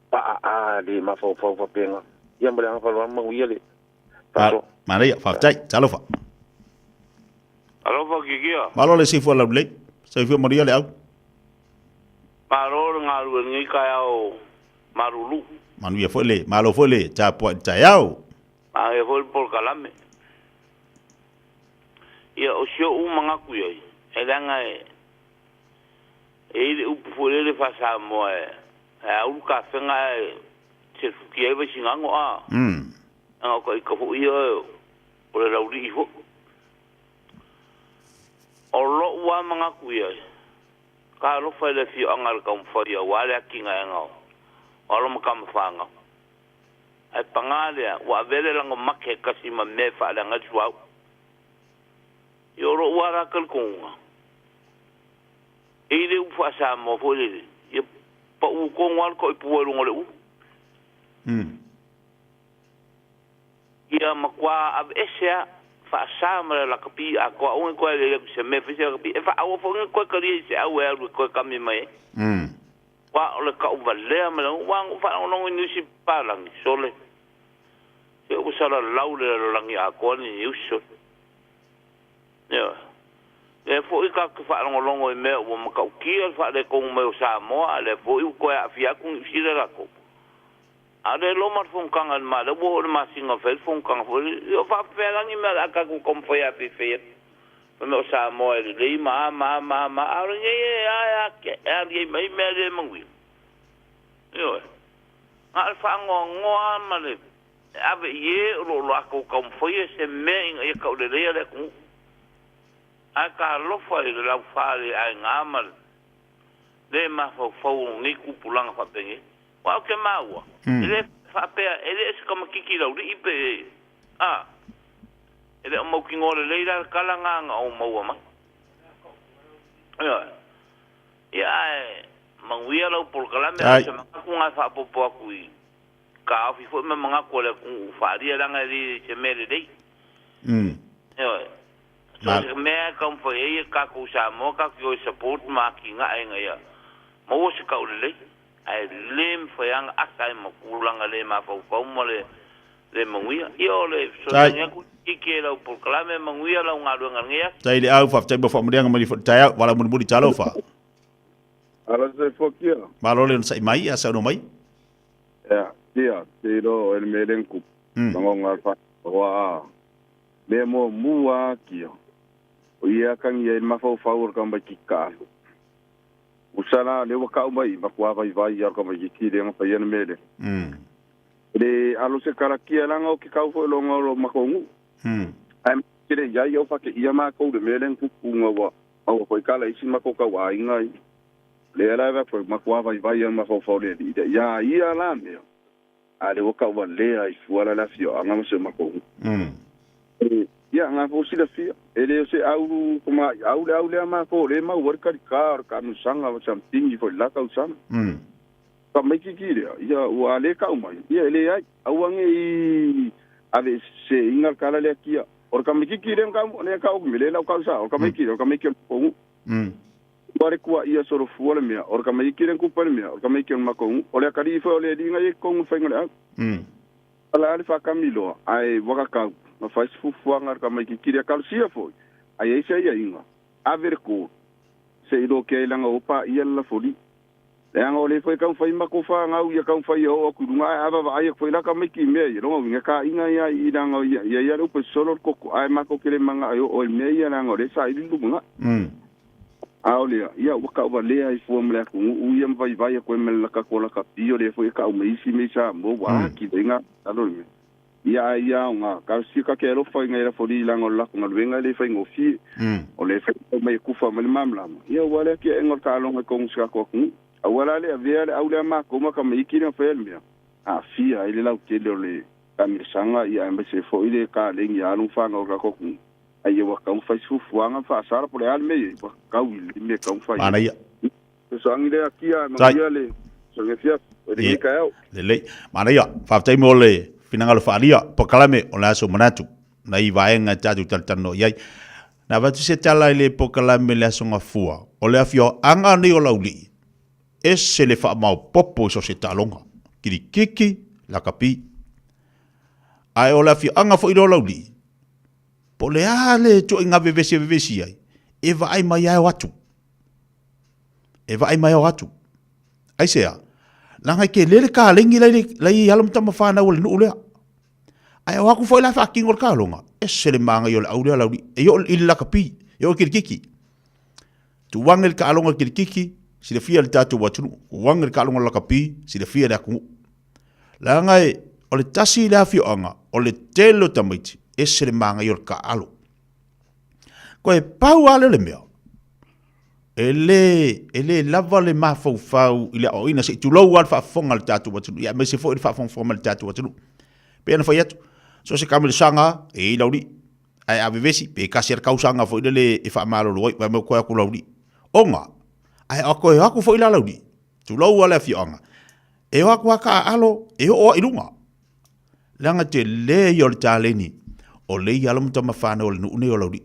pa le ma fa penga ia mala fa ma ia le ma ia fa tai talo fa alo fa kikia malo le sifu la ble se fu moria le au paro nga lu ngi ka ao marulu manu ia fo le malo fo le cha po cha yao a e fo por kalame ia o sio u manga ku ia e langa ele o pufole le fa sa mo a u ka fenga se ki e vesi ngango a nga ko fu ia o le rauri fo o lo wa manga ku ia ka lo fa le fi angal ka mo fa ia wa le kinga nga o lo mo kam fa nga ai pangale wa vele la ngo make kasi ma me fa la nga jwa yo ro wa ra kal kunga ele u fa sa mo fo le ye pa u ko ngwal ko pu lu ngole u ia makwa ab esia fa sa ma la kapi a ko un ko le se me fi se kapi fa au fo ko ko ri se au e ko ka mi mai wa le ka u va le ma wa fa no ni si pa lang so le se u sa la lau le lang ya ko ni u so ya e fo ka fa longo me o ma ka ki fa le ko me sa mo ale fo u ko afia ku si le la ko ale lo mar fon kan al ma le bo ma singa fel fon kan fo yo fa pe la ni me la ka ku kom fo ya pe fe me sa mo le ma a ye ya ke a ye mai me le mangwi yo al fa ngo ma le ave ye lo ko kom fo ye se me ye ka le ku a ka lofa i la fale a ngamal le ma fo ni ku pulanga fa pengi wa ke maua ele fa pe ele es como kiki lo ri pe ele mo ki ngole le la kala nga o mo ma ya manguia lo por kala me se ma ku nga fa po ku ka fi fo me manga ko le ku fa ri la nga ri se me le dei so me kom fo e ka ku sa mo ka ku support ma ki nga e nga ya mo se ka le ai lem fo yang asa mo kulanga le ma fo mo le manguia yo le so nga ku ki lo por klame manguia lo nga lo nga ngia tai le au fa tai bo fo mo nga mo fo tai wala mo budi chalo fa ala se fo kia malo le sai mai asa no mai ya dia tiro el meden ku ngo nga fa wa le mo mua kia o ia kan ia ma fo favor kan ba kika usala le wa ka mai ma kwa vai ya kan ba kiki le ma fa ia mede le alo se karakia langa o ki ka fo lo ngolo ma ko ngu ai kire ya yo fa ke ia ma ko de meden ku nga wa o ko ka la isi ma ko ka wa inga le ala va ko ma kwa vai ya ma fo le ya ia la me ale wa ka wa le ai fuala la fio anga mo se ma ko ya nga fo si la fia ele se au kuma au le ma ko le ma worka ka nu sanga wa something fo la ka usam ka mai kikire ia wa le ka mai ia le ai awange I ave se inga kala le kia or ka mai kikire ka ne ka o mele la ka sa or ka mai kikire ka mai kikire ko Pare kua ia soro fuole mea, or ka mai kire ku pare mea, or ka mai kire makong, o le akari fa o le dinga e kong fa ngale. Ala ali fa kamilo, ai waka ka, ma fa fufu anga ka mai kire ka sia foi. Ai ai sai inga. Aver ko. Se ido ke langa opa ia la foli. Le anga o le foi ka fa mako fa nga u ia ka fa o ku dunga ava ai foi la ka mai ki me, ro nga ka inga ia I danga ia ro pe solo koko, ai mako kire manga ai o me ia nga le sai dingu nga. Aolea, ia waka wa lea I fua mlea ku uia mwai vai koe mele laka kola ka pio le fo ka umeisi me sa mo wa ki venga alo me. Ia nga ka si ka ke ro fa nga fo di lango la ku venga le fa ngofi. O le fa me ku fa mele mamla. Ia wala ke engol ka longa ko ska ko ku. Awala le avea le aulea ma ko ma ka me ki na fa elmia. Fia ile la ke le ka mi sanga ia me se fo ile ka le ya lu fa nga ko ku. Ai wa ka fa fuanga fa sara por al me ka wil me ka fa ana ia so angile akia ma ia le so me fia de ka eu le mana ia fa tai mo le finanga fa alia po kalame o la so manatu na I vaenga tatu tano ia na va se tala le po kalame le so ngafua o le afio anga ni o lauli se le fa mau popo so se talonga kiki la kapi ai o la afio anga fo I lo lauli po le ale to inga vevesi ai e vai mai ai watu ai sea langa ke le ka lengi lai alam tama fa na ul nu le ai wa ku foi la fa king or ka longa se le manga yo la aulia la e yo illa kapi yo kirkiki tu wangel ka longa kirkiki si le fia le tatu watu wangel ka longa la kapi si le fia da ku langa o le tasi la fio anga o le telo tamaiti se manga yor ka alo. Ko e pau ale le mea. Ele lava le mafau ile o ina se tulo al fa fonga le tatu watu. Ya me se fo fa fonga le tatu watu. Pe na fayatu. So se kamel sanga e lauri. Ai avevesi pe kasir kausanga fo ile e fa malo loi va me ko ku lauri. Onga. Ai ako fo ile lauri. Tulo ala fi onga. E ako ka alo e o ilunga. Langa te le yor taleni. O le ia lam tama whāna o le nuune o lauri.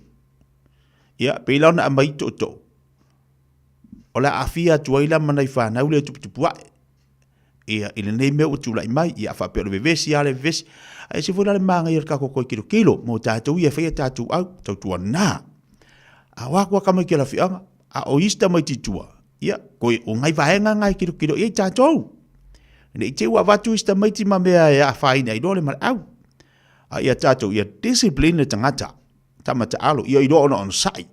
Ia, pēlau na amai toto. O la awhia tuaila manai whāna ule tuputupuae. Ia, ina nei mea o tūlai mai, ia whapea le vevesi, ale vevesi. Ai se fwela le maanga ia kako koe kilo, mō tātou ia whaia tātou au, tautua nā. A wakua kamai kia la whianga, a o ista mai titua. Ia, koe o ngai vahenga ngai kilo, ia tātou. Nei te ua watu ista mai ti mamea e a whaina i dole mara au. Ia tātou ia discipline tangata tamata alo ia ilo ona on sai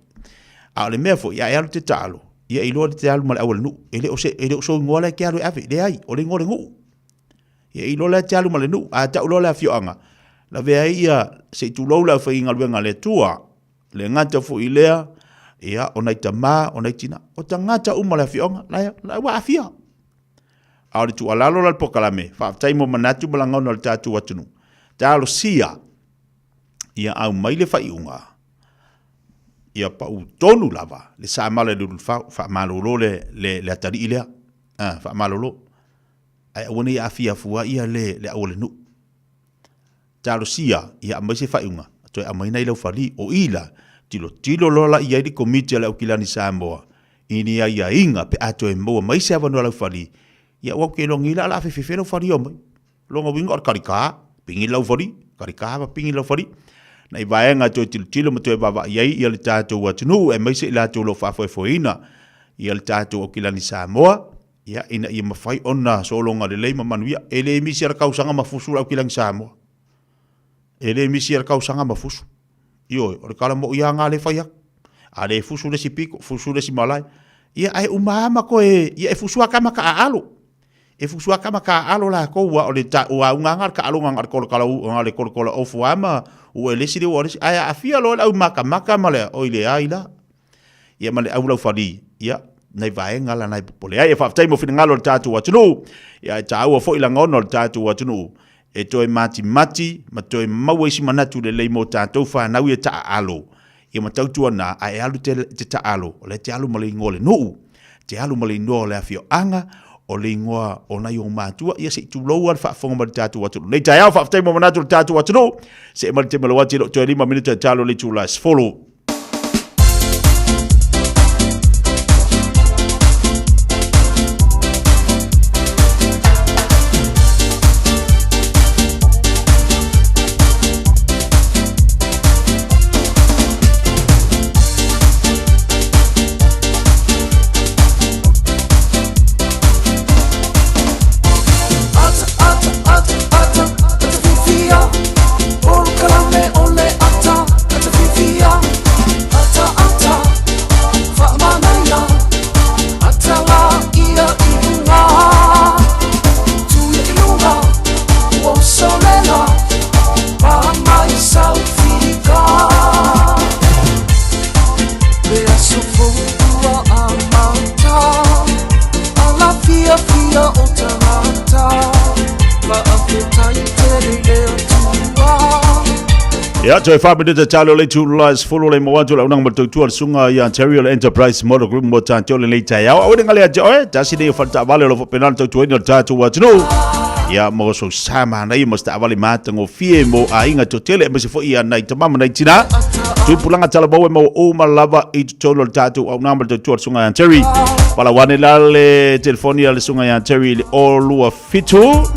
a le mefo ia ia te talo ia ilo te talo mal awal nu ele o so ngola ke alo ave le ai o le ngore ngu ia ilo le talo mal nu a ta ulo la fioanga la ve ia se tu lo la fa inga le tua le ngata fo ilea ia ona tama ona tina o tangata uma la fionga la wa afia a le tu alalo la pokalame fa taimo manatu malanga no tatu watunu talo sia ia au mai le faiunga ia pa u tonu lava le sa mala le fa malolo le atari ile fa malolo ai woni afia fua ia le awole nu talo sia ia mai se faiunga to mai nei lo fali o ila tilo lola ia di komiti la ukilani Samoa ini ia inga pe ato e mo mai se avano la fali ia wa ke longila la fe lo fali o mai longa winga karika pingi lau fori, karikawa pingi lau fori. Na i vaenga tō tilo ma tō e wawa iei i ale tātou watunu e maise i la tō lo whawhoi foina i ale tātou o kilani Samoa ia ina i mawhai ona solonga le leima manuia e le misi ar kausanga mafusu lau kilani Samoa e le misi ar kausanga mafusu ioi, o le kala mo ia ngā le whaiak a le fusu le si piko, fusu le si malai ia ai umahama ko ia e fusu akama ka aalo e fusua kama ka alo la ko wa o le ta wa unga ka alo ngar ko kala u ngale ko o fuama u ele si o ai afia lo au maka male o ile aila ia male au la fali ia nei vai ngala nai pole ai fa tai mo fina ngalo tatu wa tunu ia ta au fo ila ngono tatu wa tunu e to e mati ma to e mawesi manatu le le mo tatu fa na wi ta alo ia ma tautu na ai alu te ta alo o le te alu male ngole no te alu male no le afio anga o le ingoa o nai o mātua ia se i tūlou al whaafonga mali tātou atu. Nei tai au whaaftai mo manatu le tātou atu no, se mali te malawati lo toi 5 minuta talo le tūlas follow. Ya toi fa bidita talo le tulas follow le mawatu la unang matutua sunga ya Ontario Enterprise Motor Group mo tantole le tayao awde ngale ajo tasi ne falta vale lo penal to tueni tatu watu ya mo so sama na mo sta vale matango fie mo ainga to tele mo se fo ia na tamama na tina tu pulanga tala bawe mo o malava i tolo tatu au number to tuar sunga ya Ontario pala wane le telefonia le sunga ya Ontario o lua fitu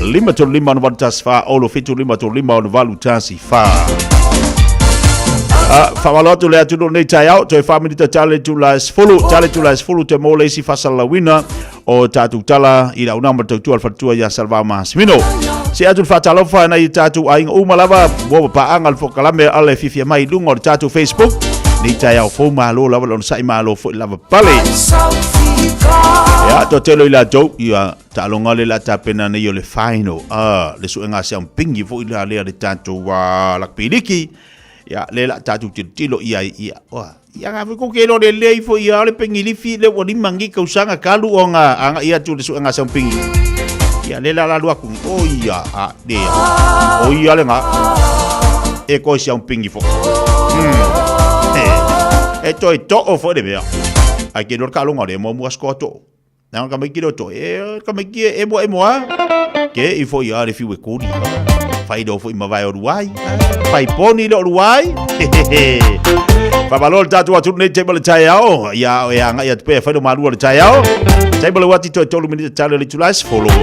lima to lima no vantas fa olo fitu lima to lima no valu tasi fa fa maloto le atu nei tai out to family to tale to las follow te mole si fa sala wina o tatu tala ila una number to alfa tua ya salva masmino se atu fa talo fa na tatu ai o malava bo pa angal fo kalame ale fifia mai lungo tatu Facebook nei tai out fo malo lava lon sai malo fo lava pale ya to telo ila jo ya talonga le la tapena ne yo le final le su nga sia pingi fo ila le tatu wa lakpiliki ya le la tatu tilo ia wa ya nga ko ke no le fo ia le pingi li fi le woni mangi ka usanga kalu onga anga ia tu le su nga sia pingi ya le la lu aku o ia de o ia le nga e ko sia pingi fo e to o fo de bea ai ke no kalu ngore mo mo skoto na ka me kilo to ka me ki e mo ke i fo ia le fi we kodi fai do fo ima vai o ruai fai poni lo ruai fa valor tatu atu ne table chayao ya nga ya pe fa do malu le chayao table wati to tolu minute chale le tulas follow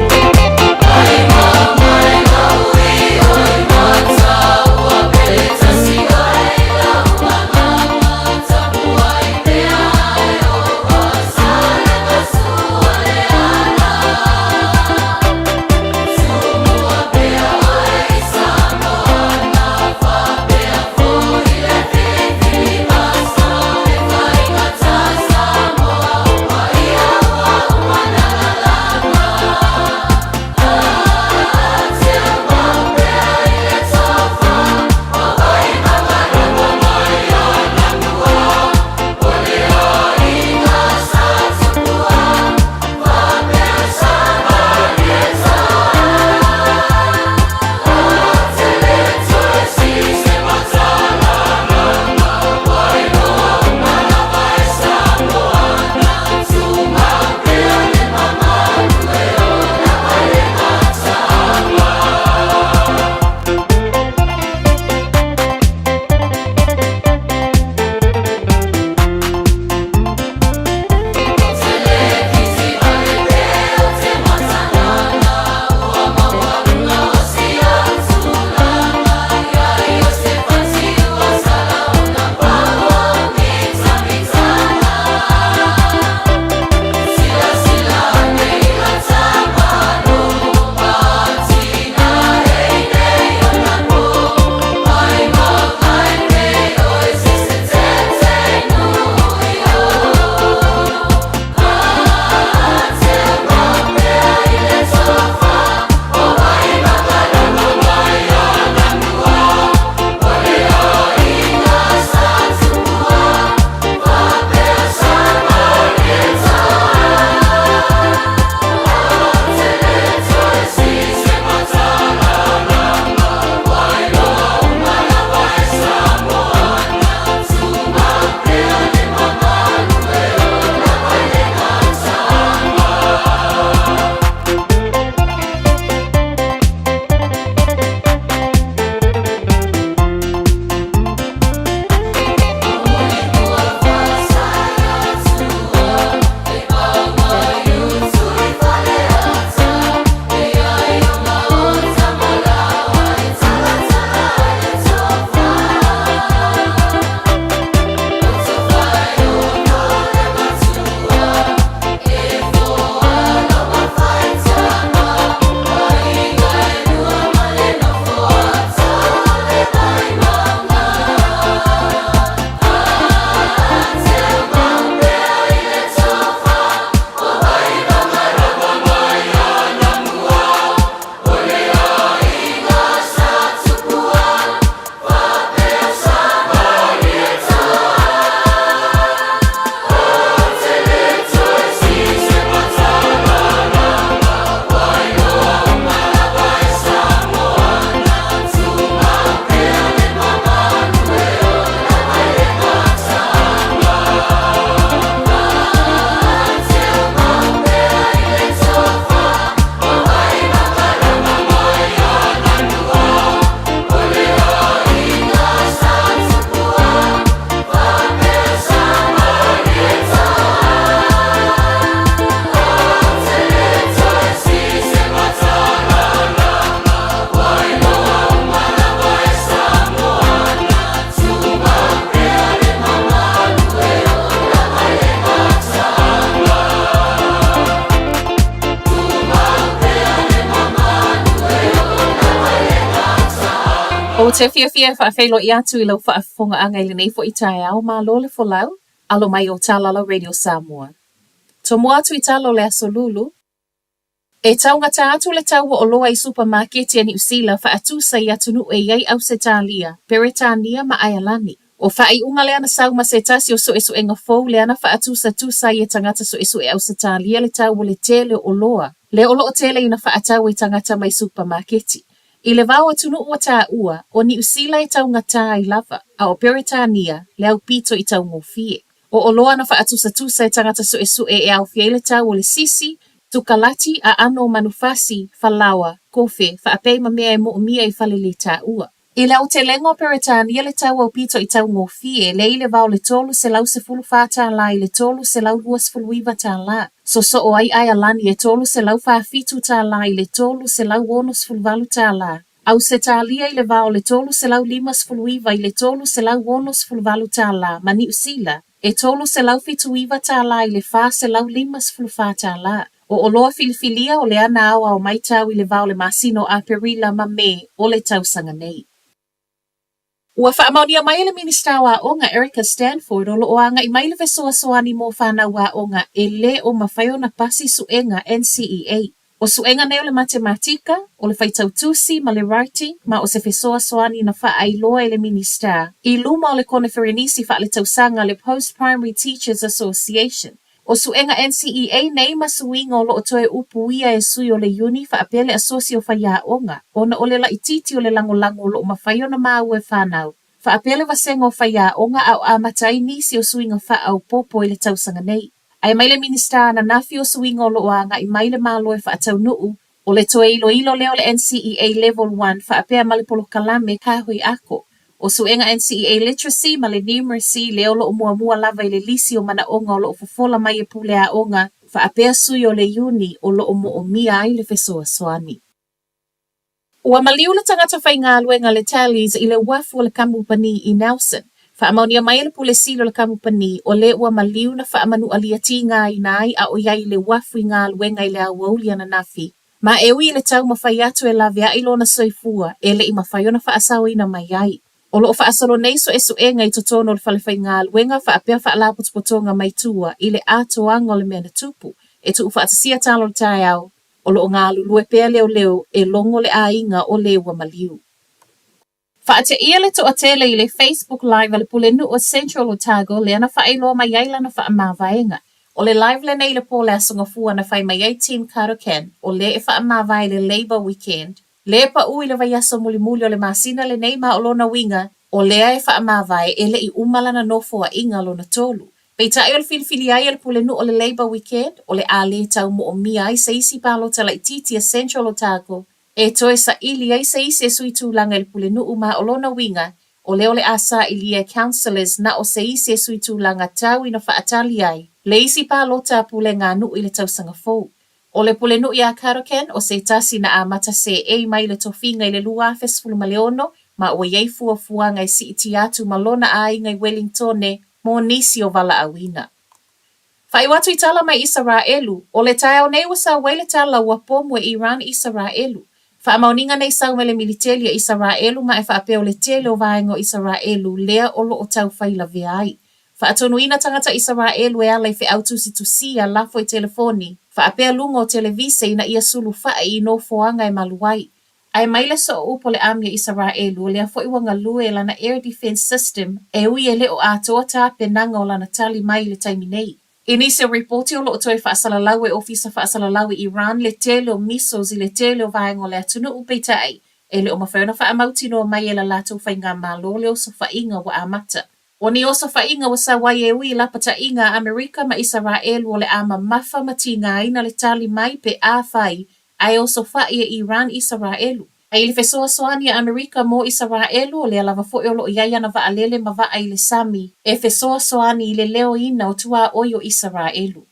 O te fia whaafeilo I atu I lau whaafonga anga I lenei fo I tae au ma lo le folau, alo mai o Tālala Radio Samoa. To mua atu I talo le aso lulu, e taungata atu le tau o loa I supermarket I New Zealand whaatusa I atunu e iei au se tālia, Peretania ma Aialani. O whai unga leana sau ma se tasi o so esu enga fau leana whaatusa tusa I e tangata so esu e au se tālia le tau o le tele o loa. Le olo o tele ina whaatau I tangata mai supermarketi. I le vau atunu ua tā ua, o ni usila I tau ngata I lava, a o Peretania, le au pito I tau ngofie. O loa na whaatusa tusa I tangata so esu e au fie le tau o le sisi, tukalati a ano manufasi, falawa, kofe, whaapei ma mea e mo umia I fale le tā ua. I le au te lengo Peretania le tau au pito I tau ngofie, le I le vau le tolu se lau se fulu whātā la I le tolu se lau luas fulu iwa tā la. So o ai Aialani e tolu se lau whaafitu tā la I le tolu se lau wonos fulvalu tā la. Au se tālia I le vau le tolu se lau limas fuluiva I le tolu se lau wonos fulvalu tā la, ma ni usila. E tolu se lau fituiva tā la I le wha se lau limas fulfa tā la. O loa filifilia o le ana awa o mai tau I le vau le masino a perila ma me o le tausanga nei. Ua whaamaunia mai le minista wa onga Erica Stanford o loo anga I mai le vesoa soani mo whana wa onga e le o mawhaio na pasi suenga NCEA. O suenga neo le matematika, o le whaitautusi ma le writing, ma o se vesoa soani na wha ailoa le minista. I luma o le kone wherenisi wha le tausanga le Post-Primary Teachers Association. O suenga NCEA nei masuinga o loo toe upuia e sui o le uni wha apele asosi o whaia onga. Ona o le la ititi o le lango-lango o loo mawhaio na mau e whanau. Wha apele wasenga o whaia onga au amatai nisi o suinga wha au popo I le tausanga nei. Ai mai le minista na nafi o suinga o loo anga I mai le malo e wha atau nuu. O le toe ilo leo le NCEA Level 1 wha apea malipolo kalame kahui ako. O suenga NCEA literacy ma le numeracy leo lo mua lava I le lisi o mana onga o lo fofola mai e pule a onga fa apea sui o le uni o lo o mia ai le fesoa soani. Ua maliu le tangata whainga aluenga le tallies I le wafu o le kamupani I Nelson. Fa amaunia mai le pule silo le kamupani o le ua maliu na fa amanu aliati ngā I nai a o iai le wafu I ngā aluenga I le awaulia na nafi. Ma ewi le tau mawhai atu e lavia ilo na soifua e le I mawhaio na fa asawa ina mai ai. O loo whaasalo nei so esu e ngai totono le whalewhai ngā luenga wha apea wha ala putupotonga mai tua I le atoanga o le mea na tupu. E tu whaatasia talo le tae au. O loo ngā lulue pea leo e longo le ainga o le ua maliu. Whaate ia le to atele I le Facebook Live ale pulenu o Central Otago le ana whaeloa mai aila na wha amavaenga. O le live le nei le po le asunga fua na whai mai 18 Karoken o le e wha amavae le Labour Weekend. Le pa ui le vaiaso muli o le masina le nei ma o lona winga o lea e wha amawai e le I umala na nofo a inga lona tolu. Peita e o le filifili ai le pulenu o le Labour Weekend o le a le tau mo o mia ai se isi palo tala I titi a Central Otago e toe sa ili ai se isi e sui tūlanga le pulenu uma o lona winga o le asa ilia councillors na o se isi e sui tūlanga tau ina wha atali ai le isi palo ta pule ngā nu I le tausanga fou. O le pulenu I a Karoken o se tasi na a mata se e mai le tofinga I le lua fesfulu maleono ma o iei fuafua ngai si iti atu malona a ingai Wellingtone mo nisi o vala awina. Whai watu I tala mai Israelu o le tae o nei wasa wele tala wapo mo Iran Israelu. Wha mauninga nei sau me le militelia Israelu ma e wha apeo le tele o vaengo Israelu lea o lo o tau whaila veai. Wha atonuina tangata Israelu e ala I fe autusi tusia lafo I telefoni. Wha apea lunga o televise ina ia sulu whae I no foanga e maluai. Ai maile so upo le amia Israelu lea fo iwanga lue lana air defense system e ui e leo atoa ta penanga o lana tali mai le taiminei. Inisi reporti o lo toe whaasalalau e ofisa whaasalalau I Iran le tele o missiles I le tele o vaengo le atunu upeitai. E leo mawhaona wha amauti no mai e la lato whainga malo leo so whainga wa amata. O ni oso whainga wa sa wai e ui lapata inga Amerika ma Israelu o le ama mafa matinga ina le tali mai pe a whai ai oso whai e Iran Israelu. Ai le fesoa soani a Amerika mo Israelu o le alava fo e lo iaia na vaalele ma va ai le sami e fesoa soani I le leo ina o tua oio Israelu.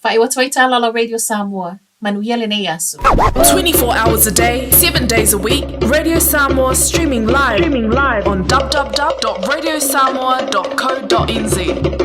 Whai wa toi tala la Radio Samoa, manuia le nei asu. 24 hours a day, 7 days a week, Radio Samoa streaming live on www.radiosamoa.co.nz.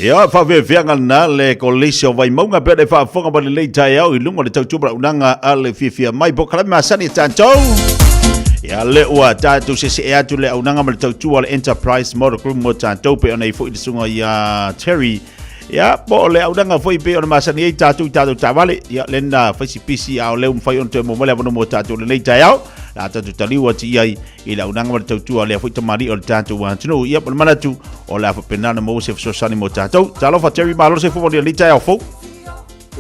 Ia whawewhenga na le ko leisio vai maunga pia de whafonga ba le lei tai au I lunga le tau tubra unanga a le fifia mai po kalame masani tātou. Ia le ua tātou se e atu le unanga ma le tau tua le Enterprise Motor Group mo tātou pe ona I fo I sunga ia Terry. Ia po le unanga foi pe ona masani e tātou tāwale. Ia lena whaisi pisi au leu mwhai on te mo mele abono mo tātou le lei tai au. La tatu taliwa ti iai I la unanga ma le tautua le afuita mari o le tātou wātino. Ia pala manatu o le afapenana mo se fsosani mo tātou. Talofa Terry Malo se fumo li tai au fau.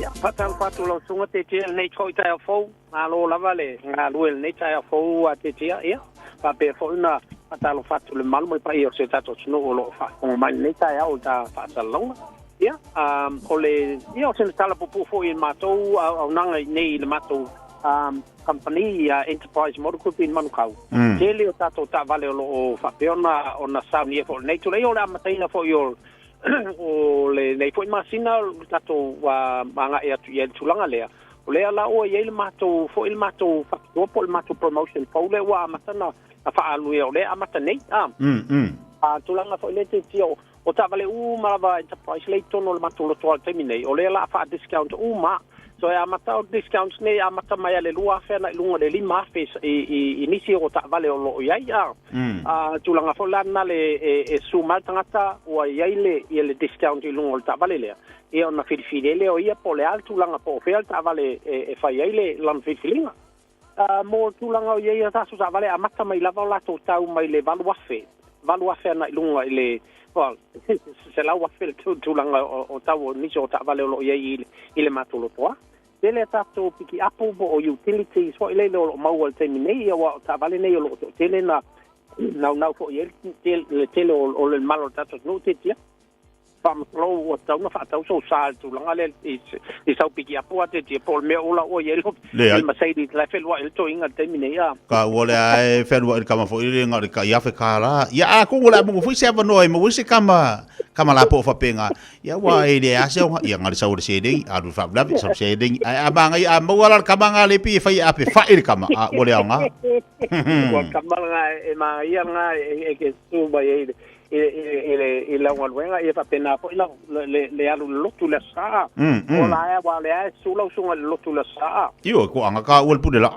Ia patang patu lau sunga te tia nei koi tai au fau. Ngā lo lava le ngā luel nei tai au fau a te tia. Ia pape fau na patalo fatu le malu mai pai o se tātou tino o lo whakonga mai nei tai au ta whaatalonga. Ia o le ia o se tala pupu fo I mātou au nanga nei le mātou company Enterprise Motor Group in Manukau. Tele o tato ta vale o whapeona o na sauni e fo nei tu lei o le amataina fo yo o le nei fo masina tato manga e atu ye tulanga lea. O le ala o ye le mato fo il mato whapetoa po le mato promotion fo le wa amatana a whaalu e o le amata nei. Tulanga fo le te tio o ta vale marava Enterprise le tono le mato lo toa temi nei. O le ala wha discount ma so e amata o discounts nei amata mai ale lua fena lunga le lima fe I nisi o ta vale o lo iai tulanga fo lana le e suma tangata o iai le discount I lunga o ta vale lea e ona filfilele o ia po le al tulanga po fe ta vale e fai iai le lan filfilinga mo tulanga o iai ta su ta vale amata mai lava la to tau mai le valu afe na lunga le well se la wa fel tulanga o tau nisi o ta vale o lo iai I le matolo toa tele tato piki apo o utilities fo ile lo mau te minei o ta vale nei lo tele na fo ile tele o le malo tato no te tia pam lo o tau na fa tau so sal tu langa le I sau piki apo te tia por me ola o ile le Mercedes la fel wa ile to inga te minei ka wole ai fel wa kama fo ile nga ka ia fe kala ia ko ngola mo fo se no mo se kama la po fa penga ia wa ile ase ia ngali sa se dei adu fa bla sa se dei a banga ia mo wala kama nga le pi fa ia pe fa ile kama wole nga ko kama nga e ma ia nga e ke su ba ile la wenga ia fa pena po le alu lotu la sa o la ia wa le su lo sunga lotu la sa io ko anga ka wol pudela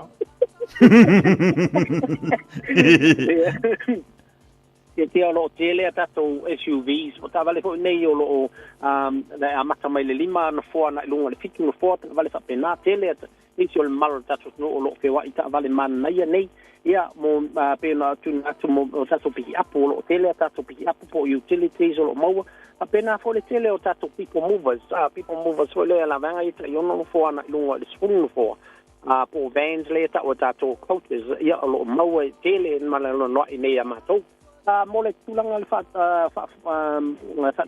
te lo tele tato SUVs o ta vale fo nei o lo a mata mai le lima na fo na lunga le fitu no fo vale fa pena tele ni o mal tato no o lo fe wa ita vale man na ia nei ia mo pena tu na tu mo tato pi apo lo tele tato pi apo po utilities o lo mo a pena fo le tele o tato people movers fo le la vanga ita yo no fo na lunga le spoon fo po vans le tato coaches ia o lo mo tele mala no nei amato mole tulanga le fa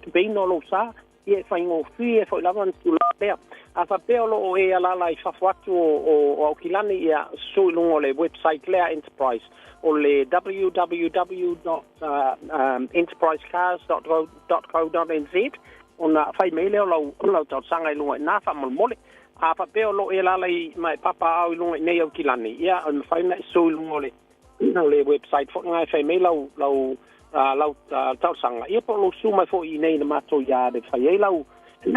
tu peino lo sa e fa ingo fie fo lavan tu la pe a fa pe lo e ala la fa fatu o kilani ia so lungo le website le Enterprise o le www.enterprisecars.co.nz ona fa email lo tau sanga lungo na fa mole a fa pe lo e ala mai papa au lungo nei o kilani ia on fa na so lungo le no le website fo ngai fai me lau tau sanga ia po lo suma fo I nei na mato ya de fai lau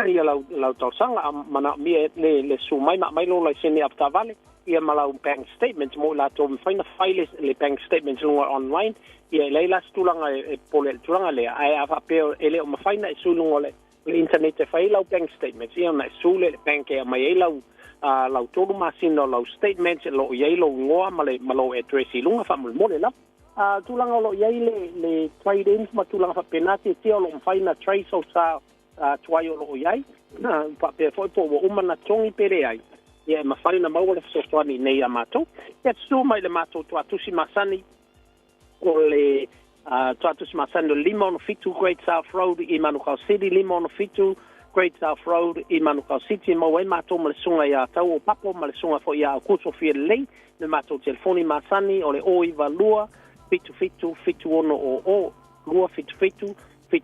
ia lau tau sanga mana mi le suma mai lo lai sene apta vale ia malau bank statements mo la to fai na file le bank statements lo online ia le la stulanga e pole tulanga le ai ava pe ele o fai na sulungo le internet e fai lau bank statements ia na sule bank e mai lau lau tolu masino lau statements lo ye lo ngoa malo address lunga fa mole la tulanga lo ye le trade ins ma tulanga fa penati ti lo faina trace o sa twai lo ye pa pe foi po o mana tongi pere ai ye ma faina ma wala so twani nei amato et su mai le mato to atusi masani o le to atusi masani limon fitu Great South Road I Manukau City limon fitu Great South Road I Manukau City mo e mato ma le sunga ia tau o papo ma le sunga fo ia kuso fie lei le mato telefoni masani o le o iwa lua fitu ono o lua fitu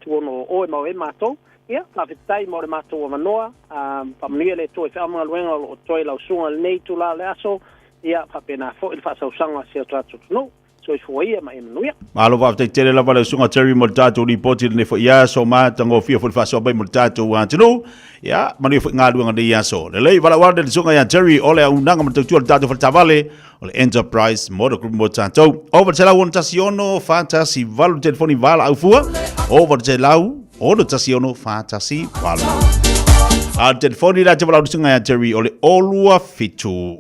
ono o e mo e mato ia pa vitai mo le mato o manoa pa mnia le to e whaamanga luenga o toi lau sunga le nei tu la le aso ia pa pena fo il fa sausanga se o tratu no soifua ia ma e manuia. Malo va te tele la vale sunga Terry Mortato report ne fo ia so ma tango fia fo fa so bai Mortato wa tino ya manu fo nga duanga de ia so le lei vala wa de sunga ya Terry ole unanga mo tu tato fa tavale ole Enterprise Motor Group Mortato over tela won tasiono fantasy valu telefoni vala au fua over telau ono tasiono fantasy valu a telefoni la tebala usunga ya Terry ole olua fitu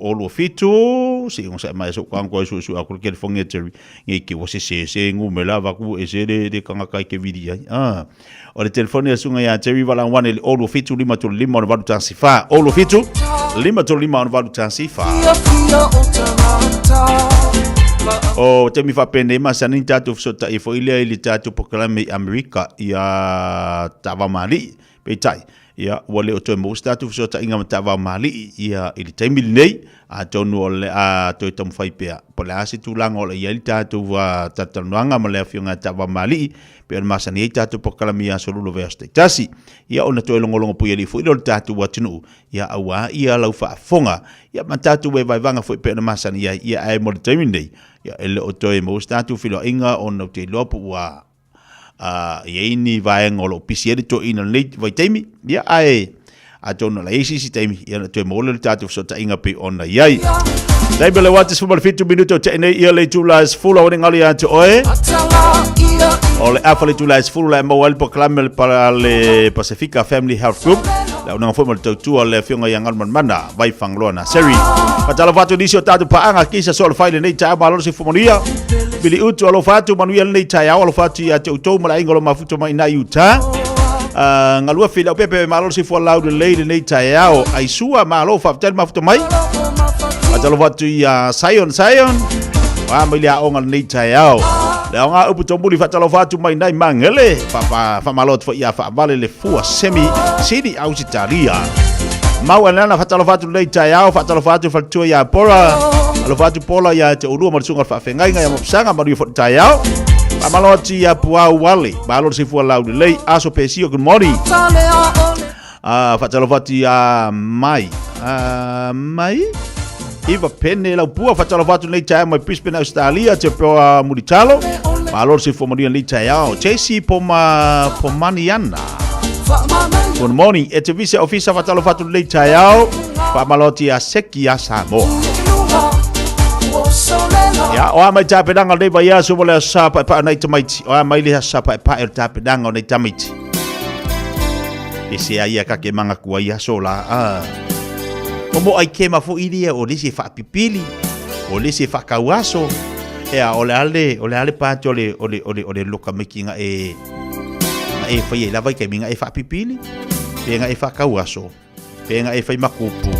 si on sa mai so kwango su akul telefoni Terry ngi ki wose se ngumela va ku esere de kanga kai ke vidia ole telefoni usunga ya Terry vala wane ole olua fitu lima to lima on valu tansifa olua fitu lima to lima on valu tansifa o te mi fa pene ma sanin tatu so ta ifo ile tatu proklame Amerika ya tava mali petai ya wale o to mo statu so ta inga tava mali ya ili taimi nei a tonu ole a to tam fai pe pola asi tu lang ole ya tatu wa tatananga male fiunga tava mali pe ma sanin tatu proklame ya solo veste tasi ya ona to longo pu ili fo ile tatu wa tinu ya awa ya lau fa fonga ya matatu we vai vanga fo pe ma sanin ya ai mo taimi nei ya ele o toi mo statu filo inga on te lopu wa yeini vai ngolo pisiere to ina late vai taimi ya ai a tono la isi si taimi ya to mo le tatu so ta inga pe on yai dai bele wat is football 5 minuto te nei ele tu las full on ngali ante oe ole afale tu las full la mo el proclame para le Pacifica Family Health Group la una football tu le fionga yang alman mana vai fanglona seri patala fatu disio tatu paanga kisa sol file nei ta malo si fumoria bili utu alo fatu manuel nei ta ya alo fatu ya te uto mala ingolo mafuto mai na yuta ngalua fila pepe malo si fo laude lady nei ta ya o aisua malo fatel mafuto mai patala fatu ya Sion wa milia ongal nei ta ya le nga upu tombuli fatalo fatu mai nai mangele fa malot fo ia fa vale le fua semi sidi au Italia mau ana fatalo fatu nei tayao fatalo fatu fatu ya pora alo fatu pola ya te ulu mo tsunga fa fengai nga ya mopsanga maru fo tayao fa malot ya pua wale balor si fua laude lei aso pesio good morning fatalo fatu ya mai Iva pene la pua fatalo fatu nei tayao mai pispen Australia te poa mulitalo malor si fomodia nei tayao JC pomaniana good morning ete vise ofisa fatalo fatu nei tayao fa maloti ya seki ya Samoa ya o mai tapedanga nei vai aso mole sapa pa nei tamaiti o mai le sapa pa el tapedanga nei tamaiti ese ai ka ke manga kuai aso la Como ai ke mafu idia o lisi fa pipili o lisi fa kawaso ole ale pa ole loka making e fai la vai ke minga e fa pipili penga e fa kawaso penga e fai makupu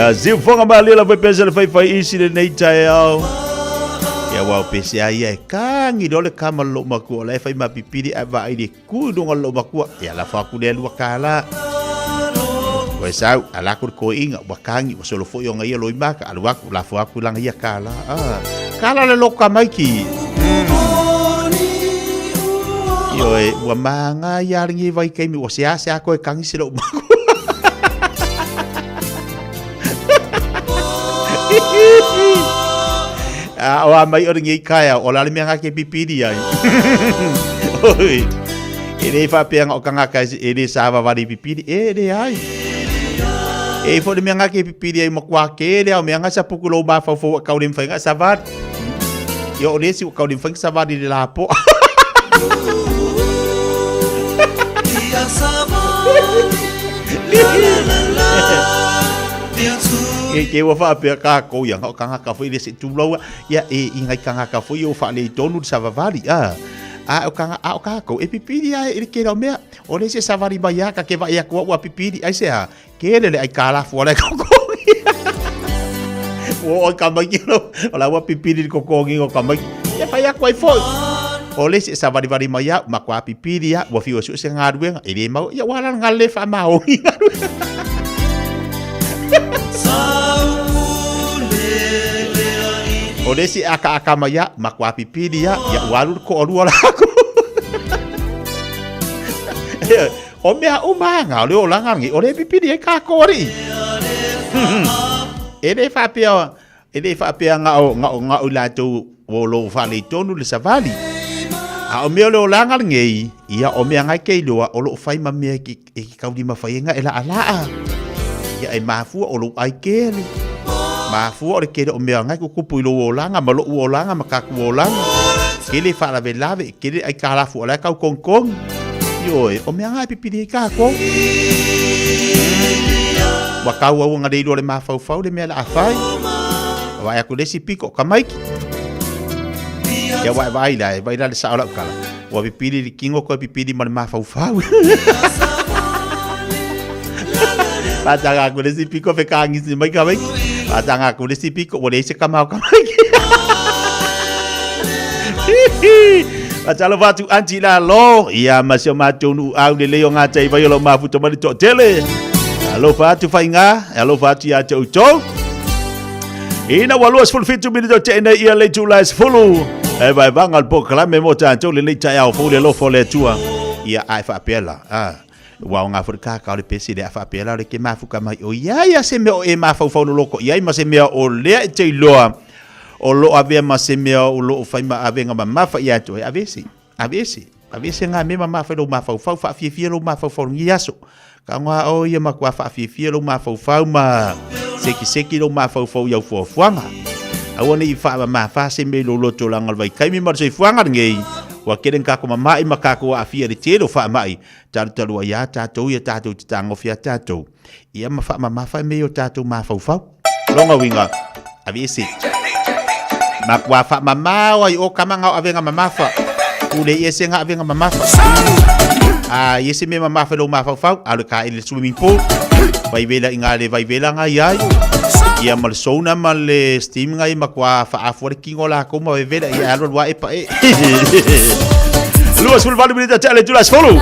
Ya ziu fonga mali la pesa le fai isi le nei tai au. Ya wa pesa ia kangi dole kama lo maku le fai ma pipiri ava ai ku donga lo maku ya la fa ku le lu kala. Wa sau ala ko inga wa kangi wa solo fo yo ngai lo imaka alu aku la fa ku lang ia kala. Kala le lo kamaiki. Yo wa manga ya ringi vai kai mi wa sia ko kangi silo maku. Wa mai ora ngi kaya o la me nga ke pipidi ai. Oi. Ele fa pe nga o kanga ka ele sa va vari pipidi ele ai. E fo de me nga ke pipidi ai mo kwa ke le o me nga sa pukulo ba fa fo ka ulim fa nga sa va. Yo le si ka ulim fa sa va di la po. Dia sa va. E wa fa pe ka ko yang o kanga ka foi le se tu lo ya e ingai kanga ka foi o fa le tonu sa vali o kanga ko e pipidi ai e ke ro me o le se sa vali ba ya ka ke va ya ko wa pipidi ai se ke le ai kala fo le ko o ka ma ki o la wa pipidi ko ngi o ka ma ya pa ya ko ai foi o le se sa vali ma ya ma kwa pipidi ya wa fi o se nga duenga e le ma ya wala ngale fa ma o o desi aka maya makwa pipidi ya walu ko olu ala ko o mea umanga o langa ngi o le pipidi ka ko ri ele fa pia nga o la to o lo fa le tonu le savali a o mea lo langa ngi ia o mea nga ke lo o lo fai ma me ki ka di ma fai nga ela ala ya ai mafu o lo ai kele mafu o ke o me ngai ku kupu lo langa ma lo langa ma ka ku langa ke le fa la velave ke le ai kala fu la ka kong yo o me ngai pipidi ka ko wa ka wa nga de le mafu fa le me la afai wa ya ku le si piko ka mai ya wa vai la sa ola kala wa pipidi kingo ko pipidi ma mafu fa Patanga ko le si piko fe kangi si mai ka mai. Patanga ko le si piko o le se kamau ka mai. Patalo vatu anti la lo ia masio matonu au le leo ngata i vai lo mafu to mali to tele. Alo fatu fainga, alo fatu ya to to. Ina waluas full fit to be to tena ia le July fulu. E vai vangal po kala me mota to le ta ya fo le lo fo le tua. Ia ai fa pela. Wa nga Afrika ka le pesi de afa pela le ke mafuka mai o ya se me o e mafu fo no loko ya ma se me o le te loa o lo ave ma se me o lo fa ma ave nga ma fa ya to avesi nga me ma fa lo ma fa fa fi lo ma fa fo ngiaso ka nga o ye ma kwa fa fi lo ma fa ma seki lo ma fa ya fo fuanga awone i fa ma fa se me lo to langal vai kai mi ma se fuanga ngei wa keren ka ko mai makako a fia de telo fa mai talu ya tato ya tato tango fia tato ia ma fa me yo tato ma fa longa winga avisi makwa fa mama wa o kama nga avenga mama fa ule yese nga avenga mama fa yese me mama fa lo ma fa alu ka il swimming pool vai vela ingale vai vela nga yai ia mal sona mal steam ngai makwa fa afor kingola ko ma vela ia alo wa e pa e Luas full value minute tele July follow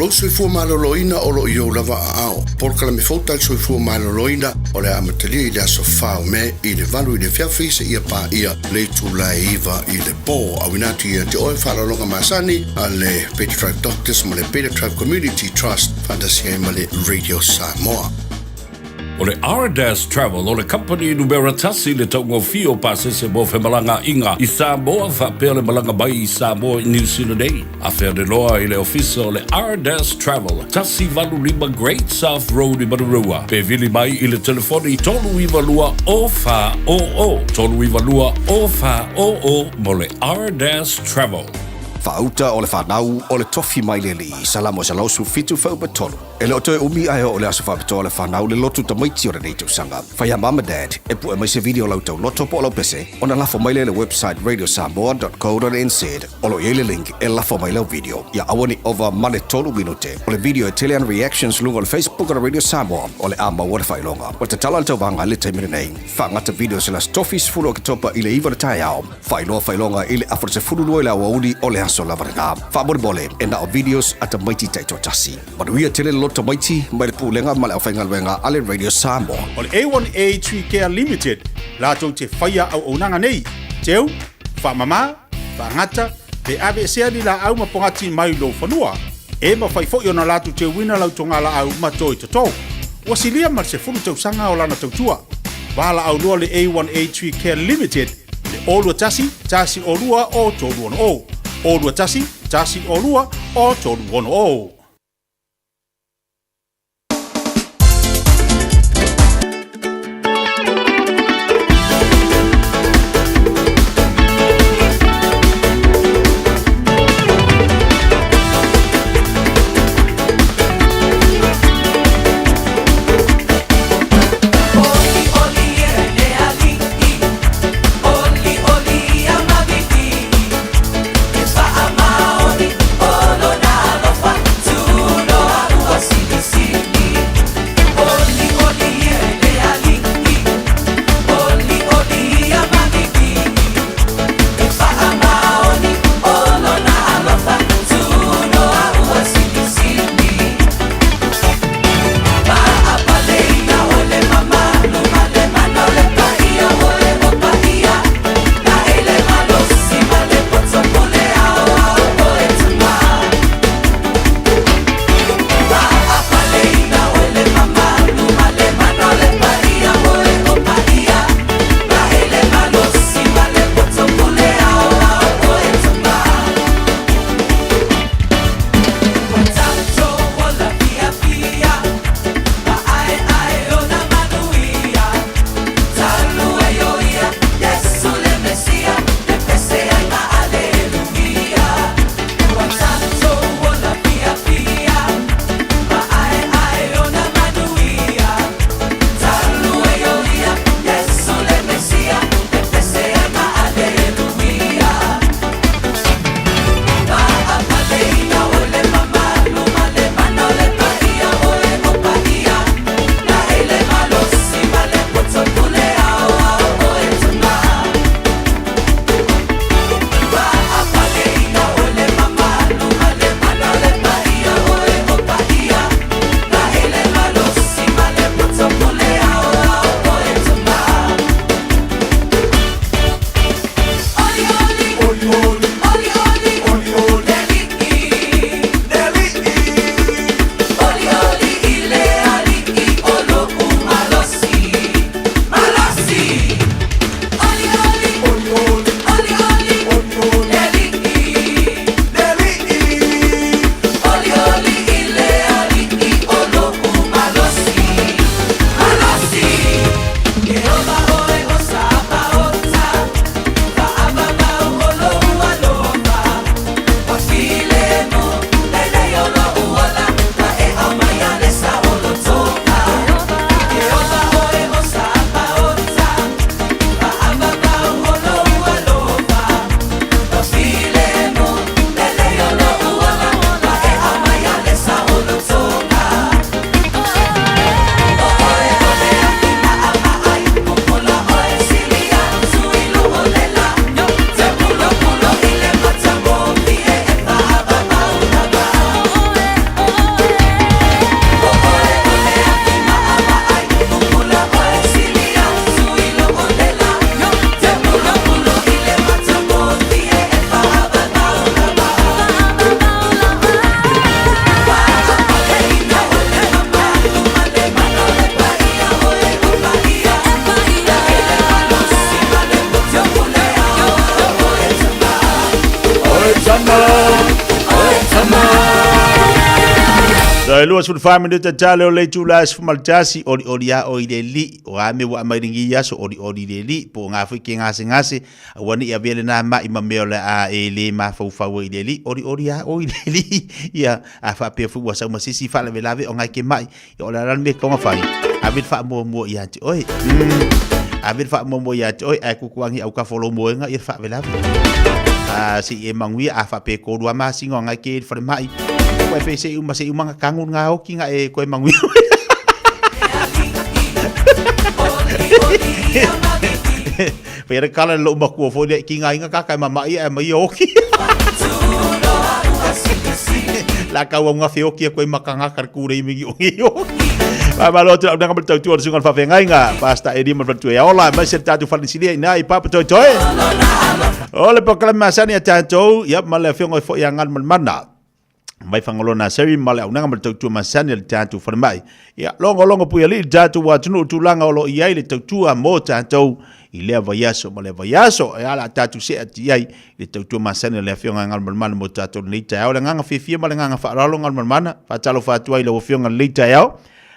lo soifua maloloina o lo iou lava ao. Por kalame fauta soifua maloloina o le amatalia i le aso whao me i le valu i le whiawhisa ia pā ia le tūlai iwa i le bō. Awinatu ia te oe whalalonga masani a le Better Tribe Doctors ma le Better Tribe Community Trust fantasia ma le Radio Samoa. O le R-Dash Travel, o le company numera tasi le taungo fio pasese mo fe malanga inga i Samoa, whapea le malanga mai i Samoa i New Zealand ei. A whea de loa i le ofisa o le R-Dash Travel, tasi valu lima Great South Road i Marurua. Pe vili mai i le telefoni tolu iwa lua o wha o o. Tolu iwa lua o wha o o mo le R-Dash Travel. Whauta o le whanau o le tofi mai le li. Salamo sa lausu fitu whau patolu. E leo toe umi ai o le aso whapitoa le whanau le lotu tamaiti o le neitau sanga. Whaiha mama dad, e pu e mai se video lau tau loto po alo pese, o na lafo mai le website radiosamoa.co.nz. O lo le link e lafo mai lau video. Ia awani over mane tolu minute. O le video e telean reactions lunga le Facebook o le Radio Samoa. O le ama o le whailonga. O te tala tau vanga le taimire nei. Whangata video se las tofis fulu o ke topa i le iwa le tai au. Whailonga i le afro se fulu lua i le awauni o le aso lavaranga. Whabore bole e na o videos ata maiti taito tasi. Manuia tele loto maiti mai le pulenga ma le awhainga luenga ale Radio Samoa. O le A1A Tree Care Limited, lātou te whaia au aunanga nei. Teu, whamama, whangata, pe ave sea ni la au mapongati mai lo whanua. E ma whai fo i ona lātou te wina lau tonga la au matoi tatou. Wasilia mar se fulu tau sanga o lana tautua. Wala au lua le A1A Tree Care Limited, le olua tasi olua o tolu ono o. Olua tasi olua o tolu ono o. To Dai lua sul family de tale o le tulas fumaltasi ori ya o ile li o ame wa mairingi ya so ori le li po nga fiki ngase wani ya vele na ma imame ole a ele ma fa ile li ori ya o ile li ya a fa pe fu wa sa ma sisi fa le lave o nga ke mai o la ran me ko nga fai a bil fa mo ya ti oi a bil fa mo ya ti oi a ku kuangi au ka folo mo nga ir fa lave si e mangui a fa pe ko dua ma singo nga ke fa mai koe pese se umanga kangun nga hoki nga e koe mangui. Pera kala lo makua fo de kinga inga ka kai mama ia mai hoki. La ka wa fe hoki koe makanga kar kure mi hoki. Pa malo tu nang betul tu sungal fa fengai nga pasta edi man betul ya ola mai serta tu fa sili na ipa betul toy. Ole proklamasan ya tato ya mala fengo fo yangan mana. Mai fangolona seri male au nanga tu masani le tatu farmai ya longo pu ali tatu wa tunu tulanga lo ia le tatu mo tatu ile vayaso male vayaso ya la tatu se atiai le tatu masani le fionga ngal man mo tatu lita ya nganga fifia male nganga fa ralo ngal man fa talo fa tu ile fionga lita ya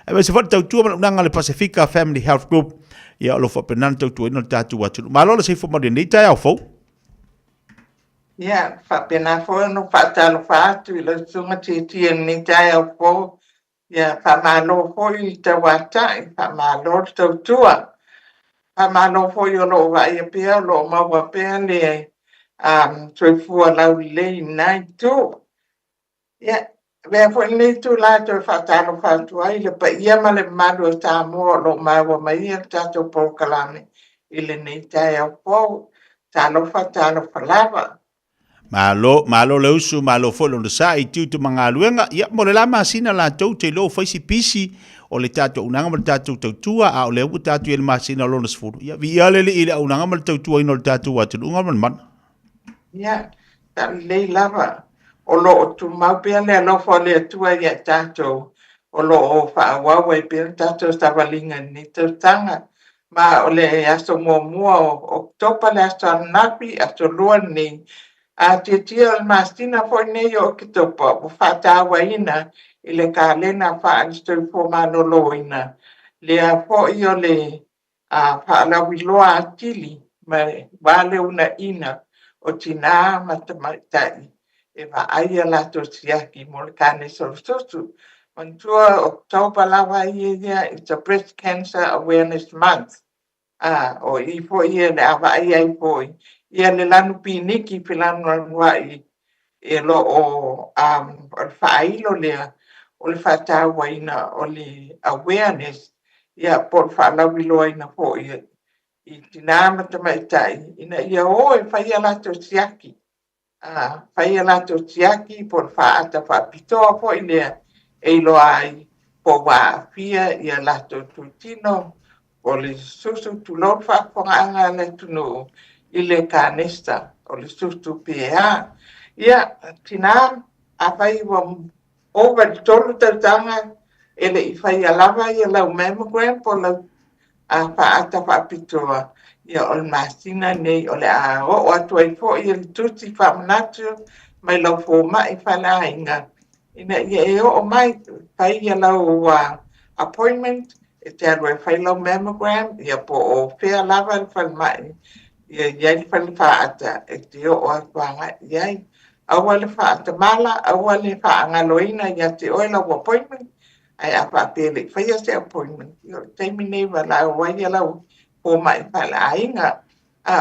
e se fa tatu nanga le Pacifica Family Health Group ya lo fa penanto tu no tatu wa tunu malo le se fo mo de lita ya fo. Ya, fa pena fo no fa talo fa tu le sunga titi ni tai au fo. Ya, fa malo fo I te wata, fa malo tau tua. Fa malo fo yo lo wa ia pia lo ma wa pia le tui fua lau le nai tu. Ya, vea fo ni tu la tu fa talo fa tu ai le pa ia ma le malo ta mo lo ma wa ma ia tato po kalame. Ile ni tai au fo, talo fa lava. Malo le usu malo fo lo sa I tu manga luenga ya mo le lama sina la tau te lo faisi pisi o le tato unanga mo tato tua a o le u tato el masina lo nos fu ya vi ale le ile unanga mo tua ino tato wa tu unga man ya ta le lava o lo tu mau pe le lo fo le tua ya tato o lo o fa wa we pe tato sta valinga ni te tanga ma o le aso mo o topa le aso napi aso luan ni a te tia mastina fo ne yo ki topa o fata waina ile ka lena fa sto fo mano loina le a fo yo le a fa la wiloa tili ma vale una ina o tina matamatai e va aia la to siaki molkane solstosu mantua October la va ia it's a breast cancer awareness month o I fo ia le ava ia I fo ia le lanu piniki pilanu wai e lo o failo le o le fata waina o le awareness ia por fa la wiloina fo ia I tinama tamaitai ina ia o e faia la to siaki faia la to siaki por fa ata fa pitoa fo ile e lo ai po wa fia ia la to tutino o le susu tu lo fa fonga le tunu ile kanesta o le susu pia ia tinam a fai wa over tolu tanga ele I fai lava ia la mammogram po la fa ata fa pitoa ia o masina nei o le a o atu ai fo ia tuti fa manatu mai lo fo mai fa la inga ina ia e o mai fai ia la appointment e te arwe fai lo mammogram ia po o fea lava fa mai ia fa ata e te o atuanga ia awale fa ata mala awale fa ngaloina ia te o la appointment ai apa pele fai se appointment yo terminate la wa ia la o mai fa la inga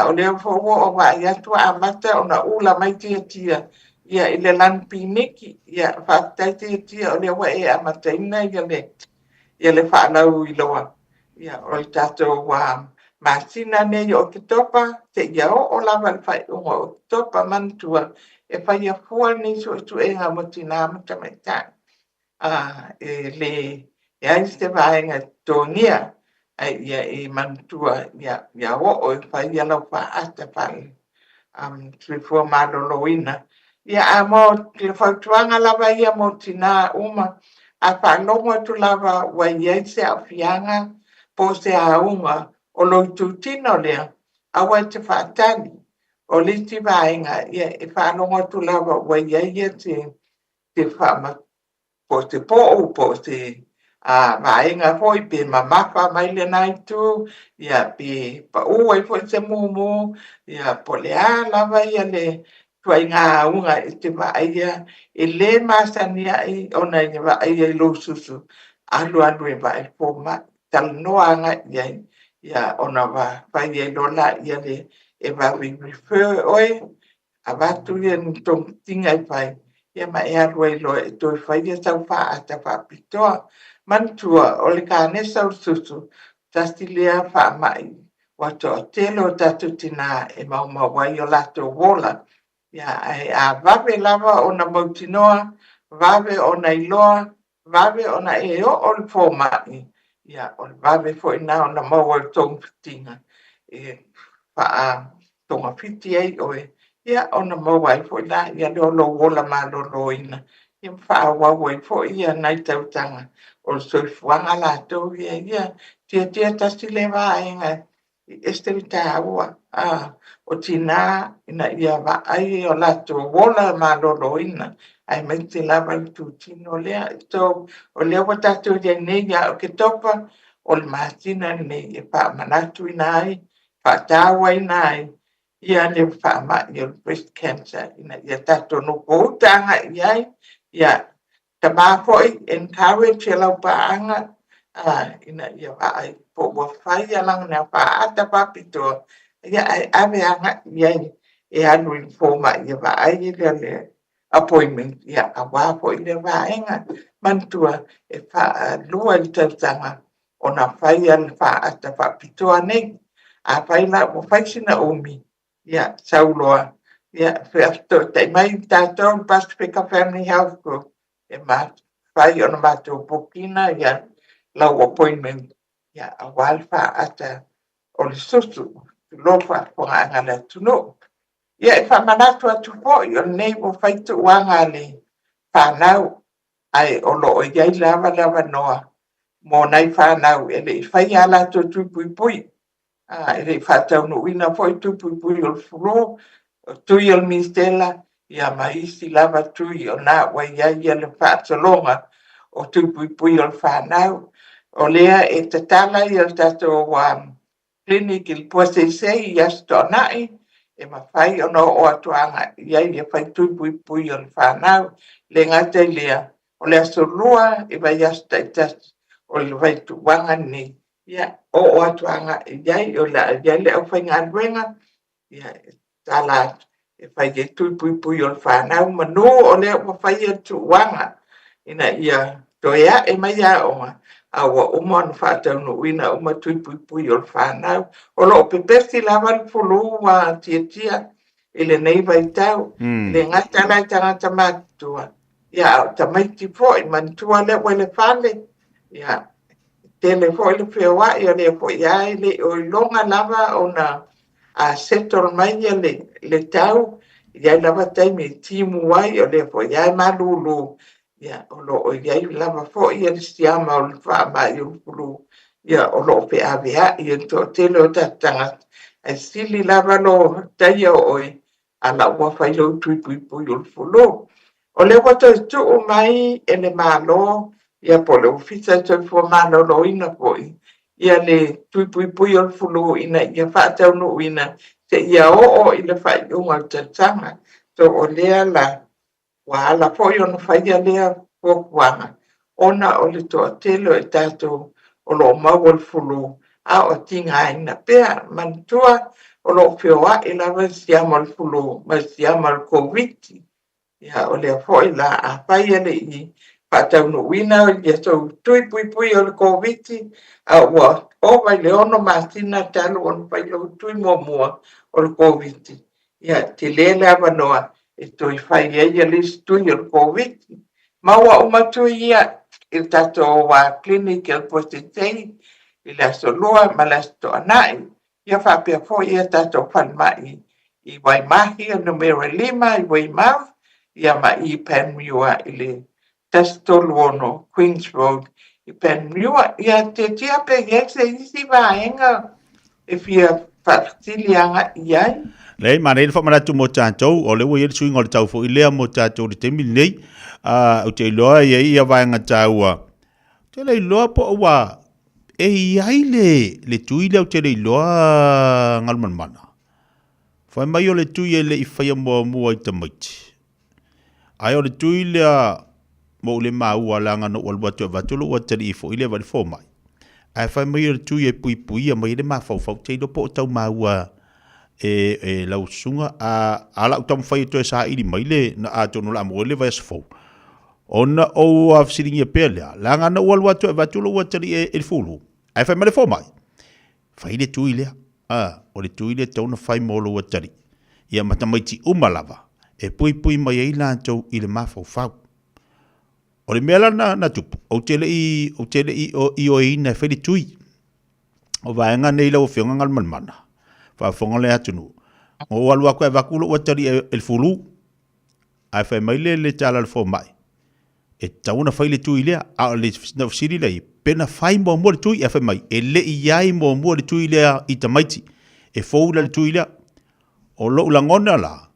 o le fo o wa ia tu amata ona ula mai tia ia ile lan piniki ia fa tia o le wa e amata ina ia le fa na u iloa ia o tato wa masina ne yo kitopa te ia o la va fa o topa mantua e fa ia fo ni so tu e ha motina mata le ia este vai nga tonia ia e mantua ia o fa ia la fa ata fa trifo maloloina ia amo le fa tuanga la va ia motina uma a fa longo tu lava wa ia se afianga po se a uma o lo tutino le a wa te fa tani o le ti vai nga ia e fa longo tu lava wa ia se te wha po te po te vaenga hoi pe mamafa mai le nai tu ia pe pa ua foi se mumu ia po le ala vai le tuai ngā unga i te vaia e le masania i ona i vaia i lo susu alu e vai po ma tal noanga ia ona vai i lola ia le e va we refer oi avatu ia tong tinga i vai ia ma e alu i lo e toi vai ia tau wha ata wha pitoa mantua o le kānesa o susu tasti lea wha mai wato o telo tatu tina e maumawai o lato wola ia a vave lava o na mautinoa vave o na iloa vave o na e o le fō mai ia o le vave fo ina o na maua o tōng fitinga e wha tonga fiti ei oe ia o na maua i fo ina ia le o lo wola ma lo lo ina ia wha wawai fo ia nai tautanga o soifuanga latou ia tia tasi le vaenga este taua o tina ina ia vai o latou wola maloloina ai mai te lava i tutino lea so o lea wa tatou ia nei ia o ke topa o le matina nei e pa manatu ina ai pa taua ina ai ia le pa ma i o breast cancer ina ia tatou no poutanga ia Tama foi encourage lau paanga ina ia ai po wa fai lang na pa ata papito ia ai ave anga ia e anu informa ia va ai le appointment ia awa po ile va enga mantua e fa lua i tanga ona fai al fa ata papito ane a fai la mo fai sina omi ia sauloa ia ferto te mai tato Pacifica Family Health Group e ma fai ona matou pokina ia lau appointment ia awal fa ata o le susu lofa po anga le tuno ia e fa manatu atu po i o nei mo fai tu wanga le whanau ai o lo o iai lava noa mo nei whanau e le fai ala tu pui e le whatau no ina po i tu pui o le fulo tui o mistela ia maisi lava tui o nā wai ia le whātalonga o tupui o le whanau. O lea e tatala i o tato clinic il puasesei i asto nai e mawhai o no o atuanga iai le whai tupui o le whanau le ngata lea o le aso lua e vai asta i tas o le vai tuwanga ni ia o atuanga iai o la iai le au whai ngā ruenga ia tala e fai e tupui o le whanau manu o lea o fai e tuwanga ina ia toea e mai a onga awa umon whatau no wina uma tupui o le whanau o lo pepesti lava le fulu wa tia ele nei vai tau le ngata lai tangata matua ia tamaiti fo i mantua le wele whale ia tele fo i le whiawa i o le fo ia le o longa lava o na a settle mai le tau ia lava taimi timu wai o le fo ia malulu ia o lo o ia lava fo ia le siama o le wha mai o fulu ia o lo pe avea ia to tele o tatanga e sili lava lo taia oi ala ua fai lo tui o le fulu o le wata tu o mai e le malo ia po le ufisa to fo malo lo ina poi ia le tui o le fulu ina ia whaatau no ina te ia o i le whai unga tatanga to o lea la wala po i ona whai a lea pokuanga ona o le toa telo e tato o lo mau o le fulu a o tinga ina pea mantua o lo whioa i lava siama o le fulu ma siama o le COVID ia o lea po i la a whai a le i whaatau no ina ia so tui pui o le COVID a ua o vai le ono masina talo on vai lo tui mua o le COVID ia te lele avanoa e toi whai ia lis tui o le COVID maua o matui ia il tato wa clinic il postitei il aso loa ma l'asto anai ia whapea fo ia tato whanmai i wai mahi o numero 5 i wai mau ia ma i Penrua i le tasto luono Queens Road i Penrua ia te tia pe se isi vaenga e fia whaatilianga iai Le mana ile fa mana tu mo chantou o le wo ye swing o tau fo ile mo chantou de temi nei o te loa ye ia vai nga taua. Te le loa po wa e ai le tuile o te le loa ngalman mana. Fa mai o le tuile le ifai mo mo ai tamaiti. Ai o le tuile mo le mau ala nga no walwa tu vatulu o te le ifo ile va fo mai. Ai fa mai o le tuile pui mai le ma fau te do po tau mau e lau sunga a la utam fai to sa ili mai le na a tonu la mo le va sfo ona o af siringi pele la nga na wal watu vatulu watari e fulu ai fa male fo mai fai le tuile o le tuile tonu fai molo watari ia mata mai ti umalava e pui mai ai la to ile ma fo fa o le mela na tupu o tele i o ina fai le tui o va nga nei la o fionga ngal mana fa fonga le atunu o walua ko vakulo watari el fulu ai fa mai le tala fo mai e tauna fa le tuile a le na siri le pena fai mo le tui fa mai e le iai mo le tuile i tamaiti e fo le tuile o lo langona la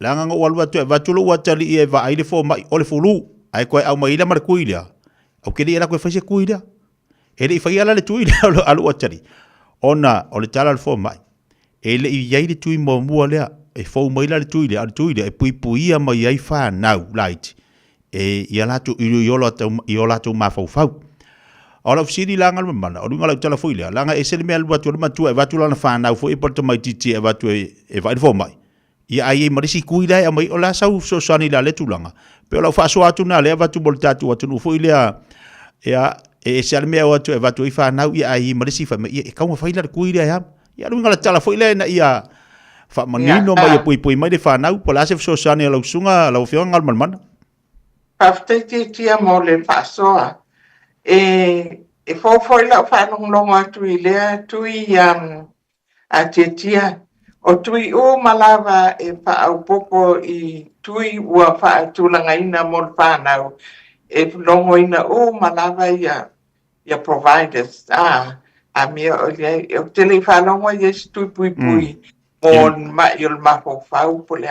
nga walua to vatulo watari e va ai le fo mai o le fulu ai ko au mai la mar kuile o ke era ko fa se kuile e le fai ala le tuile alu watari ona o le tala fo mai e le i yai le tui mo mua lea, e fau mai la le tui le, e pui ia mai ai wha nau, light, e ia latu i o latu ma fau fau. O la fsiri langa le mana, o lunga la utala fui lea, langa e sele mea le watu le matua, e watu lana wha nau, fo e porta mai titi, e watu e vai fo mai. Ia ai e marisi kui lea, mai o la sau so sani la le tulanga. Pe o la wha so atu na lea, watu bol tatu atu nu, fui lea, e sele mea watu e watu i wha nau, ia ai marisi wha, e kaunga whaila le kui lea, ia runga la tala foi le na ia fa manino mai pui mai de fa nau pola se so sani la usunga la ofio ngal man Pafte tia mo le pasoa e fo la fa long atu ile tu a tia o tui o malava e fa au popo i tui ua fa tulanga ina mo fa nau e longo ina o malava ia providers a mia o telefano ia stu pui mon ma il ma fau pole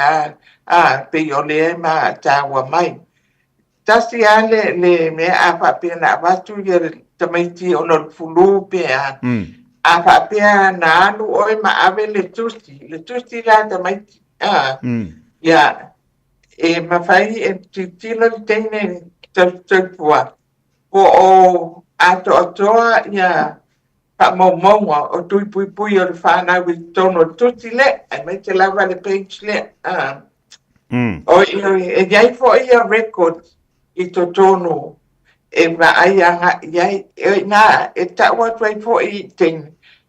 pe yo le ma tawa mai tasi ale le me a fa pena vatu ia tamaiti ono fulu pe a fa pena na lu o ma ave le tusti la tamaiti ya e ma fai e tilo tene tepua o ato ya mo o tui pui o le whanau i tono tuti le, ai mai te lawa le page le. O e iai fo ia record i to tono e ma ai anga iai e taua tuai fo i ting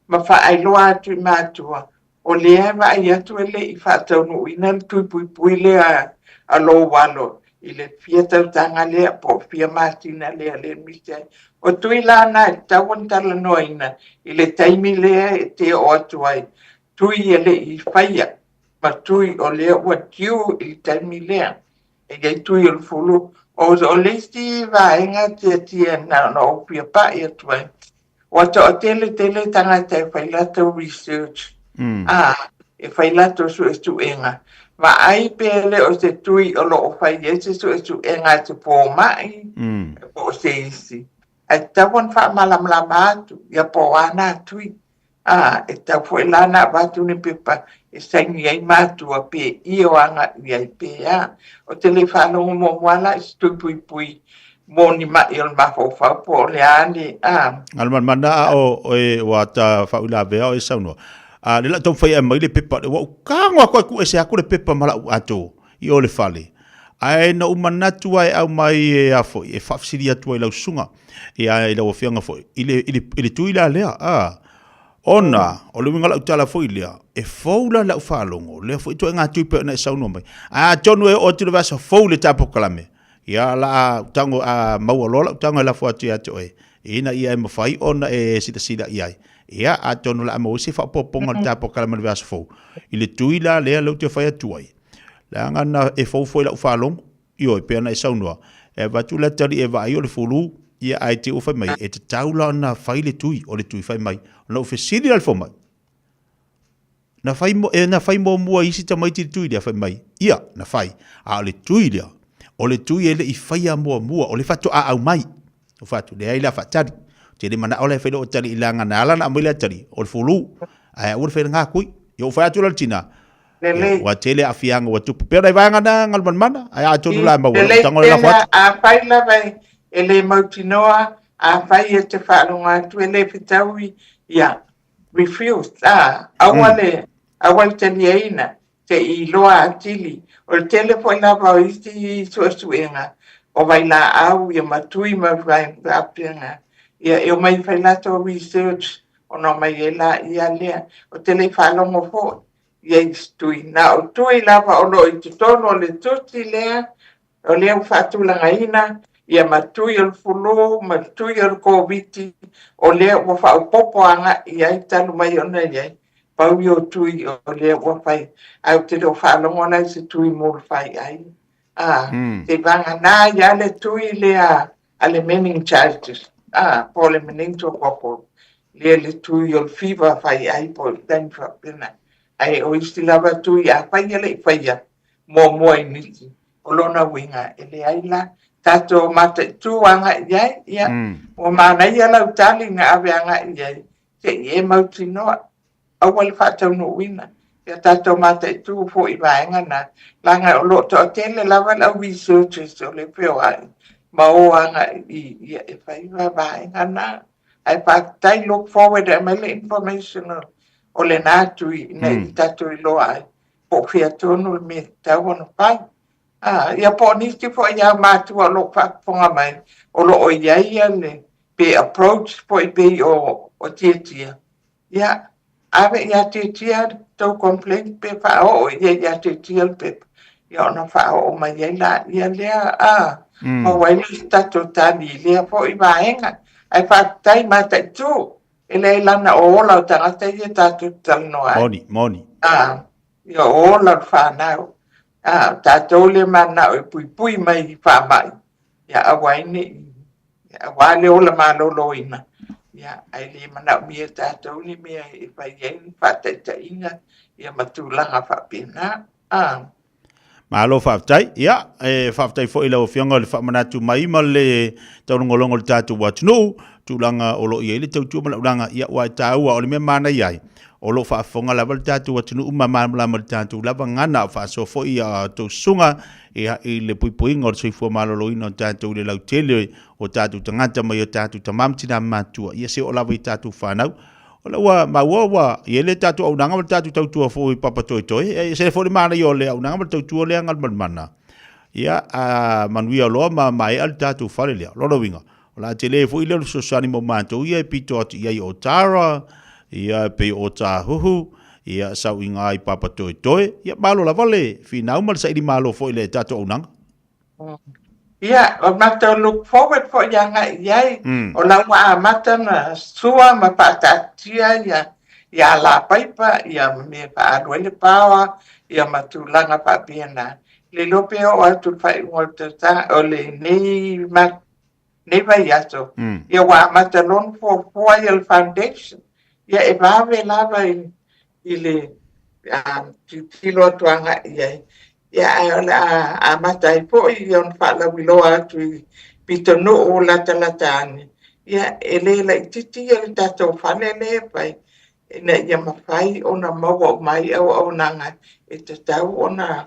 ma wha ai loa atu i mātua o lea ma ai atu e le i whātaunu i nan tui pui le a lo walo i le fia tautanga lea po fia mātina lea le misai. O tui lana e tauan tala noina i le taimi lea e te o atu ai. Tui e le i whaia, ma tui o lea ua tiu i le taimi lea. E gai tui o le fulu. O le sti vaenga tia na o pia pa i atu ai. O to o tele tangata e whailato research. E whailato su e tu enga. Ma ai pele o se tui o lo o whai e se su e tu enga te pō mai. O se isi. E tauan wha malamlama atu, ia po ana tui. E tau fwe lana watu ni pepa, e saini ai mātua pe i o anga i ai pe a. O tele whanongo mo wala, i stui pui, mo ni mai o mawhau po le ani. Alman mana o e wata whaula vea o e saunua. Le la tau whai e mai le pepa, wa ukangwa koe ku e se aku le pepa mala u ato, i o le whale. Ai na umanatu ai au mai e afo, e whafsiri atu ai lau sunga. E ai lau whianga fo, ile tuila lea, ona, o le winga lau tala fo ilea, e faula lau whalongo, lea fo ito e ngā tuipe na e saunua mai. Tonu e o tira vasa faule tapo kalame. Ia la tango a maua lola, tango e la fo atu ato e. Ina ia e mawhai ona e sida iai. Ia a tonu la amau se whapoponga tapo kalame le vasa fo. Ile tuila lea lau te whai atu ai. La ngana e fau foi lau whalongo, io e pēna e saunua. E watu la tari e vai o le fulu, ia ai te uwhai mai, e te taula na whai le tui, o le tui whai mai, o na uwhe siri al fo mai. na fai mo mua isi ta mai tui dia fai mai ia na fai a le tui dia o le tui ele I fai a mua o le fatu a au mai o fatu le ai la fatari te le mana ole fai lo tari ilanga na ala na mai la tari o le fulu ai o le fai nga kui yo fai atu la tina wa tele afianga wa tu pe dai vanga na ngal man mana ai atu la ma wa tango la fat a fai la vai ele mautinoa a fai te whaalunga tu ele fitaui ia refuse awal te lieina te I loa atili o le telefo la va iti suenga o vai la au ia matui ma vai apianga ia e mai fai la to research o no mai ela ia lea o tele whaalongo fo ia istui na o tui lava o lo I tutono o le tuti lea o lea whaatulanga ina ia matui o fulu, matui o koviti, o lea ua whaupopo anga ia I tanu mai ona iai, pau I o tui o lea ua whai, au te reo whaalongona I se tui mōr whai ai. Te vanga nā ia le tui lea ale mening charges, po le mening to kopo, lea le tui o fever whai ai po tani whapena. Ai o isti lava tui a whai ele I whaia, mua I niki, o lona winga ele ai la, tato mate tuanga iai, ia, o mana ia lau tali nga aweanga iai, te ie mauti noa, awal whatau no wina, ia tato mate tu fo I vaenga na, langa o loto o tele lawa lau researchers o le peo ai, ma o anga ia e whaiwa vaenga na, ai whaktai look forward a mele informational, o le nātui, nei tato I loa ai, po fia tonu me tau ono pai, ia po nisi po ia mātua lo whakponga mai o lo o iaia le pe approach po I pe o tietia. Ia, awe ia tietia tau complaint pe whao o ia tietia pe ia ona whao o mai ia lea ma waili tato tani lea po I vaenga ai whaktai matai tu ele lana o ola o tangata ia tato talno ai. Moni. Ia o ola whanau. Tātou le mana o pui mai whamai. Ia awaine, awale o la malolo ina. Ia ai le mana o mia tātou ni mea I whai ien whataita inga. Ia matulanga whapena. Malo whaftai, ia, whaftai fo ila o whianga le whamanatu mai ma le taurongolongo le tātou watunu. Tūlanga o lo ia le tautua malauranga ia wai tāua o le mea mana iai. O lo whaafonga lava le tātou atunu umamamala le tātou lava ngana whaaso fo I a tau sunga I le puipuinga o le soifua malolo ina o tātou le lautele o tātou tangata mai o tātou tamamtina matua. Ia se o lava I tātou whanau. O la ua maua ia le tātou au nanga le tātou tautua fo I papa toi toi. Se le fo le mana I o le au nanga le tautua le angal mana. Ia manuia loa mai al tātou whare lea. Loro winga. O la tele fo I le sosani mo mātou ia pito ati ia I o Tara. Ia pe o tā huhu, ia sau inga I papa toi toi, ia malo la vale, finau mal sa ili malo fo ile tato au nanga. Ia, o mata look forward fo ianga iai, o la waa mata na sua ma patatia, ia la paipa, ia me pa aduele pawa, ia matulanga pa piena. Le lope o atu fai ngolta o le nei vai aso, ia waa mata lon for Royal Foundation. Ia e vawe lava I le tilo tuanga iai. Ia a matai po I on whala wiloa atu I pito no o lata ani. Ia e leila I titi e tato whale le pai. Ina ia mawhai o na maua mai au nanga. E te tau o na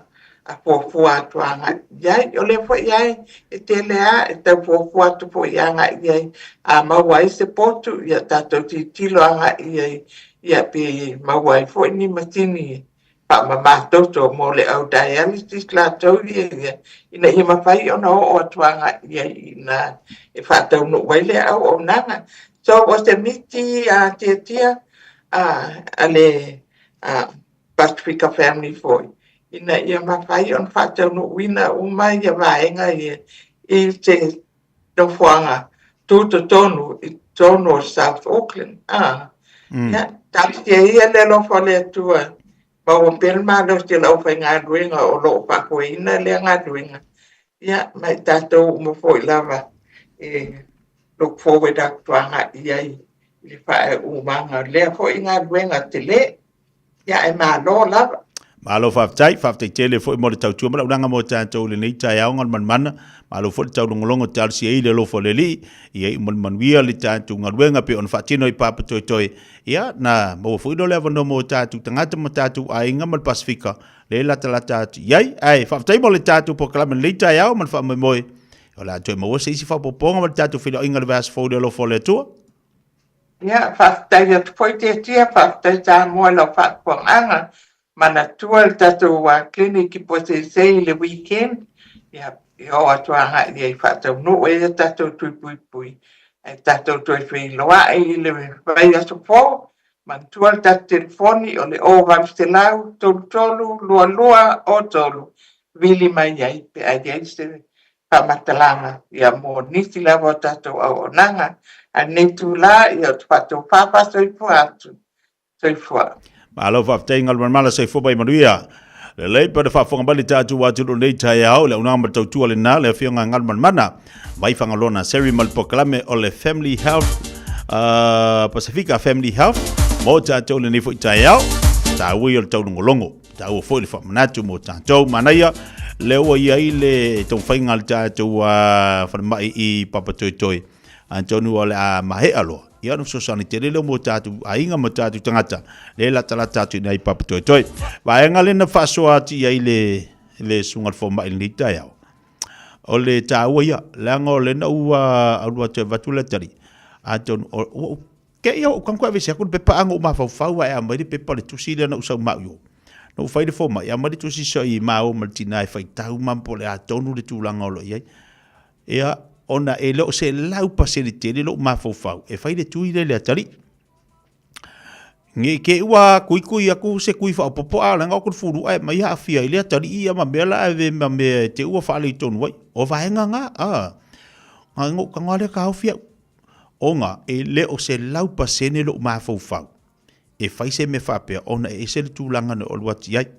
a fōfua tuanga. Iai, o le fo iai, e te lea, e tau fōfua tu fo ianga iai. A mawai se potu, ia tato tilo anga iai. Ia pe mawai fo ni matini. Pa mamatoto mo le au dialysis la tau ia. Ina ia mawhai o na o tuanga iai. Ina e whatau no waile au o nanga. So, o se miti a tia, a le Pacifica family foi. Ina ia mawhai on whatau no wina umai ia vaenga I te no whanga tuto tonu I tono South Auckland. Ia, tati ia le lo whale tua. Bawa pelma lo te lau whai ngā ruenga o lo whakoina le ngā ruenga. Ia, mai tātou umawhoi lava. Look forward a tuanga iai. I whae umanga lea fo I ngā ruenga te le. Ia e malo lava. Malo whaftai tele fo i mo le tau tua mara uranga mo tātou le nei tai aonga mana malo fo le tau longolongo te alsi e le lofo le li ia i manuia le tātou ngaruenga pe on whatino i papa toi toi ia na mo fo i dole avano mo tātou tangata mo tātou a inga mal Pasifika le lata tātou iai ai whaftai mo le tātou po kalaman le tai ao man wha moe o la toi mo se isi whapoponga mo le tātou whina inga le vas fo le lofo le tua Ia whaftai atu poite tia whaftai tā mua lo whakuanga mana tua le tatou wa kliniki po se le weekend ia o atua ha ia fatou no e tatou tui e tatou tui loa e le vai aso fo man tua le tatou telefoni o le o vam se lau tolu lua o tolu vili mai ai pe ai se pa matalanga ia mo nisi lava tatou au nanga a netu la ia fatou papa soi po atu soi fo Malo whaftai ngal mala sei foba i manuia. Le lei pa de whafonga bali tātu wāturu nei tai au, le unanga ma tautua le nā, le whionga ngal mana. Mai whangalona seri mal poklame o le Family Health, Pasifika Family Health, mo tātou le nifo i tai au, tāui o le taurungolongo, tāua fo i le whamanatu mo tātou, manaia, le ua ia i le tau whainga le tātou whanamai i papa toi toi, antonu o le a mahe aloa. Ia no so sani te lelo mo tātu ainga mo tātu tangata le la tala tātu nei papa toi toi wa enga le na faso ati ia le sungal fo mai ni tai au o le tāua ia lango le na ua alua te vatula tari aton o ke ia o kanko ave se ko pe pa anga ma fa fa wa ia mai pe pa le tusi le na usau ma yo no fai de fo mai ia mai tusi so i ma o maltina e fai tau mampo le atonu le tulanga o lo ia ia ona e lo se lau pasele tele lo mafofau e fai de tui le atari nge ke wa kui aku se kui fa popo ala nga ko furu ai mai afia ile atari ia ma bela ave ma me te u fa le ton wai o va nga ngo ka ngale ka afia onga e le o se lau pasene lo mafofau e fai se me fa pe ona e se tu langa no lo wati ai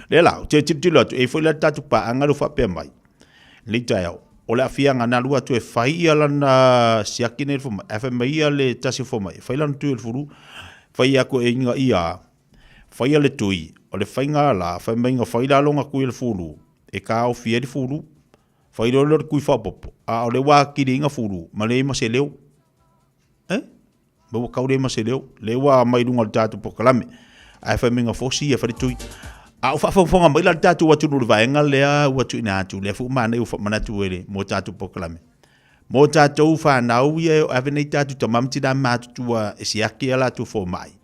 le la te titulo e foi la tatu pa anga lo fa pe mai le tao o le afia ngana lua tu e fai ala na siakine fo fa mai le tasi fo mai fai lan tu el furu fai ako e inga ia fai ale tui o le fai nga la fai mai nga fai la longa ku el furu e ka o fie di furu fai lo ku fa popo a o le wa ki ringa furu ma le ma se leo bo ka o le ma se leo le wa mai dunga tatu po kalame a fai mai nga fo si e fai tui a fa fonga mai la tatu watu no vai nga le watu ina tu le fu mana u fa mana tu ele mo tatu poklame mo tatu fa na u ye avene tatu to mamti da ma tu e siaki ala tu fo mai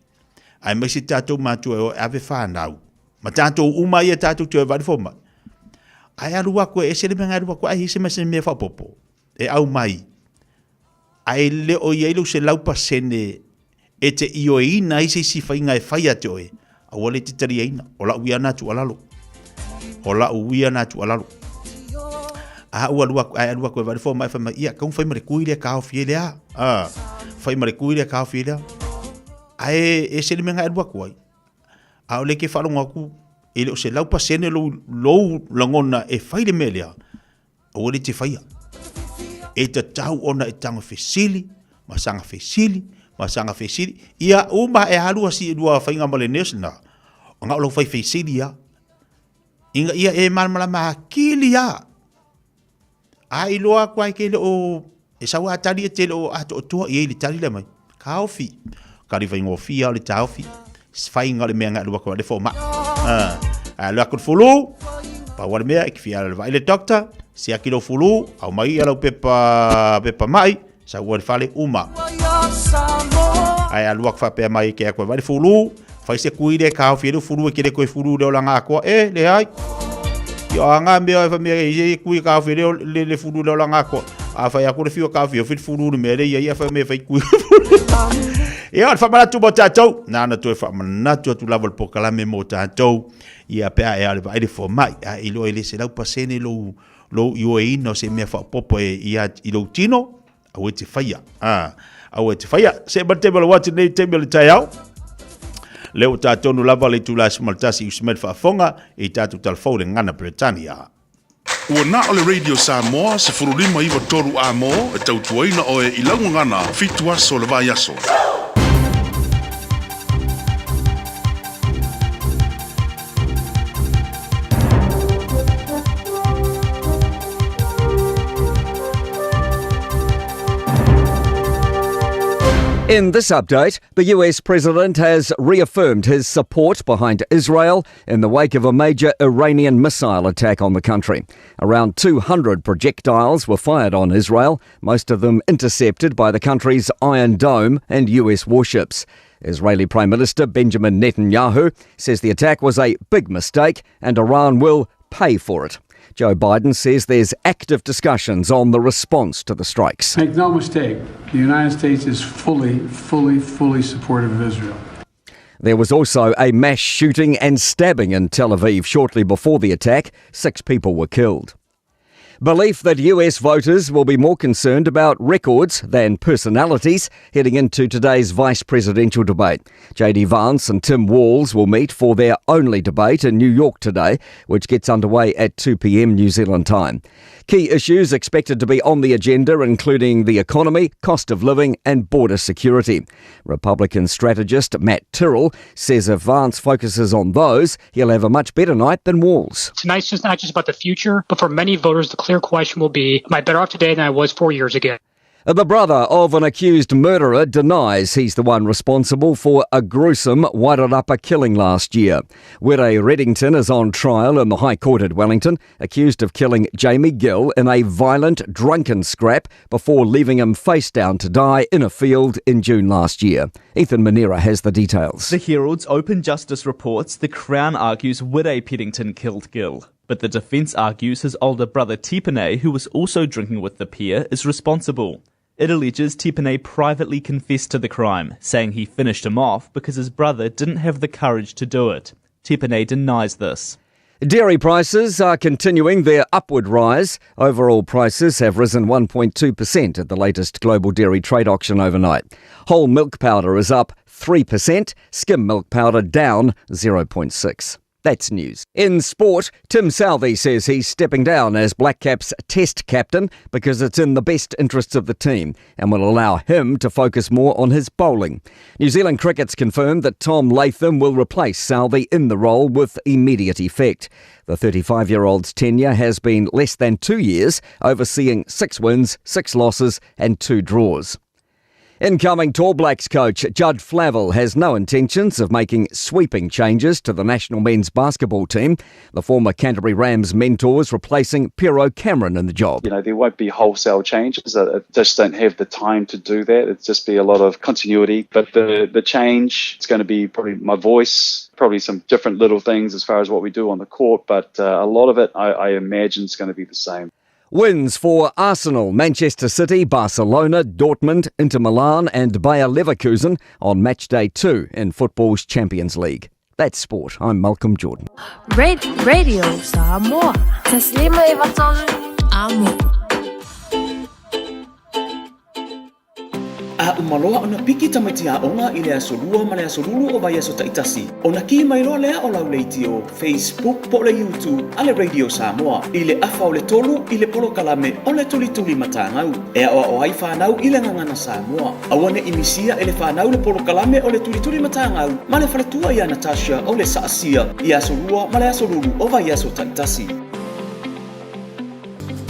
ai me si tatu ma tu ave fa na u ma tatu u mai e tatu tu va fo mai ai alu ko e se le menga alu ko ai se me fa popo e au mai ai le o ye lu se lau pasene e te io ina i se si fa inga e fa ya te oe wale te tari aina, o la uia natu alalo. O la uia natu alalo. A alua koe vare fo mai fa mai, ia, kaun fai mare kui lea kao fie lea. Fai mare kui lea kao fie lea. A e se li menga alua koe. A o le ke whalonga ku, e le o se lau pasene lou langona e fai le me lea. O wale te faia. E te tau ona e tanga fesili, masanga fesili, ia uma e halua si dua fainga male nesna nga lo fai fesili ya inga ia e malmala ma kili ya ai lo kwa ke o e sawa tali te o ato to e li tali le mai kaofi kali fai ngofi ya le taofi fainga le menga lo kwa le foma a lo ko fulu pa wal me ek fi al vai le doctor si akilo fulu au mai ala pepa mai sa wal fale uma ai aluak fa pe mai ke ko vai fulu fai se kuide ka firu fulu ke le ko fulu de langa ko le ai yo anga me fa me ye kui ka firu le fulu de langa ko a fa ya ko fiu ka fiu fulu me le ye fa me fa kui e on fa mala tu botato na na tu fa na tu level po kala me motato ia pe ai ale vai fo mai ai lo ele se la pasene lo yo e no se me fa popo ia i lo tino a wete faia awete faia se batebel watu nei tebel tayau leo tātou no lava le tūlas maltasi usmed whaafonga e tātou talfau le ngana Britania. Ua na ole Radio Samoa se furulima iwa toru a mo e tautuaina o e ilangu ngana fitua so le vai aso. In this update, the US president has reaffirmed his support behind Israel in the wake of a major Iranian missile attack on the country. Around 200 projectiles were fired on Israel, most of them intercepted by the country's Iron Dome and US warships. Israeli Prime Minister Benjamin Netanyahu says the attack was a big mistake and Iran will pay for it. Joe Biden says there's active discussions on the response to the strikes. Make no mistake, the United States is fully supportive of Israel. There was also a mass shooting and stabbing in Tel Aviv shortly before the attack. 6 people were killed. Belief that US voters will be more concerned about records than personalities heading into today's vice presidential debate. JD Vance and Tim Walz will meet for their only debate in New York today, which gets underway at 2 p.m. New Zealand time. Key issues expected to be on the agenda, including the economy, cost of living and border security. Republican strategist Matt Tyrrell says if Vance focuses on those, he'll have a much better night than Walz. Tonight's just not just about the future, but for many voters, the clear question will be, am I better off today than I was 4 years ago? The brother of an accused murderer denies he's the one responsible for a gruesome Wairarapa killing last year. Were Reddington is on trial in the High Court at Wellington, accused of killing Jamie Gill in a violent, drunken scrap before leaving him face down to die in a field in June last year. Ethan Manera has the details. The Herald's Open Justice reports the Crown argues Widow Peddington killed Gill. But the defence argues his older brother Tipene, who was also drinking with the pair, is responsible. It alleges Tipene privately confessed to the crime, saying he finished him off because his brother didn't have the courage to do it. Tipene denies this. Dairy prices are continuing their upward rise. Overall prices have risen 1.2% at the latest global dairy trade auction overnight. Whole milk powder is up 3%, skim milk powder down 0.6%. That's news. In sport, Tim Southey says he's stepping down as Black Caps Test captain because it's in the best interests of the team and will allow him to focus more on his bowling. New Zealand Cricket's confirmed that Tom Latham will replace Southey in the role with immediate effect. The 35-year-old's tenure has been less than 2 years, overseeing 6 wins, 6 losses and 2 draws. Incoming Tall Blacks coach Judd Flavel has no intentions of making sweeping changes to the national men's basketball team. The former Canterbury Rams mentor's replacing Pero Cameron in the job. There won't be wholesale changes. I just don't have the time to do that. It'll just be a lot of continuity. But the change, it's going to be probably my voice, probably some different little things as far as what we do on the court. But a lot of it, I imagine, is going to be the same. Wins for Arsenal, Manchester City, Barcelona, Dortmund, Inter Milan and Bayer Leverkusen on match day 2 in football's Champions League. That's sport. I'm Malcolm Jordan. Radio Samoa. Taslima Ivaton Amo. A umaloa ona piki tamaiti onga ile asolua ma le asolulu o vai aso taitasi. Ona ki mai loa lea o lau leiti o Facebook po le YouTube ale Radio Samoa. Ile afa o le tolu ile polo kalame o le tuli matangau. Ea o ai whanau ile ngangana Samoa. Awane imisia ele whanau le polo kalame o le tuli matangau. Ma le whaletua ia Natasha o le saasia i asolua ma le asolulu o vai aso taitasi.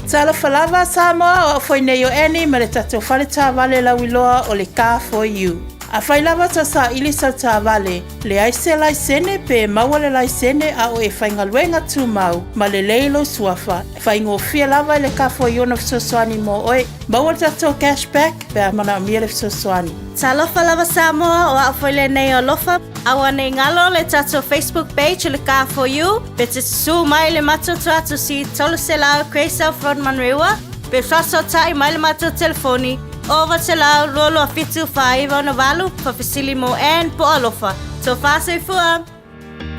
Tala falava Samoa o foi nei o eni ma le tatou whale tā wale lauiloa o le Car for You. A whai lava ta sa ili sa tā wale, le aise lai sene pe maua le lai sene a o e whainga luenga tū mau, ma le leilo suafa. Whaingo fia lava le Car for You na fsoswani mo oe, maua le tatou cashback pe a mana mia le fsoswani. Tala falava Samoa o a foi le nei o lofa, awa nei ngalo le tatou Facebook page le Car for You, pe te su mai le matoto atu si tolu se lao Cresa Frodman Rewa, pe faso tai mai le mato telefoni, over te lao lolo a fitu whaiva na walu, pa Fasilimo and po alofa. So fase fua.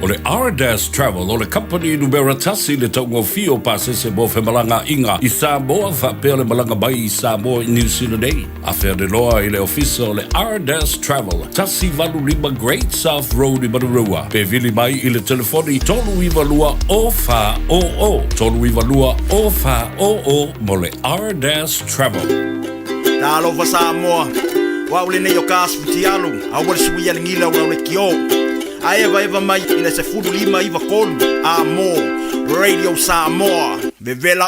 O le R-Dash Travel, o le company numera tasi le taungo fio pasese mo Femalanga inga i Samoa whapea le malanga bai i Samoa i New Zealand Day. A whea de loa i le ofisa o le R-Dash Travel, tasi valu lima Great South Road i Marurua. Pe vili mai i le telefoni tolu i valua o wha o o. Tolu i valua o wha o o mo le R-Dash Travel. Talo va Samoa, waule ne yo kasputi alu, awal suia ngila wale kio. Aeva mai ina se fudu lima iva kolu Amo Radio Samoa Vevela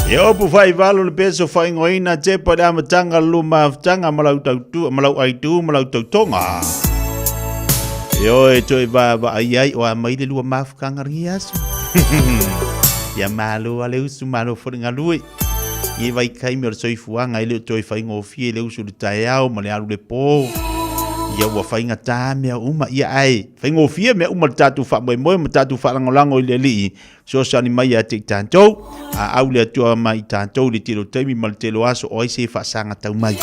Yo pu fai valo le peso fai ngoina te pa da matanga luma tanga malau tau malau ai tu malau tau tonga. Yo e toi ba ai o mai le lua maf kangaria so. Ya malo ale usu malo foringa lui. Ye vai kai mer soi fuanga ile toi fai ngo fie le usu le taiao male alu le po. Ya wa fai ngata me uma ia ai. Fai ngo fie me uma tatu fa moi tatu fa langolango ile li. So sani mai a te tantou a au le atua mai tantou le tiro taimi mal telo aso o se fa sanga tau mai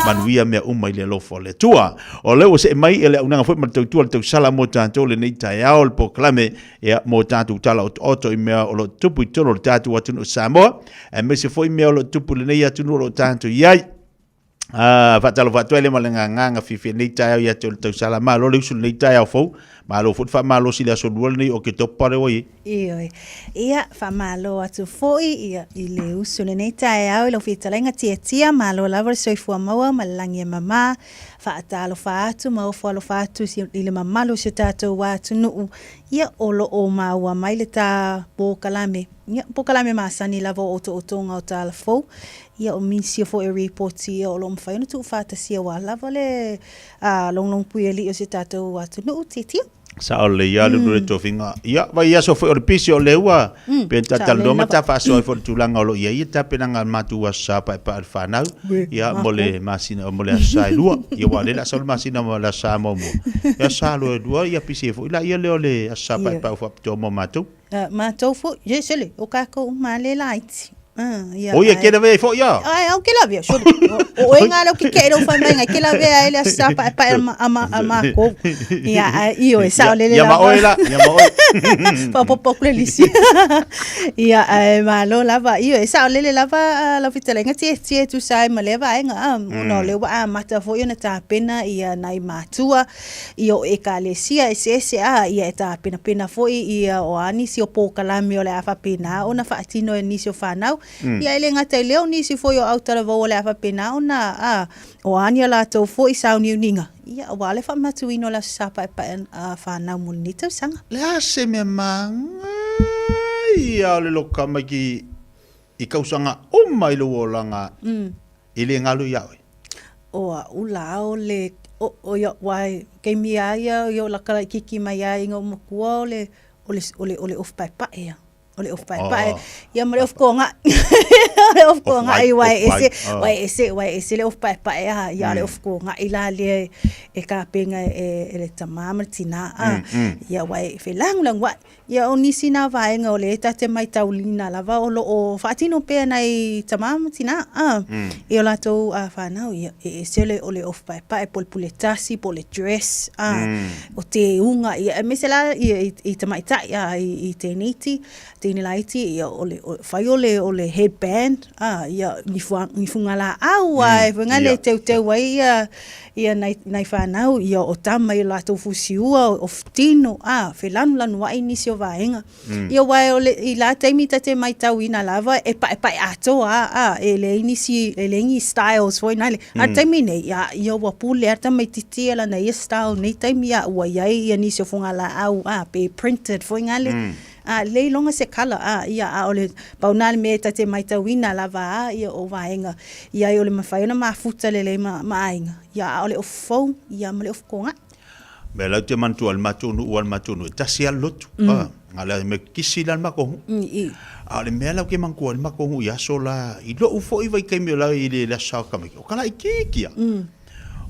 manuia me umai le lofo le tua o le o se mai ele unanga foi mal tau tua tau sala mo tantou le nei tai ao le proclame e mo tantou tala oto i mea o lo tupu tolo le tatu atu no Samoa e me se foi mea o lo tupu le nei atu no lo tantou iai fatalo fatwele malenga nganga fifi nei tai ao ia tau sala ma lo le usul nei tai ao fou ma lo fut fa ma lo sila so duol nei o ke to pare oi ia fa malo atu foi ia i le usule nei tae au lo fitalenga tia malo lava soi fu maua malangi mama fa atalo fa atu ma fo lo fa atu i le mamalo se tato wa tu no ia olo o maua mai le ta pokalame ia pokalame masani lava o tonga o tala fo ia o minsi fo e report ia o lo mfai no tu fa ta sia wa lava le long pueli o se tato wa tu no titia sa ole ya lu le tofinga ya va ya so fo o pisi o le wa pe tatal do mata fa so fo tulanga o ya ya ta penanga matu wa sa pa fa na ya mole masina mole sa lu ya wa le la sol masina mo la sa mo ya sa lo do ya pisi fo la ya le sa pa fo to mo matu matu fo je sele o ka ko ma le light Oye, quiere ver fo ya. Ai, au que la veo. O engalo que quero fa menga que la vea ele sa pa ama ko. Ya, io e sa le ya ma oila. Pa po lisi. Ya, malo lava io e sa le lava la vitalenga tie tu sai ma leva enga no le wa mata fo yo na ta pena ia nai matua io e kalesia ese ia ta pena fo ia o ani si o po kalami o le afa pena ona fa tino ni si o fa nau ia ele ngata leo ni si foi o autara vo le afa pena ona o ania la to foi sa unininga ia wale fa matuino la sapa pa fa na munita sanga la se me mang ia le loka mai ki i kausanga o mai lo langa ile ngalu ia o ula o le o ia wai ke mi ia yo la kala kiki mai ia ngo mo le ole of pa ia ole of pa ia mo of ko nga of ko nga wai ese le of pa ia le of ko nga ila le e ka penga le tamama tina ia wai fe lang wa ia oni sina vai nga ole ta te mai taulina lava o fatino pe nai tamama tina e la to fa na ia ese le ole of pa pol puletasi pol dress o te unga ia mesela i te mai ta ia i te niti tini laiti ia fai ole headband ia ni fungala au ai ngale te wai ia nai whanau ia o tama i lato fusiua o ftino whelanu wai nisi o vaenga ia wai ole i la teimi te mai tau ina lava e pa ato e le ingi styles foi nale a teimi nei ia wapule a tamai titia la na ia style nei teimi ia ua iai ia nisi o fungala au pe printed foi ngale lei longa se kala ia ole paunale me te mai tau ina lava ia o vaenga ia ole mawhai ona mafuta lele maainga ia ole o fou ia male o konga me la te mantu al matunu tasi al lotu ngala me kisi lan mako ale me la ke manku al mako ia sola i lo ufo i vai kemi la i le sa ka me o kala ikikia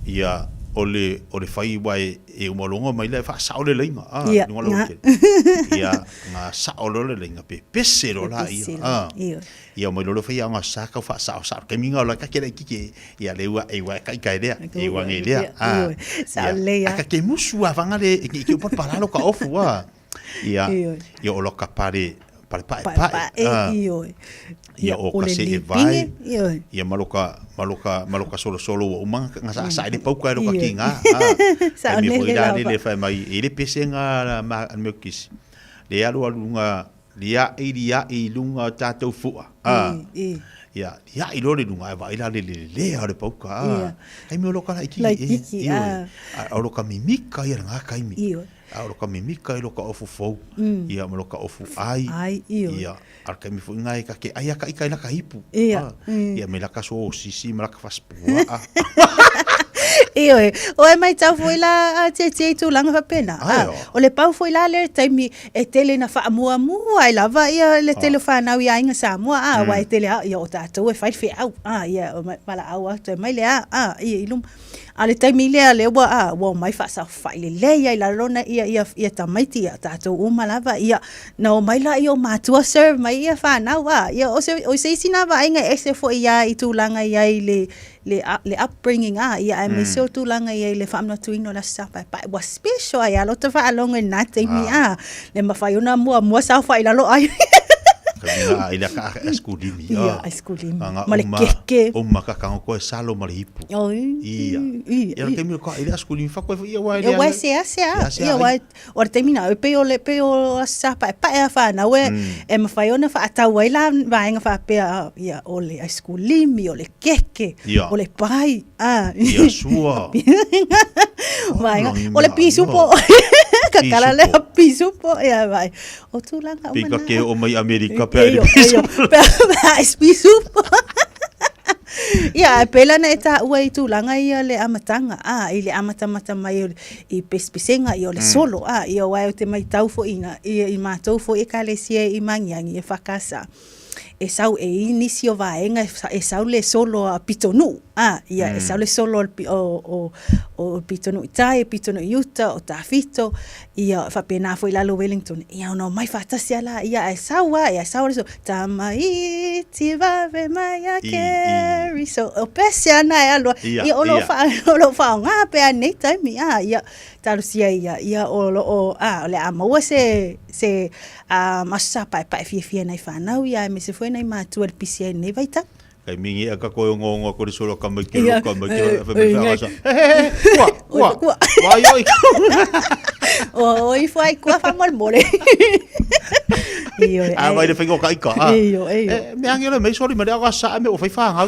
ia ole fai wai e umolongo mai le fa sa ole leima ngolo ia nga sa ole leima pe pesero la ia mai lo fai nga sa ka fa sa ke minga la ka kele kiki ia le wa e wa kai idea e wa ngele sa le ka ke musu avanga le ki por paralo ka ofu ia o lo ka pare ia o ka se vai ia maloka solo o manga nga sa ile pau ka ro ka kinga sa me foi la le fa mai ile pesenga ma me kis le alu nga lia i lunga tatou fua ia i lore lunga vai la le ore pau ka ai me lo ka iki o lo ka mimika ia nga kaimi aro ka mimika i loka ofu fou ia mo loka ofu ai ia ar ka mi fu ngai ka ke ai ka ika na ka hipu ia me la ka so sisi ma la ka faspua o e mai tau foi la te tu langa fa pena o le pau foi la le taimi e tele na fa mua ai lava ia le telefona ia inga sa mua wa e tele ia o tatou e fai fe au ia mala au te mai le ia ilum ale taimi le wa mai fa sa fai le ia la lona ia tamaiti ia tatou uma lava ia na o mai la ia ma tua serve mai ia fa na wa ia o se sina va inga ese foi ia i tu langa ia le upbringing ia me so tu langa ia le famna tuino la sa pa was special ia lo te fa along na taimi le mafaiona mua sa fai la lo ai ila ka eskulimi eskulimi male keke o makaka ko salo male hipu ia ke mi ko ila eskulimi fa ko ia wa ia wa o termina pe o sa pa fa na we e mafaiona fa atawa ila va nga fa pe ia ole eskulimi ole keke ole pai ia sua vai ole pisu po kakala le pisu po ia vai o tu langa pika ke o mai Amerika pe pisu ia pela na eta ua tu langa ia le amatanga ile amatamata mai i pespisenga i ole solo ia wa te mai tau fo ina i matou fo e kalesia i mangiangi e fakasa e sau e inisi o vaenga e sau le solo a pitonu ia e sau le solo o pitonu tai pitonu yuta o tafito ia fa pena foi la lo Wellington ia no mai fatasia la ia e sau so tamai ti va ve mai a carry so o pesia na ia o lo fa nga pe nei taimi ia tarusia ia o le amaua se masa pa fie nai whanau ia me se foi nai matua le pisia nei vaita kai mingi aka ko ngongo ko solo ka mai fa me fa kwa vai oi foi kwa fa mole vai de fingo kai ka me angelo me sori me aga sa me o fai fa nga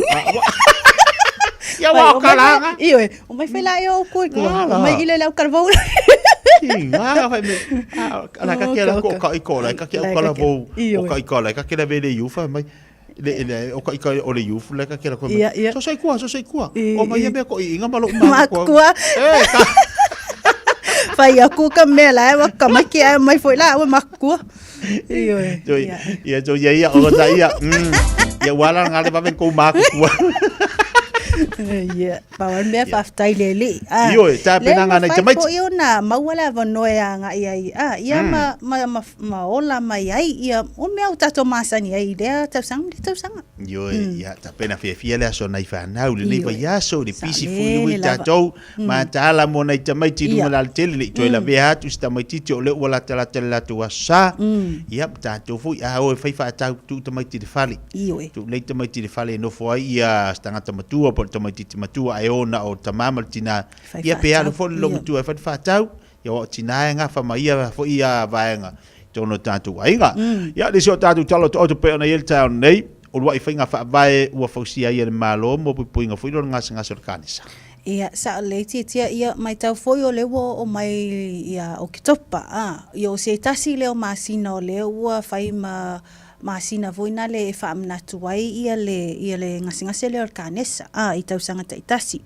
ia wa kalanga o mai foi lá eu ko mai ile la carvão vai me ala ka kela ko kai ko la ka kela vo o kai ko la ka kela vele yu fa mai le o kai o le yu la ka kela ko so sai kwa o mai me ko inga malo ma kwa fai aku ka me la wa ka mai ki mai foi lá o makua ia o da ia wala ngale va ven ko ma kwa Ia, pawan mea whaftai lele. Io, tā penanga nei te maiti. Ko io na mauala wanoe a nga ia. Ia ma ola mai ai. Ia, o mea o tato masani ai. Lea tausanga. Io, ia, tā pena fia lea so nei whanau. Le lewa iaso, le pisi fui tātou. Ma tāla mo nei te maiti runga la tele. Le toi la vea atu sta maiti te o le ua la tala tu asa. Ia, tātou fui a oe whaifa atau tu te maiti de whale. Io e. Tu le te maiti de whale no fo ai ia stangata matua po te maiti te matua ai ona o tamama tina. Ia pe alo fo lo matua fa fatau. Ia o tina nga fa mai ia fo ia vaenga. Tono tātou ainga. Ia le so tātou talo to pe ona yel town nei. O wa ifinga fa vai ua fausia ia le malo mo puinga fo ilo ngasa kanisa. Ia sa leiti tia ia mai tau foi o lewo o mai ia o kitopa. Ia o se tasi leo masina o leo ua fai masina voina le fa amnatu ai ia le ngasi le kanesa I tau sanga taitasi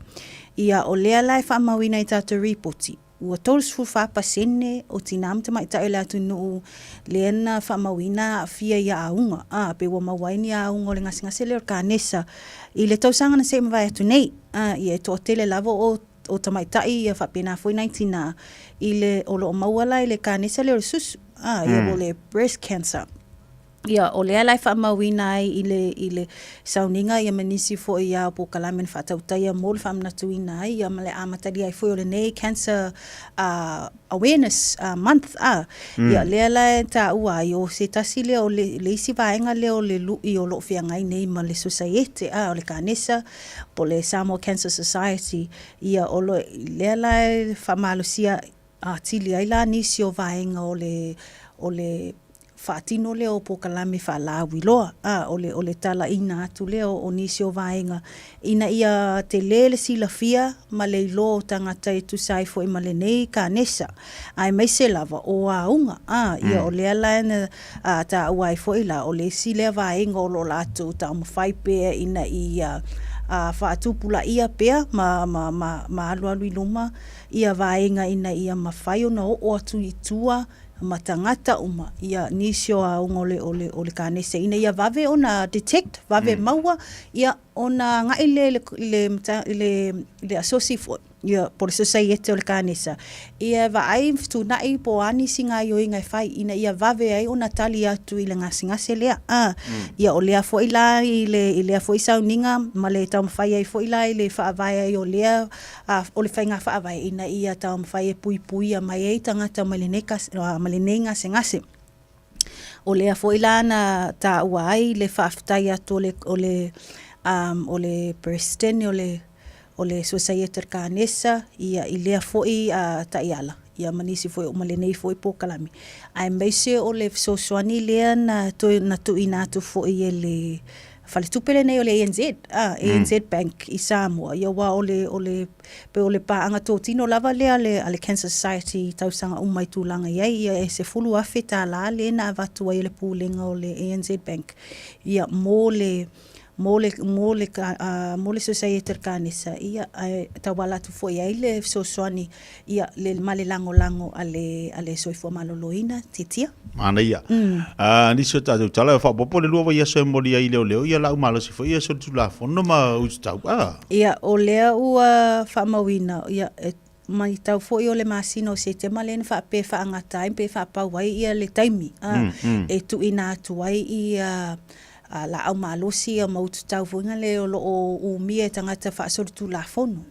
ia o lea lai fa mawina I tatu ripoti ua tolus fu fa pasene o tinam te mai ta ela tu no lena fa mawina fia ia aunga pe wa mawaini aunga le ngasi le kanesa I le tau sanga na se mwa atu nei ia to tele lavo o tamaitai ia fa pena foi 19 ile o lo mawala ile kanesa le sus ia o le breast cancer. Ia, o lea lai wha mawina ai ile sauninga ia manisi fo ia po kalamen wha tautaia mol wha amnatuina ai ia male amatari ai fo o le nei cancer awareness month ia lea lai ta ua i o se tasi lea o le isi vaenga lea o le lui o lo fia ngai nei ma le society o le kanesa po le Samoa Cancer Society ia o lo lea lai wha malusia tili ai la nisi o vaenga o le Fatino leo po kalame fa lawi loa o le tala ina atu leo o nisi o vaenga ina ia te lele silafia ma le lo tangata e tu sai fo I ma le nei kanesa ai mai se lava o aunga ia o le ala ta uai fo ila o le si le vaenga o lo latu ta mawhai pe ina ia whaatupula ia pea ma alu I luma ia vaenga ina ia mawhai o na o atu I tua matangata uma ia nisio a ngole ole kanesa ina ia vave ona detect vave maua ia ona ngai le associate ia por society ole kanesa ia va ai tu nai po ani singa yo inga fai ina ia vave ai ona tali atu ile ngasi lea ia ole fo ila ile fo sauninga male tam fai ai fo ila ile fa vai ai ole ole fai nga fa vai ina ia tam fai pui mai ai tangata malenenga sengase ole fo ila na ta wai le fa ftai atu ole Preston ole society kanesa ia ilea foi ta iala ia manisi foi o malenei foi po kalami ai meise ole sosoani lea na tu ina tu foi ele fale tupele nei ole ANZ Bank I Samoa ia wa ole pa anga tino lava lea ale Cancer Society tausanga umai tulanga ia e se fulu afeta la le na vatu ai le pulinga ole ANZ Bank ia mole society kanesa ia tawala tu foi ai le sosoani ia le male lango ale soifo maloloina titia mana ia ni so ta tala fa popo le luwa ia so moli ai leo ia la malo si foi ia so tu la fono ma utau ia o lea ua fa mawina ia mai tau foi o le masino se te malen fa pe fa ngata pe fa pa wai ia le taimi e tu ina tu ai ia la au malosi o mautu tau funga le o mie tangata whaasori tu la fono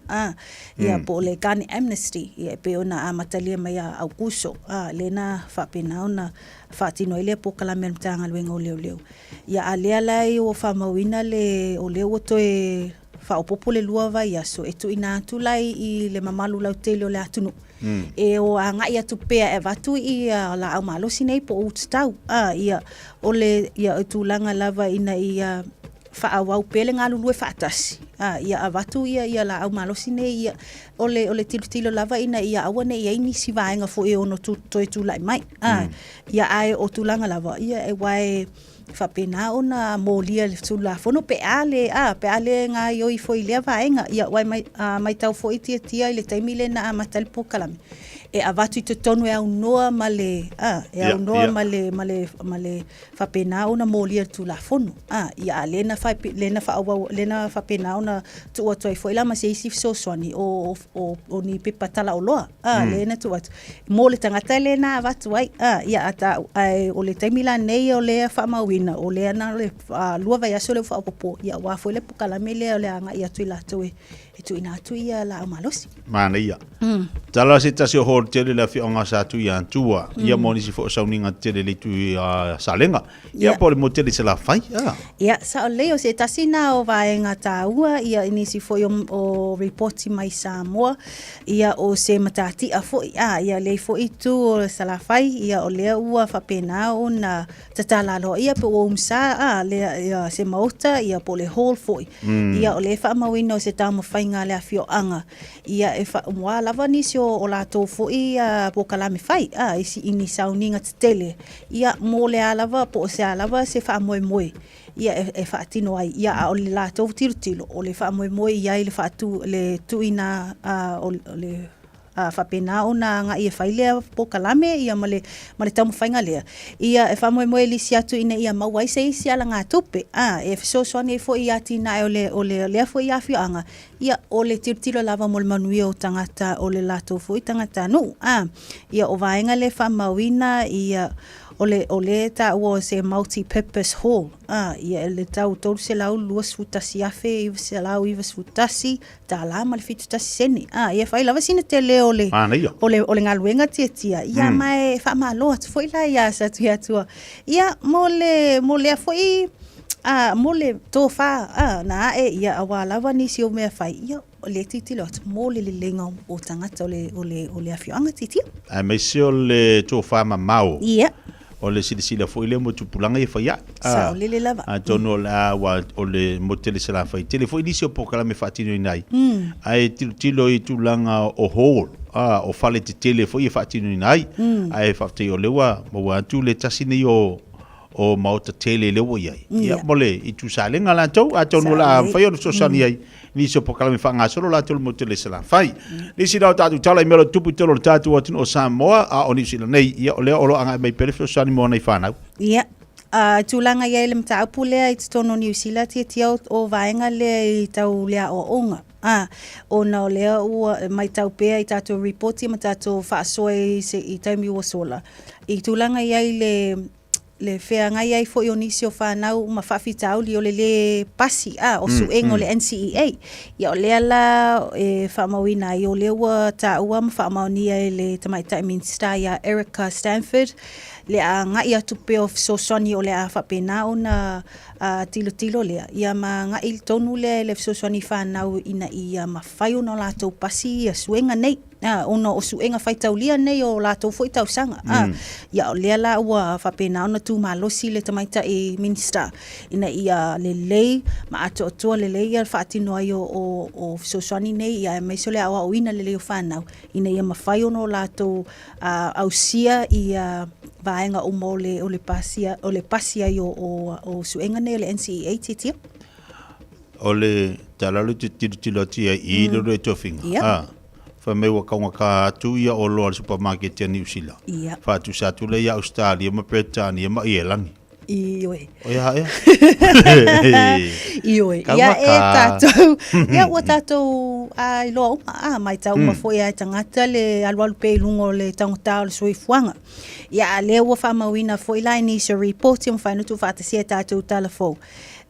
ia po le kani amnesty ia pe ona amatalia mai au kuso le na whapena ona whaatino ile po kalamea mtanga luenga o leo ia alea lai o whamawina le o leo o toe whaopopo le lua vai aso e tu ina atu lai I le mamalu lau tele o le atunu e o ngai atu pea e watu I la au malosi nei po utstau ia ole ia tūlanga lava ina ia whaawau pele ngā lulue whaatasi ia awatu ia la au malosi nei ia ole tilo lava ina ia awane ia ini si vaenga fo e ono toi tūlai mai ia ai o tūlanga lava ia e wae whapena ona molia le tula fono pe ale nga yoi foi le vaenga ia wai mai tau foi tia le taimile na matal po kalami e avatu I te tonu e au noa ma le au noa ma le whapena ona mōlia tu la whonu ia lena whapena ona tu atu ai fo ila ma se isi fisoswani o ni pepa tala o loa lena tu atu mō le tangata lena avatu ai ia ata o le taimila nei o le whamawina o le ana le lua vai aso le whaopopo ia wafo le pukalame le o le anga ia tui lato e tu ina atu ia la malosi mana ia tala se tasi o hor tele la fi onga sa tu ia tua ia moni si fo sauninga tele le tu salenga ia po le motele se la fai ia sa o leo se tasi na o vaenga taua ia inisi fo o reporti mai Samoa ia o se matati a fo ia le fo itu o sa la fai ia o lea ua whapena o na tatala lo ia po o umsa le se mauta ia po le hall fo ia o le whamawina o se tamo fai nga le afio anga ia e fa mwa lava nisi o lato fo ia po kalame fai isi ini sauninga tele ia mo le alava po se alava se fa moe ia e fa tino ai ia o le lato tilo o le fa moe ia le fa tu le tuina o le whapena ona nga ia whailea po kalame ia male tamu whainga lea. Ia e whamoe lisi atu ina ia mawai se isi ala ngā tupe. E fisoswani e fo i ati na o le lea fo i awhio anga. Ia o le tirtilo lava mo le manuia o tangata o le lato fo i tangata nu. Ia o vaenga le whamawina ia o le ta ua se multi-purpose hall. Ia le tau tolu se lau luas futasi afe, iwa se lau iwa futasi, ta alama le fitu tasi seni. Ia whai lava sina te le o le ngā luenga tia. Ia mai wha loa tu fwoi la ia sa tu atua. Ia mo le a fwoi, mo le tō wha, na ia awa lava nisi o mea whai. Ia o le titilo atu mo le lenga o tangata o le awhioanga titia. Mai se o le tō wha ma mau. Ia. O le sila foi le mo tupulanga e fai sa o le lava tono la wa o le motele sala fai tele foi disi o pokala me fatino inai ai tilo I tulanga o hall o fale te tele foi e fatino inai ai fafte o lewa mo wa tu le tasine o mauta tele lewa ia ia mole I tu salenga la tau a tono la fai o so sani ai ni so pokala me fanga solo la tolo motele sala fai ni si da tatu tala melo tupu tolo tatu o Samoa a o ni sila nei ia o le o anga mai perfo sani mo nei fana ia tulanga ia le mta apule I tono New Zealand tia o vaenga le I tau lea o onga o na o lea ua mai tau pea I tato reporti ma tato whaasoe I taimi ua sola I tulanga ia le fea ngai ai fo ionisi o whanau ma whawhitau li o le pasi o suenga o le NCEA ia o lea la whamauina I o lea ua ta ua ma whamaunia le tamaitai minsta ia Erica Stanford le a ngai atu pe of sosoni o le a whapena o na tilo lea ia ma ngai tonu le sosoni whanau ina ia ma whai o na lātou pasi ia suenga nei ona o suenga whaitaulia nei o lātou fo I tau sanga ia o lea la ua whapena ona tu malosi le tamaita minsta ina ia le lei ma ato atua le lei ia whaatino ai o sosoni nei ia meiso le awa uina le leo whanau ina ia ma whai o na lātou ausia ia vaenga o mo o le pasia ai o suenga nei o le NCEA titia o le talalu tilo tia I lo re tofinga fa me wa kaunga ka tu ia o lo al supermarket ia New Zealand fa tu sa tu le ia Australia ma Britania ma Ireland Ioi. O ia ia. Ioi. Ia e tātou. Ia ua tātou ai loa mai tau ma foi ai tangata le alualu pe lungo le tangata o le soifuanga. Ia le ua whamauina foi lai ni se report ia mwhainutu whaatasia tātou talafou.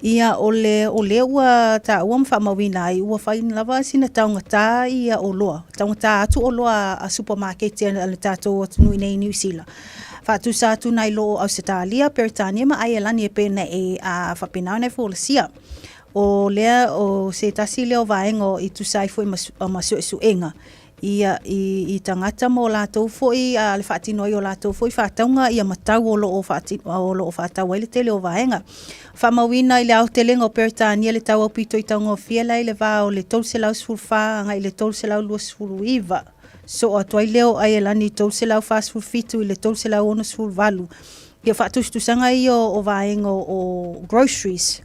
Ia o le ua ta ua mwhamauina ai ua whaina lava sina taungata ia o loa. Taungata atu o loa a supermarket ia le tātou atunu nei New Zealand. Fatu sa tu nai lo Australia, Peritania ma ai lani e pena a whapena nei fōlasia. O lea o se tasi leo vaengo I tu sai foi masu suenga. Ia I tangata mo lātou foi a le whaatino I o lātou foi whaataunga ia matau o lo o whaatau ai le tele o vaenga. Whamawina I le au telenga o Peritania le tau au pito I taunga o fiela I le vā o le tolu se lau sulwha anga I le tolu se lau lua sulu iwa. So atuai leo ai lani tolu se lau fast food fitu I le tolu se lau ono sulu valu. Ia whatustusanga I o vaenga o groceries.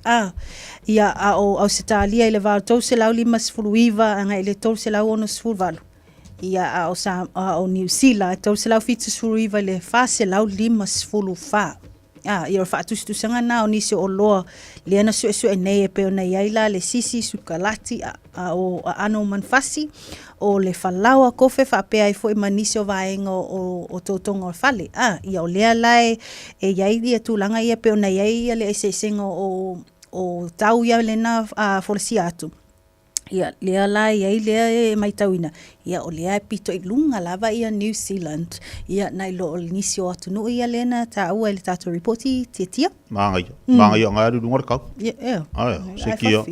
Ia o Australia I le vā tolu se lau lima sulu iwa anga I le tolu se lau ono sulu valu. ia o New Zealand tau se lau fitu suriva le fa se lau 5 ia o whaatusitusanga nā o nisi o loa le ana su e nei e peo nei aila le sisi sukalati o ano manfasi o le whalaua kofe whapea i fo i manisi o vaenga o tautonga o whale. Ia o lea lai e iaidi e tūlanga ia peo nei ia le esesenga o tau ia le na forasi atu. Ia lea lai ia lea e mai tauina. Ia o lea pito i lunga lava ia New Zealand. Ia nai lo o nisi o atunu ia lena ta ua le tato reporti tia. Mangai o ngai aru lunga kau. Ia. Ai, sekia.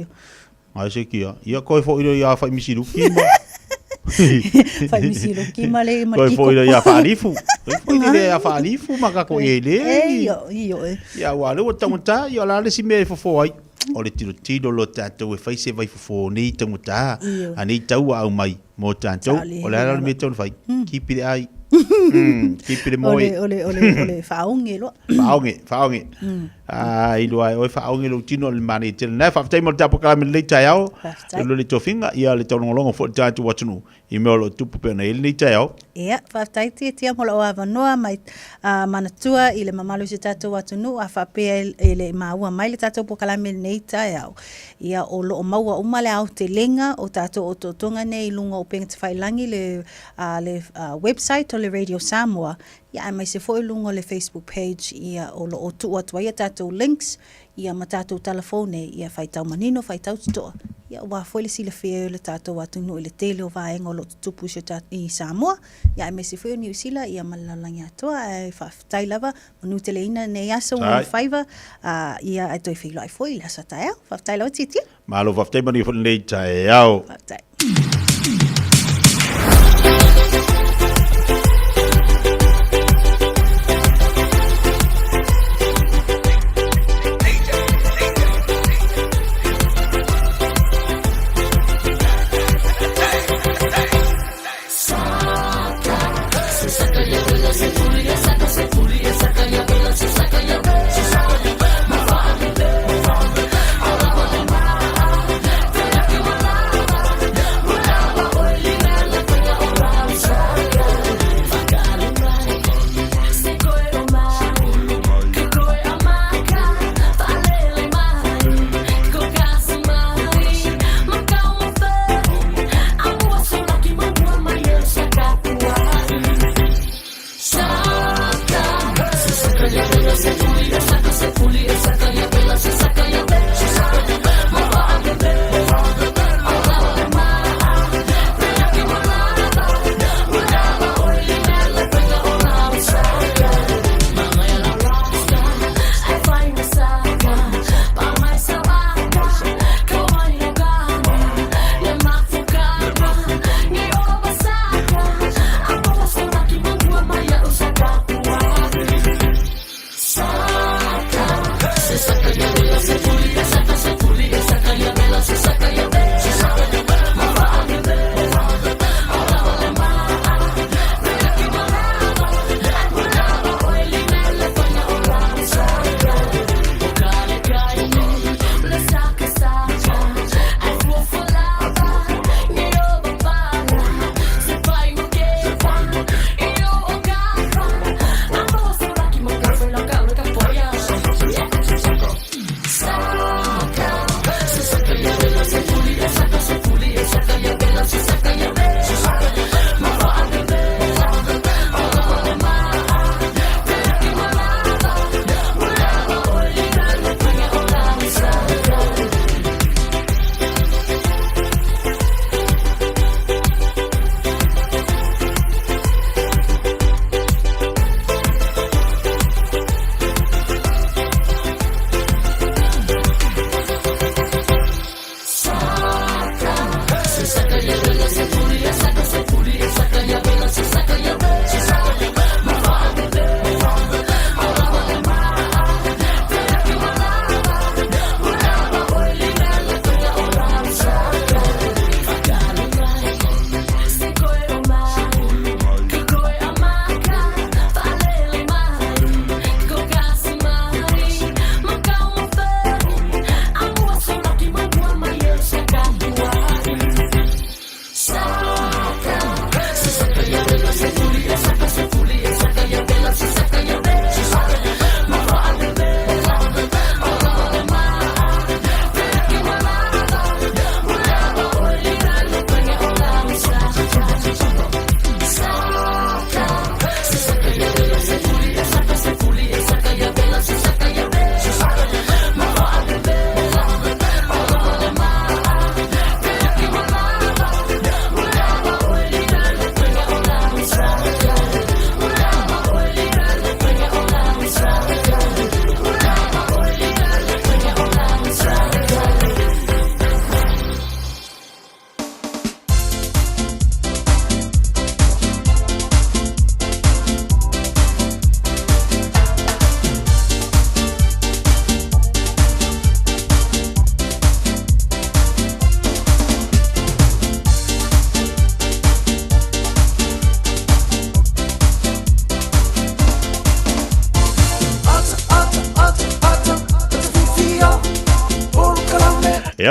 Ai sekia. Ia koe fo iro ia whai misiruki. Whai misiruki ma le ma kiko. Koe fo iro ia whaarifu. Koe fo iro ia whaarifu maka koe e le. Iyo. Ia wale o tangata ia la le si me fo ai. O le tiro lo tātou e whaise vai fo nei tangata. Anei tau au mai mo tātou. O le ala me tau whai. Kipire ai. Kipire moi. Ole whaonge lo. Whaonge. I loa o whaonge lo tino le mani tele. Nai whaftai mo tapo kala me le tai au. Lo le tofinga ia le taulongolongo fo tātou watunu. I mea lo tupu pena ele nei tai au. Ia, whaftai tia mola o awanoa mai manatua i le mamalu se tātou watunu a whapea e le maua mai le tātou po kala me nei tai au. Ia o lo o maua umale au te lenga o tātou o totonga nei lunga o penga te whailangi le website o le Radio Samoa. Ia mai se foi lunga le Facebook page ia o lo o tu atua ia tātou links ia ma tātou telefone ia whaitau manino, whaitau tutoa. Ia wa foi le sila whea le tātou atunu i le tele o vaenga o lo tutupu i Samoa. Ia mai se foi o New Zealand ia malalangi atua e whaftai lava manu tele ina nei aso o whaiva ia ai toi whilo ai foi le asa tae au. Whaftai lau titia. Malo whaftai mani fo nei tae au. Whaftai.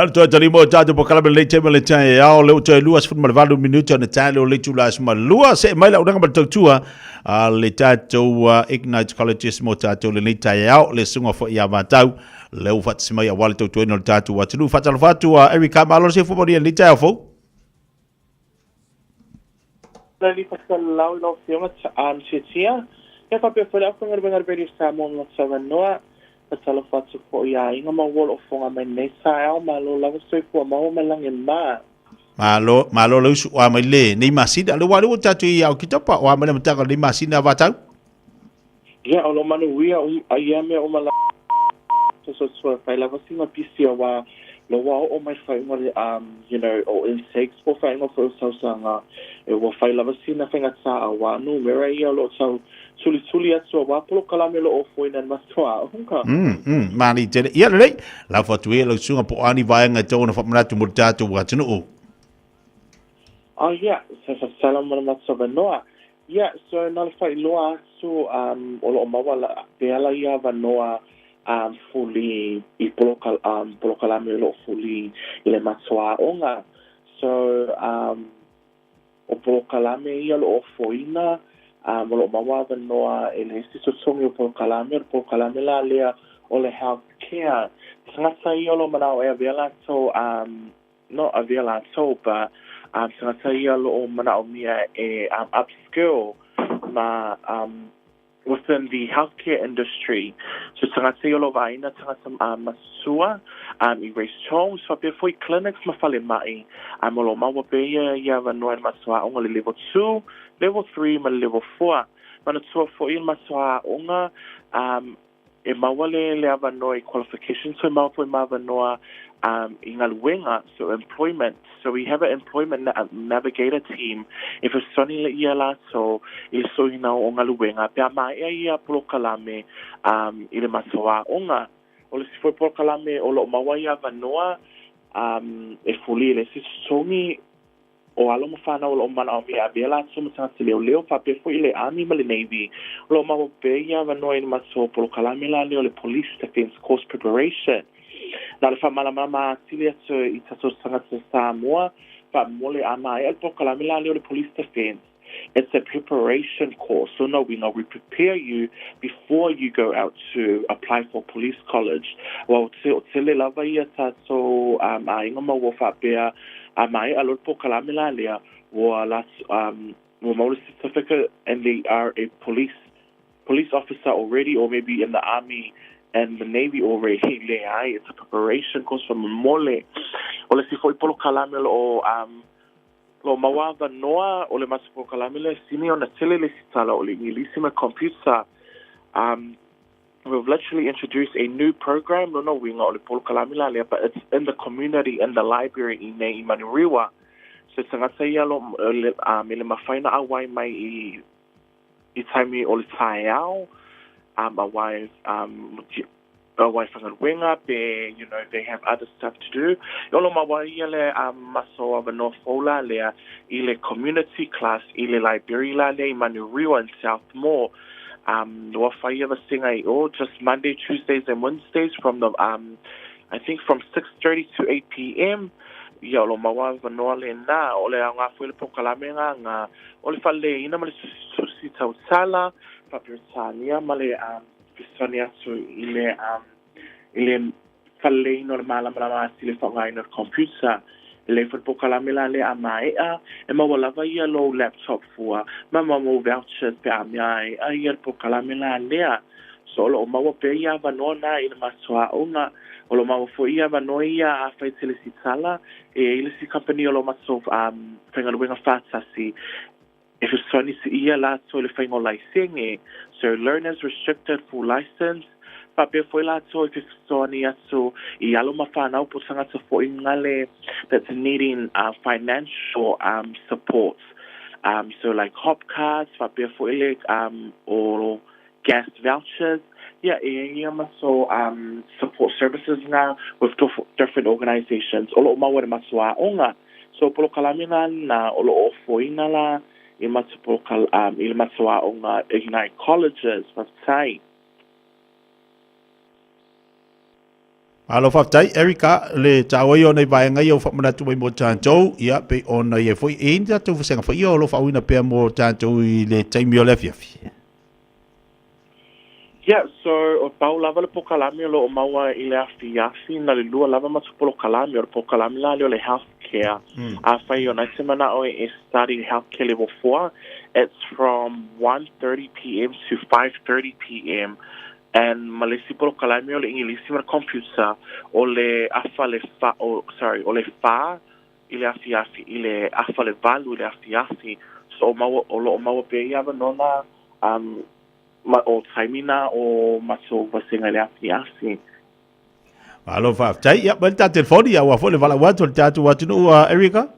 Ia to tali mo tatu po kala le teme le tai ao le to luas fu mal valu minuto na tai le tu las mal lua se mai la udanga ba tua le tatu Ignite Colleges mo tatu le tai ao le sunga fo ia matau le u fat mai wal to no tatu wa tu fatal fatu Erika malo se fo mo le tai fo la li pasal lau lo fiona chitia e pa pe fora ko ngar radio Samoa no savanoa pasal fatu fo ia inga ma wol of fonga me nei sao malo la so fo ma o melang en ma malo lo su wa mai le nei masida le wa tatu ia o kitapa wa mai mata ko nei masina va tau ya o lo manu wia ia me o mala so fa la vasinga pisia wa lo wa o mai fa ngore o insects for fa ngo for so sanga e wa fa la vasina fa ngatsa wa no mera ia lo so suli atso wa polo kalamelo o foi na maswa hunka mani te ia le la fotu e lo sunga po ani vai nga tona fa mara tu mutatu wa tunu yeah sa salam ma matso noa yeah so na fa lo so o lo mawala pela ia va noa fully I polo kalamelo fully le matsoa onga so o polo kalame ia lo foina lo mawa noa ele so songi o polo kalame la lea o le health care sanga ia lo manao e vela so not a vela so but sanga ia lo manao mia e upskill ma within the healthcare industry. So tangata yolo vaina tangata masua erase chong so before clinics mafale mai amolo mawa beya ya vanua masua onga level 2 level 3 ma level 4 mana so for in masua onga e mawale le avanoi qualifications so mawa noa ingaluenga so employment so we have an employment navigator team if a soni le ia so il so ina ongaluenga pe mai ia polo kalame ile masoa onga o le sifo polo kalame o lo mawaya vanoa e fuli le si soni o alo mafana o lo mana o mia bela so masa leo fa pe fo ile animal navy lo mawo pe ia vanoa ile maso polo kalame la le police defense course preparation na le famala mama tilia so itaso sangata Samoa fa mole ama el pokalamila le police defense it's a preparation course so no we prepare you before you go out to apply for police college well tele lava ia so ainga ma wo fa bea mai alo pokalamila le wa las wo mo certificate and they are a police officer already or maybe in the army and the Navy already it's a preparation course from mole o le sifo polo kalamelo o lo mawava noa o le masipo kalamelo sini ona tele le sitala o le ngilisima computer we've literally introduced a new program no we o le polo kalamelo but it's in the community in the library in Manuriwa so tangata ia lo le mafaina awai mai I taimi o le taiao a wife winga be they have other stuff to do yolo mawaiele maso of North Fola le ile community class ile library la le Manuriwa in Southmore no fire the singa just Monday Tuesdays and Wednesdays from the I think from 6:30 to 8 p.m. yolo mawa no le na ole nga fuele pokalamenga nga ole fale ina male susita usala papirtania male pisonia so ile fale no mala mala sile fanga no computer le fo pokalamela le amai e ma wala va yellow laptop for mama mo vouchers pe amai ayer pokalamela le solo ma wo pe ya va no na ina maswa una olo ma fo ia va no ia a faitele sala e ile si company olo ma so fenga winga fatsa si if it's sunny si ia la so le fenga license so learners restricted for license pa pe foi la so if it's sunny so I alo ma fa na po sanga so fo ingale that's needing financial support so like hop cards pa pe foi le or gas vouchers so support services now with different organizations olo ma wa maswa onga so polo kalamina na olo ofoina la I matsupo il maswa onga Ignite Colleges but sai Alo whaftai, Erika, le tāwai o nei vai ngai o whamanatu mai mō tātou, ia pe o nei e fwoi e inda tau whasenga whai o lo whauina pēr mō tātou I le taimi o le fiafi. Yeah, so o pau lava le pokalami o lo o maua I le afiafi na le lua lava matupolo kalami o le pokalami la le o le healthcare. A whai o nai semana o e study healthcare level 4. It's from 1:30 p.m. to 5:30 p.m. And malesi polo kalami o le ingilisi ma computer o le afa le fa o le fa I le afiafi I le afa le valu I le afiafi. So o lo maua pe ia nona o taimina o maso vasenga le afiafi. Alo whaftai, ia bali tā telefoni a wafo le wala watu le tātu watu no Erika?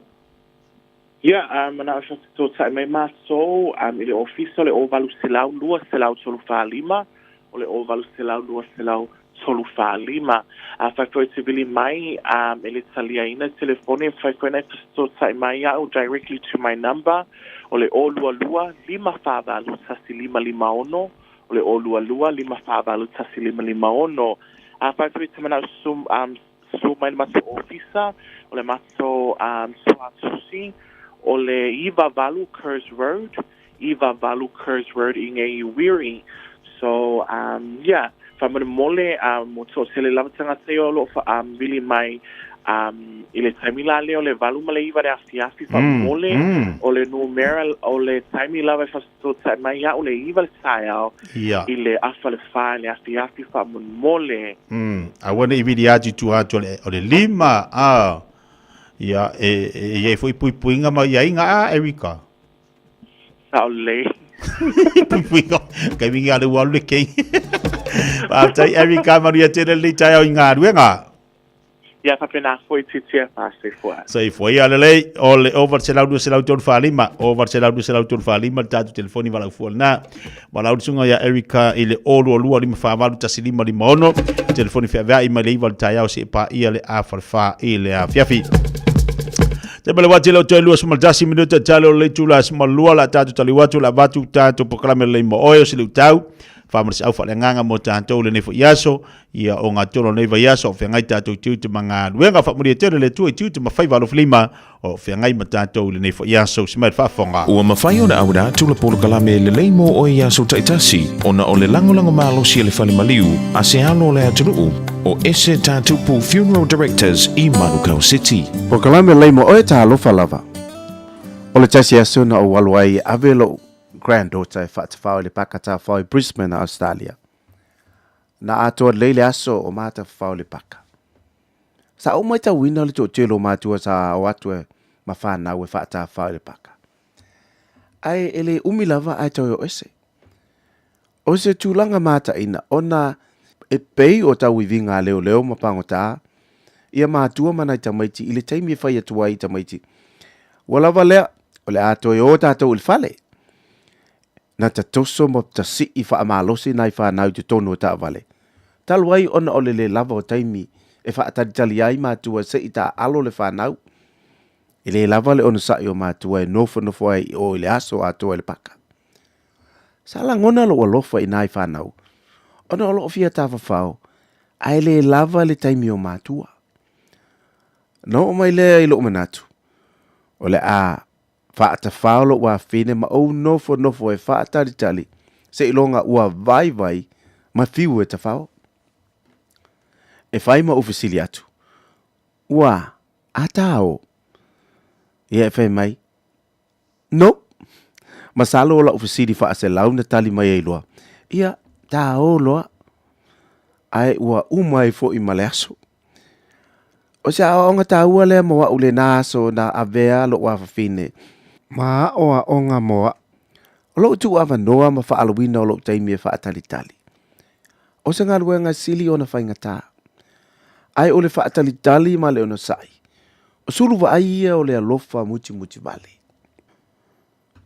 Yeah, mana o to tai mai maso I le office le o valu selau lua selau tolu fa lima. O le o valu selau lua selau tolu fa lima. Fai foi te vili mai ele talia ina telefone fai foi nai to tai mai au directly to my number. O le o lua lua lima fa valu tasi lima lima ono. O le o lua lua lima fa valu tasi lima lima ono. Fai foi te mana sum mai maso ofisa. O le maso suatusi. O le Iva Valu Kurz Road. Iva Valu Kurz Road in a Wiri. So, yeah, whamare mole, mo tō tele lamatanga te o lo really mai, I le taimila leo le valu ma le iwa re afiafi mole, o le numera, o le taimila vai fasto taimai o le iwa le taiao, I le afa le whae le afiafi mole. A wana I vidi ati tu ato o le lima, ia, e foi puinga ma ia inga Erika. Sao le. Kai minga le walu le kei. Pātai Erika Maria tēne li tai au I ngā ruenga. Ia papena foi titia pāse fua. Sei foi ale lei o le over se lau tonu whaalima. Over se lau tonu whaalima tātu telefoni walau fuana. Walau sunga ia Erika I le olu o lua lima whaamalu tasi lima lima ono. Telefoni whiawea I mai le iwa le tai au se pa ia le a whalwha I le a fiafi. Te mele wate leo toi lua sumal tasi minuta talo le tula sumal lua la tatu tali watu la batu tatu poklame le mo oyo si tau. Whamare se au whale nganga mo tātou le nefo iaso. Ia o ngā tolo neiva iaso o whengai tātou tiu te mga nuenga whamuri e tere le tua tiu te mawhai walo flima o whengai ma tātou le nefo iaso si mai whafonga. Ua mawhai o na aura tula polo kalame le leimo o iaso taitasi o na o le langolango malo si le whale maliu a se alo le atunuu o ese tātupu Funeral Directors I Manukau City. Po kalame leimo o e tā alofa lava. O le taisi aso na o waluai avelo granddaughter e whaatawhau le pakata whau I Brisbane, Australia. Na atoa leile aso o mata whau le paka. Sa o mai ta wina le tō telo mātua sa o atu e mawhanau e whaata whau le paka. Ai ele umilava ai tau o ese. O se tūlanga mata ina ona e pei o tau I vinga leo leo mapango tā. Ia mātua mana I tamaiti I le taimi e whai atua I tamaiti. Walawa lea o le atoa o tātou il whale. Na ta toso mo ta si I wha amalosi nai whanau te tono o ta vale. Taluai ona ole le lava o taimi e wha ataditali ai mātua se I ta alo le whanau. I le lava le ona sai o mātua e nofo ai o le aso atoa le paka. Sala ngona lo alofa I nai whanau. Ona olo fia ta whawhau. Ai le lava le taimi o mātua. No o mai lea I lo manatu. O le a whaata whaolo wa whine ma au nofo e whaata ritali. Se ilonga ua vai ma fiu e ta whao. E whai ma ufisili atu. Ua, a tāo. Ia e whai mai. No. Masalo ola ufisili wha se lau na tali mai eiloa. Ia, tāo loa. Ai ua umai fo I maleaso. O se aonga tāua lea moa ule nāso na avea lo wa whawhine. Ma oa onga moa. O lo tu ava noa ma wha alawina o lo taimi e wha atalitali. O se ngā luenga sili o na whaingata. Ai o le wha atalitali ma le ona sai. O suru wa aia o le alofa muti vale.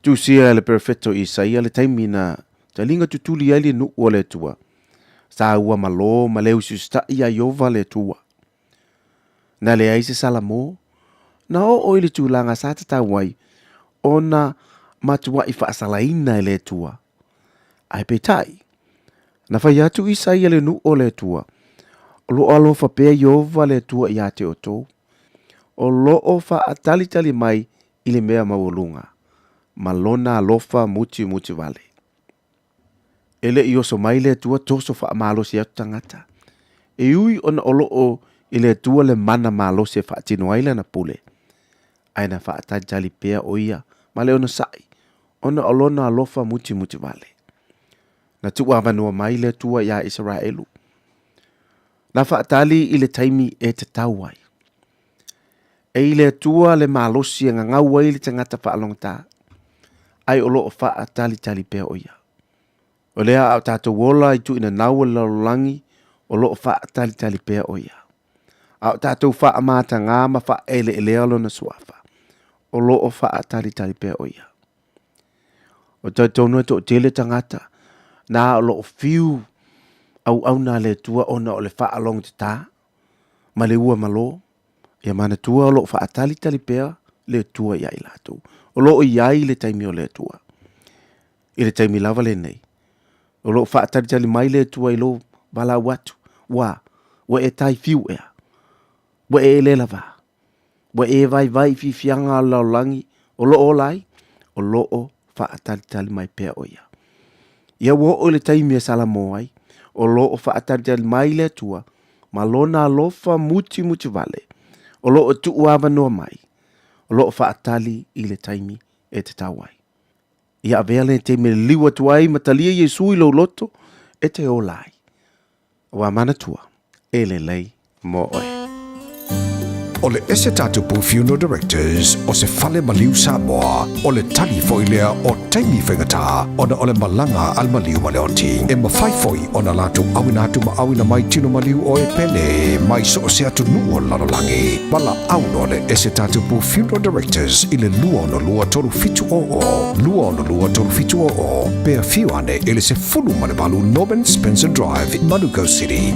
Tu sia le perfetto I saia le taimi na talinga tutuli ai le nu o le tua. Sa ua malo ma leu susta ia iova le tua. Na le aise salamo. Na o ile tūlanga sa tatawai. Ona matua I whaasalaina le tua. Ai petai. Na whai atu I saia le nu o le tua. O lo alo fa pe Yehova le tua ia te o tō. O lo o fa atali mai i le mea maulunga. Ma lona alofa muti vale. Ele i oso mai le tua toso fa amalosi atu tangata. E ui ona o lo o i le tua le mana malosi fa atino aila na pule. Aina fa atali pea o ia. Ma le ona sai. Ona o lona alofa muti vale. Na tua avanua mai le tua ia Israelu. Na fa atali i le taimi e te tauai. E i le tua le malosi nga ngau ai le tangata fa alongta. Ai o lo o fa atali pea o ia. O lea au tātou wola i tu ina naua lalulangi o lo o fa atali pea o ia. Au tātou fa amata ngā ma fa ele lealo na suafa. O lo o fa atali pea o ia. O tātou nui to tele tangata na o lo o fiu au na le tua ona o le fa along te tā. Ma le ua malo. Ia mana tua o lo o fa atali pea le tua ia i lātou. O lo o iai le taimi o le tua. I le taimi lava le nei. O lo fa atali mai le tua i lo bala watu. Wa e tai fiu ea. Wa e le lava. Wa e vai fi fianga la langi. O lo o lai. O lo o fa atali mai pea o ia. Ia wo o le taimi e salamo ai. O lo o fa atali mai le tua. Ma lona alofa muti vale. O lo o tu uava noa mai. O lo o fa atali i le taimi e te tawai. Ia avele te me liwa tuai matalia Yesu i lo loto e te olai. Wa mana tua e le lei mo oe. O le ese tatu pu funeral directors o se fale maliu Samoa o le tali foilea o taimi whengata o na o le malanga al maliu maleoti. E mawhaifoi o na lato awina atu ma awina mai tino maliu o e pene mai so o se atu nuo lalolangi. Wala auno le ese tatu pu funeral directors i le lua no lua toru fitu o o. Lua no lua toru fitu o o. Pea fiuane ele se fulu manevalu Norman Spencer Drive in Manuka City.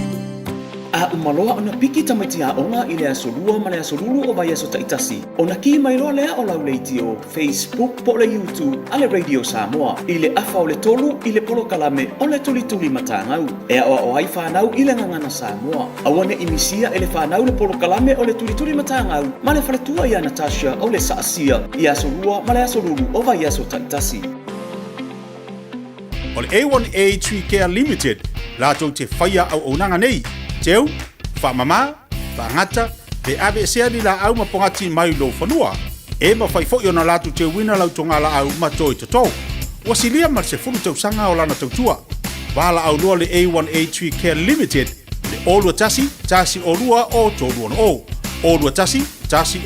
A umaloa ona piki tamaiti a onga i le asolua ma le asolulu o vai aso taitasi. Ona ki mai loa lea o lau leiti o Facebook po le YouTube a le Radio Samoa. I le afa o le tolu i le polo kalame o le tuli matangau. Ea o ai whanau i le ngangana Samoa. Awane imisia e le whanau le polo kalame o le tuli matangau. Ma le whaletua i a Natasha o le saasia i asolua ma le asolulu o vai aso taitasi. O le A1A Tree Care Limited, lātou te whaia au aunanga nei. Teu, whamama, whangata, te ave sea ni la au mapongati mai lo whanua. E ma whai fo na lātou te wina lau tonga la au matoi te tau. Wasilia mar se fulu tau sanga o lana tautua. Wala au loa le A1A Tree Care Limited, le olua tasi olua o tolu ono o. Olua tasi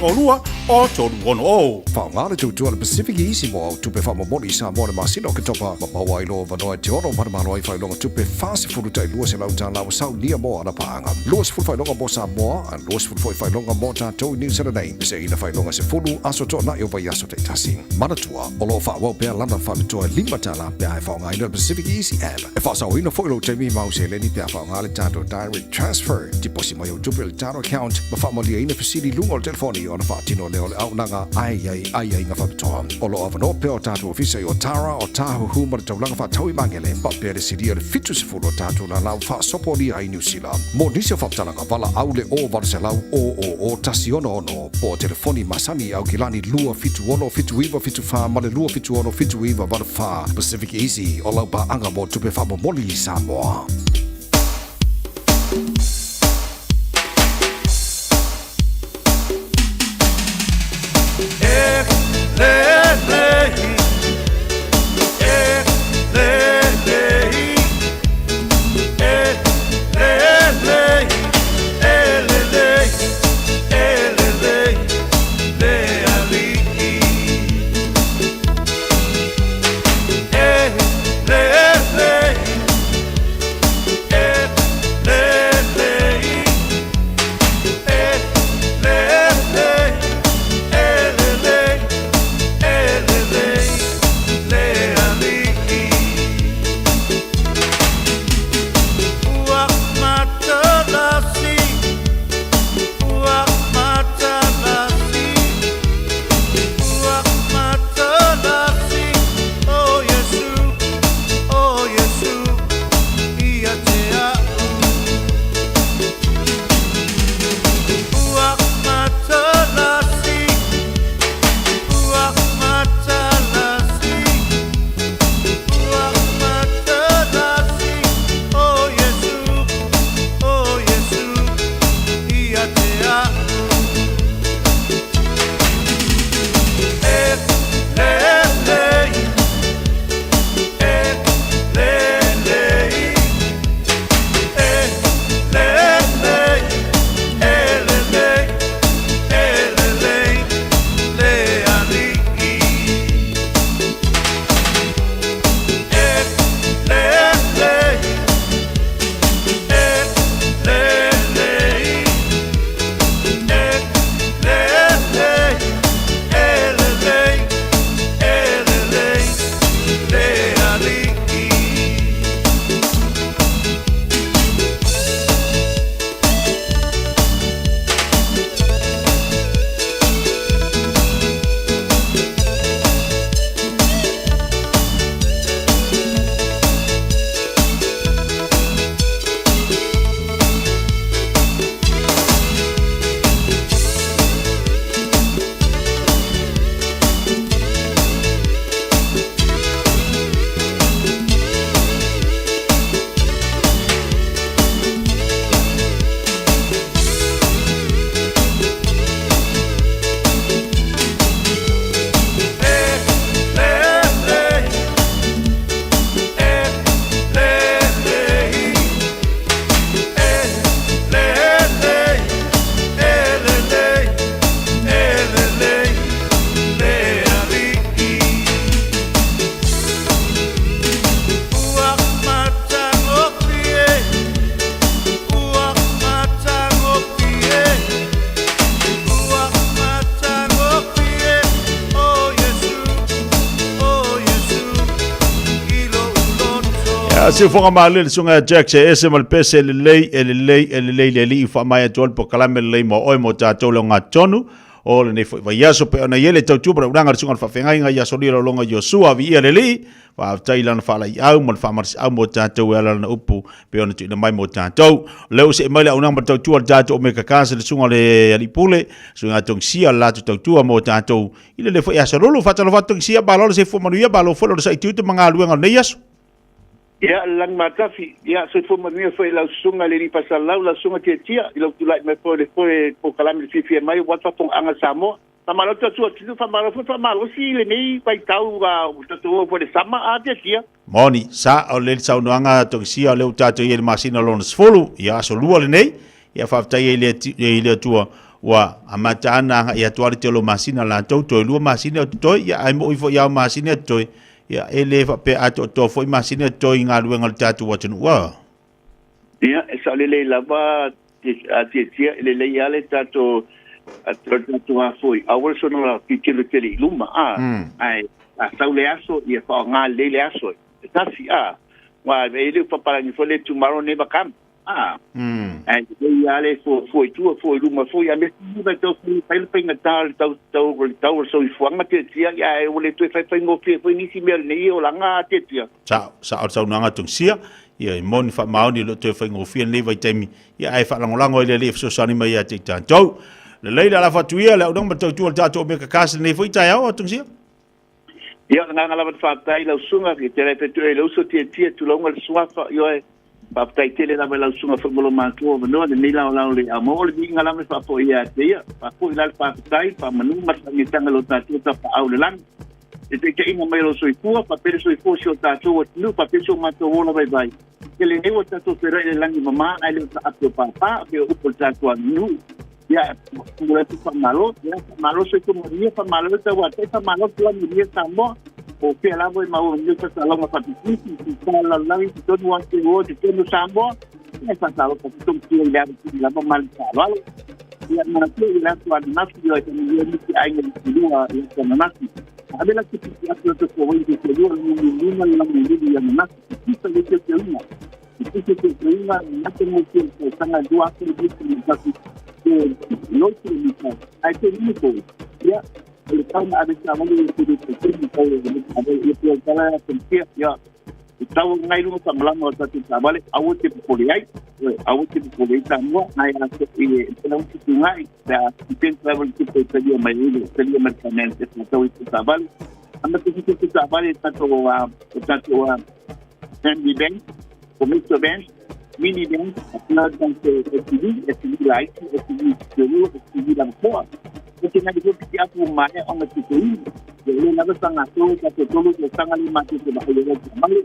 olua o tolu ono o. Whaongare tautua le Pacific Easy mo au tupe whamamoni sa mo le masino ke topa ma maua i loa vanoa te ono maramano ai whailonga tupe whase furu tai lua se lau tā lau sau nia mo ana paanga. Lua se furu whailonga mo Samoa, an lua se furu whailonga mo tātou New Zealand nei. Se ina whailonga se furu aso tō na i o vai aso te tasi. Manatua, o loa whaawau pēr lana whamitoa lima tāla pēr e whaonga ina Pacific Easy app. E whaasau ina whailo te mi mau se leni pēr whaonga le tātou direct transfer. Tiposi mai o tupe le tātou account, ma whaamalia ina pasiri lunga o telefoni o na whaatino leo le aunanga ai ngā whamitoa. O loa wano pēr o tātou ofisa i o Tara o tāhu huma le taulanga whaatau i mangele. Pa pēr le siria le fitu se furu o tātou na lau whaasoponi ai New Zealand. Mo nisi o whaptalanga wala au le o wala se lau o tasi ono po telefoni masani au kilani lua fitu ono fitu iwa fitu wha male lua fitu ono fitu iwa wala wha Pacific Easy o lau pa anga mo tupe wha mo moli i Samoa. Se fonga male sunga Jack se ese mal pese le li fa mai tol po kalame le mo oi mo tatou lo nga tonu o le nei vai yaso pe ona yele tau tubra uranga sunga fa fenga nga yaso li lo longa Joshua vi ele li fa tailan fa la au mo fa mar au mo tatou ala na upu pe ona tu mai mo tatou le se mai la unang tau tu tatou me ka kanse sunga le ali pule sunga tong sia la tau tu mo tatou ile le fa yaso lo fa talo fa tong sia balolo se fo manuia balo fo lo sai tu te manga luenga nei yaso. Ya lang matafi ya so fo mania foi la sunga le ni pasal la sunga tia ilo tu like me foi po kalami fifi mai wa fa tong anga samo sama lo tu fa malo si le nei pai tau ga tu fo de sama a tia moni sa o le sa no anga to si o le tato ye masina lo sfolu ya so lu le nei ya fa ta ye le tu wa amata ana ya tu te lo masina la to lu masina to ya ai mo fo ya masina to ya ele fa pe ato to foi masina to inga luenga tatu wa tunu wa ya esa le lava tia le ya le tatu tatu a foi awol sono la kitele luma ai a saule aso ia fa nga le aso tasi wa ele fa para ni fole tomorrow never come and ya le foi luma foi a me ba to foi pinga tal tau so ifuanga tia ya ole tu fa ngo foi ni si mel ni o langa tia sa nanga tungsia ia mon fa mauni lo tu fa ngo fien le vai temi ia ai fa langolango le so sani mai ati tanto le leila la fatuia le udong betul tu tato me ka kas ni foi tai o tungsia ia nga la fa tai lo sunga ki tele pe tu lo so tia tu longa swafa yo pa tai tele la la sunga fa molo manto no de ni la le amol di ngala me fa po ia te pa po la pa tai pa manu mas ni tanga lo tato ta pa au le lang e te inga mai lo so ipua pa pere so ipo si o tato no pa pere so mato wona vai ele ne o tato pera le lang mama ai le pa pa pe o po tato anu ya mo tu pa malo so ko mo pa malo te wa te pa malo tu ni samo o pe la voi ma o ni ta la ma pa ti la ni to no ante o te no samo e pa ta lo to ti la ma mal vale ya na tu la tu na tu yo te ni ai ni tu a la na tu abela ki ti a to ko voi te yo ni la ya na tu ti le te una ti una na te mo ti sana dua ki ni no I think you ya el tema de trabajo de ya estaba ngai lu samlamo tatu tabale awute poliai awute poliai tamwa nai na e não se ngai da tem travel que seria mais seria mercamente tatu tabale anda que tabale tatu Sandy Bank Commercial Bank mini bank apna danse STV light STV jelu STV dan kuat mungkin ada juga aku mana orang itu jadi naga sangat tu kata dulu sangat lima tu bahaya kembali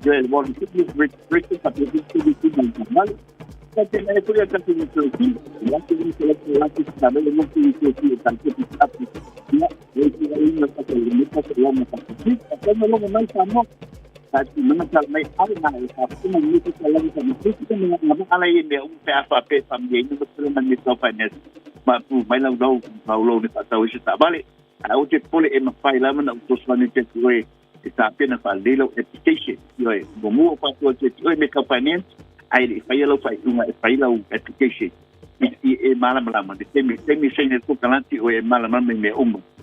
jadi boleh itu restriction tapi itu dan kembali jadi saya kuliah kan itu yang ini lagi sampai mungkin itu tanpa apa ya ini kata ini kata lama tapi kalau memang sama Tapi mengenal mai alna itu menjadi salah satu itu mengenal alai dia apa sambil itu betul menjadi finance mampu mai lau ni tak tahu tak balik au te pole e mafai la mana utos mani te kue está apenas para lelo application yo como o pato te me finance ai le fai lo fai uma fai lo application e mala de temi sem ne ko kalanti o e mala me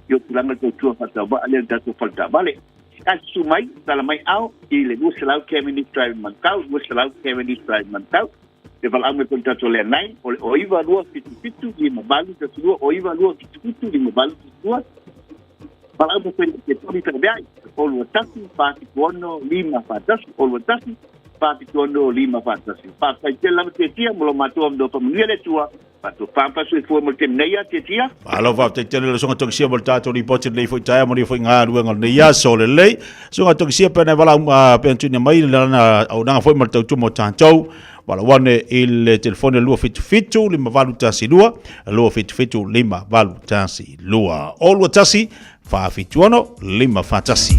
yo tulanga te tu fa ta ba ale da tu falta balik Asumai dalam mai au ile bu selau kemini drive mantau bu selau kemini drive mantau de val ame conta to le nai o iva lua fitu di mabalu te lua o iva lua fitu di mabalu te lua val ame te to di tabai o lua tasi pa ti kono lima fatas o lua tasi pa ti kono lima fatas pa sai te la te tia mo lo mato am do família le tua Pato pampa so foi mo tem neia tia. Alo va te tele so ngato sia voltato li pote le foi taia mo li foi nga ruenga neia so le lei. So ngato sia pe na vala pe tu mai na au na foi mo tu mo tantou. Wala wane il telefone lua fitu lima valu tasi lua. Lua fitu lima valu tasi lua. Olua tasi fa fituano lima fatasi.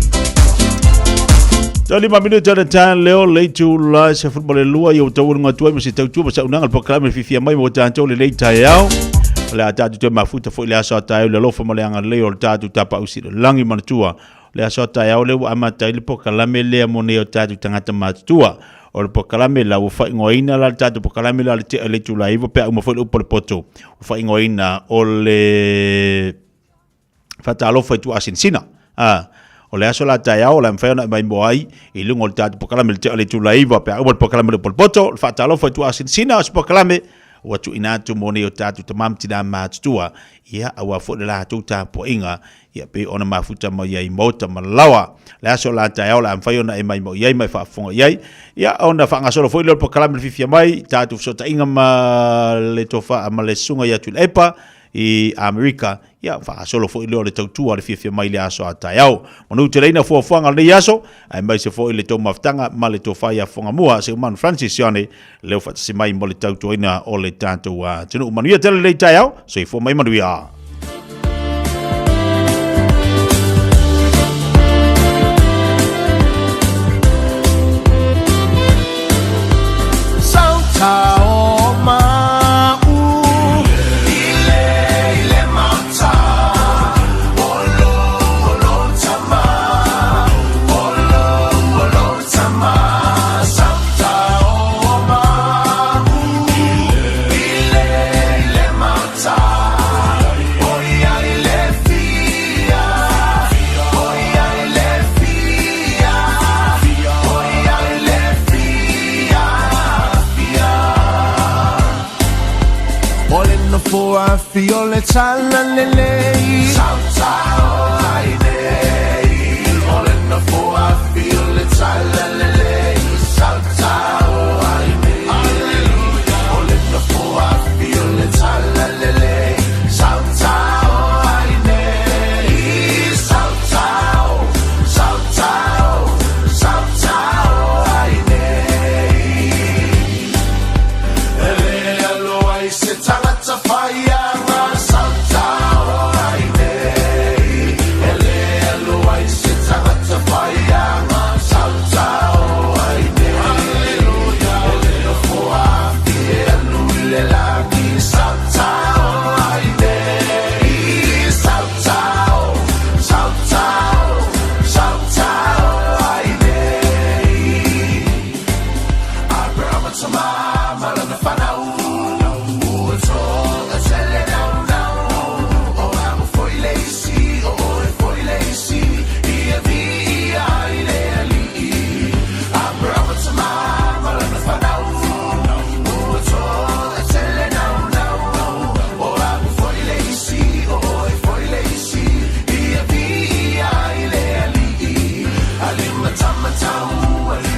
Tali minuto ada tan leo leitu la se football lua yo tawur ngatua mesti tau masa unang program fifi mai mo tan le leita yao la tatu te mafuta fo le asa tai le lofa mo le anga leo tatu tapa usi langi mantua le aso taeao le amata le pokalame le mone o tatu tangata matua o le pokalame la ufa ingoina la tatu pokalame la le tulaiva pe uma foi upo le poto ufa ingoina o le fatalo foi tu asinsina o le aso la taeao la mfeona mai moai i lungo le tatu pokalame le tulaiva pe uma le pokalame le poto fatalo foi tu asinsina o pokalame watu inatu mone o tatu tamam tina matua ia awa fo la tuta po inga ia pe ona mafuta mo ia mota malawa la so la tayo la mfaiona e mai mo ia mai fa fonga ia ona fa ngasolo fo lo program fifia mai tatu so ta inga ma le tofa ma le sunga ia tul epa i Amerika ia fa solo fo le tautua le fifia mai le aso atayao monu te leina fo fonga le yaso ai mai se fo le to maftanga ma le tofa ia fonga mua se man Francis Yone le fa se mai mo le tautua ina o le tanto wa tinu manu ia tele le tayao so i fo mai manu ia I feel it's all